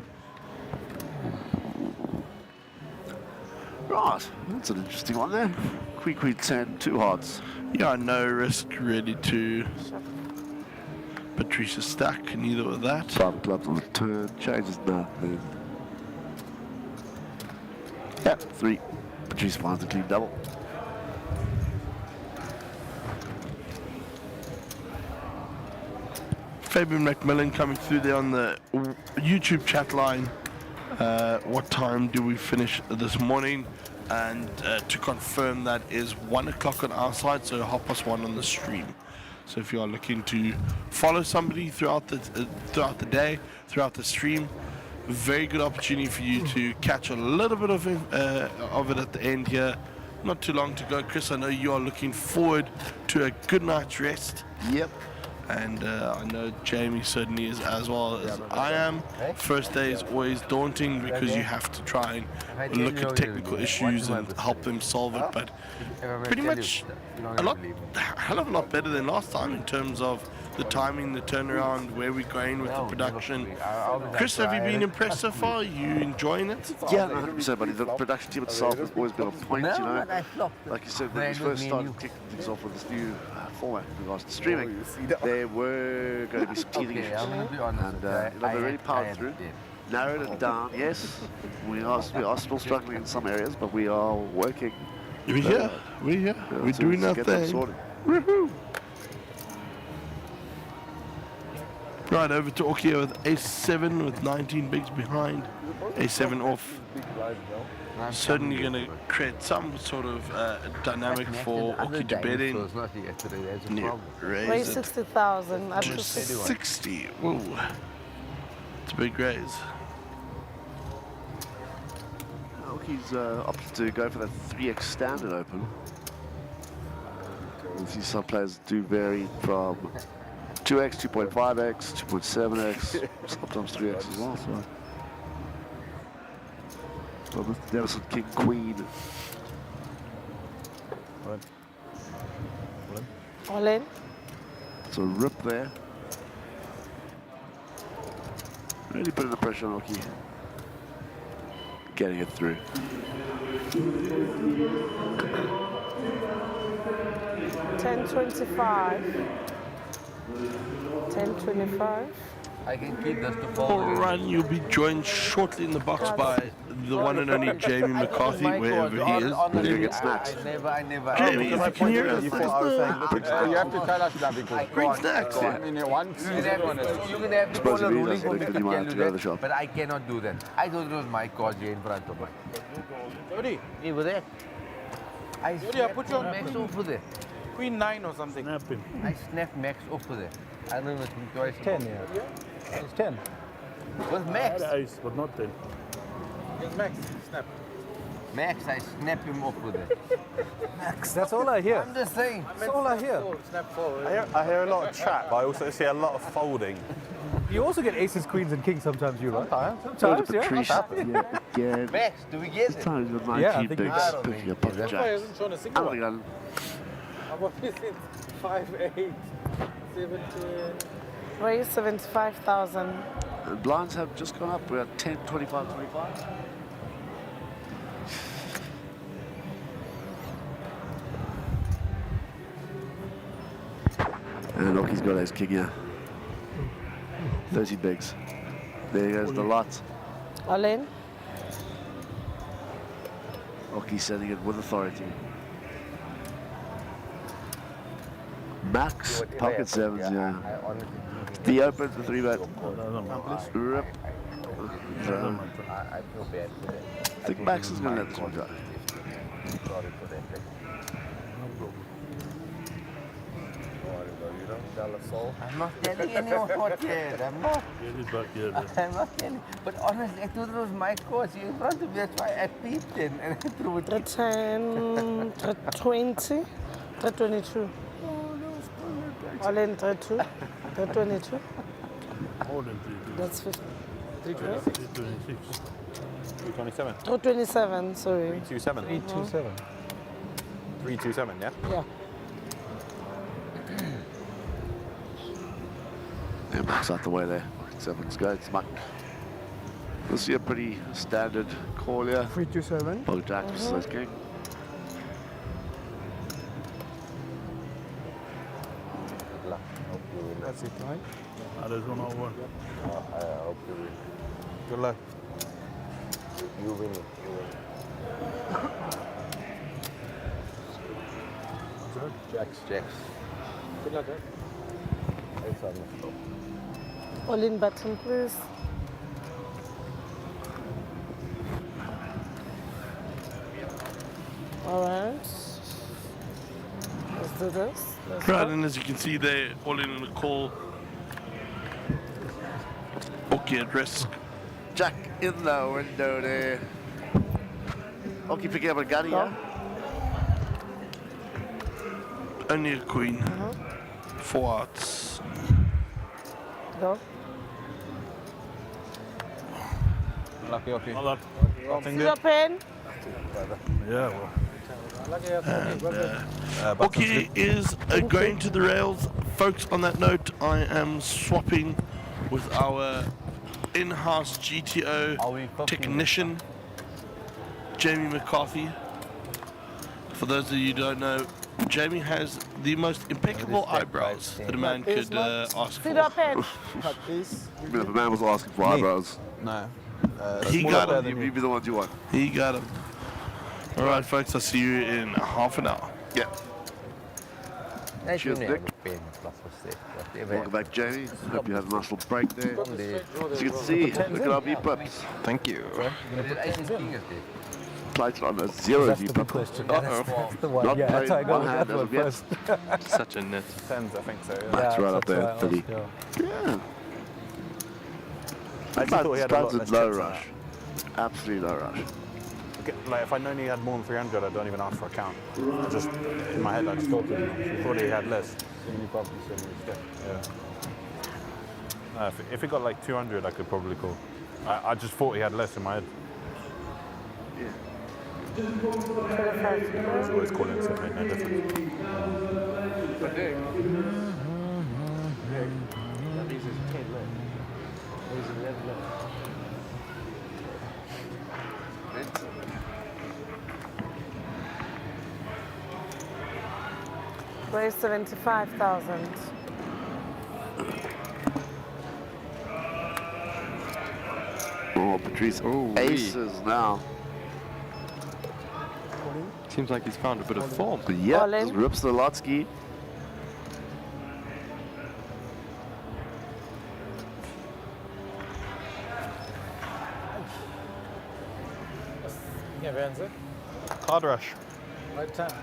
G: that's an interesting one there. Queen 10, 2 hearts.
E: Yeah, no risk really to Patrice's stack, neither with that.
G: 5 clubs on the turn, changes nothing. Yeah, 3. Patrice finds a clean double.
E: Fabian McMillan coming through there on the YouTube chat line. What time do we finish this morning? And to confirm, that is 1 o'clock on our side, so 1:30 on the stream. So if you are looking to follow somebody throughout the day, throughout the stream, very good opportunity for you to catch a little bit of it at the end here. Not too long to go. Chris, I know you are looking forward to a good night's rest.
G: Yep.
E: And I know Jamie certainly is as well as I am. First day is always daunting because you have to try and look at technical issues and help them solve it. But pretty much a hell of a lot better than last time in terms of the timing, the turnaround, where we're going with the production. Chris, have you been impressed so far? Are you enjoying it?
G: Yeah, 100%, buddy. The production team itself has always been on point, Like you said, when we first started kicking things off with this new format in regards to streaming, there were going to be some teething issues. And they really powered through, narrowed it down. Yes, we are still struggling in some areas, but we are working.
E: We're here. We're doing our thing. Woohoo! Right, over to Okia with Ace-7 with 19 bigs behind. Ace-7 off. Certainly going to create some sort of dynamic for Oki to bet in.
P: Raise 60,000 up to
E: 60. Whoa. It's a big raise.
G: Oki's opted to go for that 3x standard open. You see some players do vary from 2x, 2.5x, 2.7x, sometimes 3x as well. So Mr. Davison, King, Queen.
P: all in.
G: So rip there. Really putting the pressure on Oki. Getting it through.
P: 10.25. 10.25.
S: I can keep this to
E: All right, you'll be joined shortly in the box by the one and only Jamie McCarthy, wherever he is.
S: I never.
E: Jamie, if you can hear us,
Q: You have to tell us that because
E: bring snacks.
Q: I mean, once
S: You can have the
G: Supposedly
S: ruling
G: that's
S: for
G: what
S: me
G: they
S: to
G: do,
S: tell
G: to
S: you
G: go to the
S: that,
G: shop.
S: but I cannot do that. I thought it was my cause here in front of me. You were there. I
J: put your
S: Max over there.
J: Queen 9 or something.
S: I snapped Max over there. I don't know twice.
O: 10, yeah. It's 10.
S: With Max.
O: Ace, but not 10.
J: Yes, Max, snap.
S: Max, I snap him off with it.
O: Max, that's all I hear.
S: I'm just saying.
O: That's all I hear.
J: Snap forward.
T: I hear a lot of chat, but I also see a lot of folding.
O: You also get aces, queens, and kings sometimes, you right?
G: Sometimes,
O: yeah.
G: Patrice, again.
S: Max, do we get it?
G: Sometimes with 19
O: Yeah, I think
G: bigs
S: I don't
G: picking
S: think
G: up pocket
J: That's why I
G: jacks.
J: wasn't showing a
G: I
J: single
G: don't
J: one.
G: think
J: What is it? 5, 8, 17.
P: Raise 75,000.
G: And blinds have just gone up. We're at 10, 25, 25. And Oki's got ace king here. 30 bigs. There goes the lot.
P: Alain?
G: Oki sending it with authority. Max, pocket sevens, yeah. The open, the 3-bet. Rip.
S: I feel bad for that.
G: I think Max is going to let this one go.
S: Sorry for that. You don't tell us so. I'm not telling anyone what yet. I'm not. I'm not telling. But honestly, I thought it was my coach. You're in front of me. That's why I peeped in and I threw it.
P: 310, 320, 322. Alain 32, 322.
Q: More than 3.
P: That's 50.
Q: 326. 327.
P: 327, sorry.
Q: 327.
P: 327.
Q: 327, yeah?
P: Yeah.
G: Yeah, Max out the way there. Sevens go. It's Mike. This is a pretty standard call here.
U: 327.
G: Both jacks, so it's king.
U: That's it, right?
Q: There's 101.
S: I hope you win.
U: Good luck.
S: You win it. You win. Jacks.
I: Good luck,
S: It's on the floor.
P: All in button, please. All right. Let's do this. Let's
E: Right,
P: go.
E: and as you can see, they're all in a call. Oki at risk.
G: Jack in the window there. Oki picking up a gun here.
E: Only a queen. 4 outs.
P: Go.
Q: Lucky, okay.
P: See your pen?
Q: Yeah, well.
E: And, Oki is going to the rails. Folks, on that note, I am swapping with our in-house GTO technician, Jamie McCarthy. For those of you who don't know, Jamie has the most impeccable eyebrows that a man could ask
P: See your
E: for.
P: pen?
G: If a man was asking for eyebrows.
Q: No.
E: He got him.
G: You'd be the one you want.
E: He got him. All right, folks, I'll see you in half an hour.
G: Yeah.
S: Cheers,
G: Cheers, Nick.
S: Nick.
G: Welcome back, Jamie. Hope you had a nice little break there. As you can see, look at our V-pips.
E: Thank you.
G: Played on a 0 V-pip.
U: That's the one.
G: Not
U: Yeah, that's
G: played
U: how I
G: one
U: got
G: hand
U: that one
G: as of yet.
U: first.
E: Such a net.
Q: Tens, I think so. Yeah.
G: That's right up there,
U: that's
G: 30.
U: why I
G: Yeah.
Q: I actually thought he had a lot less
G: no
Q: chips than
G: rush. Absolutely no rush.
Q: Okay, like if I known he had more than 300, I don't even ask for a count. I just in my head, I just thought he had less. Yeah. If he got like 200, I could probably call. I just thought he had less in my head. I was always calling, so it made no difference.
S: But Nick, that means there's 10 left. There's 11 left.
P: Raise 75,000.
G: Oh, Patrice aces now.
F: Seems like he's found a bit of form.
G: Yeah, just rips the Lotsky.
I: Yeah, Vanza.
B: Card rush.
I: Right time.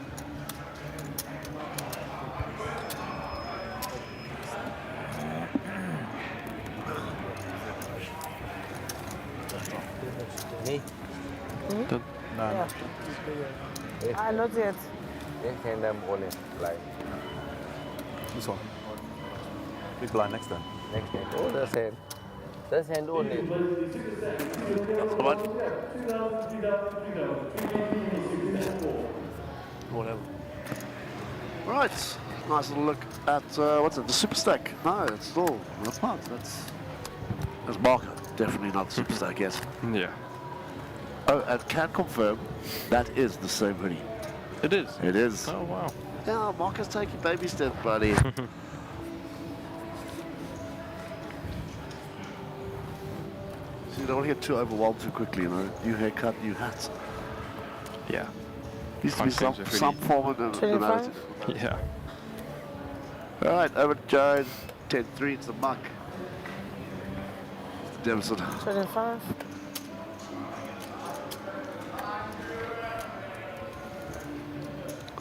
S: Me?
Q: No.
P: Yeah. Not yet.
S: Next hand I'm all in. Blind.
Q: This one. Big blind next time.
S: Next hand. Oh, this hand. This hand all in.
G: Come on.
E: Whatever.
G: Right. Nice little look at, what's it, the super stack. No, that's not. That's Marco. Definitely not the super stack yet.
F: Yeah.
G: Oh, and can confirm that is the same hoodie.
F: It is?
G: It is.
F: Oh, wow.
G: Yeah, Marco's taking baby steps, buddy. See don't want to get too overwhelmed too quickly, you know. New haircut, new hats.
F: Yeah.
G: Needs to be some form of normality.
F: Yeah.
G: All right, over to Jared. 10-3, it's the muck. Mr. Demerson.
P: 25.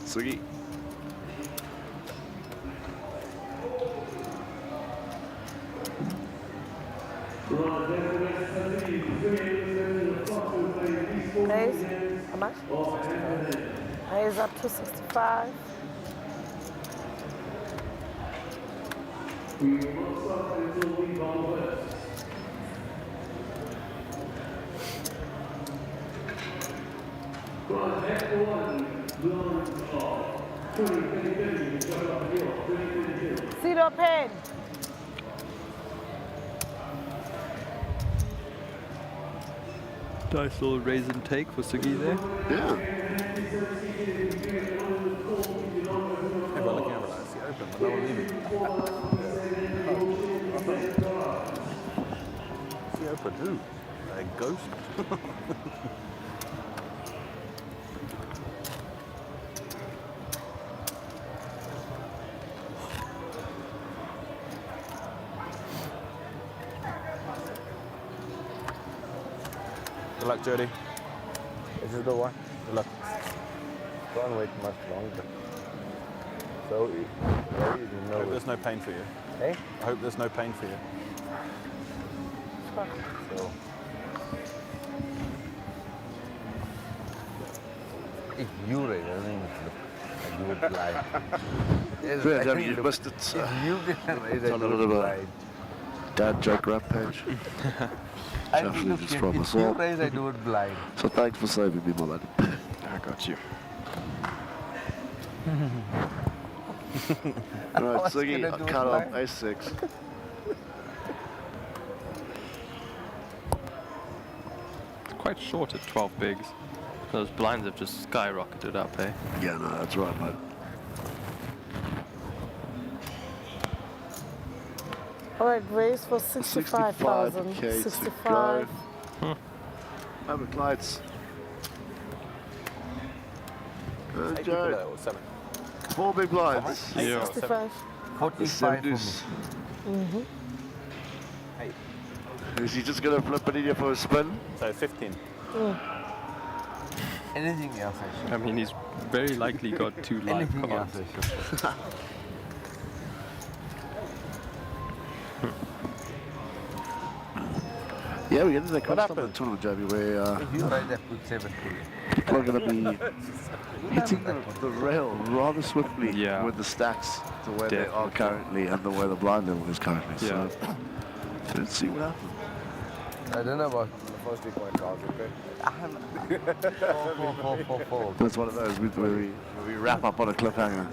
G: Sugi.
P: Raise, how much? Raise up to 65. Zero pen.
F: Nice little raise and take for Sugi there.
G: Yeah.
Q: Everyone looking over that. See open, but no one leaving. See open who? A ghost? Good luck, Jody.
O: This is the one.
Q: Good luck.
O: Don't wait much longer. So very easy.
Q: I hope there's no pain for you.
O: Eh?
Q: I hope there's no pain for you.
O: So if you raise, I mean, you would lie.
G: Yeah, Jamie, you missed it.
O: If you didn't raise,
G: It's
O: I
G: on a little
O: would
G: bit
O: lie.
G: dad joke rampage.
O: I
G: Definitely
O: look,
G: just
O: if
G: from
O: you
G: us all.
O: raise, I do it blind.
G: So thanks for saving me, my lad.
F: I got you.
G: Alright, Sugi, I cut off A6.
F: It's quite short at 12 bigs. Those blinds have just skyrocketed up, eh?
G: Yeah, no, that's right, mate.
P: All right, raise for 65,000.
G: 65K
P: 65.
G: Over lights. Jared. 4 big blinds.
P: 65.
O: 45 for me.
P: Mm-hmm.
G: Is he just going to flip it in here for a spin?
Q: So 15.
O: Anything else I should.
F: I mean, he's very likely got 2 live
O: Anything
F: cards.
O: else I should.
G: Yeah, we're getting to that kind of stuff in the tournament, Jamie, where
O: If you write that good 7
G: people are going to be hitting the rail rather swiftly with the stacks to where they are currently and the where the blind level is currently. So let's see what happens.
O: I don't know about
R: the first 3 point cards, okay?
O: Four.
G: That's one of those where we wrap up on a cliffhanger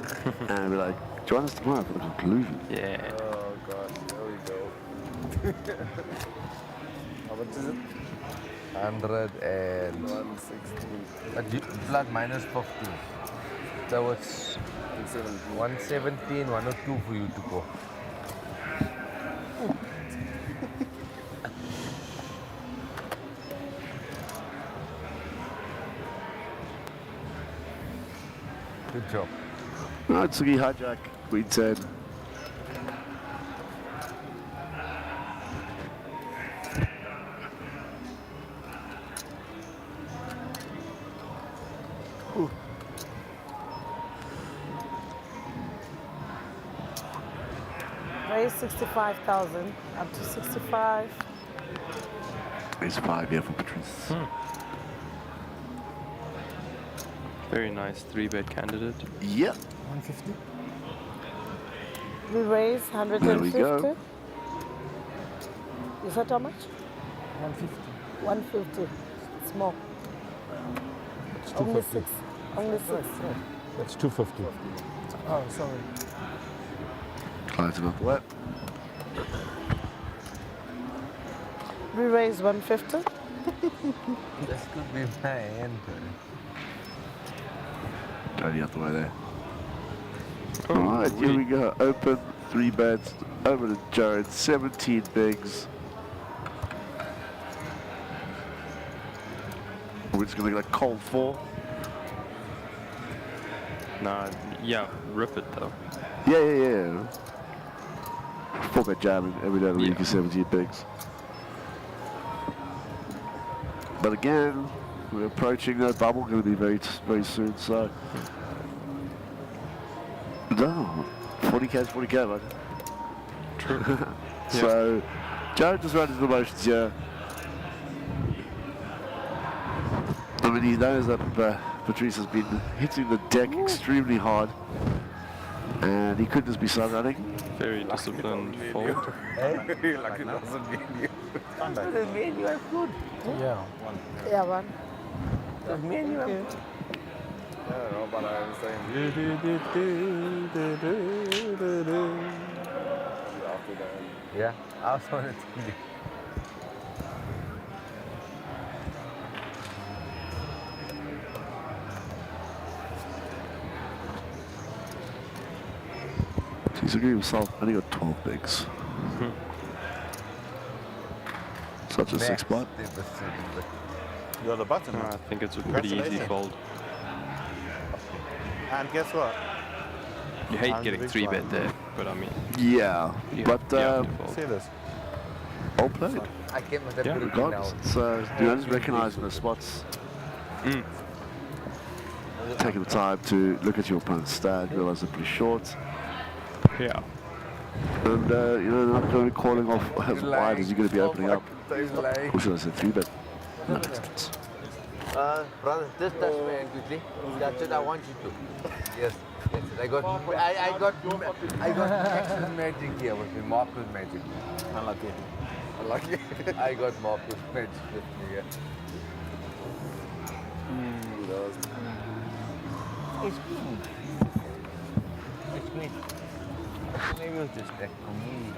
G: and we're like, join us tomorrow for the conclusion.
F: Yeah.
R: Oh gosh, there we go. How much is it?
O: 100 and
R: 160.
O: Blood minus 50. That was 117, 102 for you to go. Good job.
G: Alright, Sugi hijack, Queen 10.
P: Raise 65,000 up to 65.
G: It's 5 here for Patrice.
F: Very nice 3-bet candidate.
G: Yep.
L: 150.
P: We raise 150.
G: There we go.
P: Is that how much?
L: 150.
P: 150. It's more.
L: It's
P: Only
L: 250.
P: 6. Only 6.
L: That's 250.
P: Oh, sorry.
G: Client's about wet.
P: We raise 150.
O: This could be my end.
G: Totally out the way there. Alright, here we go. Open, 3 bets. Over to Jared, 17 bigs. We're just going to get a cold 4.
F: No, yeah, rip it though.
G: Yeah. 4-bet jamming every day of the week is 17 bigs. But again, we're approaching that bubble, going to be very soon, so... No, 40k is 40k, man.
F: True.
G: So, Jared just ran into the motions here. I mean, he knows that Patrice has been hitting the deck extremely hard. And he could just be sun running.
F: Very disciplined fold.
S: Like it doesn't mean you. Doesn't mean you are good.
L: Yeah,
S: one.
P: Yeah, one.
S: Doesn't mean you are good.
R: I don't know, but I understand. After that.
S: Yeah, I was on it.
G: He's agreeing himself, and he got 12 bigs. Such a 6 spot.
Q: You got the button.
F: I think it's a pretty easy fold.
Q: And guess what?
F: You hate getting 3-bet there, but I mean...
G: Yeah, but
Q: see this.
G: All played.
S: I came with a
G: Yeah, regardless. So, you just recognizing the spots. Taking the time to look at your opponent's stat, realize they're pretty short.
F: Yeah.
G: And, you know, not going to be calling off as wide as you're going to be opening up. Or should I say 3-bet? No, makes sense.
S: Brother, just touch my hand quickly. That's it, I want you to. Yes, that's it. I got Max's magic here with me, Marco's magic.
Q: Unlucky.
S: I got Marco's magic with me here. It's good. It's good. Maybe with this deck for me,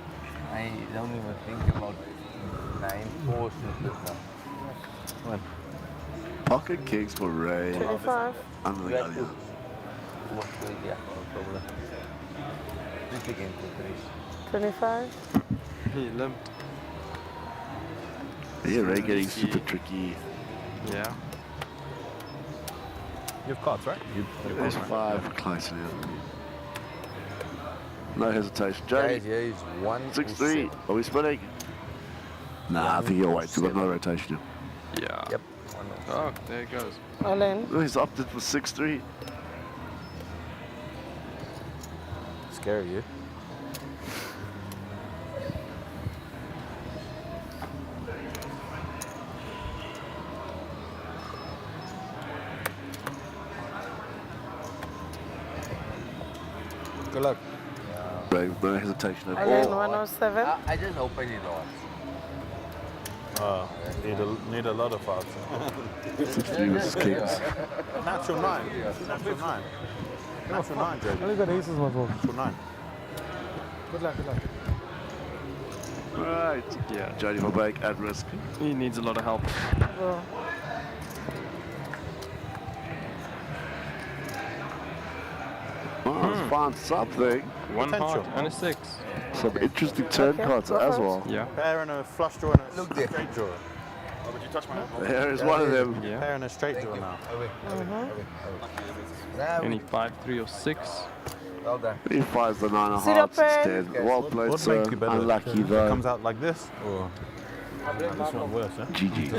S: I don't even think about 9-4 super stuff.
G: Pocket kings for Ray.
P: 25.
G: Under the gun, yeah.
S: What's good, yeah, no problem. This again for
P: 25.
F: He limped.
G: Yeah, Ray getting super tricky.
F: Yeah.
Q: You have cards, right?
G: There's 5 for Clayton, yeah. No hesitation. Jay.
S: Guys, yeah, he's
G: 6-3. Are we splitting? Nah, I think he'll wait. We've got no rotation.
F: Yeah.
S: Yep.
F: Oh, there it goes.
P: Alain.
G: Oh, he's opted for 6-3.
Q: Scary, you.
I: Good luck.
G: Ray, no hesitation at
P: Alain,
G: all.
P: 107.
S: I just opened it all.
Q: Need a lot of parts.
G: 6-3 versus kings.
Q: Natural 9. Natural 9. Natural 9, Jay.
J: Only got aces, my boy.
Q: Natural 9.
J: Good luck, good luck.
G: Right.
F: Yeah.
G: Jody for break at risk.
F: He needs a lot of help.
P: Well,
G: Oh, let's find something.
F: One
Q: Potential.
F: heart and a 6.
G: Some interesting turn cards as well.
F: Yeah.
Q: Pair and a flush draw and a
S: Look there.
Q: straight draw.
R: Oh, would you touch my hand?
G: There is one of them.
F: Yeah.
Q: Pair and a straight draw now.
F: Any 5, 3, or 6.
S: Well done.
G: He finds the 9 of
P: Sit
G: hearts
P: up,
G: instead. Well played,
Q: What
G: sir.
Q: make you better?
G: Unlucky
Q: If it
G: though.
Q: comes out like this, or this one worse, eh?
G: GG.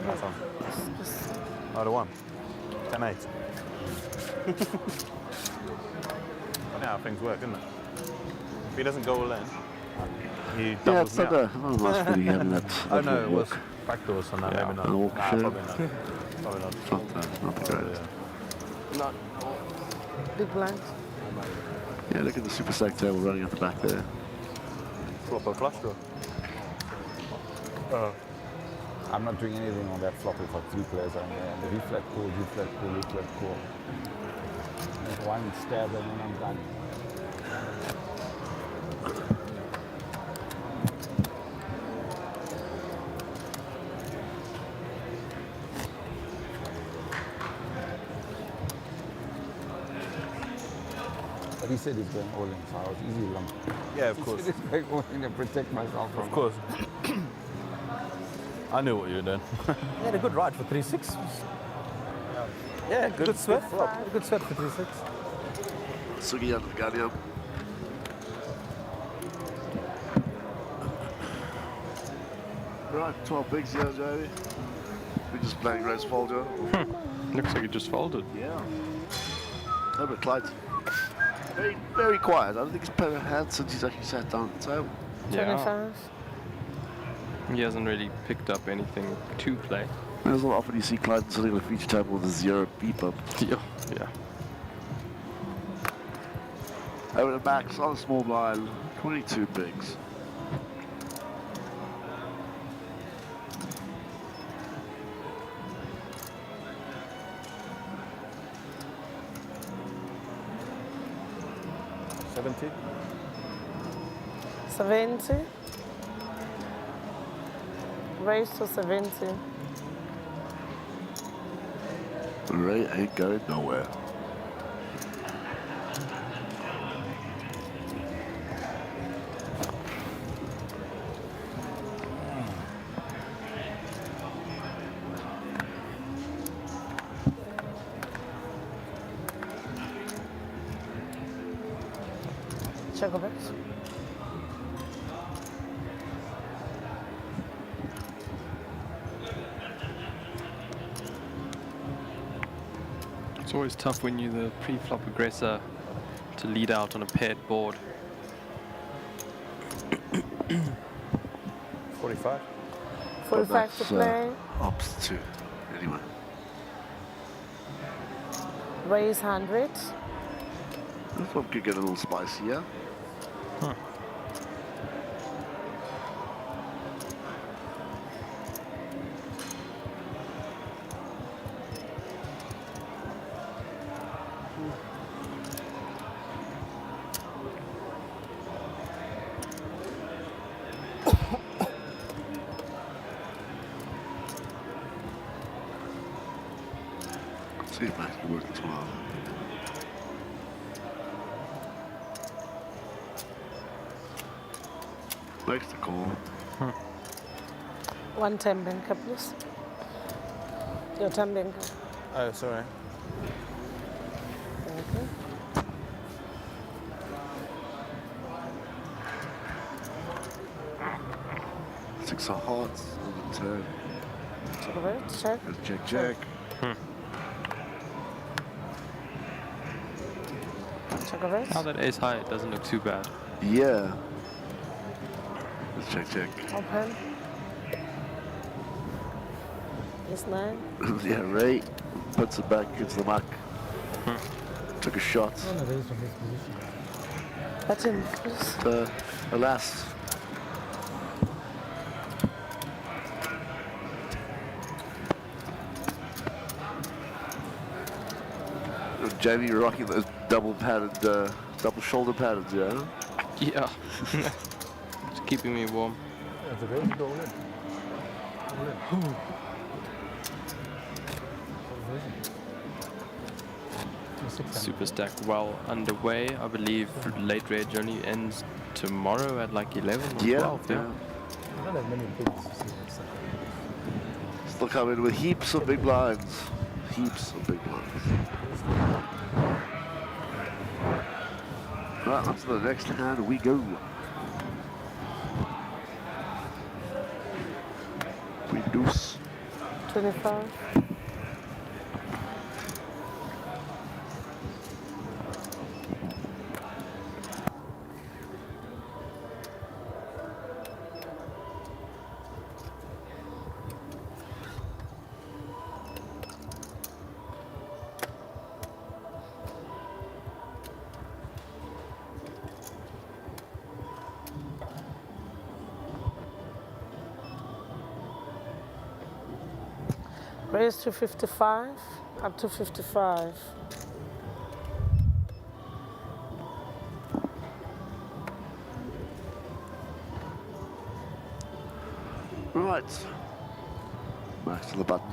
Q: That's on. Oh, the one. 10-8. Funny how things work, isn't it? If he doesn't go all in, he
G: Yeah,
Q: doubles
G: it's
Q: me
G: not
Q: up.
G: a nice feeling having that.
Q: Oh
G: that
Q: no, it was
G: walk.
Q: backdoors, so no,
F: Yeah.
Q: maybe not.
G: An walk
Q: Nah,
G: share.
Q: probably not. Probably not.
G: Not the greatest.
F: Not.
P: big blinds.
G: Yeah, look at the super stack table running at the back there.
Q: Flop or flush draw.
L: I'm not doing anything on that flop for 3 players. I'm V flat cool, G flat cool, E flat cool. Make one stab and then I'm done. But he's said he's going all in, so I was easy lump.
Q: Yeah, of course.
L: He said he's going all in to protect myself from.
Q: Of course. I knew what you were doing.
I: He had a good ride for 3-6. Yeah, good sweat. Good sweat for 3-6.
G: Sugi under the gun, yeah. Right, 12 bigs here, Jamie. We're just playing race folder.
F: Looks like it just folded.
G: Yeah. Oh, but Clyde's very, very quiet. I don't think he's played a hand since he's actually sat down at the table.
F: Yeah.
P: 25.
F: He hasn't really picked up anything to play.
G: It's not often you see Clyde sitting on a feature table with a 0 beep up.
F: Yeah. Yeah.
G: Over the backs on a small blind, 22 bigs.
O: $70.
P: 70. Raise to 70.
G: Ray ain't going nowhere.
P: Check over.
F: It's always tough when you're the pre-flop aggressor to lead out on a paired board.
O: 45.
P: 45 to play.
G: Ops 2. Anyway.
P: Raise 100.
G: This one could get a little spicier.
F: Huh.
G: See if I can work 12. Makes the call.
P: 1 time banker, please. Your time banker.
Q: Oh, sorry.
P: Thank you.
G: Six of hearts on the turn.
P: Check over. Check.
G: Check, check.
P: Check over.
F: Now that ace high, it doesn't look too bad.
G: Yeah. Let's check, check.
P: Open. Ace 9.
G: Yeah, Ray puts it back into the muck. Took a shot.
P: Button, please.
G: But, alas. Jamie rocking those double padded, double shoulder padded, yeah?
F: Yeah. It's keeping me warm.
O: Yeah, the raise go in.
F: Super stack well underway. I believe late rage only ends tomorrow at like 11 or 12.
O: I don't have many bigs.
G: Still coming with heaps of big blinds. Heaps of big blinds. Right, on to the next hand we go. Queen deuce.
P: 25. Raise to 55, up to 55.
G: Right. Back to the button.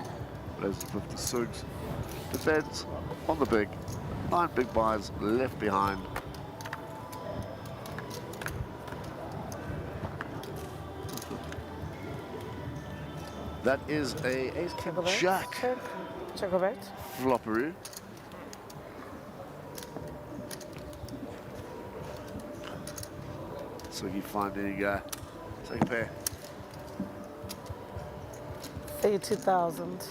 G: Raise to 56. Defense on the big. 9 big buys left behind. That is a ace king jack.
P: Check of it.
G: Flopperoo. So you finding second pair.
P: 80,000.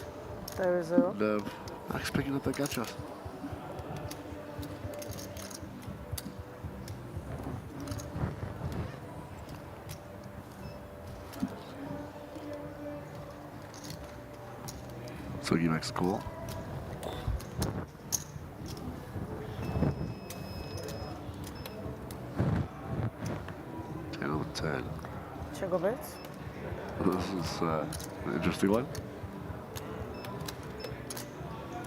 P: There is a.
G: No, Max picking up the gacha. So you makes a call. Ten.
P: Check of it.
G: This is an interesting one.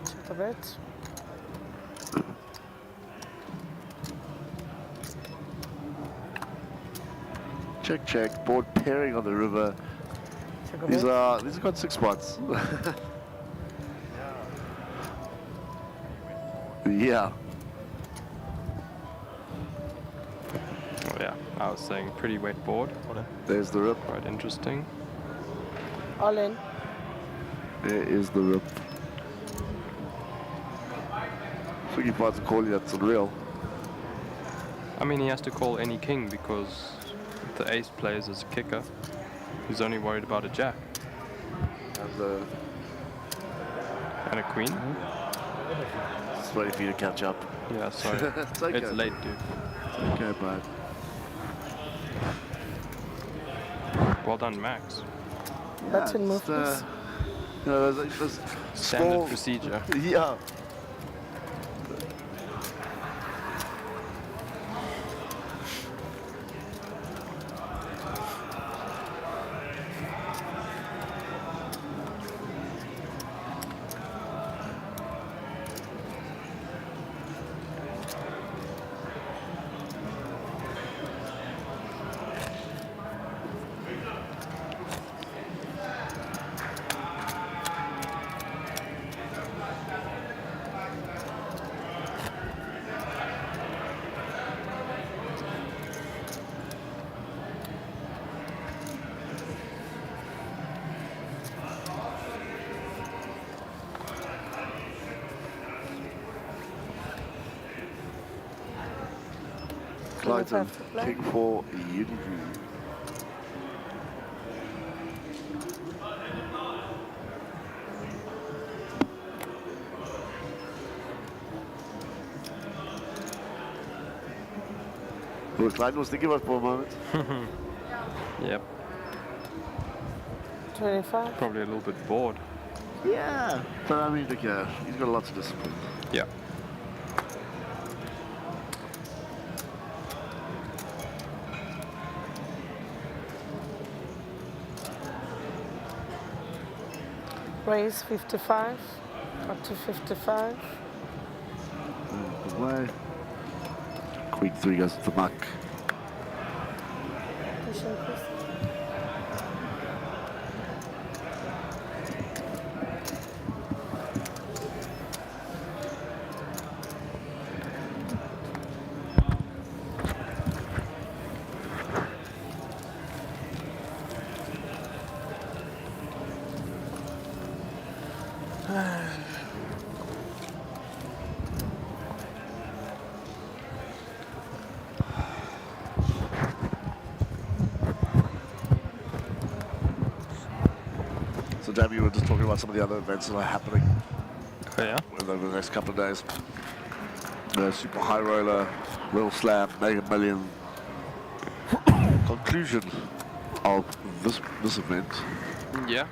P: Check of it.
G: Check, check. Board pairing on the river.
P: Check of
G: These
P: it.
G: have got 6 spots. Yeah.
F: Oh yeah, I was saying pretty wet board.
G: There's the rip.
F: Quite interesting.
P: All in.
G: There is the rip. So you finds a call, that's unreal.
F: I mean, he has to call any king because the ace plays as a kicker. He's only worried about a jack. And a queen.
G: Just waiting for you to catch up.
F: Yeah, sorry.
G: It's okay.
F: It's late, dude.
G: It's okay, bud.
F: Well done, Max.
P: That's in
G: just,
P: movements.
G: there's
F: Standard
G: small-
F: procedure.
G: Yeah. Clayton, king for Unity. Well, Clayton was thinking about it for a moment.
F: Yep.
P: 25.
F: Probably a little bit bored.
G: Yeah. But I mean, look, yeah, he's got lots of discipline.
F: Yeah.
P: Raise 55. Up to 55.
G: Good way. Queen 3 goes to the muck.
P: Pushing, please.
G: So, Jamie, you were just talking about some of the other events that are happening.
F: Oh, yeah?
G: Over the next couple of days. The Super High Roller, Will Slam, Mega Million. Conclusion of this event.
F: Yeah.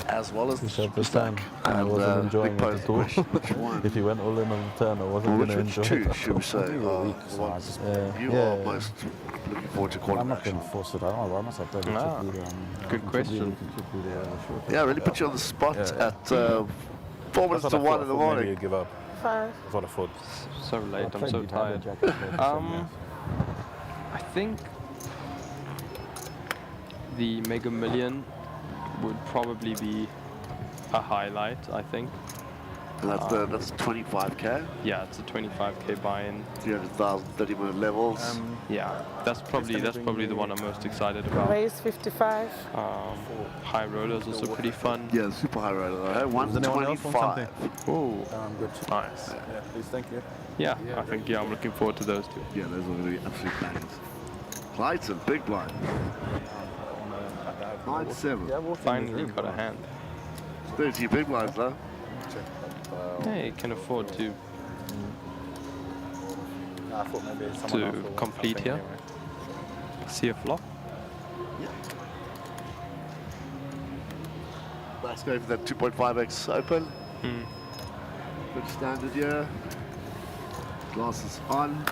G: As well as the Super
N: time. I wasn't enjoying it at all. If you went all in on the turn, I wasn't going to enjoy
G: two,
N: it.
G: should we say? You are most looking forward to calling
L: I'm not going to force it. I must have done it.
F: Good question.
G: Yeah, really put you on the spot at 4 minutes to 1 in the morning.
Q: Maybe you give up.
P: 5.
Q: That's what I thought.
F: So late, I'm so tired. I think the Mega Million would probably be a highlight, I think.
G: And that's 25k.
F: Yeah, it's a 25k buy-in.
G: 300,000, 30-minute levels.
F: Yeah, that's probably the one I'm most excited about.
P: Race 55.
F: High roller is also pretty fun.
G: Yeah, super high roller. Though.
T: Does anyone else want something?
G: 125.
F: Oh,
T: good.
F: Nice.
T: Yeah, please, thank you.
F: Yeah, I think I'm looking forward to those two.
G: Yeah, those are going to be absolute bangers. Clayton, big blind. 9-7.
F: Finally got a hand.
G: 30 big blinds though.
F: Hey, can afford to
T: I thought maybe someone else will
F: complete
T: want
F: here.
T: something
F: See a flop.
G: Let's go for that 2.5x open. Good standard here. Glasses on.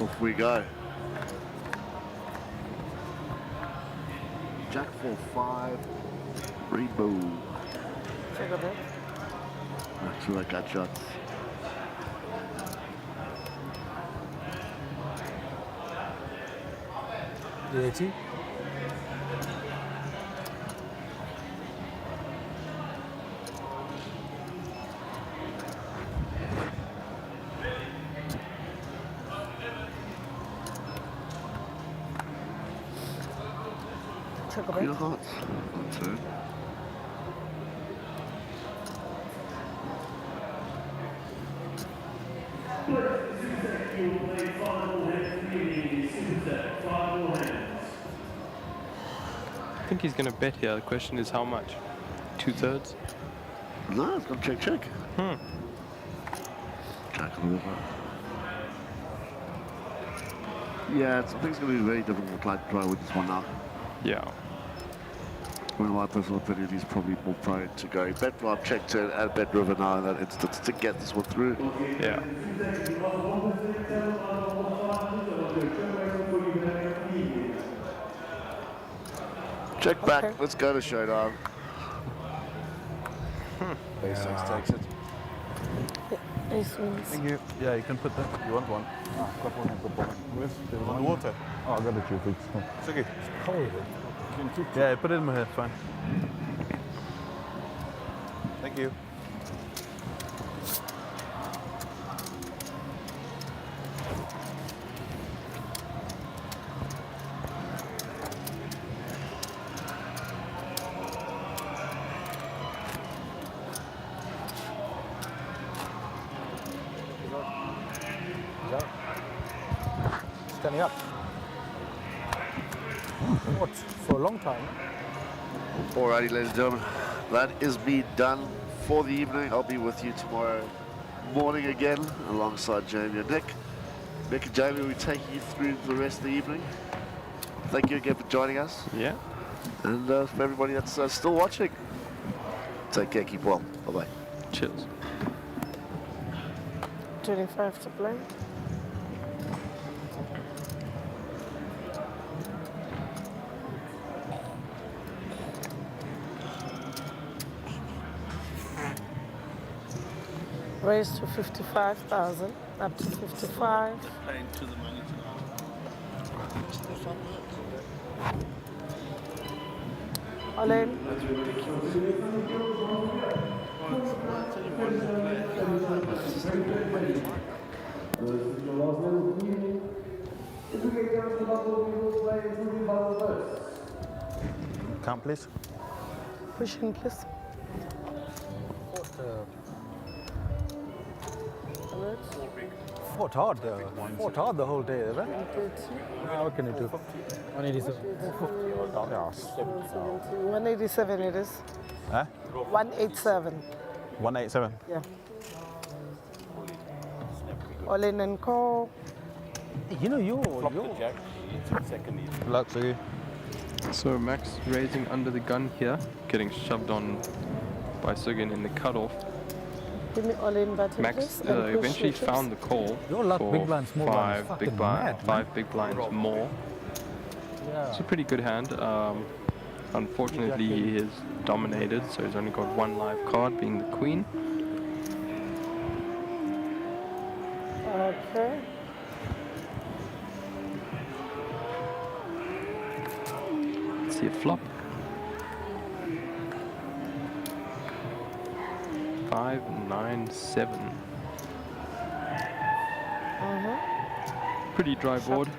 G: Off we go. Jack 4-5. Rainbow.
P: Check a bit.
G: Not sure I got shots.
I: DAT.
P: Check a
G: Queen
P: bit.
G: of Hearts. On turn.
F: I think he's going to bet here. The question is how much? 2/3?
G: No, it's going to check. Jack on the river. Yeah, I think it's going to be very difficult to try with this one now.
F: Yeah.
G: One of my personal opinion, he's probably more prone to go bet flop, check turn, and bet river now in that instance to get this one through.
F: Yeah.
G: Check back, let's go to showdown.
T: Basics takes it.
P: Ace wins.
T: Thank you. Yeah, you can put that. You want one? Got one. Where's the one? Water. Oh, I got it, you fix. It's okay.
I: It's cold.
T: Yeah, put it in my hair, fine. Thank you.
I: Standing up. What? For a long time.
G: Alrighty, ladies and gentlemen, that is me done for the evening. I'll be with you tomorrow morning again, alongside Jamie and Nick. Nick and Jamie will be taking you through the rest of the evening. Thank you again for joining us.
F: Yeah.
G: And for everybody that's still watching, take care, keep well. Bye-bye.
F: Cheers.
P: 25 to play. Raised to 55,000, up to 55.
E: Paying to the money
P: All in.
T: Count, please.
P: Push in, please.
I: Fought hard though. Fought hard the whole day, right? What can you do? 187.
P: 187 it is.
T: Huh?
P: 187.
T: 187.
P: Yeah. All in and call.
I: You know, you're.
T: Luck to you.
F: So Max raising under the gun here, getting shoved on by Sugin in the cutoff.
P: Give me all in button,
F: Max
P: please, and push
F: eventually
P: your chips.
F: found the call
I: Your luck,
F: for
I: big blinds, small blinds,
F: five
I: fucking
F: big
I: mad,
F: five big blinds more.
I: Yeah.
F: It's a pretty good hand. Unfortunately, he is dominated, so he's only got one live card, being the queen.
P: Okay.
F: See a flop. 597. Pretty dry board.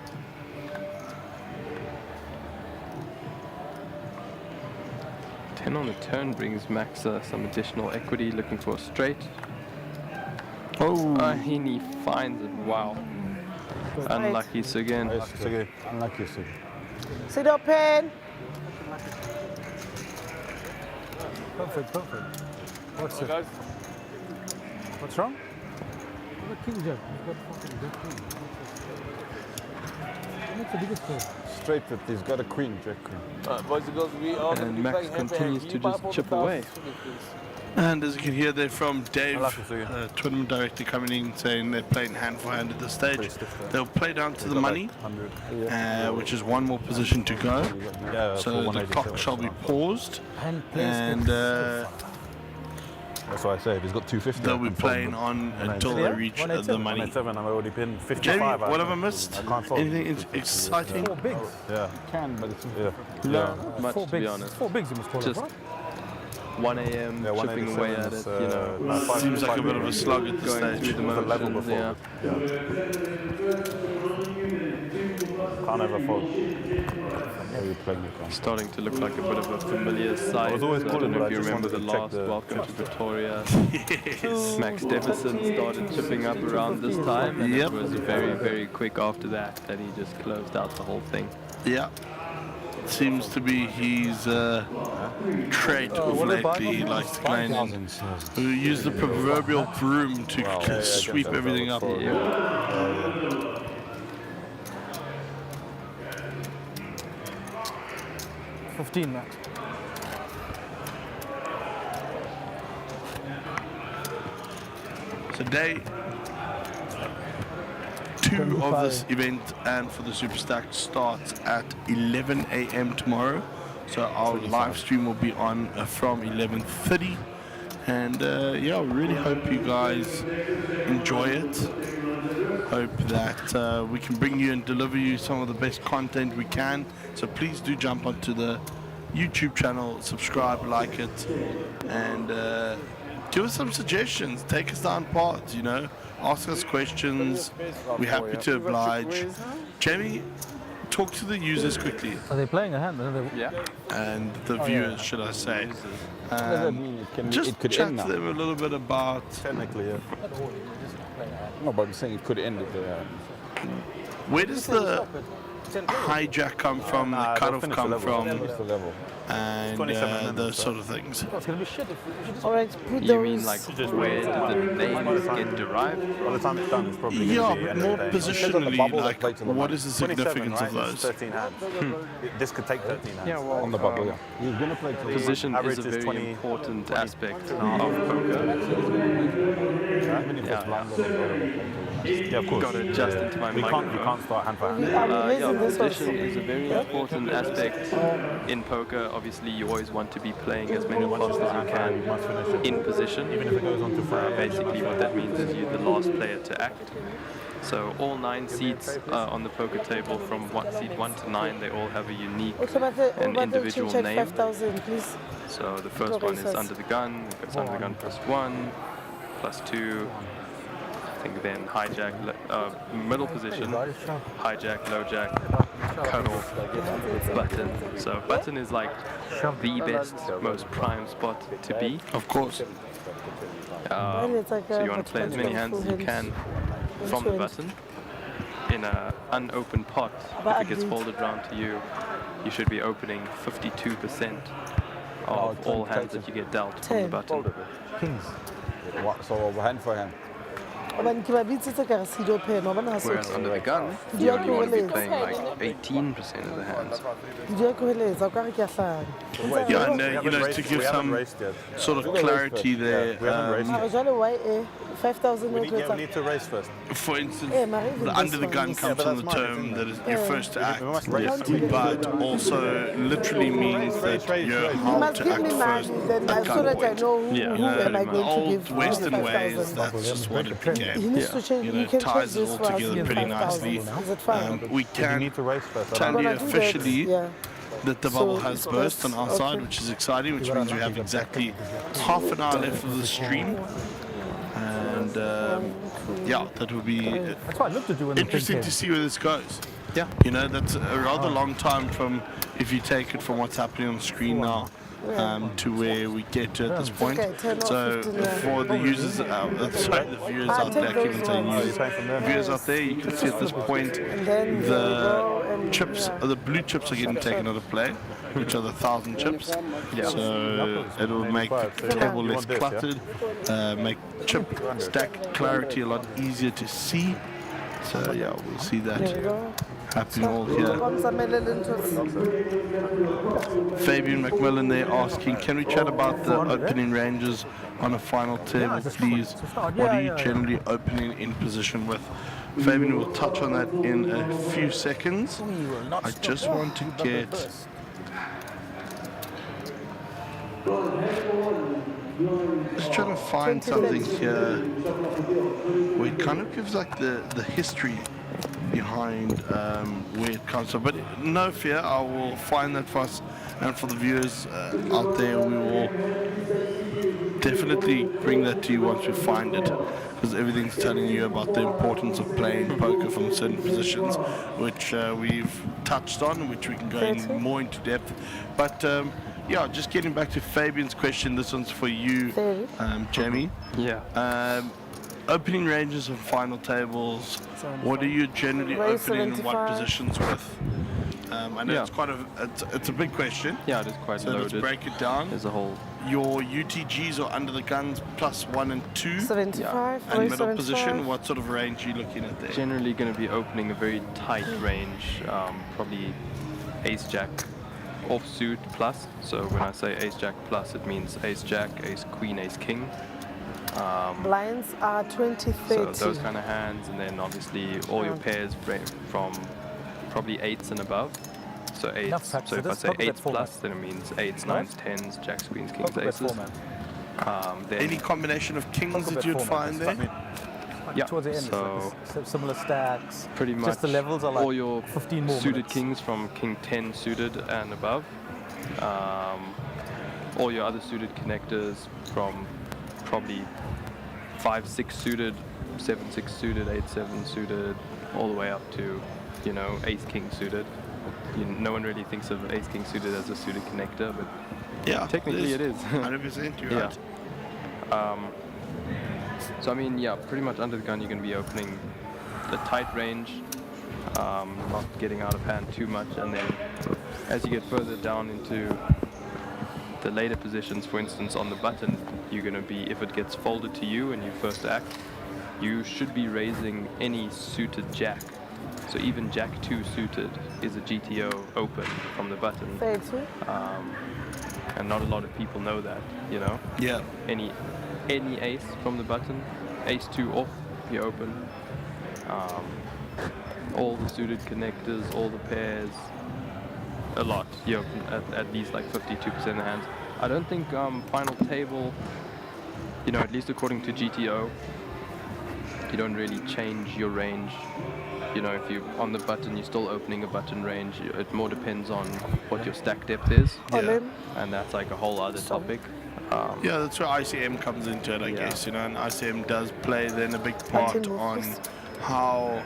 F: On the turn brings Max some additional equity, looking for a straight. Oh, and he finds it. Wow. Unlucky again.
N: Unlucky Sugi.
P: Sit open.
I: Perfect. What's it? What's wrong? Look at King Jack. He's got fucking good queen. What's the biggest play?
N: Straight that he's got a queen, Jack queen.
F: And Max continues to just chip away.
E: And as you can hear there from Dave, tournament director, coming in saying they're playing hand for hand at this stage. They'll play down to the money, which is one more position to go. So the clock shall be paused. And
T: that's why I say if he's got 250,
E: they'll be playing on until they reach the money.
T: 187, I've already pinned 55.
E: Jamie, what have I missed? Anything exciting?
I: 4 bigs.
T: Yeah.
N: You can, but it's
F: Not much, to be honest.
I: 4 bigs you must call it,
F: Just
I: right?
F: 1 a.m. chipping away at it, you know.
E: Seems like a bit of a slug at this
F: going
E: stage.
F: through the motions, yeah.
T: Can't ever fold.
F: Starting to look like a bit of a familiar sight. I
T: always
F: don't know if you remember the last Welcome to Pretoria. Max Deverson started chipping up around this time, and it was very, very quick after that he just closed out the whole thing.
E: Yeah. Seems to be his trait of lately. He likes to claim who use the proverbial broom to sweep everything up.
I: 15, Max.
E: So day 2 of this event and for the Super Stack starts at 11 a.m. tomorrow. So our live stream will be on from 11:30. And yeah, we really hope you guys enjoy it. Hope that we can bring you and deliver you some of the best content we can. So please do jump onto the YouTube channel, subscribe, like it, and give us some suggestions. Take us down paths, you know. Ask us questions. We're happy to oblige. Jamie, talk to the users quickly.
I: Are they playing a hand?
F: Yeah.
E: And the viewers, should I say.
N: Just
E: chat to them a little bit about...
T: Technically, yeah.
N: No, but I'm saying it could end it.
E: Where does the hijack come from, the cutoff come from, and those sort of things?
P: Alright, put
F: You mean like where did the names get derived?
T: By the time it's done, it's probably
E: Yeah,
T: going to be
E: but more positionally, like, what is the significance of those?
T: 13 hands. This could take 13 hands.
F: Yeah, well,
N: on the bubble, yeah. He's going to play
F: position is a very important aspect of poker.
T: Yeah, of course.
F: Got to adjust into my microphone.
T: You can't start hand for hand.
F: Yeah, position is a very important aspect in poker. Obviously, you always want to be playing as many pots as you can in position.
T: Even if it goes on to
F: basically, what that means is you're the last player to act. So all 9 seats on the poker table, from seat 1 to 9, they all have a unique and individual name.
P: 5,000, please.
F: So the first one is under the gun. It's under the gun +1, +2. I think then hijack, middle position, hijack, low jack, cut off, button. So button is like the best, most prime spot to be.
E: Of course.
F: So you want to play as many hands as you can from the button. In an unopened pot, if it gets folded round to you, you should be opening 52% of all hands that you get dealt from the button.
I: Kings.
N: So hand for hand.
F: Whereas under the gun, you only want to be playing like 18% of the hands.
E: Yeah, and you know, to give some sort of clarity there,
P: 5,000
T: we need to race first.
E: For instance, the under the gun comes from the term that is you're first to act, but also literally means that you're held to act first at gunpoint. You know, old Western ways, that's just what it became. You know, it ties it all together pretty nicely. We can tell you officially that the bubble has burst on our side, which is exciting, which means we have exactly half an hour left of the stream. And yeah, that will be
O: That's why I looked at you when
E: interesting to see where this goes.
F: Yeah.
E: You know, that's a rather long time from, if you take it from what's happening on the screen now, to where we get to at this point. So for the users, sorry, the viewers out there, I keep on saying users, viewers out there, you can see at this point the chips, the blue chips are getting taken out of play, which are the 1,000 chips.
F: Yeah.
E: So it will make the table less cluttered, make chip stack clarity a lot easier to see. So yeah, we'll see that happening all here. Fabian McMillan there asking, can we chat about the opening ranges on a final table, please? What are you generally opening in position with? Fabian will touch on that in a few seconds. I just want to get... Just trying to find something here where it kind of gives like the history behind where it comes from. But no fear, I will find that for us and for the viewers out there. We will definitely bring that to you once we find it, because everything's telling you about the importance of playing poker from certain positions, which we've touched on, which we can go in more into depth. But yeah, just getting back to Fabian's question, this one's for you, Jamie.
F: Yeah.
E: Opening ranges and final tables, what are you generally opening in what positions with? I know it's quite it's a big question.
F: Yeah, it is quite loaded.
E: So let's break it down.
F: As a whole.
E: Your UTGs are under the guns +1 and 2.
P: 75.
E: And middle position, what sort of range are you looking at there?
F: Generally going to be opening a very tight range, probably ace-jack offsuit plus. So when I say ace-jack plus, it means ace-jack, ace-queen, ace-king.
P: Blinds are 20, 30.
F: So those kind of hands, and then obviously all your pairs from probably 8s and above. So 8s. So if I say 8s plus, then it means 8s, 9s, 10s, jacks, queens, kings, aces. Then
E: any combination of kings that you'd find there?
F: Yeah,
O: towards the end,
F: so
O: similar stacks.
F: pretty much
O: Just the levels are like
F: all your
O: 15 more
F: suited
O: minutes.
F: kings from king 10 suited and above. All your other suited connectors from probably 5-6 suited, 7-6 suited, 8-7 suited, all the way up to, you know, ace-king suited. No one really thinks of ace-king suited as a suited connector, but
E: yeah,
F: technically it is.
E: 100%, you're right.
F: So I mean, yeah, pretty much under the gun you're going to be opening the tight range, not getting out of hand too much, and then as you get further down into the later positions, for instance on the button, you're going to be, if it gets folded to you and you first act, you should be raising any suited jack. So even jack 2 suited is a GTO open from the button. And not a lot of people know that, you know?
E: Yeah.
F: Any ace from the button, ace 2 off, you open. All the suited connectors, all the pairs, a lot. You open at least like 52% of the hands. I don't think final table, you know, at least according to GTO, you don't really change your range. You know, if you on the button, you're still opening a button range. It more depends on what your stack depth is, and that's like a whole other topic.
E: Yeah, that's where ICM comes into it, I guess, you know, and ICM does play then a big part on how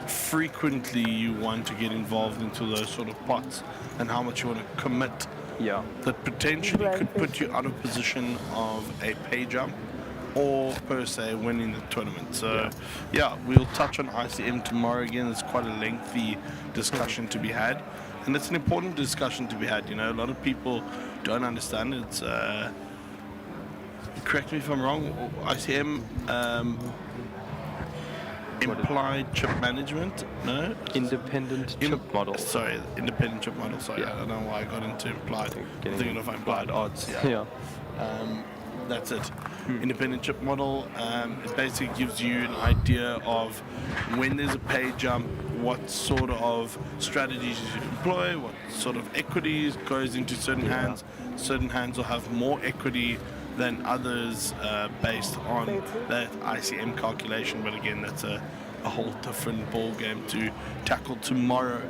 E: frequently you want to get involved into those sort of pots and how much you want to commit.
F: Yeah.
E: That potentially could put you out of position of a pay jump or per se winning the tournament. So yeah, we'll touch on ICM tomorrow again. It's quite a lengthy discussion to be had, and it's an important discussion to be had. You know, a lot of people don't understand it. It's correct me if I'm wrong, ICM implied chip management, no?
F: Independent chip model.
E: Sorry, independent chip model, sorry, I don't know why I got into implied. I'm thinking of implied odds, that's it. Independent chip model, it basically gives you an idea of when there's a pay jump, what sort of strategies you employ, what sort of equities goes into certain hands. Certain hands will have more equity than others based on that ICM calculation, but again, that's a whole different ball game to tackle tomorrow.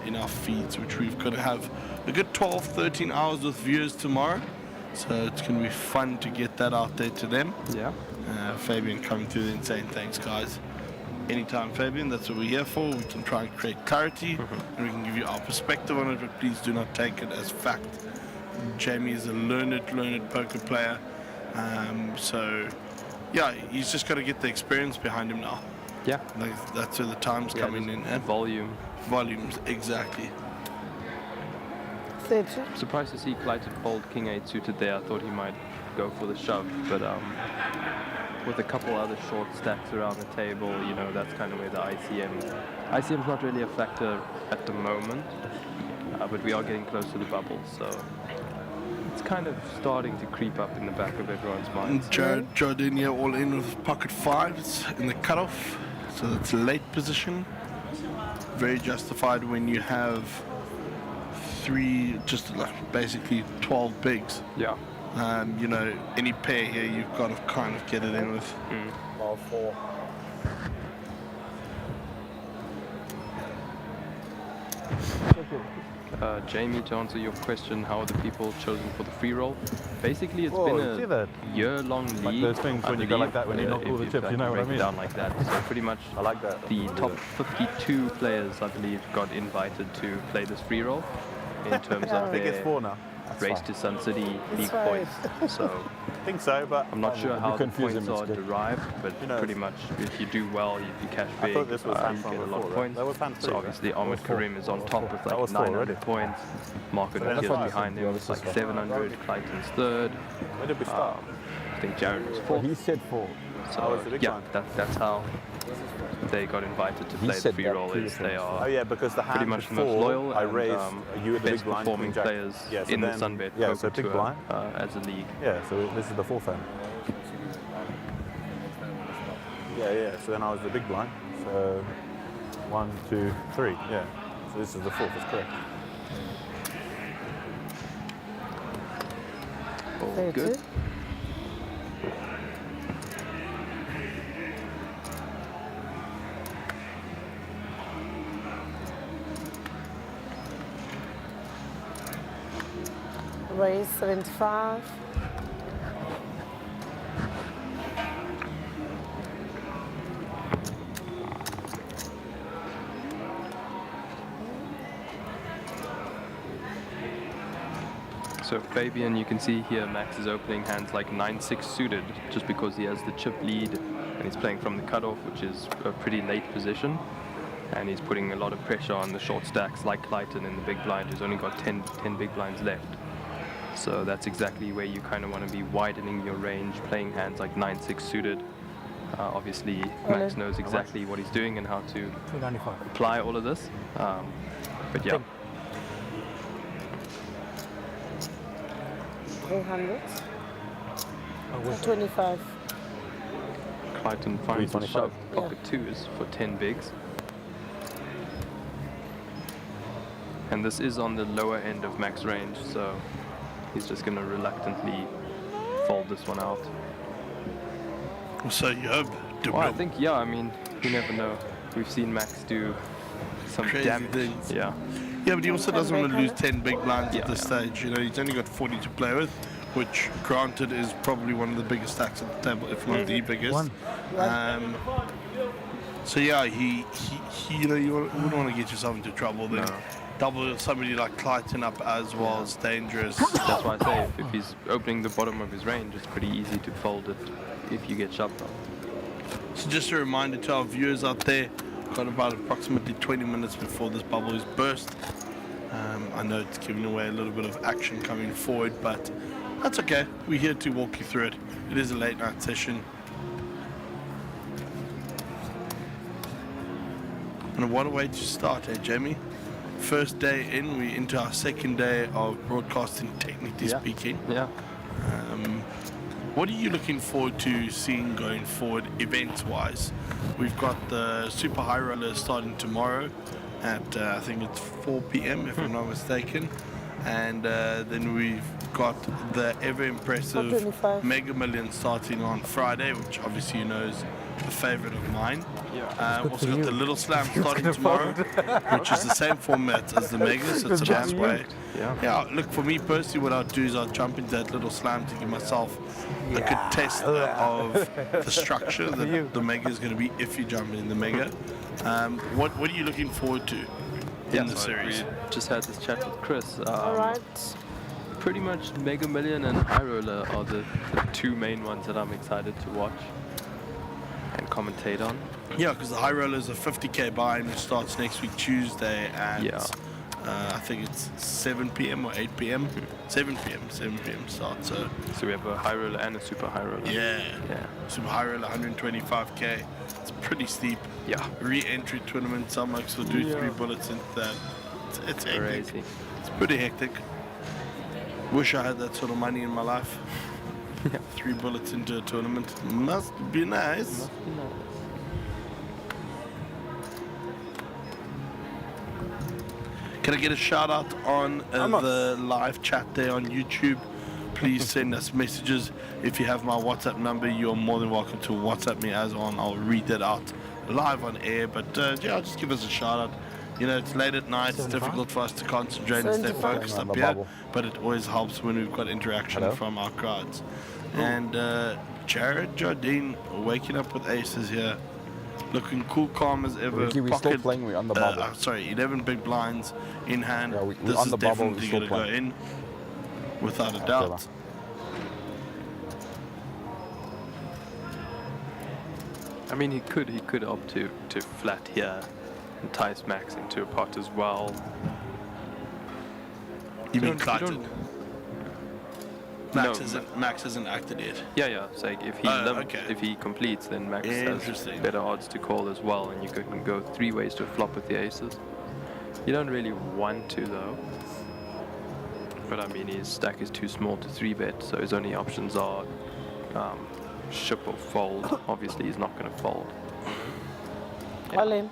E: in our feeds, which we've got to have a good 12, 13 hours with viewers tomorrow. So it's going to be fun to get that out there to them.
F: Yeah.
E: Fabian coming through and saying, thanks guys. Anytime, Fabian, that's what we're here for. We can try and create clarity and we can give you our perspective on it, but please do not take it as fact. Jamie is a learned poker player. So, yeah, he's just got to get the experience behind him now.
F: Yeah.
E: Like, that's where the time's coming in.
F: Volume.
E: Volumes, exactly.
F: Surprised to see Clayton fold King 8 suited there. I thought he might go for the shove, but with a couple other short stacks around the table, you know, that's kind of where the ICM's not really a factor at the moment, but we are getting close to the bubble, so it's kind of starting to creep up in the back of everyone's minds.
E: Jardinier all in with pocket fives in the cutoff, so that's a late position. Very justified when you have just like basically 12 bigs.
F: Yeah.
E: You know, any pair here you've got to kind of get it in with.
O: All 4.
F: Jamie, to answer your question, how are the people chosen for the free roll? Basically, it's been a year-long league.
T: Like those things when you go like that, when you knock all the chips, you know what I mean?
F: Down like that. So pretty much,
T: I like that.
F: The top 52 players, I believe, got invited to play this free roll in terms of
T: I think it's 4 now.
F: Race to Sun City league points. So
T: I think so, but
F: I'm not sure how the points are
T: good.
F: derived, but pretty much if you do well, if you cash big, you get a lot of points. So obviously Ahmed Karim is on top with like 900 points. Marco Nokia's behind him with like 700. Clayton's third.
T: Where did we start?
F: I think Jared was fourth.
T: He said 4.
F: So yeah, that's how they got invited to play the free roll. Is they are
T: because the
F: pretty much the most loyal
T: I raised
F: and best performing players in the SunBet
T: so big
F: tour,
T: blind
F: as a league.
T: Yeah, so this is the 4th hand. Yeah. So then I was the big blind. So 1, 2, 3. Yeah. So this is the 4th. That's correct.
F: Oh, good.
P: Raise 75.
F: So Fabian, you can see here Max is opening hands like 9-6 suited just because he has the chip lead and he's playing from the cutoff, which is a pretty late position. And he's putting a lot of pressure on the short stacks like Clayton in the big blind, who's only got 10 big blinds left. So that's exactly where you kind of want to be widening your range, playing hands like 9-6 suited. Obviously, Max knows exactly what he's doing and how to apply all of this. But yeah.
P: 300. 25.
F: Clayton finds a shove, pocket 2s for 10 bigs. And this is on the lower end of max range, so he's just going to reluctantly fold this one out.
E: So you hope?
F: Well, I think, yeah, I mean, you never know. We've seen Max do some
E: crazy
F: damage.
E: things.
F: Yeah.
E: Yeah, but he also doesn't want to lose 10 big blinds at this stage. You know, he's only got 40 to play with, which, granted, is probably one of the biggest stacks at the table, if not the biggest. So yeah, he you know, you wouldn't want to get yourself into trouble then.
F: No.
E: Double somebody like Clayton up as well is dangerous.
F: That's why I say if he's opening the bottom of his range, it's pretty easy to fold it if you get shoved up.
E: So just a reminder to our viewers out there, got about approximately 20 minutes before this bubble is burst. I know it's giving away a little bit of action coming forward, but that's okay. We're here to walk you through it. It is a late night session. And what a way to start, Jamie? First day in, we're into our second day of broadcasting, technically speaking.
F: Yeah.
E: What are you looking forward to seeing going forward, events-wise? We've got the Super High Roller starting tomorrow at, I think it's 4 p.m., if I'm not mistaken. And then we've got the ever-impressive Mega Million starting on Friday, which obviously you know is a favorite of mine.
J: Yeah.
E: Also got the little slam starting tomorrow, which is the same format as the mega, so it's a nice way. Yeah, look, for me personally, what I'd do is I'd jump into that little slam to give myself a good test of the structure that the mega is going to be if you jump in the mega. What are you looking forward to in the series?
F: We just had this chat with Chris.
P: All right.
F: Pretty much Mega Million and High Roller are the two main ones that I'm excited to watch and commentate on.
E: Yeah, because the High Roller is a 50k buy-in which starts next week Tuesday at I think it's 7 p.m. or 8 p.m. 7 p.m. start. So
F: we have a High Roller and a Super High Roller.
E: Yeah. Super High Roller 125k. It's pretty steep.
F: Yeah.
E: Re-entry tournament. Some folks will do 3 bullets into that. It's hectic.
F: Crazy.
E: It's pretty hectic. Wish I had that sort of money in my life. 3 bullets into a tournament. Must be nice. Can I get a shout out on the live chat there on YouTube? Please send us messages. If you have my WhatsApp number, you're more than welcome to WhatsApp me as on. I'll read that out live on air. But yeah, just give us a shout out. You know, it's late at night. It's difficult for us to concentrate and stay focused up here. But it always helps when we've got interaction from our crowds. And Jared Jardine waking up with aces here. Looking cool, calm as ever.
T: We're still playing, we're on the bubble.
E: Sorry, 11 big blinds in hand.
T: Yeah, we're
E: this
T: on
E: is
T: the bubble,
E: definitely going to go in, without a doubt.
F: I mean, he could opt to flat here, entice Max into a pot as well.
E: You mean Clayton? Max hasn't acted yet.
F: Yeah. So if he completes, then Max has better odds to call as well, and you can go 3 ways to a flop with the aces. You don't really want to though. But I mean, his stack is too small to 3-bet, so his only options are ship or fold. Obviously, he's not going to fold.
P: All in.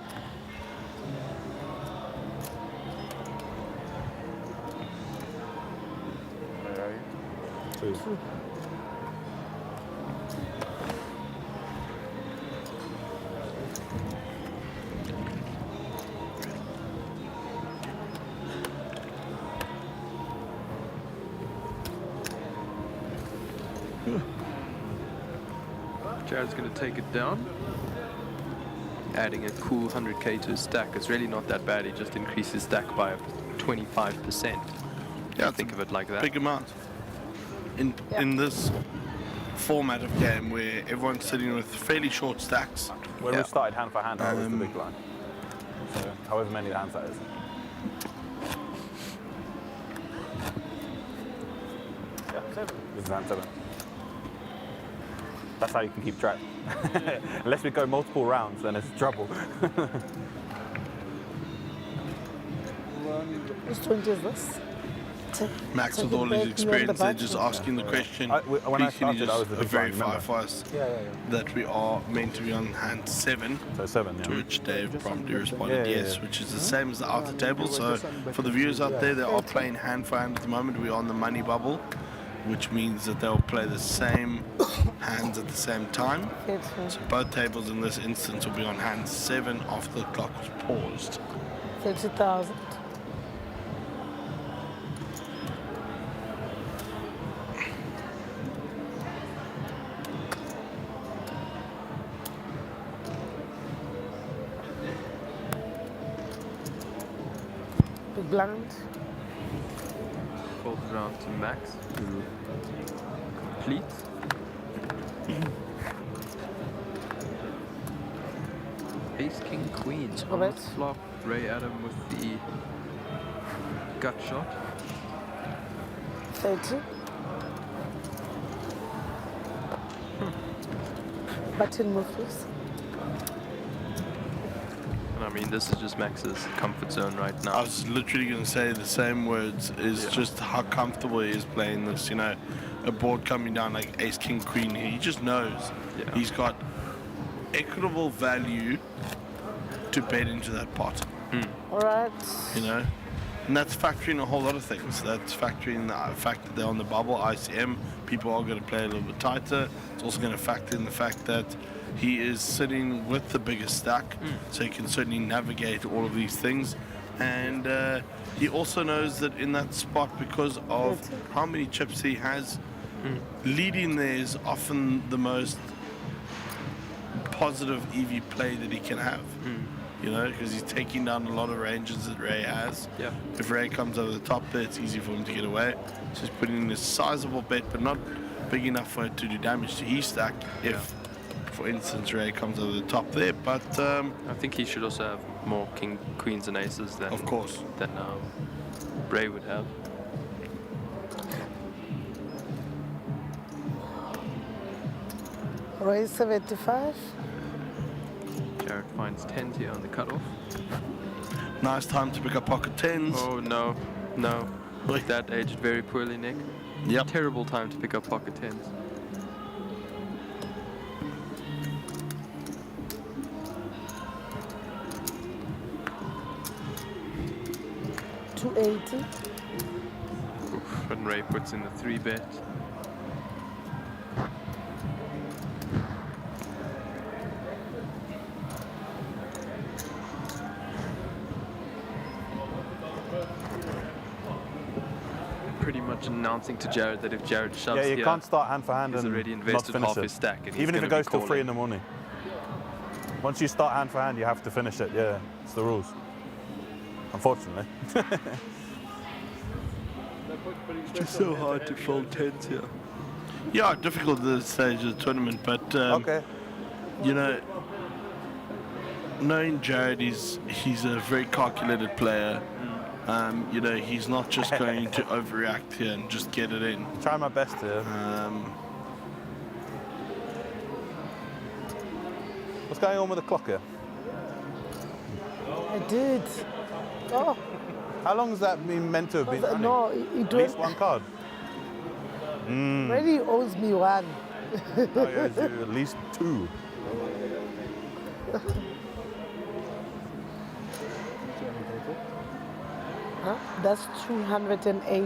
T: Two.
F: Jared's going to take it down. Adding a cool 100k to his stack. It's really not that bad. He just increased his stack by 25%. Yeah, think of it like that.
E: Big amount. In this format of game where everyone's sitting with fairly short stacks.
T: When we started hand for hand, I was the big blind. So however many hands that is. Yeah, 7. This is hand 7. That's how you can keep track. Unless we go multiple rounds, then it's trouble.
P: Which 20 is this?
E: Max, with all his experience, they're just asking the question.
T: When I started, I was the big blind,
E: verify for us that we are meant to be on hand 7.
T: So 7,
E: to which Dave promptly responded yes, which is the same as the outer table. So for the viewers out there, they are playing hand for hand at the moment. We're on the money bubble, which means that they'll play the same hands at the same time. So both tables in this instance will be on hand 7 after the clock was paused.
P: 30,000. Big blind.
F: Fold round to Max. Complete. Ace, King, Queen. On flop, Ray Adam with the gut shot.
P: 30. Button move, please.
F: And I mean, this is just Max's comfort zone right now.
E: I was literally going to say the same words, is just how comfortable he is playing this, you know, a board coming down like Ace, King, Queen, he just knows he's got equitable value to bet into that pot.
P: All right.
E: You know, And that's factoring a whole lot of things. That's factoring the fact that they're on the bubble, ICM. People are going to play a little bit tighter. It's also going to factor in the fact that he is sitting with the biggest stack, so he can certainly navigate all of these things. And he also knows that in that spot, because of how many chips he has, leading there is often the most positive EV play that he can have. You know, because he's taking down a lot of ranges that Ray has.
F: Yeah.
E: If Ray comes over the top there, it's easy for him to get away. So he's putting in a sizable bet, but not big enough for it to do damage to his stack if, for instance, Ray comes over the top there. But
F: I think he should also have more king, queens, and aces than than Ray would have.
P: Ray 75.
F: Jared finds 10s here on the cutoff.
E: Nice time to pick up pocket 10s.
F: Oh no, no. That aged very poorly, Nick.
E: Yep.
F: Terrible time to pick up pocket 10s.
P: $280.
F: Oof, and Ray puts in the 3-bet. Pretty much announcing to Jared that if Jared shoves
Q: Yeah, you
F: here,
Q: can't start hand for hand
F: he's
Q: and
F: already
Q: not
F: invested
Q: finish
F: half
Q: it.
F: his stack. And he's
Q: Even if it
F: gonna be
Q: goes till 3
F: calling.
Q: in the morning. Once you start hand for hand, you have to finish it. Yeah, it's the rules. Unfortunately.
E: It's just so hard to fold 10s here. Yeah, difficult at this stage of the tournament, but you know, knowing Jared, he's a very calculated player. You know, he's not just going to overreact here and just get it in.
Q: Try my best here. What's going on with the clock here?
P: I did. Oh.
Q: How long has that been meant to have been running?
P: No, it
Q: At least one card.
P: Really owes me one.
Q: I owe you at least 2.
P: Huh? That's 280.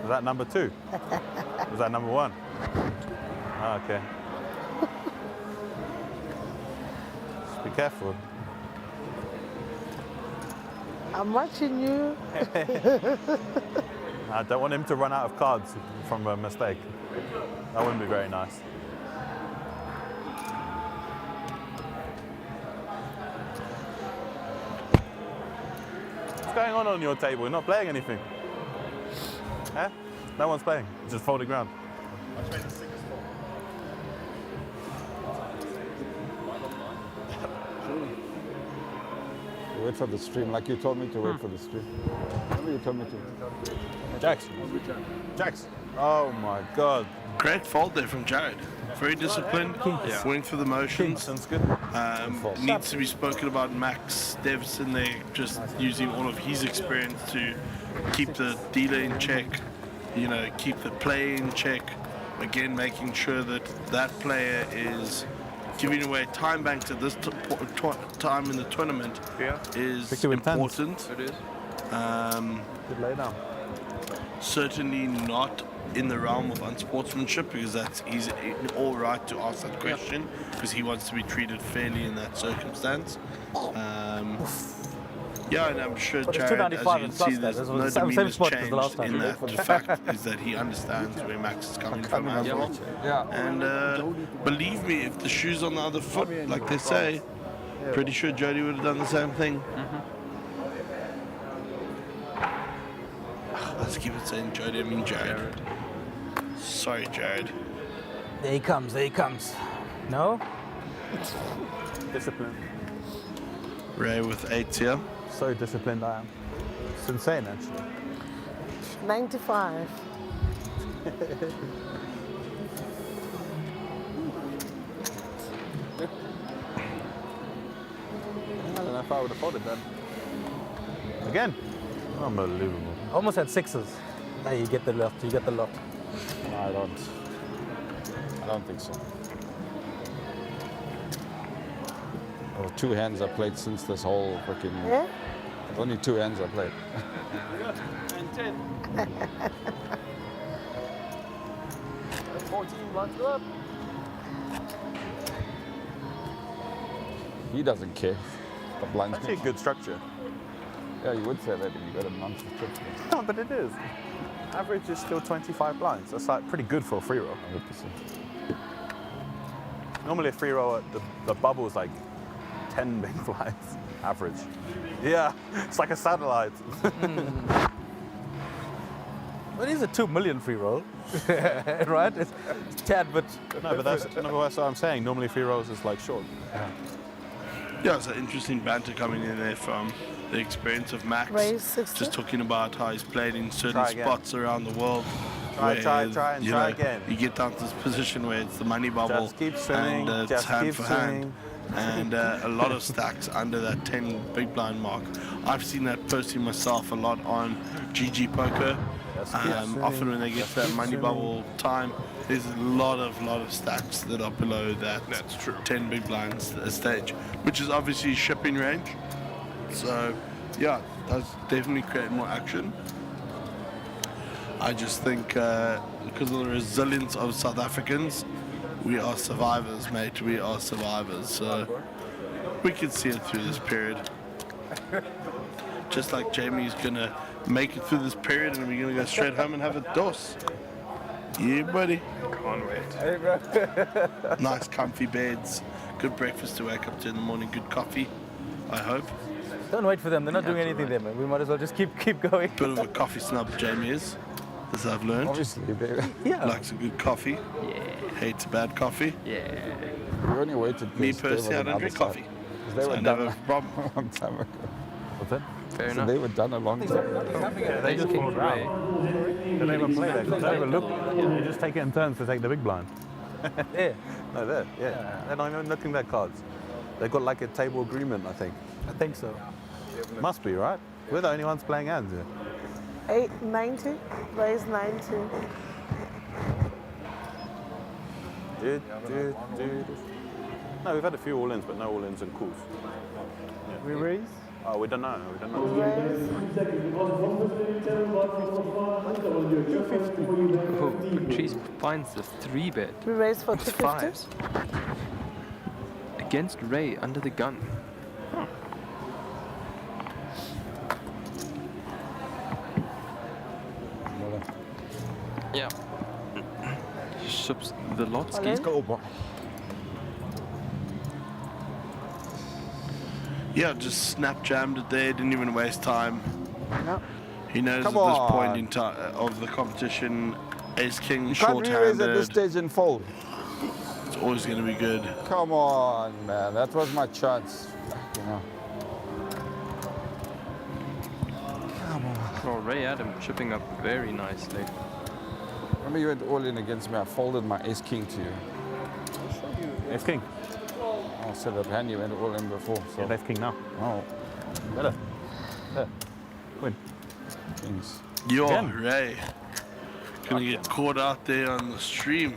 Q: Was that number 2? Was that number 1? Ah, okay. Just be careful.
P: I'm watching you.
Q: I don't want him to run out of cards from a mistake. That wouldn't be very nice. What's going on your table? You're not playing anything. Huh? No one's playing. It's just folding ground.
N: Wait for the stream, like you told me to wait for the stream. Remember you told me to.
Q: Jax. Jax. Oh my God.
E: Great fold there from Jared. Very disciplined, went through the motions.
Q: Sounds good.
E: Needs to be spoken about Max Devson there, just using all of his experience to keep the dealer in check, you know, keep the player in check. Again, making sure that that player is giving away time banks at this time in the tournament is important.
F: It is.
Q: Good lay down.
E: Certainly not in the realm of unsportsmanship, because he's all right to ask that question because he wants to be treated fairly in that circumstance. Yeah, and I'm sure Jared, as you can see, there's no demeanor's changed in that. The fact is that he understands where Max is coming from as well. And believe me, if the shoe's on the other foot, like they say, pretty sure Jody would have done the same thing. Let's keep it saying Jody, I mean Jared. Sorry, Jared.
I: There he comes, there he comes. No?
Q: Discipline.
E: Ray with 8 here.
Q: So disciplined I am. It's insane, actually.
P: 95.
Q: I don't know if I would have folded then. Again? Unbelievable.
I: Almost had 6s. Now you get the lot, you get the lot.
N: No, I don't think so. Oh, 2 hands I played since this whole freaking Only 2 hands I played.
B: And 10. 14 blinds go up.
N: He doesn't care. The blinds.
T: Actually, a good structure.
N: Yeah, you would say that if you got a monster chip.
T: No, but it is. Average is still 25 blinds. That's like pretty good for a free roll.
N: 100%.
T: Normally a free roll, the bubble is like 10 big blinds, average. Yeah, it's like a satellite.
B: Well, it is a 2 million free roll, right? It's tad bit.
T: No, but that's what I'm saying. Normally free rolls is like short.
E: Yeah, it's an interesting banter coming in there from the experience of Max.
P: Raise 60.
E: Just talking about how he's played in certain
T: Try again.
E: spots around the world.
T: Try and
E: you
T: try
E: know,
T: again.
E: You get down to this position where it's the money bubble
T: Just keep swimming,
E: and it's
T: just
E: hand
T: keep
E: for
T: swimming.
E: hand. And a lot of stacks under that 10 big blind mark. I've seen that personally myself a lot on GG Poker. Often when they get to that money bubble time, there's a lot of stacks that are below that 10 big blinds stage, which is obviously shipping range. So yeah, it does definitely create more action. I just think because of the resilience of South Africans, we are survivors, mate. We are survivors. So we can see it through this period. Just like Jamie's gonna make it through this period and we're gonna go straight home and have a dose. Yeah, buddy.
F: Can't wait.
E: Hey, bro. Nice comfy beds, good breakfast to wake up to in the morning, good coffee, I hope.
B: Don't wait for them. They're not doing anything there, man. We might as well just keep going.
E: Bit of a coffee snub, Jamie is, as I've learned.
N: Obviously, baby.
B: Yeah.
E: Likes a good coffee.
F: Yeah.
E: Hates a bad coffee.
F: Yeah.
N: We only waited.
E: Me personally, I don't drink coffee.
N: They
E: So
N: were
E: I
N: done
E: never have a problem.
N: a long time ago.
T: What's that?
F: Fair
N: So
F: enough.
N: they were done a long time ago.
T: Yeah, they just fall around. They don't even play that. They don't even look. They just take it in turns to take the big blind.
B: Yeah.
T: No, they're, yeah. They're not even looking at cards. They've got like a table agreement, I think.
B: I think so.
T: Must be, right? We're the only ones playing hands here.
P: 890, raise 90.
T: No, we've had a few all-ins, but no all-ins and calls. Yeah.
B: We raise?
T: Oh, we don't know. We don't know.
F: Oh, Patrice finds the 3-bet.
P: We raise for
F: Plus
P: 250.
F: 5s. Against Ray under the gun. Yeah. Ships the Lotsky.
P: Let's
N: go.
E: Yeah, just snap jammed it there, didn't even waste time.
P: No.
E: He knows
N: Come
E: at this
N: on.
E: point in time of the competition, Ace King
N: You can't re-raise at this
E: short-handed.
N: stage and fold.
E: It's always going to be good.
N: Come on, man. That was my chance. You know.
F: Oh, Ray Adam chipping up very nicely.
N: Remember you went all in against me. I folded my ace king to you.
T: Ace king.
N: I said that hand you went all in before. So.
T: Yeah, ace king now.
N: Oh.
T: Better. Yeah. Win.
N: Kings.
E: Yo,
T: Again.
E: Ray. Gonna get caught out there on the stream.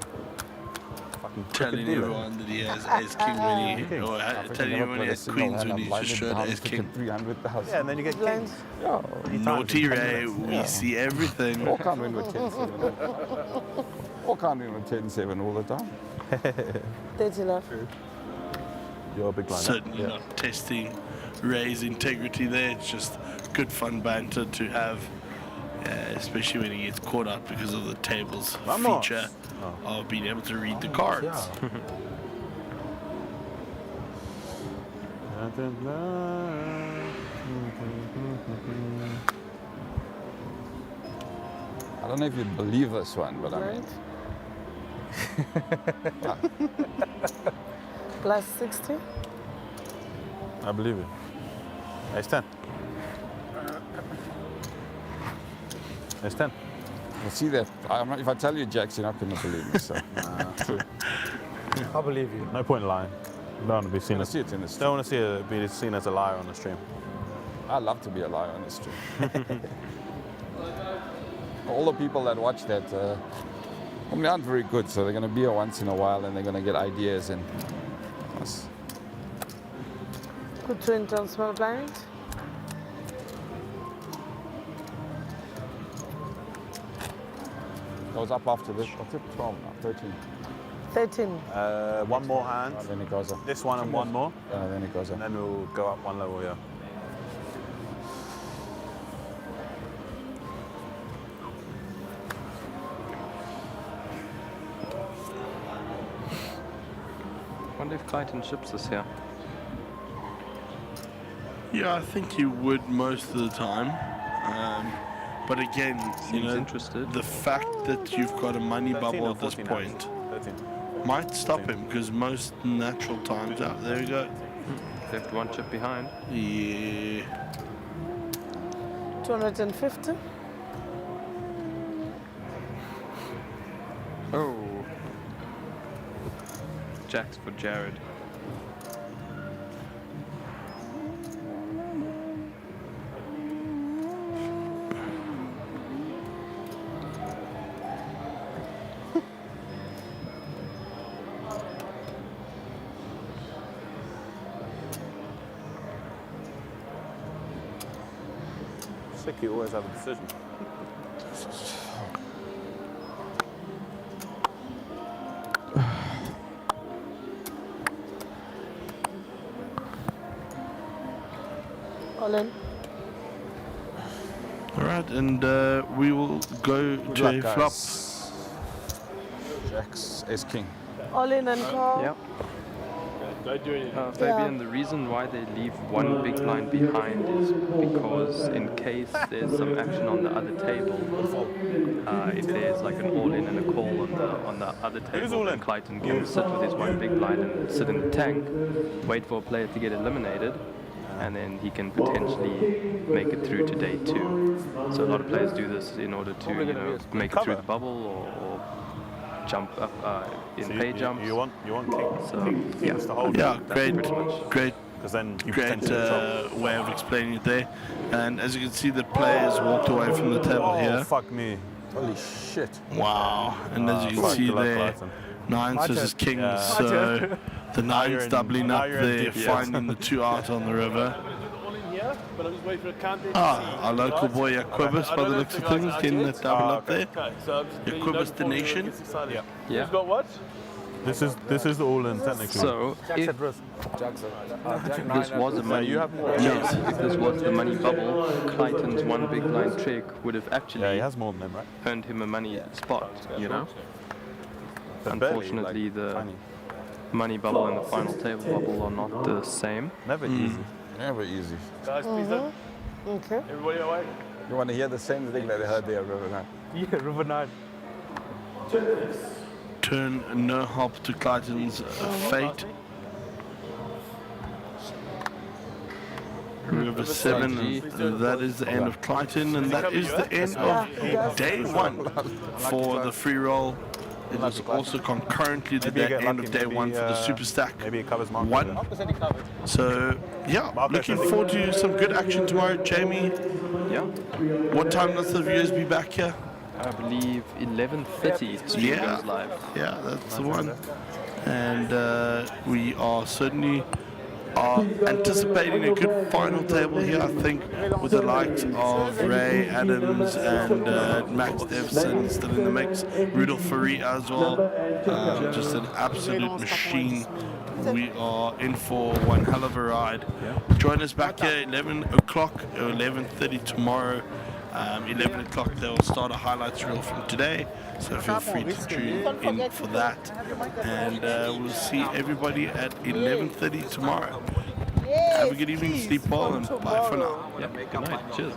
T: Fucking
E: Telling
T: dealer.
E: everyone that he has ace king when he, or telling everyone he has queens when he just showed ace king.
N: 300,000.
T: Yeah, and then you get kings.
N: Yeah.
E: Naughty Ray, we see everything.
N: All can't win with 10-7. All can't win with 10-7 all the time.
P: That's enough.
T: You're a big blind.
E: Certainly not testing Ray's integrity there. It's just good fun banter to have, especially when he gets caught out because of the table's
T: Vamos.
E: feature of being able to read the cards.
N: I don't know if you'd believe this one, but I mean.
P: Plus 60.
T: I believe it. Ace 10. Ace 10.
N: You see that? If I tell you Jacks, you're not going to believe me. So. True.
B: I believe you.
T: No point in lying. Don't want to be seen as.
N: See it in the stream.
T: Don't want to be seen as a liar on the stream.
N: I love to be a liar on the stream. All the people that watch that probably aren't very good, so they're going to be here once in a while and they're going to get ideas and.
P: Put 20 on small blind.
Q: Goes up after this. What's it? 12 now, 13.
P: 13.
Q: One more hand.
N: Then it goes up.
Q: This one and one more.
N: Then it goes up.
Q: And then we'll go up one level, yeah.
F: I wonder if Clayton ships this here.
E: Yeah, I think you would most of the time. But again, you know, the fact that you've got a money bubble at this point might stop him, because most natural times out. There we go.
F: Left one chip behind.
E: Yeah.
P: 250.
F: Oh. Jacks for Jared.
Q: Sick, you always have a decision.
P: All in.
E: All right, and we will go to a flop.
N: Jacks, Ace King.
P: All in and call.
F: Yep. Fabian, the reason why they leave one big blind behind is because in case there's some action on the other table, if there's like an all-in and a call on the other table, then Clayton can sit with his one big blind and sit in the tank, wait for a player to get eliminated, and then he can potentially make it through to day 2. So a lot of players do this in order to, you know, make it through the bubble or jump up in so pay jumps.
Q: You want king.
F: So yeah,
E: Great way of explaining it there. And as you can see, the players walked away from the table here.
Q: Oh, fuck me. Holy shit.
E: Wow. And as you can see there, 9s versus kings. So the 9's doubling up there, finding the 2 out on the river.
C: But I'm just waiting for a candidate.
E: Our local boy Aquibus, by the looks of things, getting that double up there. Aquibus the nation.
F: Yeah.
C: Who's got what?
Q: This is the all-in technically.
F: So if this was a money, if this was the money bubble, Clayton's one big blind trick would have actually
Q: he has more than him, right?
F: earned him a money spot. You know. Unfortunately, the money bubble and the final table bubble are not the same.
Q: Never easy. Never easy.
C: Guys, please don't.
P: Okay.
C: Everybody all right?
N: You want to hear the same thing that I heard there, River 9?
C: Yeah, River 9.
E: Turn no help to Clayton's fate. River 7, and that is the end of Clayton, and that is the end of day 1 for the free roll. It was also concurrently the end of day 1 for the Super Stack 1. So, yeah, looking forward to some good action tomorrow, Jamie.
F: Yeah.
E: What time does the viewers be back here?
F: I believe 11:30 stream goes live.
E: Yeah, that's the one. And we are certainly anticipating a good final table here, I think, with the likes of Ray Adams and Max Devson still in the mix, Rudolph Faria as well. Just an absolute machine. We are in for one hell of a ride. Join us back here 11 o'clock or 11:30 tomorrow. 11 o'clock they'll start a highlights reel from today, so feel free to tune in for that, and we'll see everybody at 11:30 tomorrow. Have a good evening, sleep well, and bye for now.
F: Good night. Cheers.